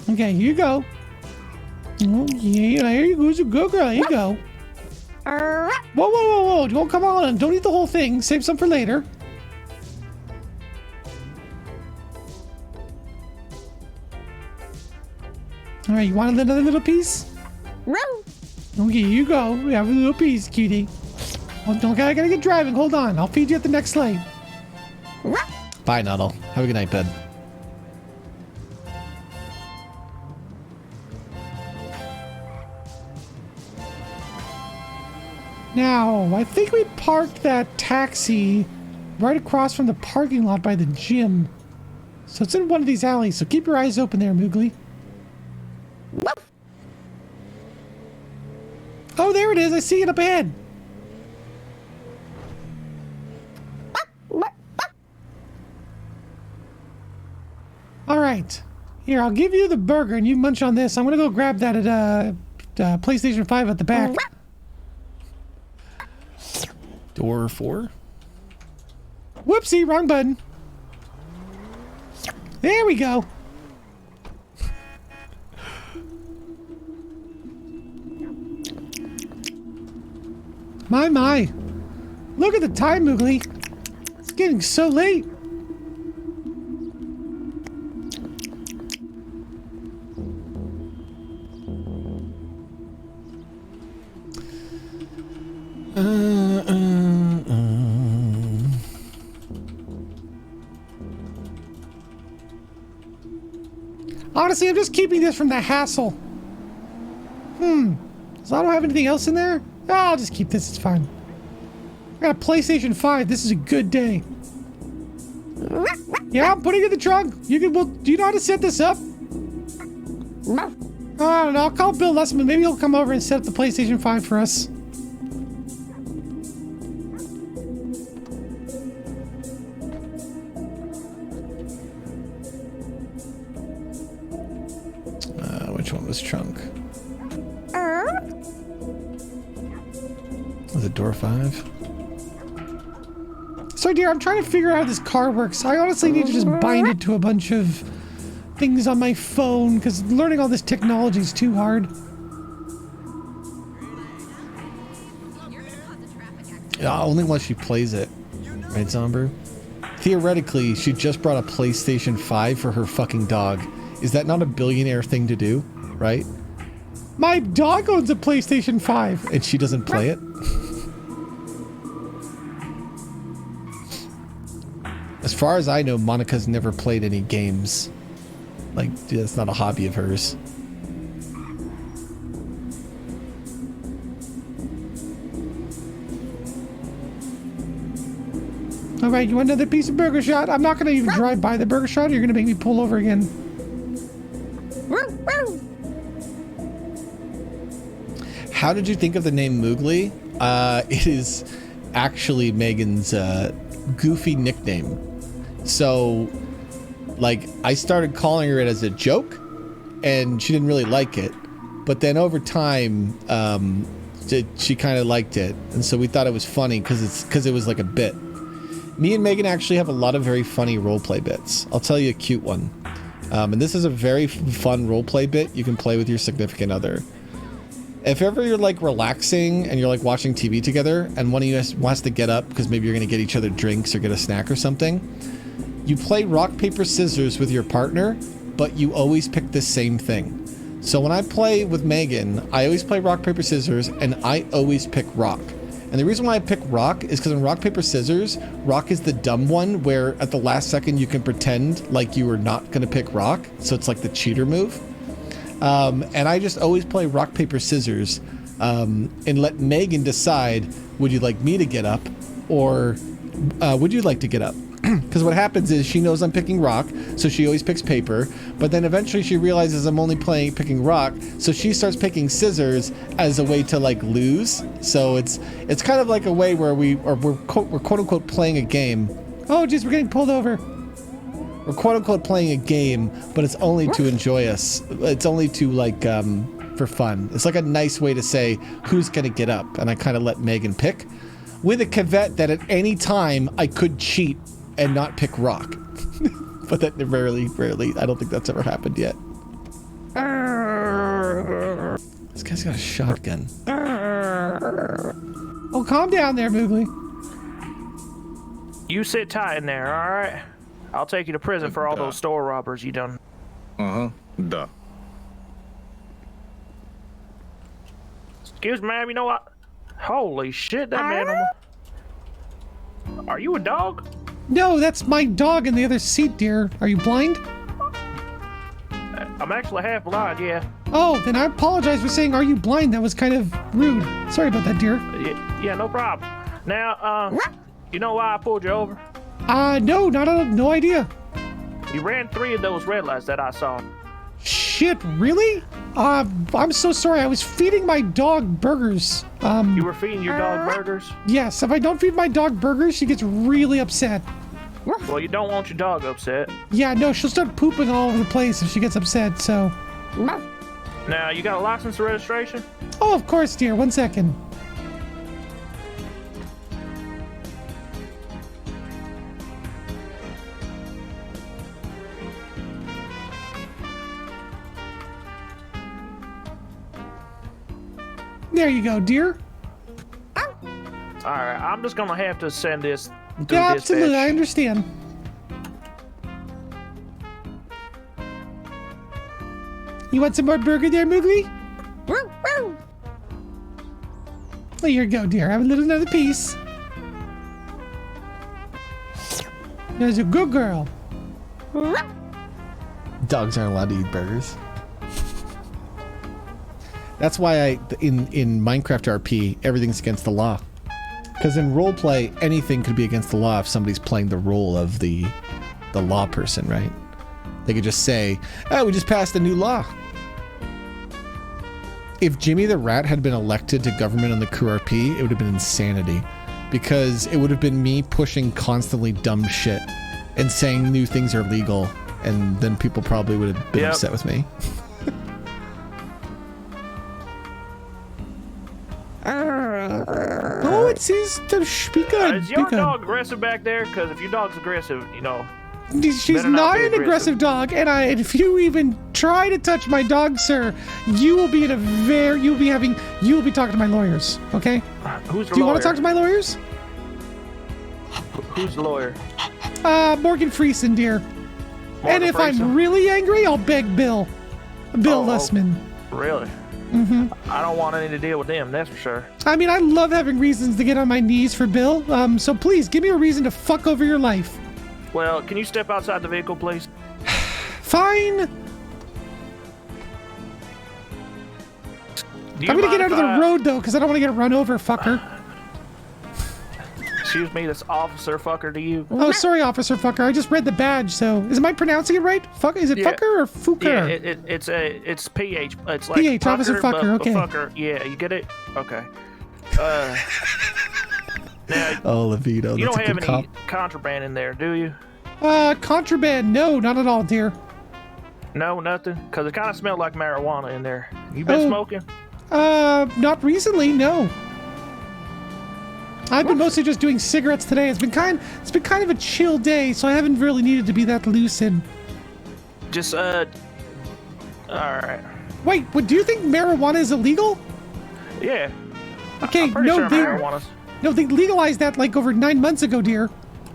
Okay, here you go. Oh, yeah, here you go. It's a good girl. Here you go. Whoa. Don't come on. Don't eat the whole thing. Save some for later. All right, you want another little piece? Okay, here you go. We have a little piece, cutie. Oh, I gotta get driving. Hold on. I'll feed you at the next lane. Bye, Nuddle. Have a good night, bud. Now, I think we parked that taxi right across from the parking lot by the gym. So it's in one of these alleys, so keep your eyes open there, Moogly. Oh, there it is. I see it up ahead. All right. Here, I'll give you the burger and you munch on this. I'm going to go grab that at PlayStation 5 at the back. Door 4? Whoopsie, wrong button. There we go. My. Look at the time, Moogly. It's getting so late. Honestly, I'm just keeping this from the hassle. So I don't have anything else in there? Oh, I'll just keep this, it's fine. I got a PlayStation 5, this is a good day. Yeah, I'm putting it in the trunk. You can, well, do you know how to set this up? I don't know, I'll call Bill Lessman. Maybe he'll come over and set up the PlayStation 5 for us. Which one was trunk? Was it door 5? So, dear, I'm trying to figure out how this car works. I honestly need to just bind it to a bunch of things on my phone, because learning all this technology is too hard. Yeah, only once she plays it. Right, Zombrew? Theoretically, she just brought a PlayStation 5 for her fucking dog. Is that not a billionaire thing to do? Right? My dog owns a PlayStation 5. And she doesn't play it? As far as I know, Monica's never played any games. Like, that's not a hobby of hers. Alright, you want another piece of Burger Shot? I'm not going to even drive by the Burger Shot. You're going to make me pull over again. How did you think of the name Moogly? It is actually Megan's goofy nickname. So, like, I started calling her it as a joke, and she didn't really like it. But then over time, she kind of liked it, and so we thought it was funny because it was like a bit. Me and Megan actually have a lot of very funny roleplay bits. I'll tell you a cute one. And this is a very fun roleplay bit you can play with your significant other. If ever you're like relaxing and you're like watching TV together and one of you wants to get up because maybe you're going to get each other drinks or get a snack or something, you play rock, paper, scissors with your partner, but you always pick the same thing. So when I play with Megan, I always play rock, paper, scissors, and I always pick rock. And the reason why I pick rock is because in rock, paper, scissors, rock is the dumb one where at the last second you can pretend like you were not going to pick rock. So it's like the cheater move. And I just always play rock, paper, scissors and let Megan decide, would you like me to get up or would you like to get up? Because what happens is she knows I'm picking rock, so she always picks paper, but then eventually she realizes I'm only picking rock, so she starts picking scissors as a way to like lose. So it's kind of like a way where we're quote unquote playing a game. Oh jeez, we're getting pulled over. We're quote unquote playing a game, but it's only to enjoy us. It's only to like for fun. It's like a nice way to say who's gonna get up, and I kind of let Megan pick, with a caveat that at any time I could cheat and not pick rock. But that rarely, I don't think that's ever happened yet. This guy's got a shotgun. Oh, calm down there, Moogly. You sit tight in there, alright? I'll take you to prison for all those store robbers you done. Uh-huh. Duh. Excuse me, ma'am, you know what? Holy shit, that animal. Are you a dog? No, that's my dog in the other seat, dear. Are you blind? I'm actually half blind, yeah. Oh, then I apologize for saying, are you blind? That was kind of rude. Sorry about that, dear. Yeah, no problem. Now, you know why I pulled you over? No, no idea. You ran 3 of those red lights that I saw. Shit, really? I'm so sorry. I was feeding my dog burgers. You were feeding your dog burgers? Yes, if I don't feed my dog burgers, she gets really upset. Well, you don't want your dog upset. Yeah, no, she'll start pooping all over the place if she gets upset, so... Now, you got a license or registration? Oh, of course, dear. 1 second. There you go, dear. Alright, I'm just gonna have to send this through Yeah, absolutely, dispatch. I understand. You want some more burger there, Moogly? Well, here you go, dear. Have another piece. There's a good girl. Dogs aren't allowed to eat burgers. That's why in Minecraft RP, everything's against the law. Because in roleplay, anything could be against the law if somebody's playing the role of the law person, right? They could just say, oh, we just passed a new law. If Jimmy the Rat had been elected to government on the Crew RP, it would have been insanity. Because it would have been me pushing constantly dumb shit and saying new things are legal, and then people probably would have been upset with me. Oh, it says to be good. Is your dog aggressive back there? Because if your dog's aggressive, you know... She's not an aggressive dog, and if you even try to touch my dog, sir, you will be in a you will be talking to my lawyers, okay? Who's the Do you lawyer? want to talk to my lawyers? Who's the lawyer? Morgan Freeson, dear. And if I'm really angry, I'll beg Bill Lussman. Really? Mm-hmm. I don't want any to deal with them, that's for sure. I mean, I love having reasons to get on my knees for Bill, so please, give me a reason to fuck over your life. Well, can you step outside the vehicle, please? Fine. I'm gonna get out of the road, though, because I don't want to get run over, fucker. Excuse me, this officer fucker to you. Oh, sorry, Officer Fucker. I just read the badge, so... Am I pronouncing it right? Fuck, is it Yeah. Fucker or Fucker? Yeah, it's PH. It's like PH, Officer but Fucker, okay. Fucker. Yeah, you get it? Okay. Now, Oh, Levito, you that's don't a have good any cop. contraband in there, do you? Contraband. No, not at all, dear. No, nothing? Because it kind of smelled like marijuana in there. You been smoking? Not recently, no. I've been mostly just doing cigarettes today. It's been kind of a chill day, so I haven't really needed to be that lucid. Just, all right. Wait, do you think marijuana is illegal? Yeah. Okay, I'm pretty sure marijuana's... No, they legalized that like over 9 months ago, dear.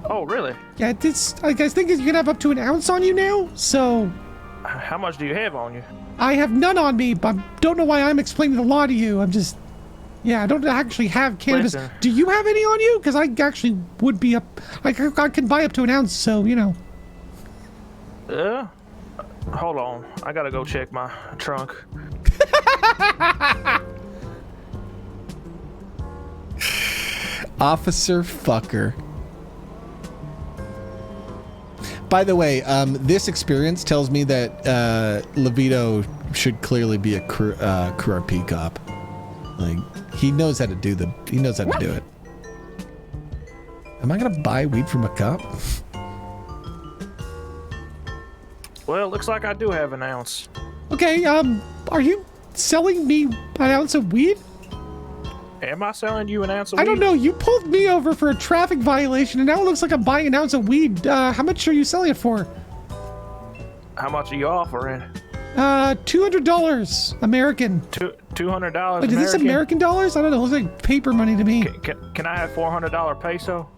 Oh, really? Yeah, I think you can have up to an ounce on you now, so... How much do you have on you? I have none on me, but don't know why I'm explaining the law to you. I'm just... Yeah, I don't actually have cannabis. Listen. Do you have any on you? Because I actually would be up... I can buy up to an ounce, so, you know. Hold on. I gotta go check my trunk. Officer Fucker. By the way, this experience tells me that Levito should clearly be a crew RP cop. Like, he knows how to do it. Am I gonna buy weed from a cop? Well, looks like I do have an ounce. Okay, are you selling me an ounce of weed? Am I selling you an ounce of weed? I don't know. You pulled me over for a traffic violation, and now it looks like I'm buying an ounce of weed. How much are you selling it for? How much are you offering? $200 American. $200 Wait, is this American dollars? I don't know. It looks like paper money to me. Can I have $400 peso?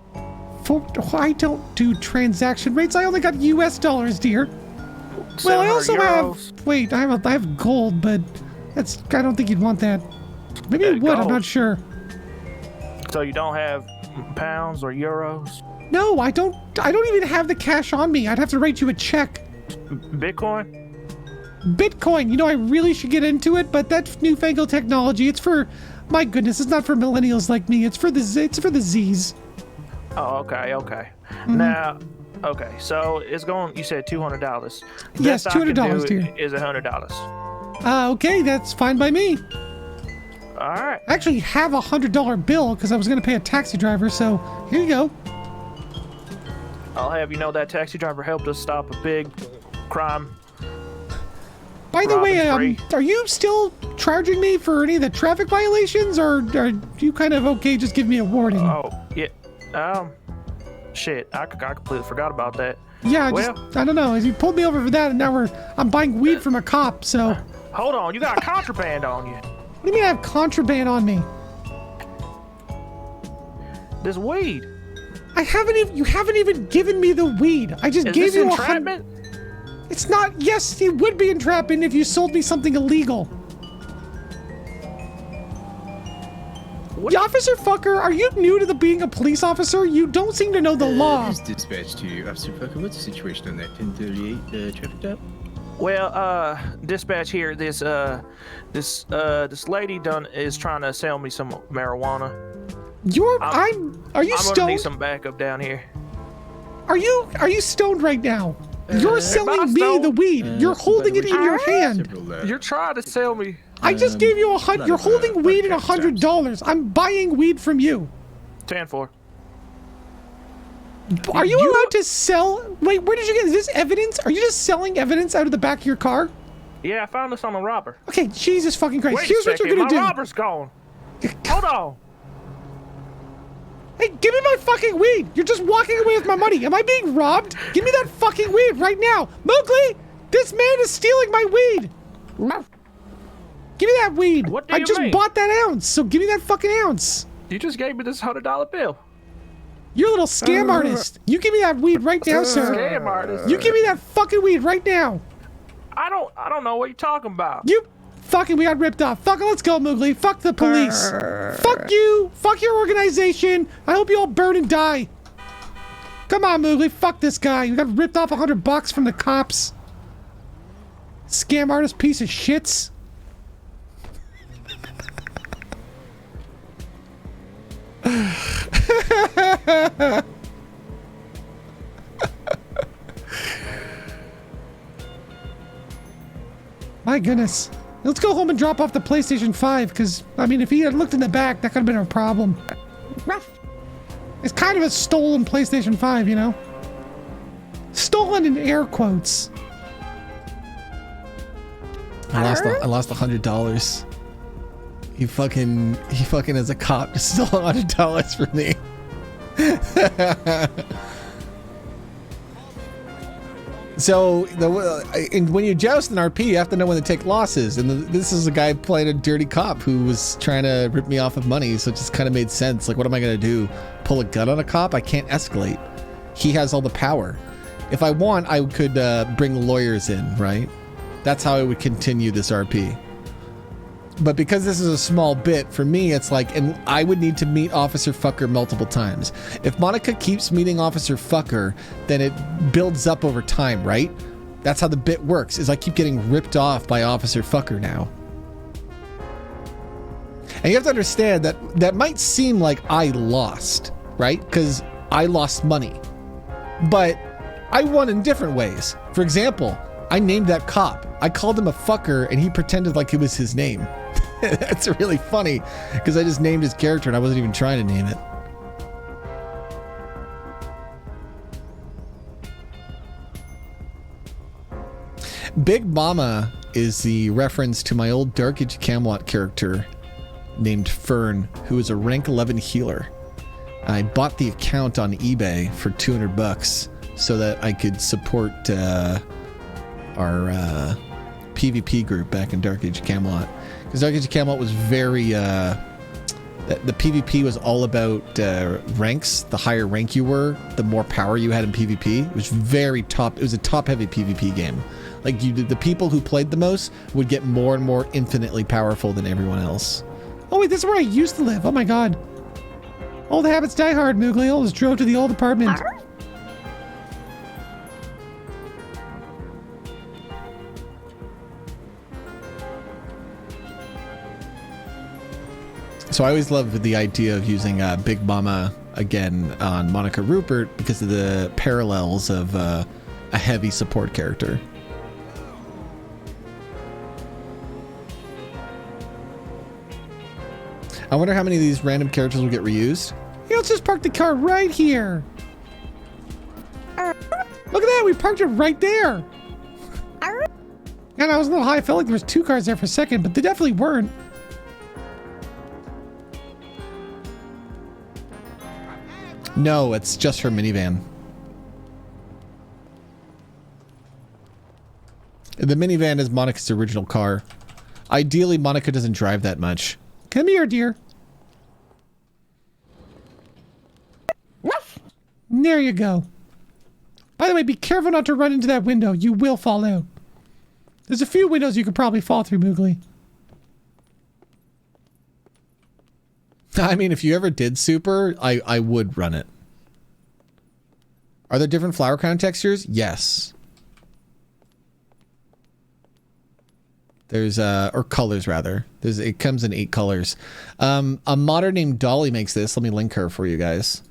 I don't do transaction rates. I only got US dollars, dear. Well, I also euros. have... Wait, I have gold, but I don't think you'd want that. Maybe you would. I'm gold. not sure. So you don't have pounds or euros? No, I don't even have the cash on me. I'd have to write you a check. Bitcoin? Bitcoin. You know, I really should get into it, but that's newfangled technology. It's for, my goodness, it's not for millennials like me. It's for the Z's. Oh, okay. Now, okay, so it's going, you said $200. Yes, $200, dear. Is $100. Okay, that's fine by me. All right. I actually have a $100 bill because I was going to pay a taxi driver, so here you go. I'll have you know that taxi driver helped us stop a big crime. By the way, are you still charging me for any of the traffic violations, or are you kind of okay just give me a warning? Oh, yeah. Shit, I completely forgot about that. Yeah, well, I don't know. You pulled me over for that, and now I'm buying weed from a cop, so... Hold on, you got contraband on you. What do you mean I have contraband on me? This weed. You haven't even given me the weed. I just gave you entrapment? It's not. Yes, it would be entrapment if you sold me something illegal. What? Officer Fucker, are you new to being a police officer? You don't seem to know the law. This dispatch to you, Officer Fucker. What's the situation on that 1038 traffic stop? Well, dispatch here. This lady is trying to sell me some marijuana. Are you stoned? I'm gonna need some backup down here. Are you stoned right now? You're selling me the weed. You're holding it in your hand. You're trying to sell me. I just gave you $100. You're holding weed and $100. I'm buying weed from you. 10-4. Are you allowed to sell? Wait, where did you get this evidence? Are you just selling evidence out of the back of your car? Yeah, I found this on a robber. Okay, Jesus fucking Christ. Wait Here's a what second, you're gonna do. My robber's gone. Hold on. Hey, give me my fucking weed. You're just walking away with my money. Am I being robbed? Give me that fucking weed right now. Mowgli, this man is stealing my weed. Give me that weed. What do I you just mean? bought that ounce, so give me that fucking ounce. You just gave me this $100 bill. You're a little scam artist. You give me that weed right now, sir. Scam artist. You give me that fucking weed right now. I don't know what you're talking about. You fucking, we got ripped off. Fuck it, let's go, Mowgli. Fuck the police. Fuck you. Fuck your organization. I hope you all burn and die. Come on, Mowgli. Fuck this guy. We got ripped off $100 from the cops. Scam artist piece of shits. My goodness. Let's go home and drop off the PlayStation 5, because, I mean, if he had looked in the back, that could have been a problem. It's kind of a stolen PlayStation 5, you know? Stolen in air quotes. I lost $100. He fucking as a cop just stole $100 from me. So when you joust an RP, you have to know when to take losses. And this is a guy playing a dirty cop who was trying to rip me off of money. So it just kind of made sense. Like, what am I going to do? Pull a gun on a cop? I can't escalate. He has all the power. If I want, I could bring lawyers in, right? That's how I would continue this RP. But because this is a small bit, for me, it's like, and I would need to meet Officer Fucker multiple times. If Monica keeps meeting Officer Fucker, then it builds up over time, right? That's how the bit works, is I keep getting ripped off by Officer Fucker now. And you have to understand that that might seem like I lost, right? Because I lost money. But I won in different ways. For example, I named that cop. I called him a fucker and he pretended like it was his name. That's really funny because I just named his character and I wasn't even trying to name it. Big Mama is the reference to my old Dark Age Camelot character named Fern, who is a rank 11 healer. I bought the account on eBay for $200 so that I could support our PvP group back in Dark Age Camelot. Because Dark Age Camelot was very, the PvP was all about ranks. The higher rank you were, the more power you had in PvP. It was very top, it was a top-heavy PvP game. Like, the people who played the most would get more and more infinitely powerful than everyone else. Oh wait, this is where I used to live. Oh my god. Old habits die hard, Moogly. Almost drove to the old apartment. So I always love the idea of using Big Mama again on Monica Rupert because of the parallels of a heavy support character. I wonder how many of these random characters will get reused. Yeah, let's just park the car right here. Look at that, we parked it right there. And I was a little high. I felt like there was 2 cars there for a second, but they definitely weren't. No, it's just her minivan. The minivan is Monica's original car. Ideally, Monica doesn't drive that much. Come here, dear. There you go. By the way, be careful not to run into that window. You will fall out. There's a few windows you could probably fall through, Moogly. I mean, if you ever did super, I would run it. Are there different flower crown textures? Yes. There's or colors rather. It comes in 8 colors. A modder named Dolly makes this. Let me link her for you guys.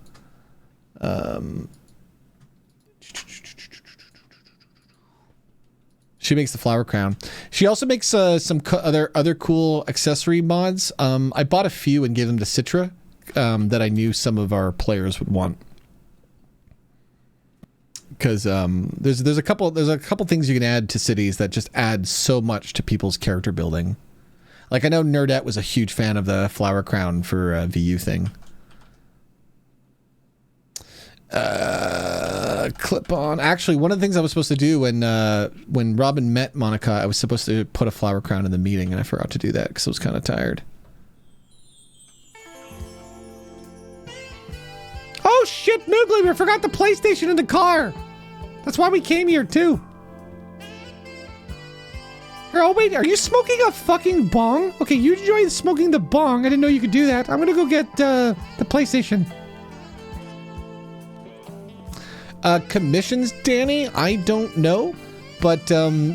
She makes the flower crown. She also makes some other cool accessory mods. I bought a few and gave them to Citra that I knew some of our players would want. Because there's a couple things you can add to cities that just add so much to people's character building. Like I know Nerdette was a huge fan of the flower crown for VU thing. Clip on. Actually, one of the things I was supposed to do when Robin met Monica, I was supposed to put a flower crown in the meeting, and I forgot to do that because I was kind of tired. Oh shit, Moogly, we forgot the PlayStation in the car. That's why we came here too. Oh wait, are you smoking a fucking bong? Okay, you enjoy smoking the bong. I didn't know you could do that. I'm gonna go get the PlayStation. Commissions, Danny? I don't know, but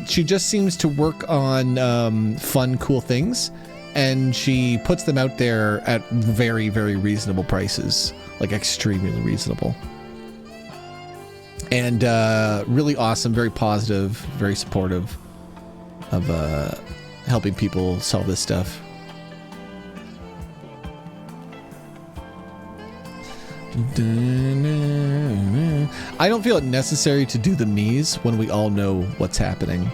she just seems to work on fun, cool things, and she puts them out there at very, very reasonable prices, like extremely reasonable. And really awesome, very positive, very supportive of helping people solve this stuff. I don't feel it necessary to do the Mii's when we all know what's happening.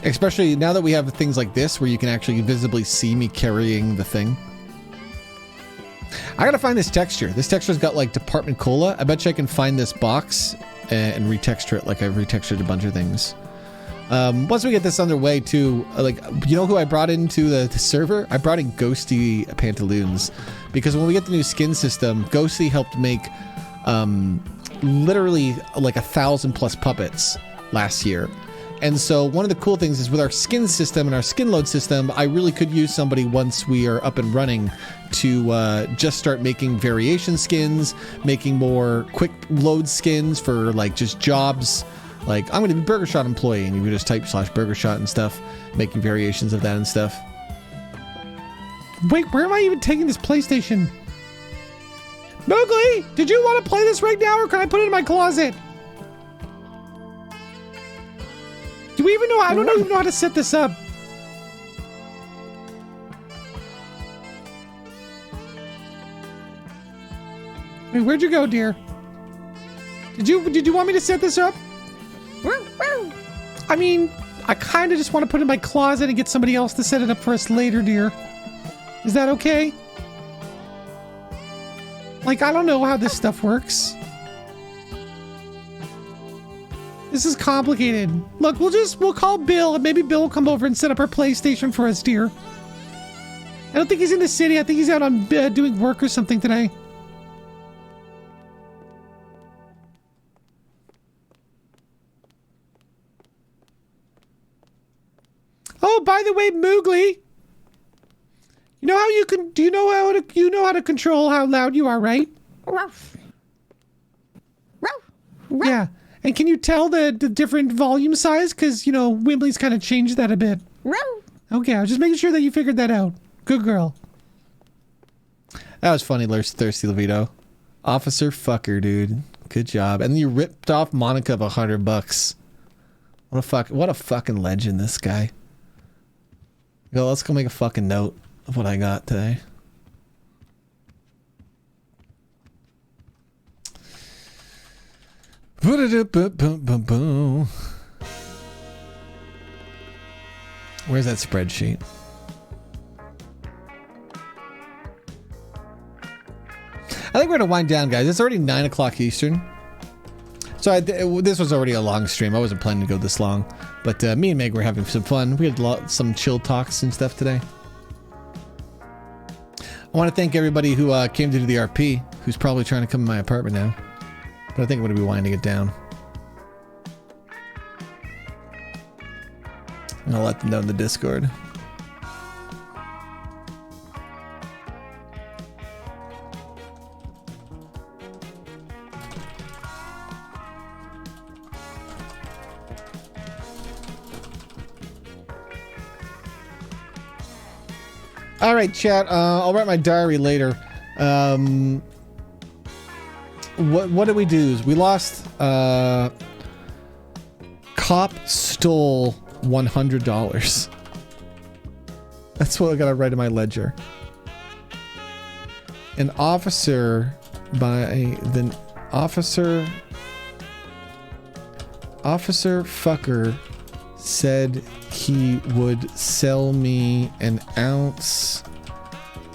Especially now that we have things like this where you can actually visibly see me carrying the thing. I gotta find this texture. This texture's got like Department Cola. I bet you I can find this box and retexture it like I've retextured a bunch of things. Once we get this underway too, like, you know who I brought into the server? I brought in Ghosty Pantaloons, because when we get the new skin system, Ghosty helped make literally like 1,000+ puppets last year. And so one of the cool things is with our skin system and our skin load system, I really could use somebody once we are up and running to just start making variation skins, making more quick load skins for like just jobs. Like, I'm going to be Burger Shot employee, and you can just type /Burger Shot and stuff, making variations of that and stuff. Wait, where am I even taking this PlayStation? Moogly, did you want to play this right now, or can I put it in my closet? Do we even know? I don't even know how to set this up. Wait, where'd you go, dear? Did you want me to set this up? I mean, I kind of just want to put it in my closet and get somebody else to set it up for us later, dear. Is that okay? Like, I don't know how this stuff works. This is complicated. Look, we'll call Bill, and maybe Bill will come over and set up our PlayStation for us, dear. I don't think he's in the city. I think he's out on doing work or something today. Oh, by the way, Moogly, You know how you can? Do you know how to control how loud you are, right? Yeah. And can you tell the different volume size? Because, you know, Wimbley's kind of changed that a bit. Okay, I was just making sure that you figured that out. Good girl. That was funny, Thirsty Levito. Officer fucker, dude. Good job. And you ripped off Monica of $100. What a fucking legend, this guy. Yo, let's go make a fucking note of what I got today. Where's that spreadsheet? I think we're gonna wind down, guys. It's already 9 o'clock Eastern. So this was already a long stream. I wasn't planning to go this long, but me and Meg were having some fun. We had some chill talks and stuff today. I want to thank everybody who came to do the RP, who's probably trying to come in my apartment now. But I think I'm going to be winding it down. And I'll let them know in the Discord. All right, chat. I'll write my diary later. What did we do? We lost. Cop stole $100. That's what I gotta write in my ledger. An officer officer fucker said he would sell me an ounce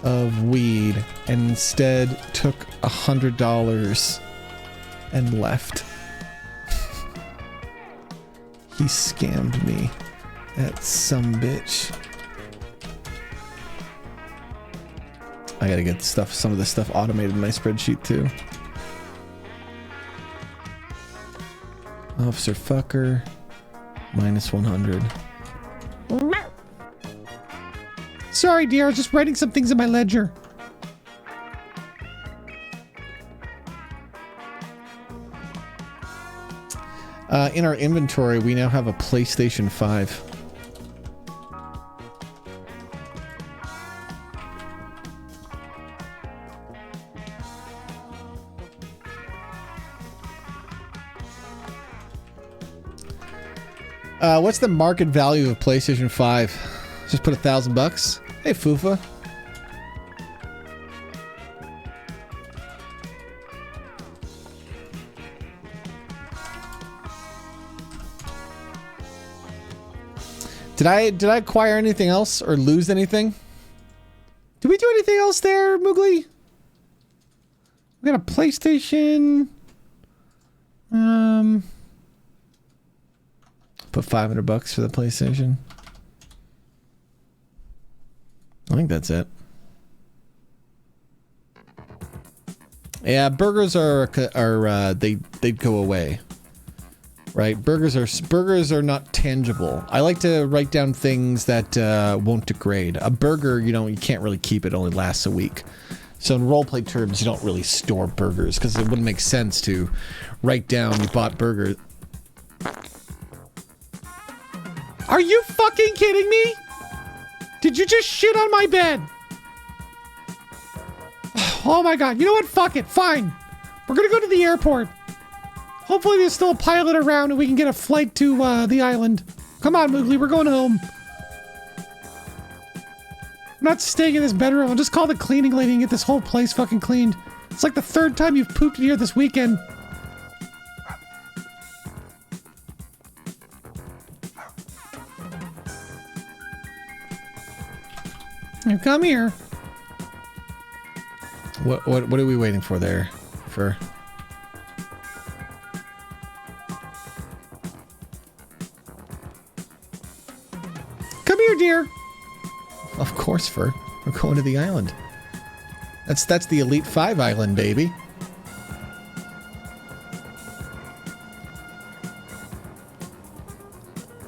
of weed and instead took $100 and left. He scammed me. That sumbitch. I gotta get some of this stuff automated in my spreadsheet too. Officer fucker. Minus 100. Sorry, dear. I was just writing some things in my ledger. In our inventory, we now have a PlayStation 5. What's the market value of PlayStation 5? Just put $1,000. Hey, Fufa. Did I acquire anything else or lose anything? Did we do anything else there, Moogly? We got a PlayStation. Put $500 for the PlayStation. I think that's it. Yeah, burgers they go away. Right? Burgers are not tangible. I like to write down things that won't degrade. A burger, you can't really keep it. Only lasts a week. So in roleplay terms, you don't really store burgers because it wouldn't make sense to write down you bought burgers. Are you fucking kidding me? Did you just shit on my bed? Oh my god. You know what? Fuck it. Fine. We're gonna go to the airport. Hopefully there's still a pilot around and we can get a flight to the island. Come on, Moogly. We're going home. I'm not staying in this bedroom. I'll just call the cleaning lady and get this whole place fucking cleaned. It's like the 3rd time you've pooped in here this weekend. Now come here. What are we waiting for there? For come here, dear. Of course, Fur. We're going to the island. That's the Elite 5 island, baby.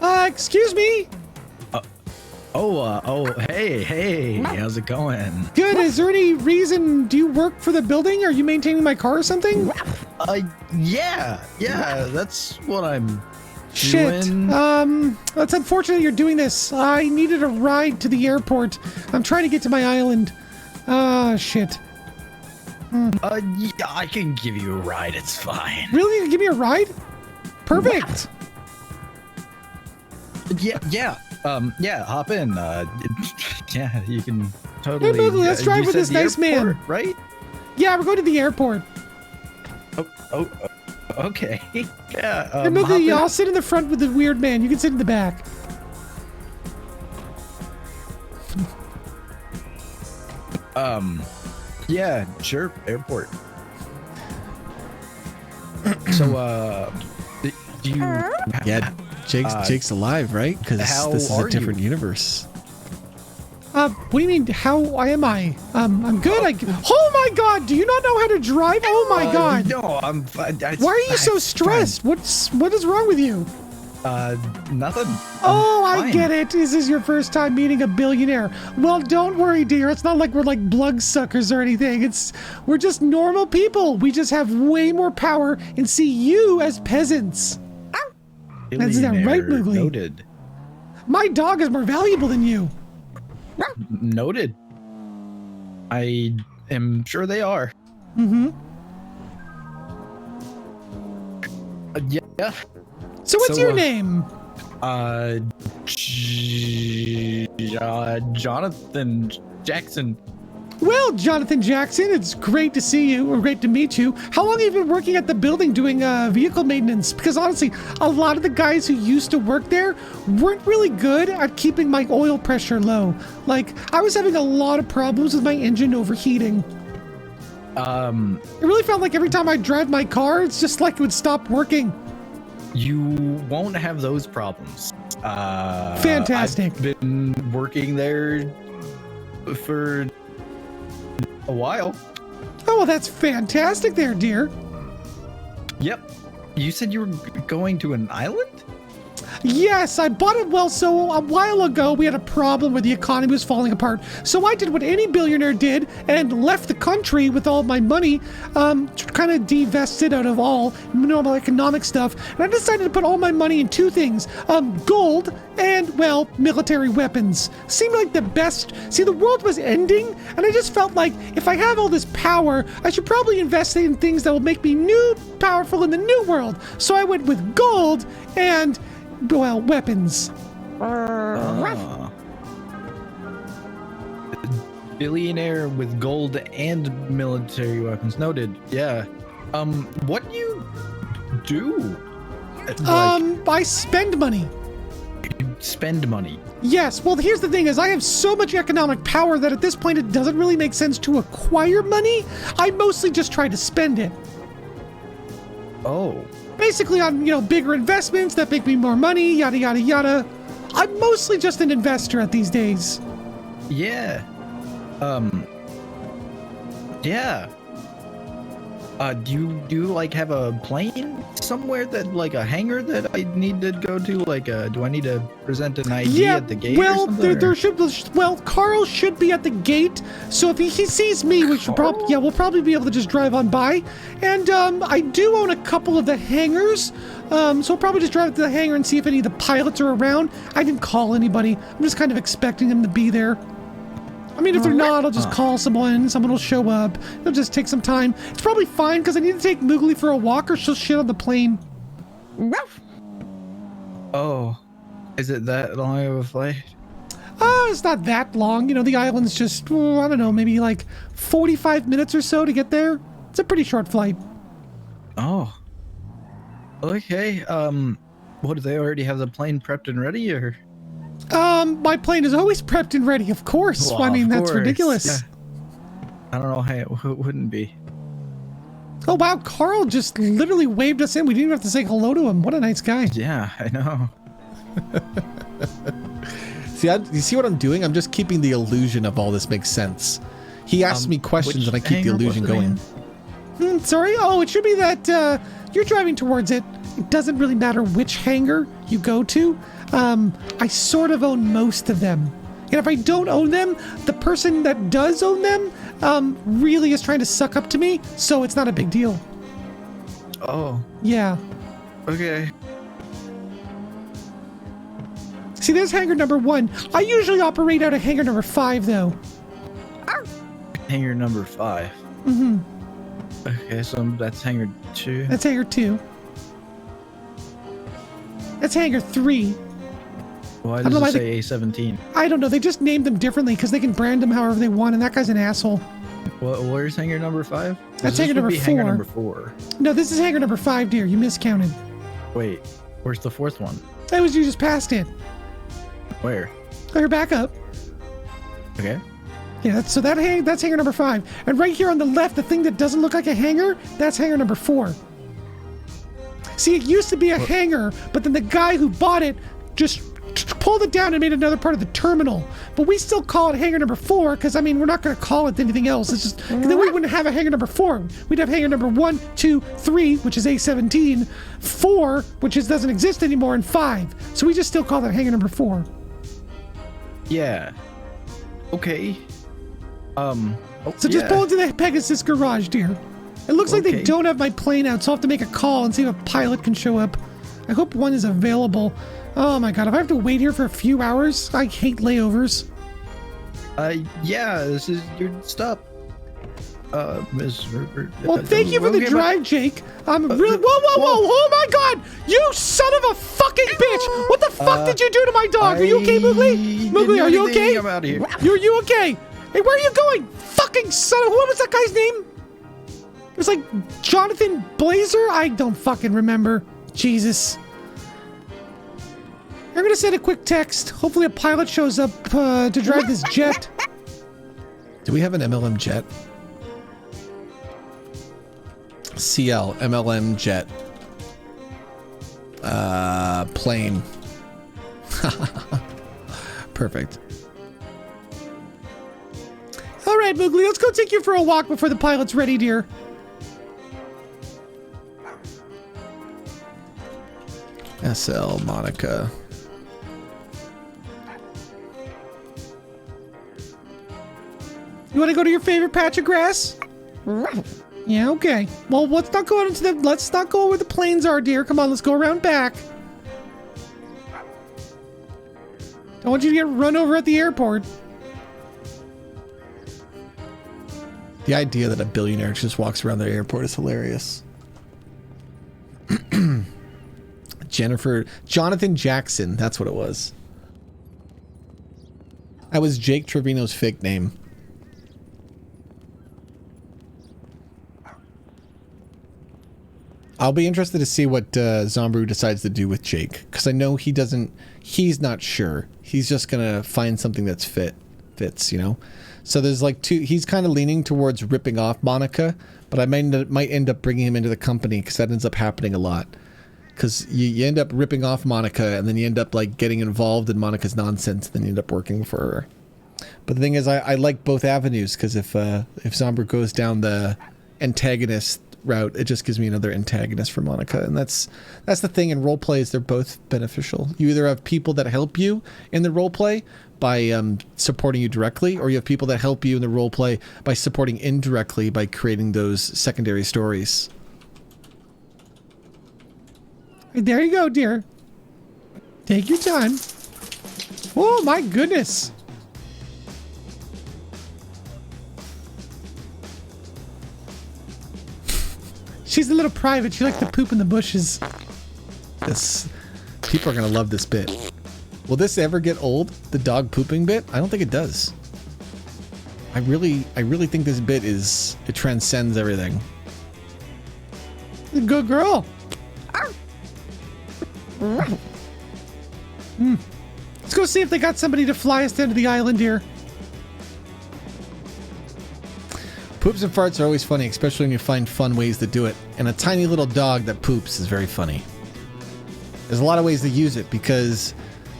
Excuse me. Hey, how's it going? Good. Is there any reason? Do you work for the building? Are you maintaining my car or something? Yeah, that's what I'm Shit. doing. That's unfortunate you're doing this. I needed a ride to the airport. I'm trying to get to my island. Shit. Yeah, I can give you a ride. It's fine. Really? You can give me a ride? Perfect. Yeah. Hop in. Yeah, you can totally. Hey, Mowgli, let's drive you with said this the nice airport, man. right? Yeah, we're going to the airport. Oh, okay. Yeah. Hey, Mowgli, I'll sit in the front with the weird man. You can sit in the back. Yeah, sure. Airport. So, do you? Yeah, Jake's alive, right? Because how this is are a different universe. What do you mean? How am I? I'm good. Oh my God! Do you not know how to drive? Oh my God! No, I'm. Why are you so stressed? What is wrong with you? Nothing. Oh, I fine. get it. This is your first time meeting a billionaire. Well, don't worry, dear. It's not like we're like bloodsuckers or anything. We're just normal people. We just have way more power and see you as peasants. That's that right, Mowgli? Noted. My dog is more valuable than you. Noted. I am sure they are. Mm-hmm. Yeah. So what's your name? Jonathan Jackson. Well, Jonathan Jackson, it's great to see you, or great to meet you. How long have you been working at the building doing vehicle maintenance? Because honestly, a lot of the guys who used to work there weren't really good at keeping my oil pressure low. Like, I was having a lot of problems with my engine overheating. It really felt like every time I drive my car, it's just like it would stop working. You won't have those problems. Fantastic. I've been working there for a while. Oh, well, that's fantastic there, dear. Yep. You said you were going to an island? Yes, I bought it. Well, so a while ago, we had a problem where the economy was falling apart. So I did what any billionaire did and left the country with all my money, kind of divested out of all normal economic stuff. And I decided to put all my money in two things, gold and, well, military weapons. Seemed like the best. See, the world was ending, and I just felt like if I have all this power, I should probably invest in things that will make me powerful in the new world. So I went with gold and, well, weapons. Billionaire with gold and military weapons. Noted. Yeah. What do you do? I spend money. You spend money. Yes. Well, here's the thing is I have so much economic power that at this point it doesn't really make sense to acquire money. I mostly just try to spend it. Oh. Basically on, bigger investments that make me more money, yada, yada, yada. I'm mostly just an investor at these days. Yeah. Yeah. Do you like have a plane somewhere that like a hangar that I need to go to? Like, do I need to present an ID at the gate? Well, or something, there should. Well, Carl should be at the gate. So if he sees me, we should probably we'll probably be able to just drive on by. And I do own a couple of the hangars. So we'll probably just drive to the hangar and see if any of the pilots are around. I didn't call anybody. I'm just kind of expecting them to be there. I mean, if they're not, I'll just call someone will show up. It'll just take some time. It's probably fine because I need to take Mowgli for a walk or she'll shit on the plane. Oh, is it that long of a flight? It's not that long. The island's just, I don't know, maybe like 45 minutes or so to get there. It's a pretty short flight. Oh. Okay, what, do they already have the plane prepped and ready, or? My plane is always prepped and ready, of course. Well, I mean, that's course. ridiculous. Yeah. I don't know how it wouldn't be. Oh, wow. Carl just literally waved us in. We didn't even have to say hello to him. What a nice guy. Yeah, I know. You see what I'm doing? I'm just keeping the illusion of all this makes sense. He asks me questions and I keep the illusion going. Sorry? Oh, it should be that you're driving towards it. It doesn't really matter which hangar you go to. I sort of own most of them. And if I don't own them, the person that does own them really is trying to suck up to me, so it's not a big deal. Oh. Yeah. Okay. See, there's hangar number 1. I usually operate out of hangar number 5, though. Hangar number 5. Mm-hmm. Okay, so that's hangar 2. That's hangar 2. That's hangar 3. Why does it say A17? I don't know. They just named them differently because they can brand them however they want, and that guy's an asshole. Where's hangar number 5? That's hangar number 4. Hangar number 4. No, this is hangar number 5, dear. You miscounted. Wait, where's the 4th one? That was you just passed it. Where? Go back up. Okay. Yeah, that's hangar number 5. And right here on the left, the thing that doesn't look like a hangar, that's hangar number 4. See, it used to be a hangar, but then the guy who bought it just pulled it down and made another part of the terminal. But we still call it hangar number 4 because, I mean, we're not going to call it anything else. It's just, then we wouldn't have a hangar number 4. We'd have hangar number 1, 2, 3, which is A17, 4, which doesn't exist anymore, and 5. So we just still call that hangar number 4. Yeah. Okay. So just pull into the Pegasus garage, dear. It looks like they don't have my plane out, so I'll have to make a call and see if a pilot can show up. I hope one is available. Oh my god, if I have to wait here for a few hours, I hate layovers. Yeah, this is your stop. Ms. Well, thank you for the drive, Jake. I'm really. Whoa! Oh my god! You son of a fucking bitch! What the fuck did you do to my dog? Are you okay, Moogly? Moogly, are you okay? I'm out of here. Are you okay? Hey, where are you going? Fucking son of. What was that guy's name? It was like Jonathan Blazer? I don't fucking remember. Jesus. I'm gonna send a quick text. Hopefully a pilot shows up to drive this jet. Do we have an MLM jet? CL, MLM jet. Plane. Perfect. All right, Moogly, let's go take you for a walk before the pilot's ready, dear. SL Monica. You want to go to your favorite patch of grass? Yeah, okay. Well, let's not go where the planes are, dear. Come on, let's go around back. Don't want you to get run over at the airport. The idea that a billionaire just walks around the airport is hilarious. Jonathan Jackson, that's what it was. That was Jake Trevino's fake name. I'll be interested to see what Zombrew decides to do with Jake, because I know he's not sure. He's just gonna find something that's fits, you know? So there's like he's kind of leaning towards ripping off Monica, but I might end up bringing him into the company, because that ends up happening a lot. Because you end up ripping off Monica, and then you end up like getting involved in Monica's nonsense, and then you end up working for her. But the thing is, I like both avenues, because if Zombrew goes down the antagonist route, it just gives me another antagonist for Monica, and that's the thing in role plays. They're both beneficial. You either have people that help you in the role play by supporting you directly, or you have people that help you in the role play by supporting indirectly by creating those secondary stories. There you go, dear. Take your time. Oh my goodness. She's a little private. She likes to poop in the bushes. People are gonna love this bit. Will this ever get old? The dog pooping bit? I don't think it does. I really think this bit it transcends everything. Good girl. Let's go see if they got somebody to fly us down to the island here. Poops and farts are always funny, especially when you find fun ways to do it. And a tiny little dog that poops is very funny. There's a lot of ways to use it, because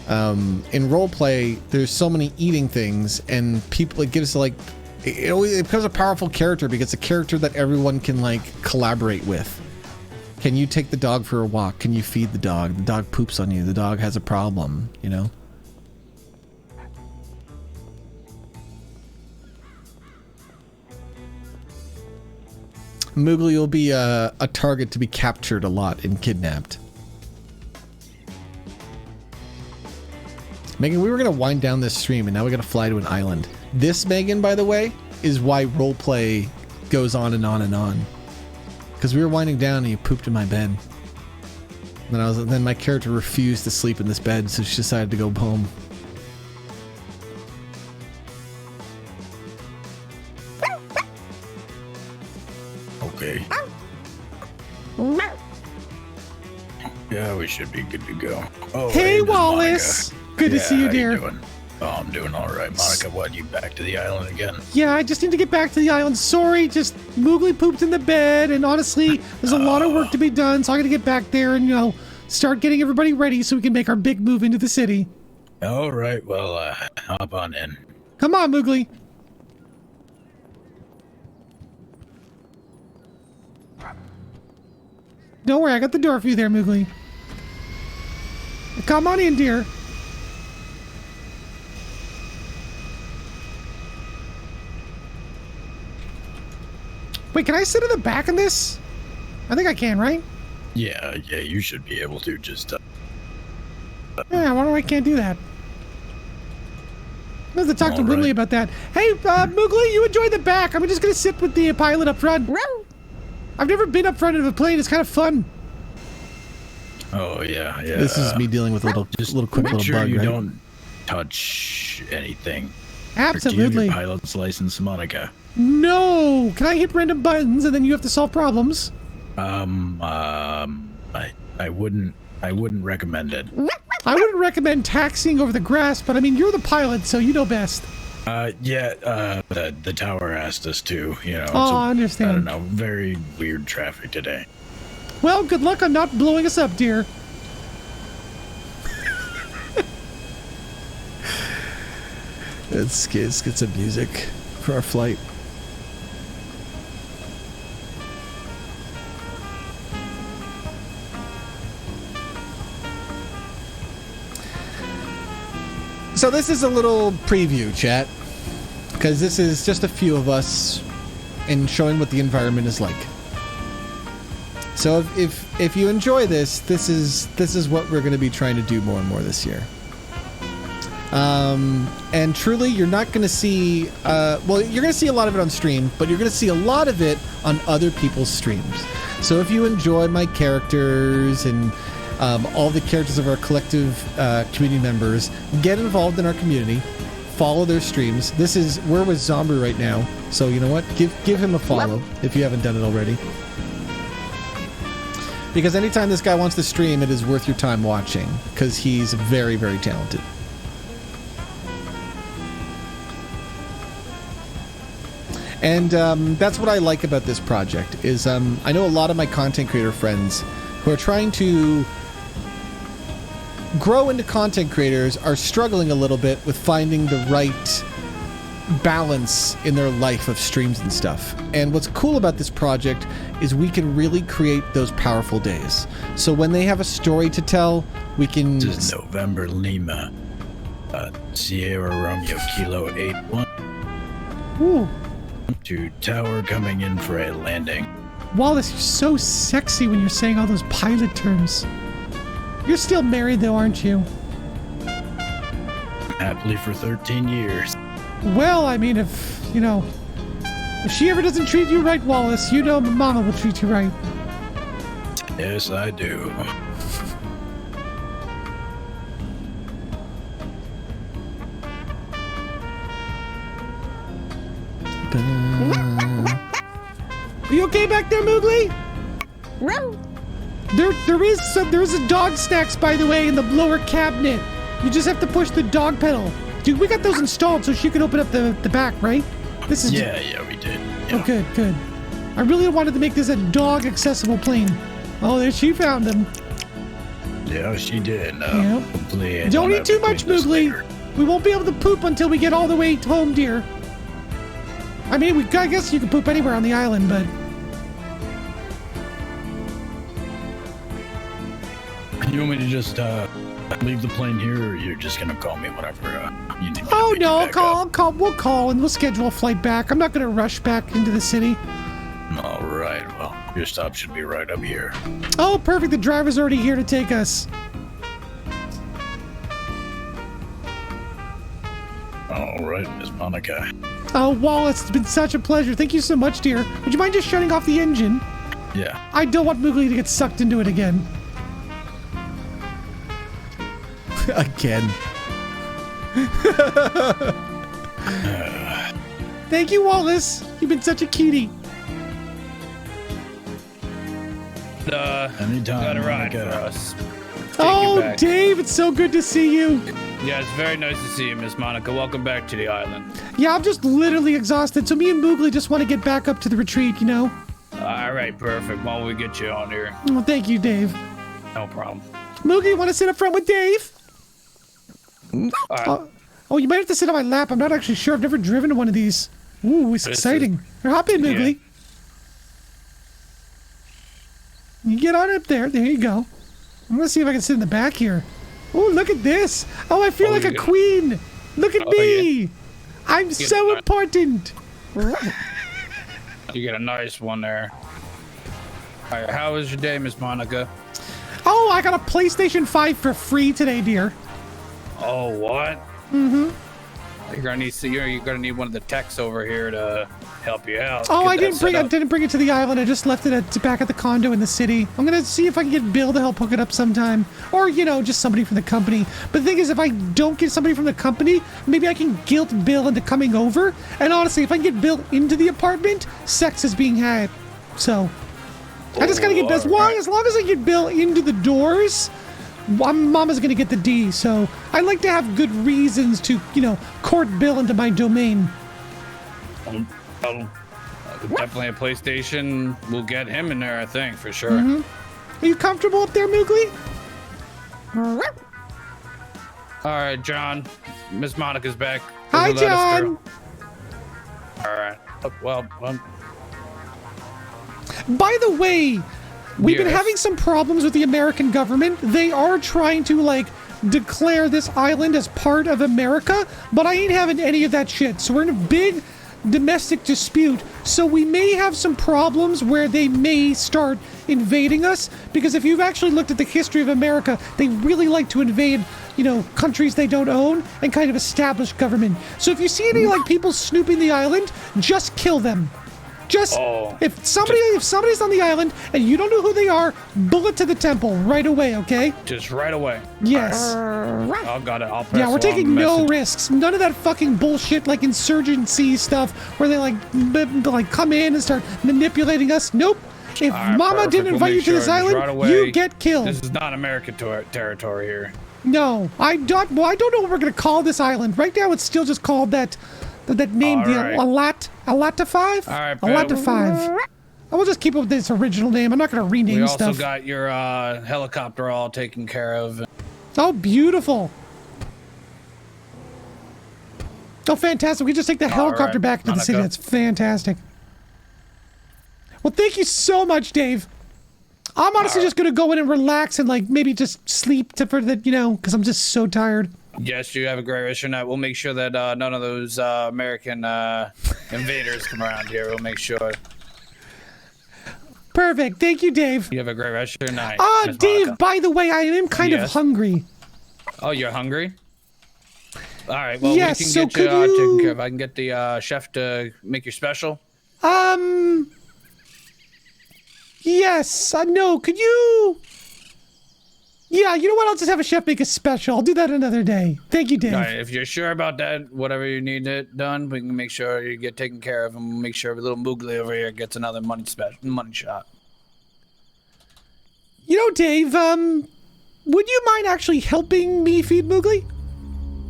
in roleplay, there's so many eating things, and people, it gives like, it becomes a powerful character, because it's a character that everyone can like collaborate with. Can you take the dog for a walk? Can you feed the dog? The dog poops on you. The dog has a problem, you know? Moogly will be a target to be captured a lot and kidnapped. Megan, we were going to wind down this stream, and now we're going to fly to an island. This, Megan, by the way, is why roleplay goes on and on and on. Because we were winding down, and you pooped in my bed. Then my character refused to sleep in this bed, so she decided to go home. Okay. Yeah, we should be good to go. Oh, Hey, Miss Wallace. Monica. Good to see you, how dear. doing? Oh, I'm doing all right, Monica. What, you back to the island again? Yeah, I just need to get back to the island. Sorry, just Moogly pooped in the bed, and honestly, there's a lot of work to be done, so I gotta get back there and, start getting everybody ready so we can make our big move into the city. All right, well, hop on in. Come on, Moogly. Don't worry, I got the door for you there, Moogly. Come on in, dear. Wait, can I sit in the back in this? I think I can, right? Yeah, you should be able to just... Yeah, I wonder why I can't do that. I have to talk to Winley about that. Hey, Moogly, you enjoy the back. I'm just going to sit with the pilot up front. I've never been up front of a plane. It's kind of fun. Oh, yeah. This is me dealing with a little quick Make little sure bug, you right? don't touch anything. Absolutely. Forgive your pilot's license, Monica. No! Can I hit random buttons and then you have to solve problems? I wouldn't recommend it. I wouldn't recommend taxiing over the grass, but I mean, you're the pilot, so you know best. The tower asked us to, I understand. I don't know, very weird traffic today. Well, good luck on not blowing us up, dear. Let's get some music for our flight. So this is a little preview, chat, because this is just a few of us and showing what the environment is like. So if you enjoy this is what we're going to be trying to do more and more this year. And truly, you're not going to see, you're going to see a lot of it on stream, but you're going to see a lot of it on other people's streams. So if you enjoy my characters and all the characters of our collective community members, get involved in our community, follow their streams. We're with Zombie right now, so you know what? Give him a follow if you haven't done it already. Because anytime this guy wants to stream, it is worth your time watching, because he's very, very talented. And that's what I like about this project, is I know a lot of my content creator friends who are trying to grow into content creators are struggling a little bit with finding the right balance in their life of streams and stuff. And what's cool about this project is we can really create those powerful days. So when they have a story to tell, we can... This is November Lima, Sierra Romeo Kilo 81. Ooh. To tower coming in for a landing. Wallace, you're so sexy when you're saying all those pilot terms. You're still married though, aren't you? Happily for 13 years. Well, I mean, if she ever doesn't treat you right, Wallace, you know Mama will treat you right. Yes, I do. Are you okay back there, Moogly? There's a dog snacks, by the way, in the lower cabinet. You just have to push the dog pedal. Dude, we got those installed so she can open up the back, right? This is Yeah, we did. Oh, good. I really wanted to make this a dog accessible plane. Oh, there she found him. Yeah, she did. Yep. Hopefully I Don't eat have too to much, clean this Moogly. later. We won't be able to poop until we get all the way home, dear. I mean, I guess you can poop anywhere on the island, but... You want me to just leave the plane here, or you're just gonna call me whenever you need me? Oh, no, we'll call and we'll schedule a flight back. I'm not going to rush back into the city. All right. Your stop should be right up here. Oh, perfect. The driver's already here to take us. All right, Miss Monica. Oh, Wallace, it's been such a pleasure. Thank you so much, dear. Would you mind just shutting off the engine? Yeah. I don't want Moogly to get sucked into it again. Again. Thank you, Wallace. You've been such a cutie. Anytime, got a ride Monica. for us. Oh, Dave, it's so good to see you. Yeah, it's very nice to see you, Miss Monica. Welcome back to the island. Yeah, I'm just literally exhausted, so me and Moogly just want to get back up to the retreat, you know? All right, perfect. Why don't we get you on here? Well, thank you, Dave. No problem. Moogly, want to sit up front with Dave? All right. Oh, you might have to sit on my lap. I'm not actually sure. I've never driven one of these. Ooh, it's exciting. Here, hop in, Moogly. You get on up there. There you go. I'm going to see if I can sit in the back here. Oh, look at this. Oh, I feel like a queen. Look at me. Yeah. I'm so important. You get a nice one there. All right, how was your day, Miss Monica? Oh, I got a PlayStation 5 for free today, dear. Oh, what? Mm-hmm. You're gonna need one of the techs over here to help you out. Oh, Get I that didn't set up. bring it to the island. I just left it back at the condo in the city. I'm gonna see if I can get Bill to help hook it up sometime, or just somebody from the company. But the thing is, if I don't get somebody from the company, maybe I can guilt Bill into coming over. And honestly, if I can get Bill into the apartment, sex is being had. So I just gotta get as long as I get Bill into the doors. Mama's gonna get the D, so I like to have good reasons to, court Bill into my domain. Definitely a PlayStation. We'll get him in there, I think, for sure. Are you comfortable up there, Moogly? All right, John. Miss Monica's back. Hi, Will you let us John. through? All right. Well, By the way, we've been Yes? having some problems with the American government. They are trying to, declare this island as part of America, but I ain't having any of that shit. So we're in a big domestic dispute. So we may have some problems where they may start invading us, because if you've actually looked at the history of America, they really like to invade, countries they don't own and kind of establish government. So if you see any, people snooping the island, just kill them. If somebody's on the island and you don't know who they are, bullet to the temple right away, okay? just right away. Yes. I've got it. I'll pass Yeah, we're along taking the no message. risks. None of that fucking bullshit like insurgency stuff where they come in and start manipulating us. Nope. If All right, Mama perfect. didn't We'll invite you make to this sure just island, right away. you get killed. This is not American territory here. No, I don't. Well, I don't know what we're gonna call this island. Right now, it's still just called that name, All right. Alata 5. All right, Alata Bill. 5. I will just keep it with this original name. I'm not gonna rename We also stuff. got your helicopter all taken care of. Oh, beautiful. Oh, fantastic. We just take the helicopter right, back to the city. Monica. That's fantastic. Well, thank you so much, Dave. I'm honestly just going to go in and relax and, maybe just sleep because I'm just so tired. Yes, you have a great rest of your night. We'll make sure that none of those American invaders come around here. We'll make sure. Perfect. Thank you, Dave. You have a great rest of your night. Miss Dave, Monica. by the way, I am kind of Yes? hungry. Oh, you're hungry? All right. Well, Yes, we can so get you could you- taken care of. I can get the chef to make your special. Yes. No, could you... Yeah, you know what? I'll just have a chef make a special. I'll do that another day. Thank you, Dave. All right. If you're sure about that, whatever you need it done, we can make sure you get taken care of, and we'll make sure little Moogly over here gets another money shot. Dave, would you mind actually helping me feed Moogly?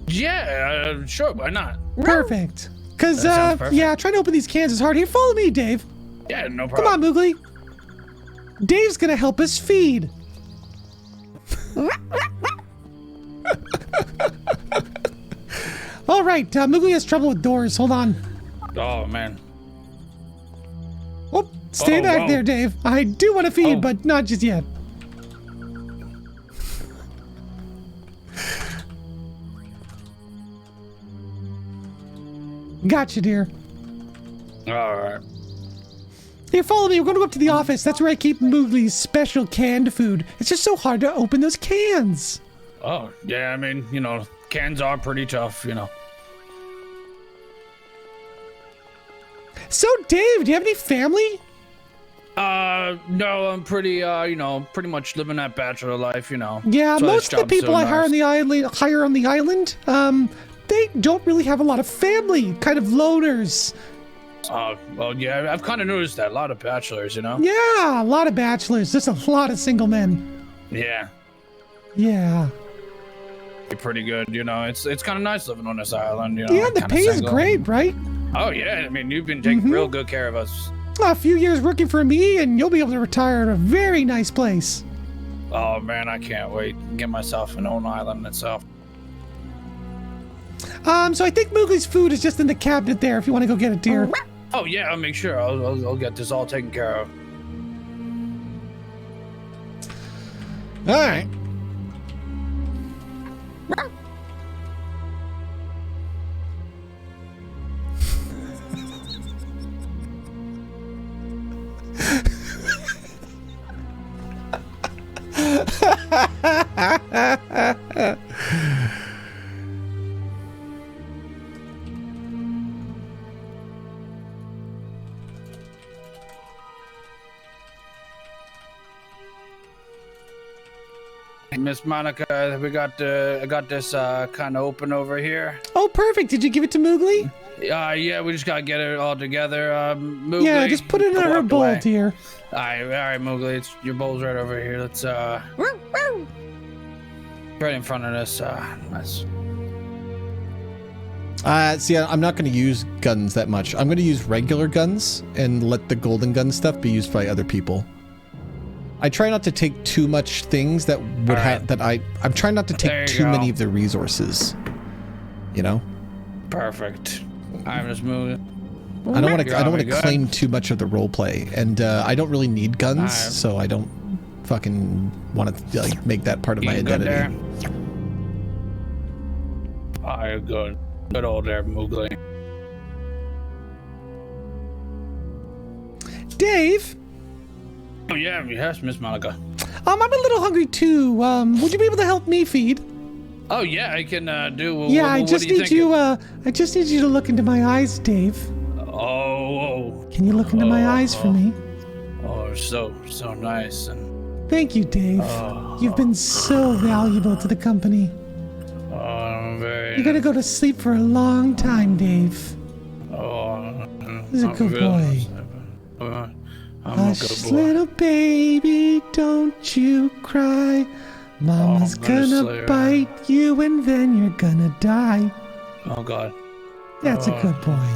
Yeah, sure. Why not? Perfect. Because, That sounds perfect. yeah, trying to open these cans is hard. Here, follow me, Dave. Yeah, no Come problem. on, Moogly. Dave's gonna help us feed. All right, Moogly has trouble with doors. Hold on. Oh man. Oh, stay Oh, back whoa. there, Dave. I do want to feed, Oh. but not just yet. Gotcha, dear. All right. Here, follow me. We're going to go up to the office. That's where I keep Moogly's special canned food. It's just so hard to open those cans. Oh, yeah, I mean, you know, cans are pretty tough, you know. So, Dave, do you have any family? No, I'm pretty, you know, pretty much living that bachelor life, you know. Yeah, That's why most this of the job's people so I hire on the island, they don't really have a lot of family, kind of loners. Well, yeah, I've kind of noticed that. A lot of bachelors, you know? Yeah, a lot of bachelors. Just a lot of single men. Yeah. Yeah. Pretty good, you know. It's kind of nice living on this island, you know. Yeah, the kinda pay is single. great, right? Oh, yeah. I mean, you've been taking real good care of us. A few years working for me, and you'll be able to retire at a very nice place. Oh, man, I can't wait to get myself an own island itself. So I think Moogly's food is just in the cabinet there if you want to go get it, dear. Oh, yeah, I'll make sure. I'll get this all taken care of. All right. Miss Monica, we got I got this kind of open over here. Oh, perfect. Did you give it to Moogly? Yeah, we just gotta get it all together. Moogly, Yeah, just put it in her walk bowl, away. dear. All right, Moogly, your bowl's right over here. Let's right in front of this. Nice. See, I'm not going to use guns that much. I'm going to use regular guns and let the golden gun stuff be used by other people. I try not to take too much things that would have that I'm trying not to There take you too go. many of the resources. You know? Perfect. I'm just moving. I don't want to. I don't want to Good. claim too much of the role play, and I don't really need guns, so I don't fucking want to like make that part of my You good identity. there? Oh, you're good. Good old there, Moogly. Dave? Oh, yeah, yes, Miss Monica. I'm a little hungry too. Would you be able to help me feed? Oh, yeah, I can do. Yeah, I what just do you need think? you. I just need you to look into my eyes, Dave. Oh. Can you look into my eyes for me? Oh, so nice and. Thank you, Dave. You've been so valuable to the company. I'm very. You're gonna go to sleep for a long time, Dave. Oh, He's a good boy. I'm a good Hush, boy. little baby, don't you cry. Mama's I'm gonna gonna slay her. bite you and then you're gonna die. Oh God. That's a good boy.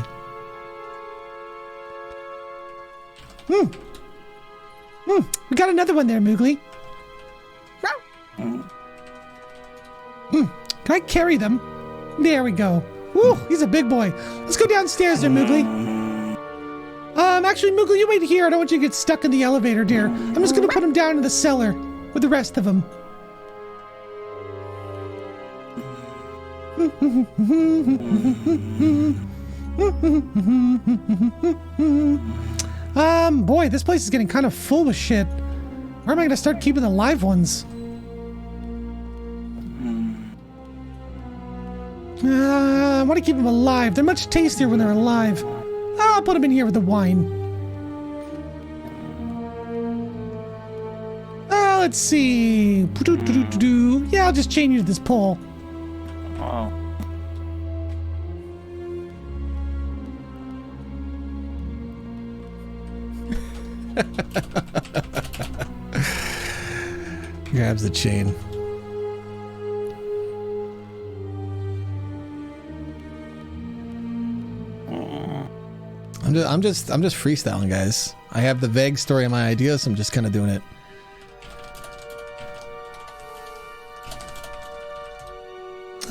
We got another one there, Moogly. Can I carry them? There we go. Woo, he's a big boy. Let's go downstairs there, Moogly. Actually, Moogly, you wait here. I don't want you to get stuck in the elevator, dear. I'm just gonna put him down in the cellar with the rest of them. Boy, this place is getting kind of full with shit. Where am I gonna start keeping the live ones? I want to keep them alive. They're much tastier when they're alive. I'll put them in here with the wine. Let's see. Yeah, I'll just chain you to this pole. Oh. Grabs the chain. I'm just freestyling, guys. I have the vague story of my ideas, so I'm just kind of doing it.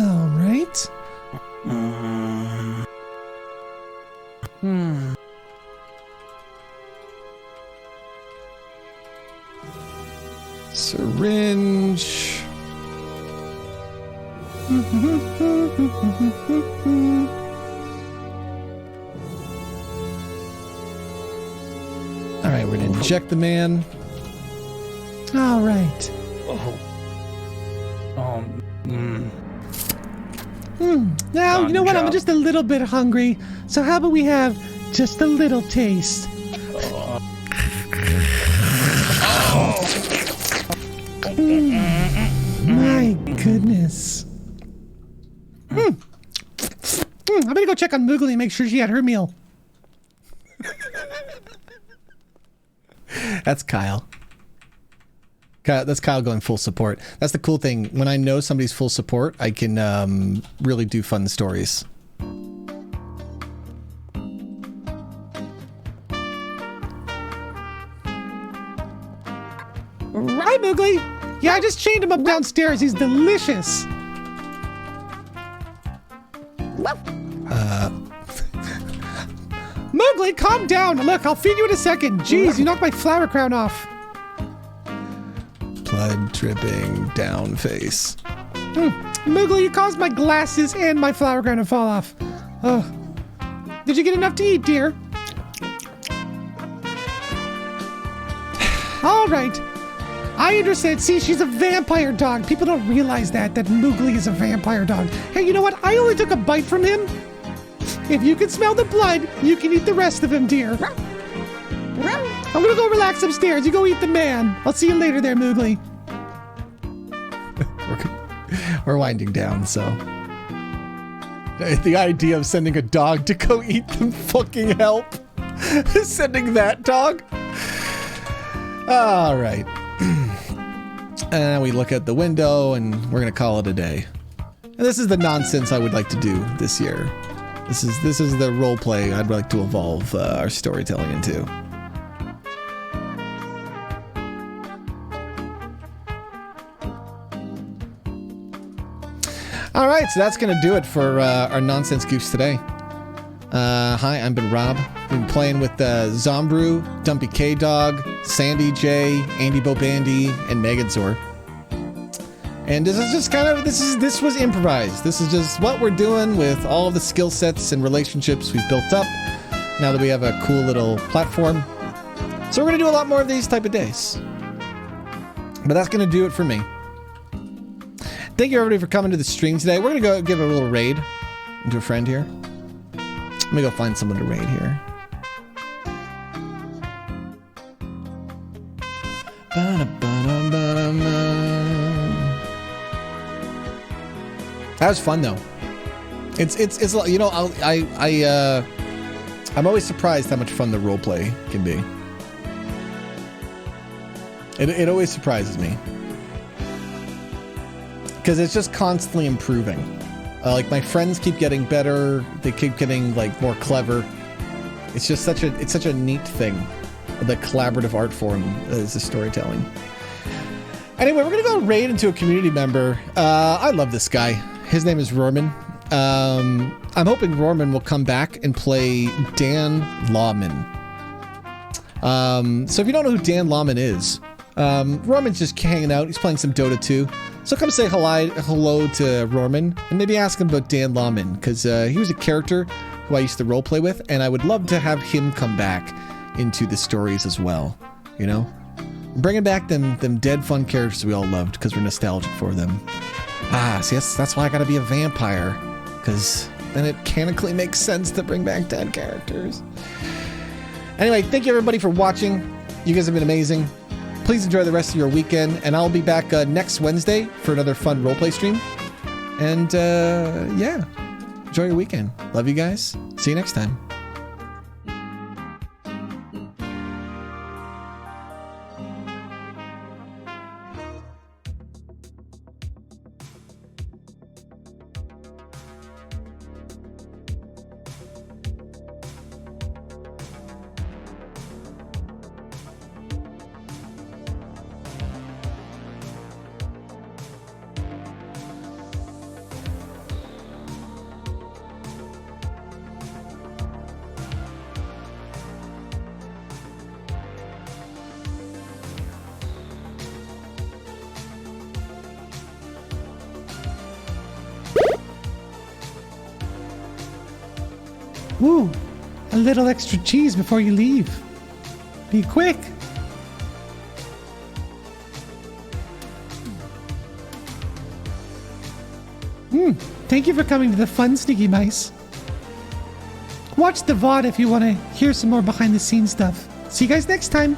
All right. Syringe. right, we're gonna inject the man. All right. Now, you know what? I'm just a little bit hungry. So how about we have just a little taste? My goodness. I'm gonna go check on Moogly and make sure she had her meal. That's Kyle. That's Kyle going full support. That's the cool thing. When I know somebody's full support, I can really do fun stories. Right, Moogly? Yeah, I just chained him up downstairs. He's delicious. Moogly, calm down. Look, I'll feed you in a second. Jeez, you knocked my flower crown off. Blood dripping down face. Moogly, you caused my glasses and my flower crown to fall off. Oh. Did you get enough to eat, dear? All right. I understand. See, she's a vampire dog. People don't realize that Moogly is a vampire dog. Hey, you know what? I only took a bite from him. If you can smell the blood, you can eat the rest of him, dear. I'm gonna go relax upstairs. You go eat the man. I'll see you later there, Moogly. We're winding down, so. The idea of sending a dog to go eat them fucking help. Sending that dog? All right. And we look at the window and we're gonna call it a day. And this is the nonsense I would like to do this year. This is the role play I'd like to evolve our storytelling into. All right, so that's gonna do it for our nonsense goofs today. Hi, I'm been Rob. Been playing with Zombrew, Dumpy K Dog, Sandy J, Andy Bobandy, and Meganzor. And this is just kind of this was improvised. This is just what we're doing with all of the skill sets and relationships we've built up. Now that we have a cool little platform, so we're gonna do a lot more of these type of days. But that's gonna do it for me. Thank you everybody for coming to the stream today. We're gonna go give a little raid into a friend here. Let me go find someone to raid here. That was fun though. It's you know I'm always surprised how much fun the roleplay can be. It always surprises me because it's just constantly improving. Like my friends keep getting better. They keep getting like more clever. It's just such a neat thing. The collaborative art form is the storytelling. Anyway, we're gonna go raid into a community member. I love this guy. His name is Rorman. I'm hoping Rorman will come back and play Dan Lawman. So if you don't know who Dan Lawman is, Rorman's just hanging out. He's playing some Dota 2. So come say hello to Rorman and maybe ask him about Dan Lawman because he was a character who I used to roleplay with, and I would love to have him come back into the stories as well. You know, bringing back them dead fun characters we all loved because we're nostalgic for them. See, that's why I gotta be a vampire, because then it canonically makes sense to bring back dead characters. Anyway, thank you everybody for watching. You guys have been amazing. Please enjoy the rest of your weekend, and I'll be back next Wednesday for another fun roleplay stream. And yeah, enjoy your weekend. Love you guys. See you next time. Ooh, a little extra cheese before you leave. Be quick. Thank you for coming to the fun, Sneaky Mice. Watch the VOD if you want to hear some more behind the scenes stuff. See you guys next time.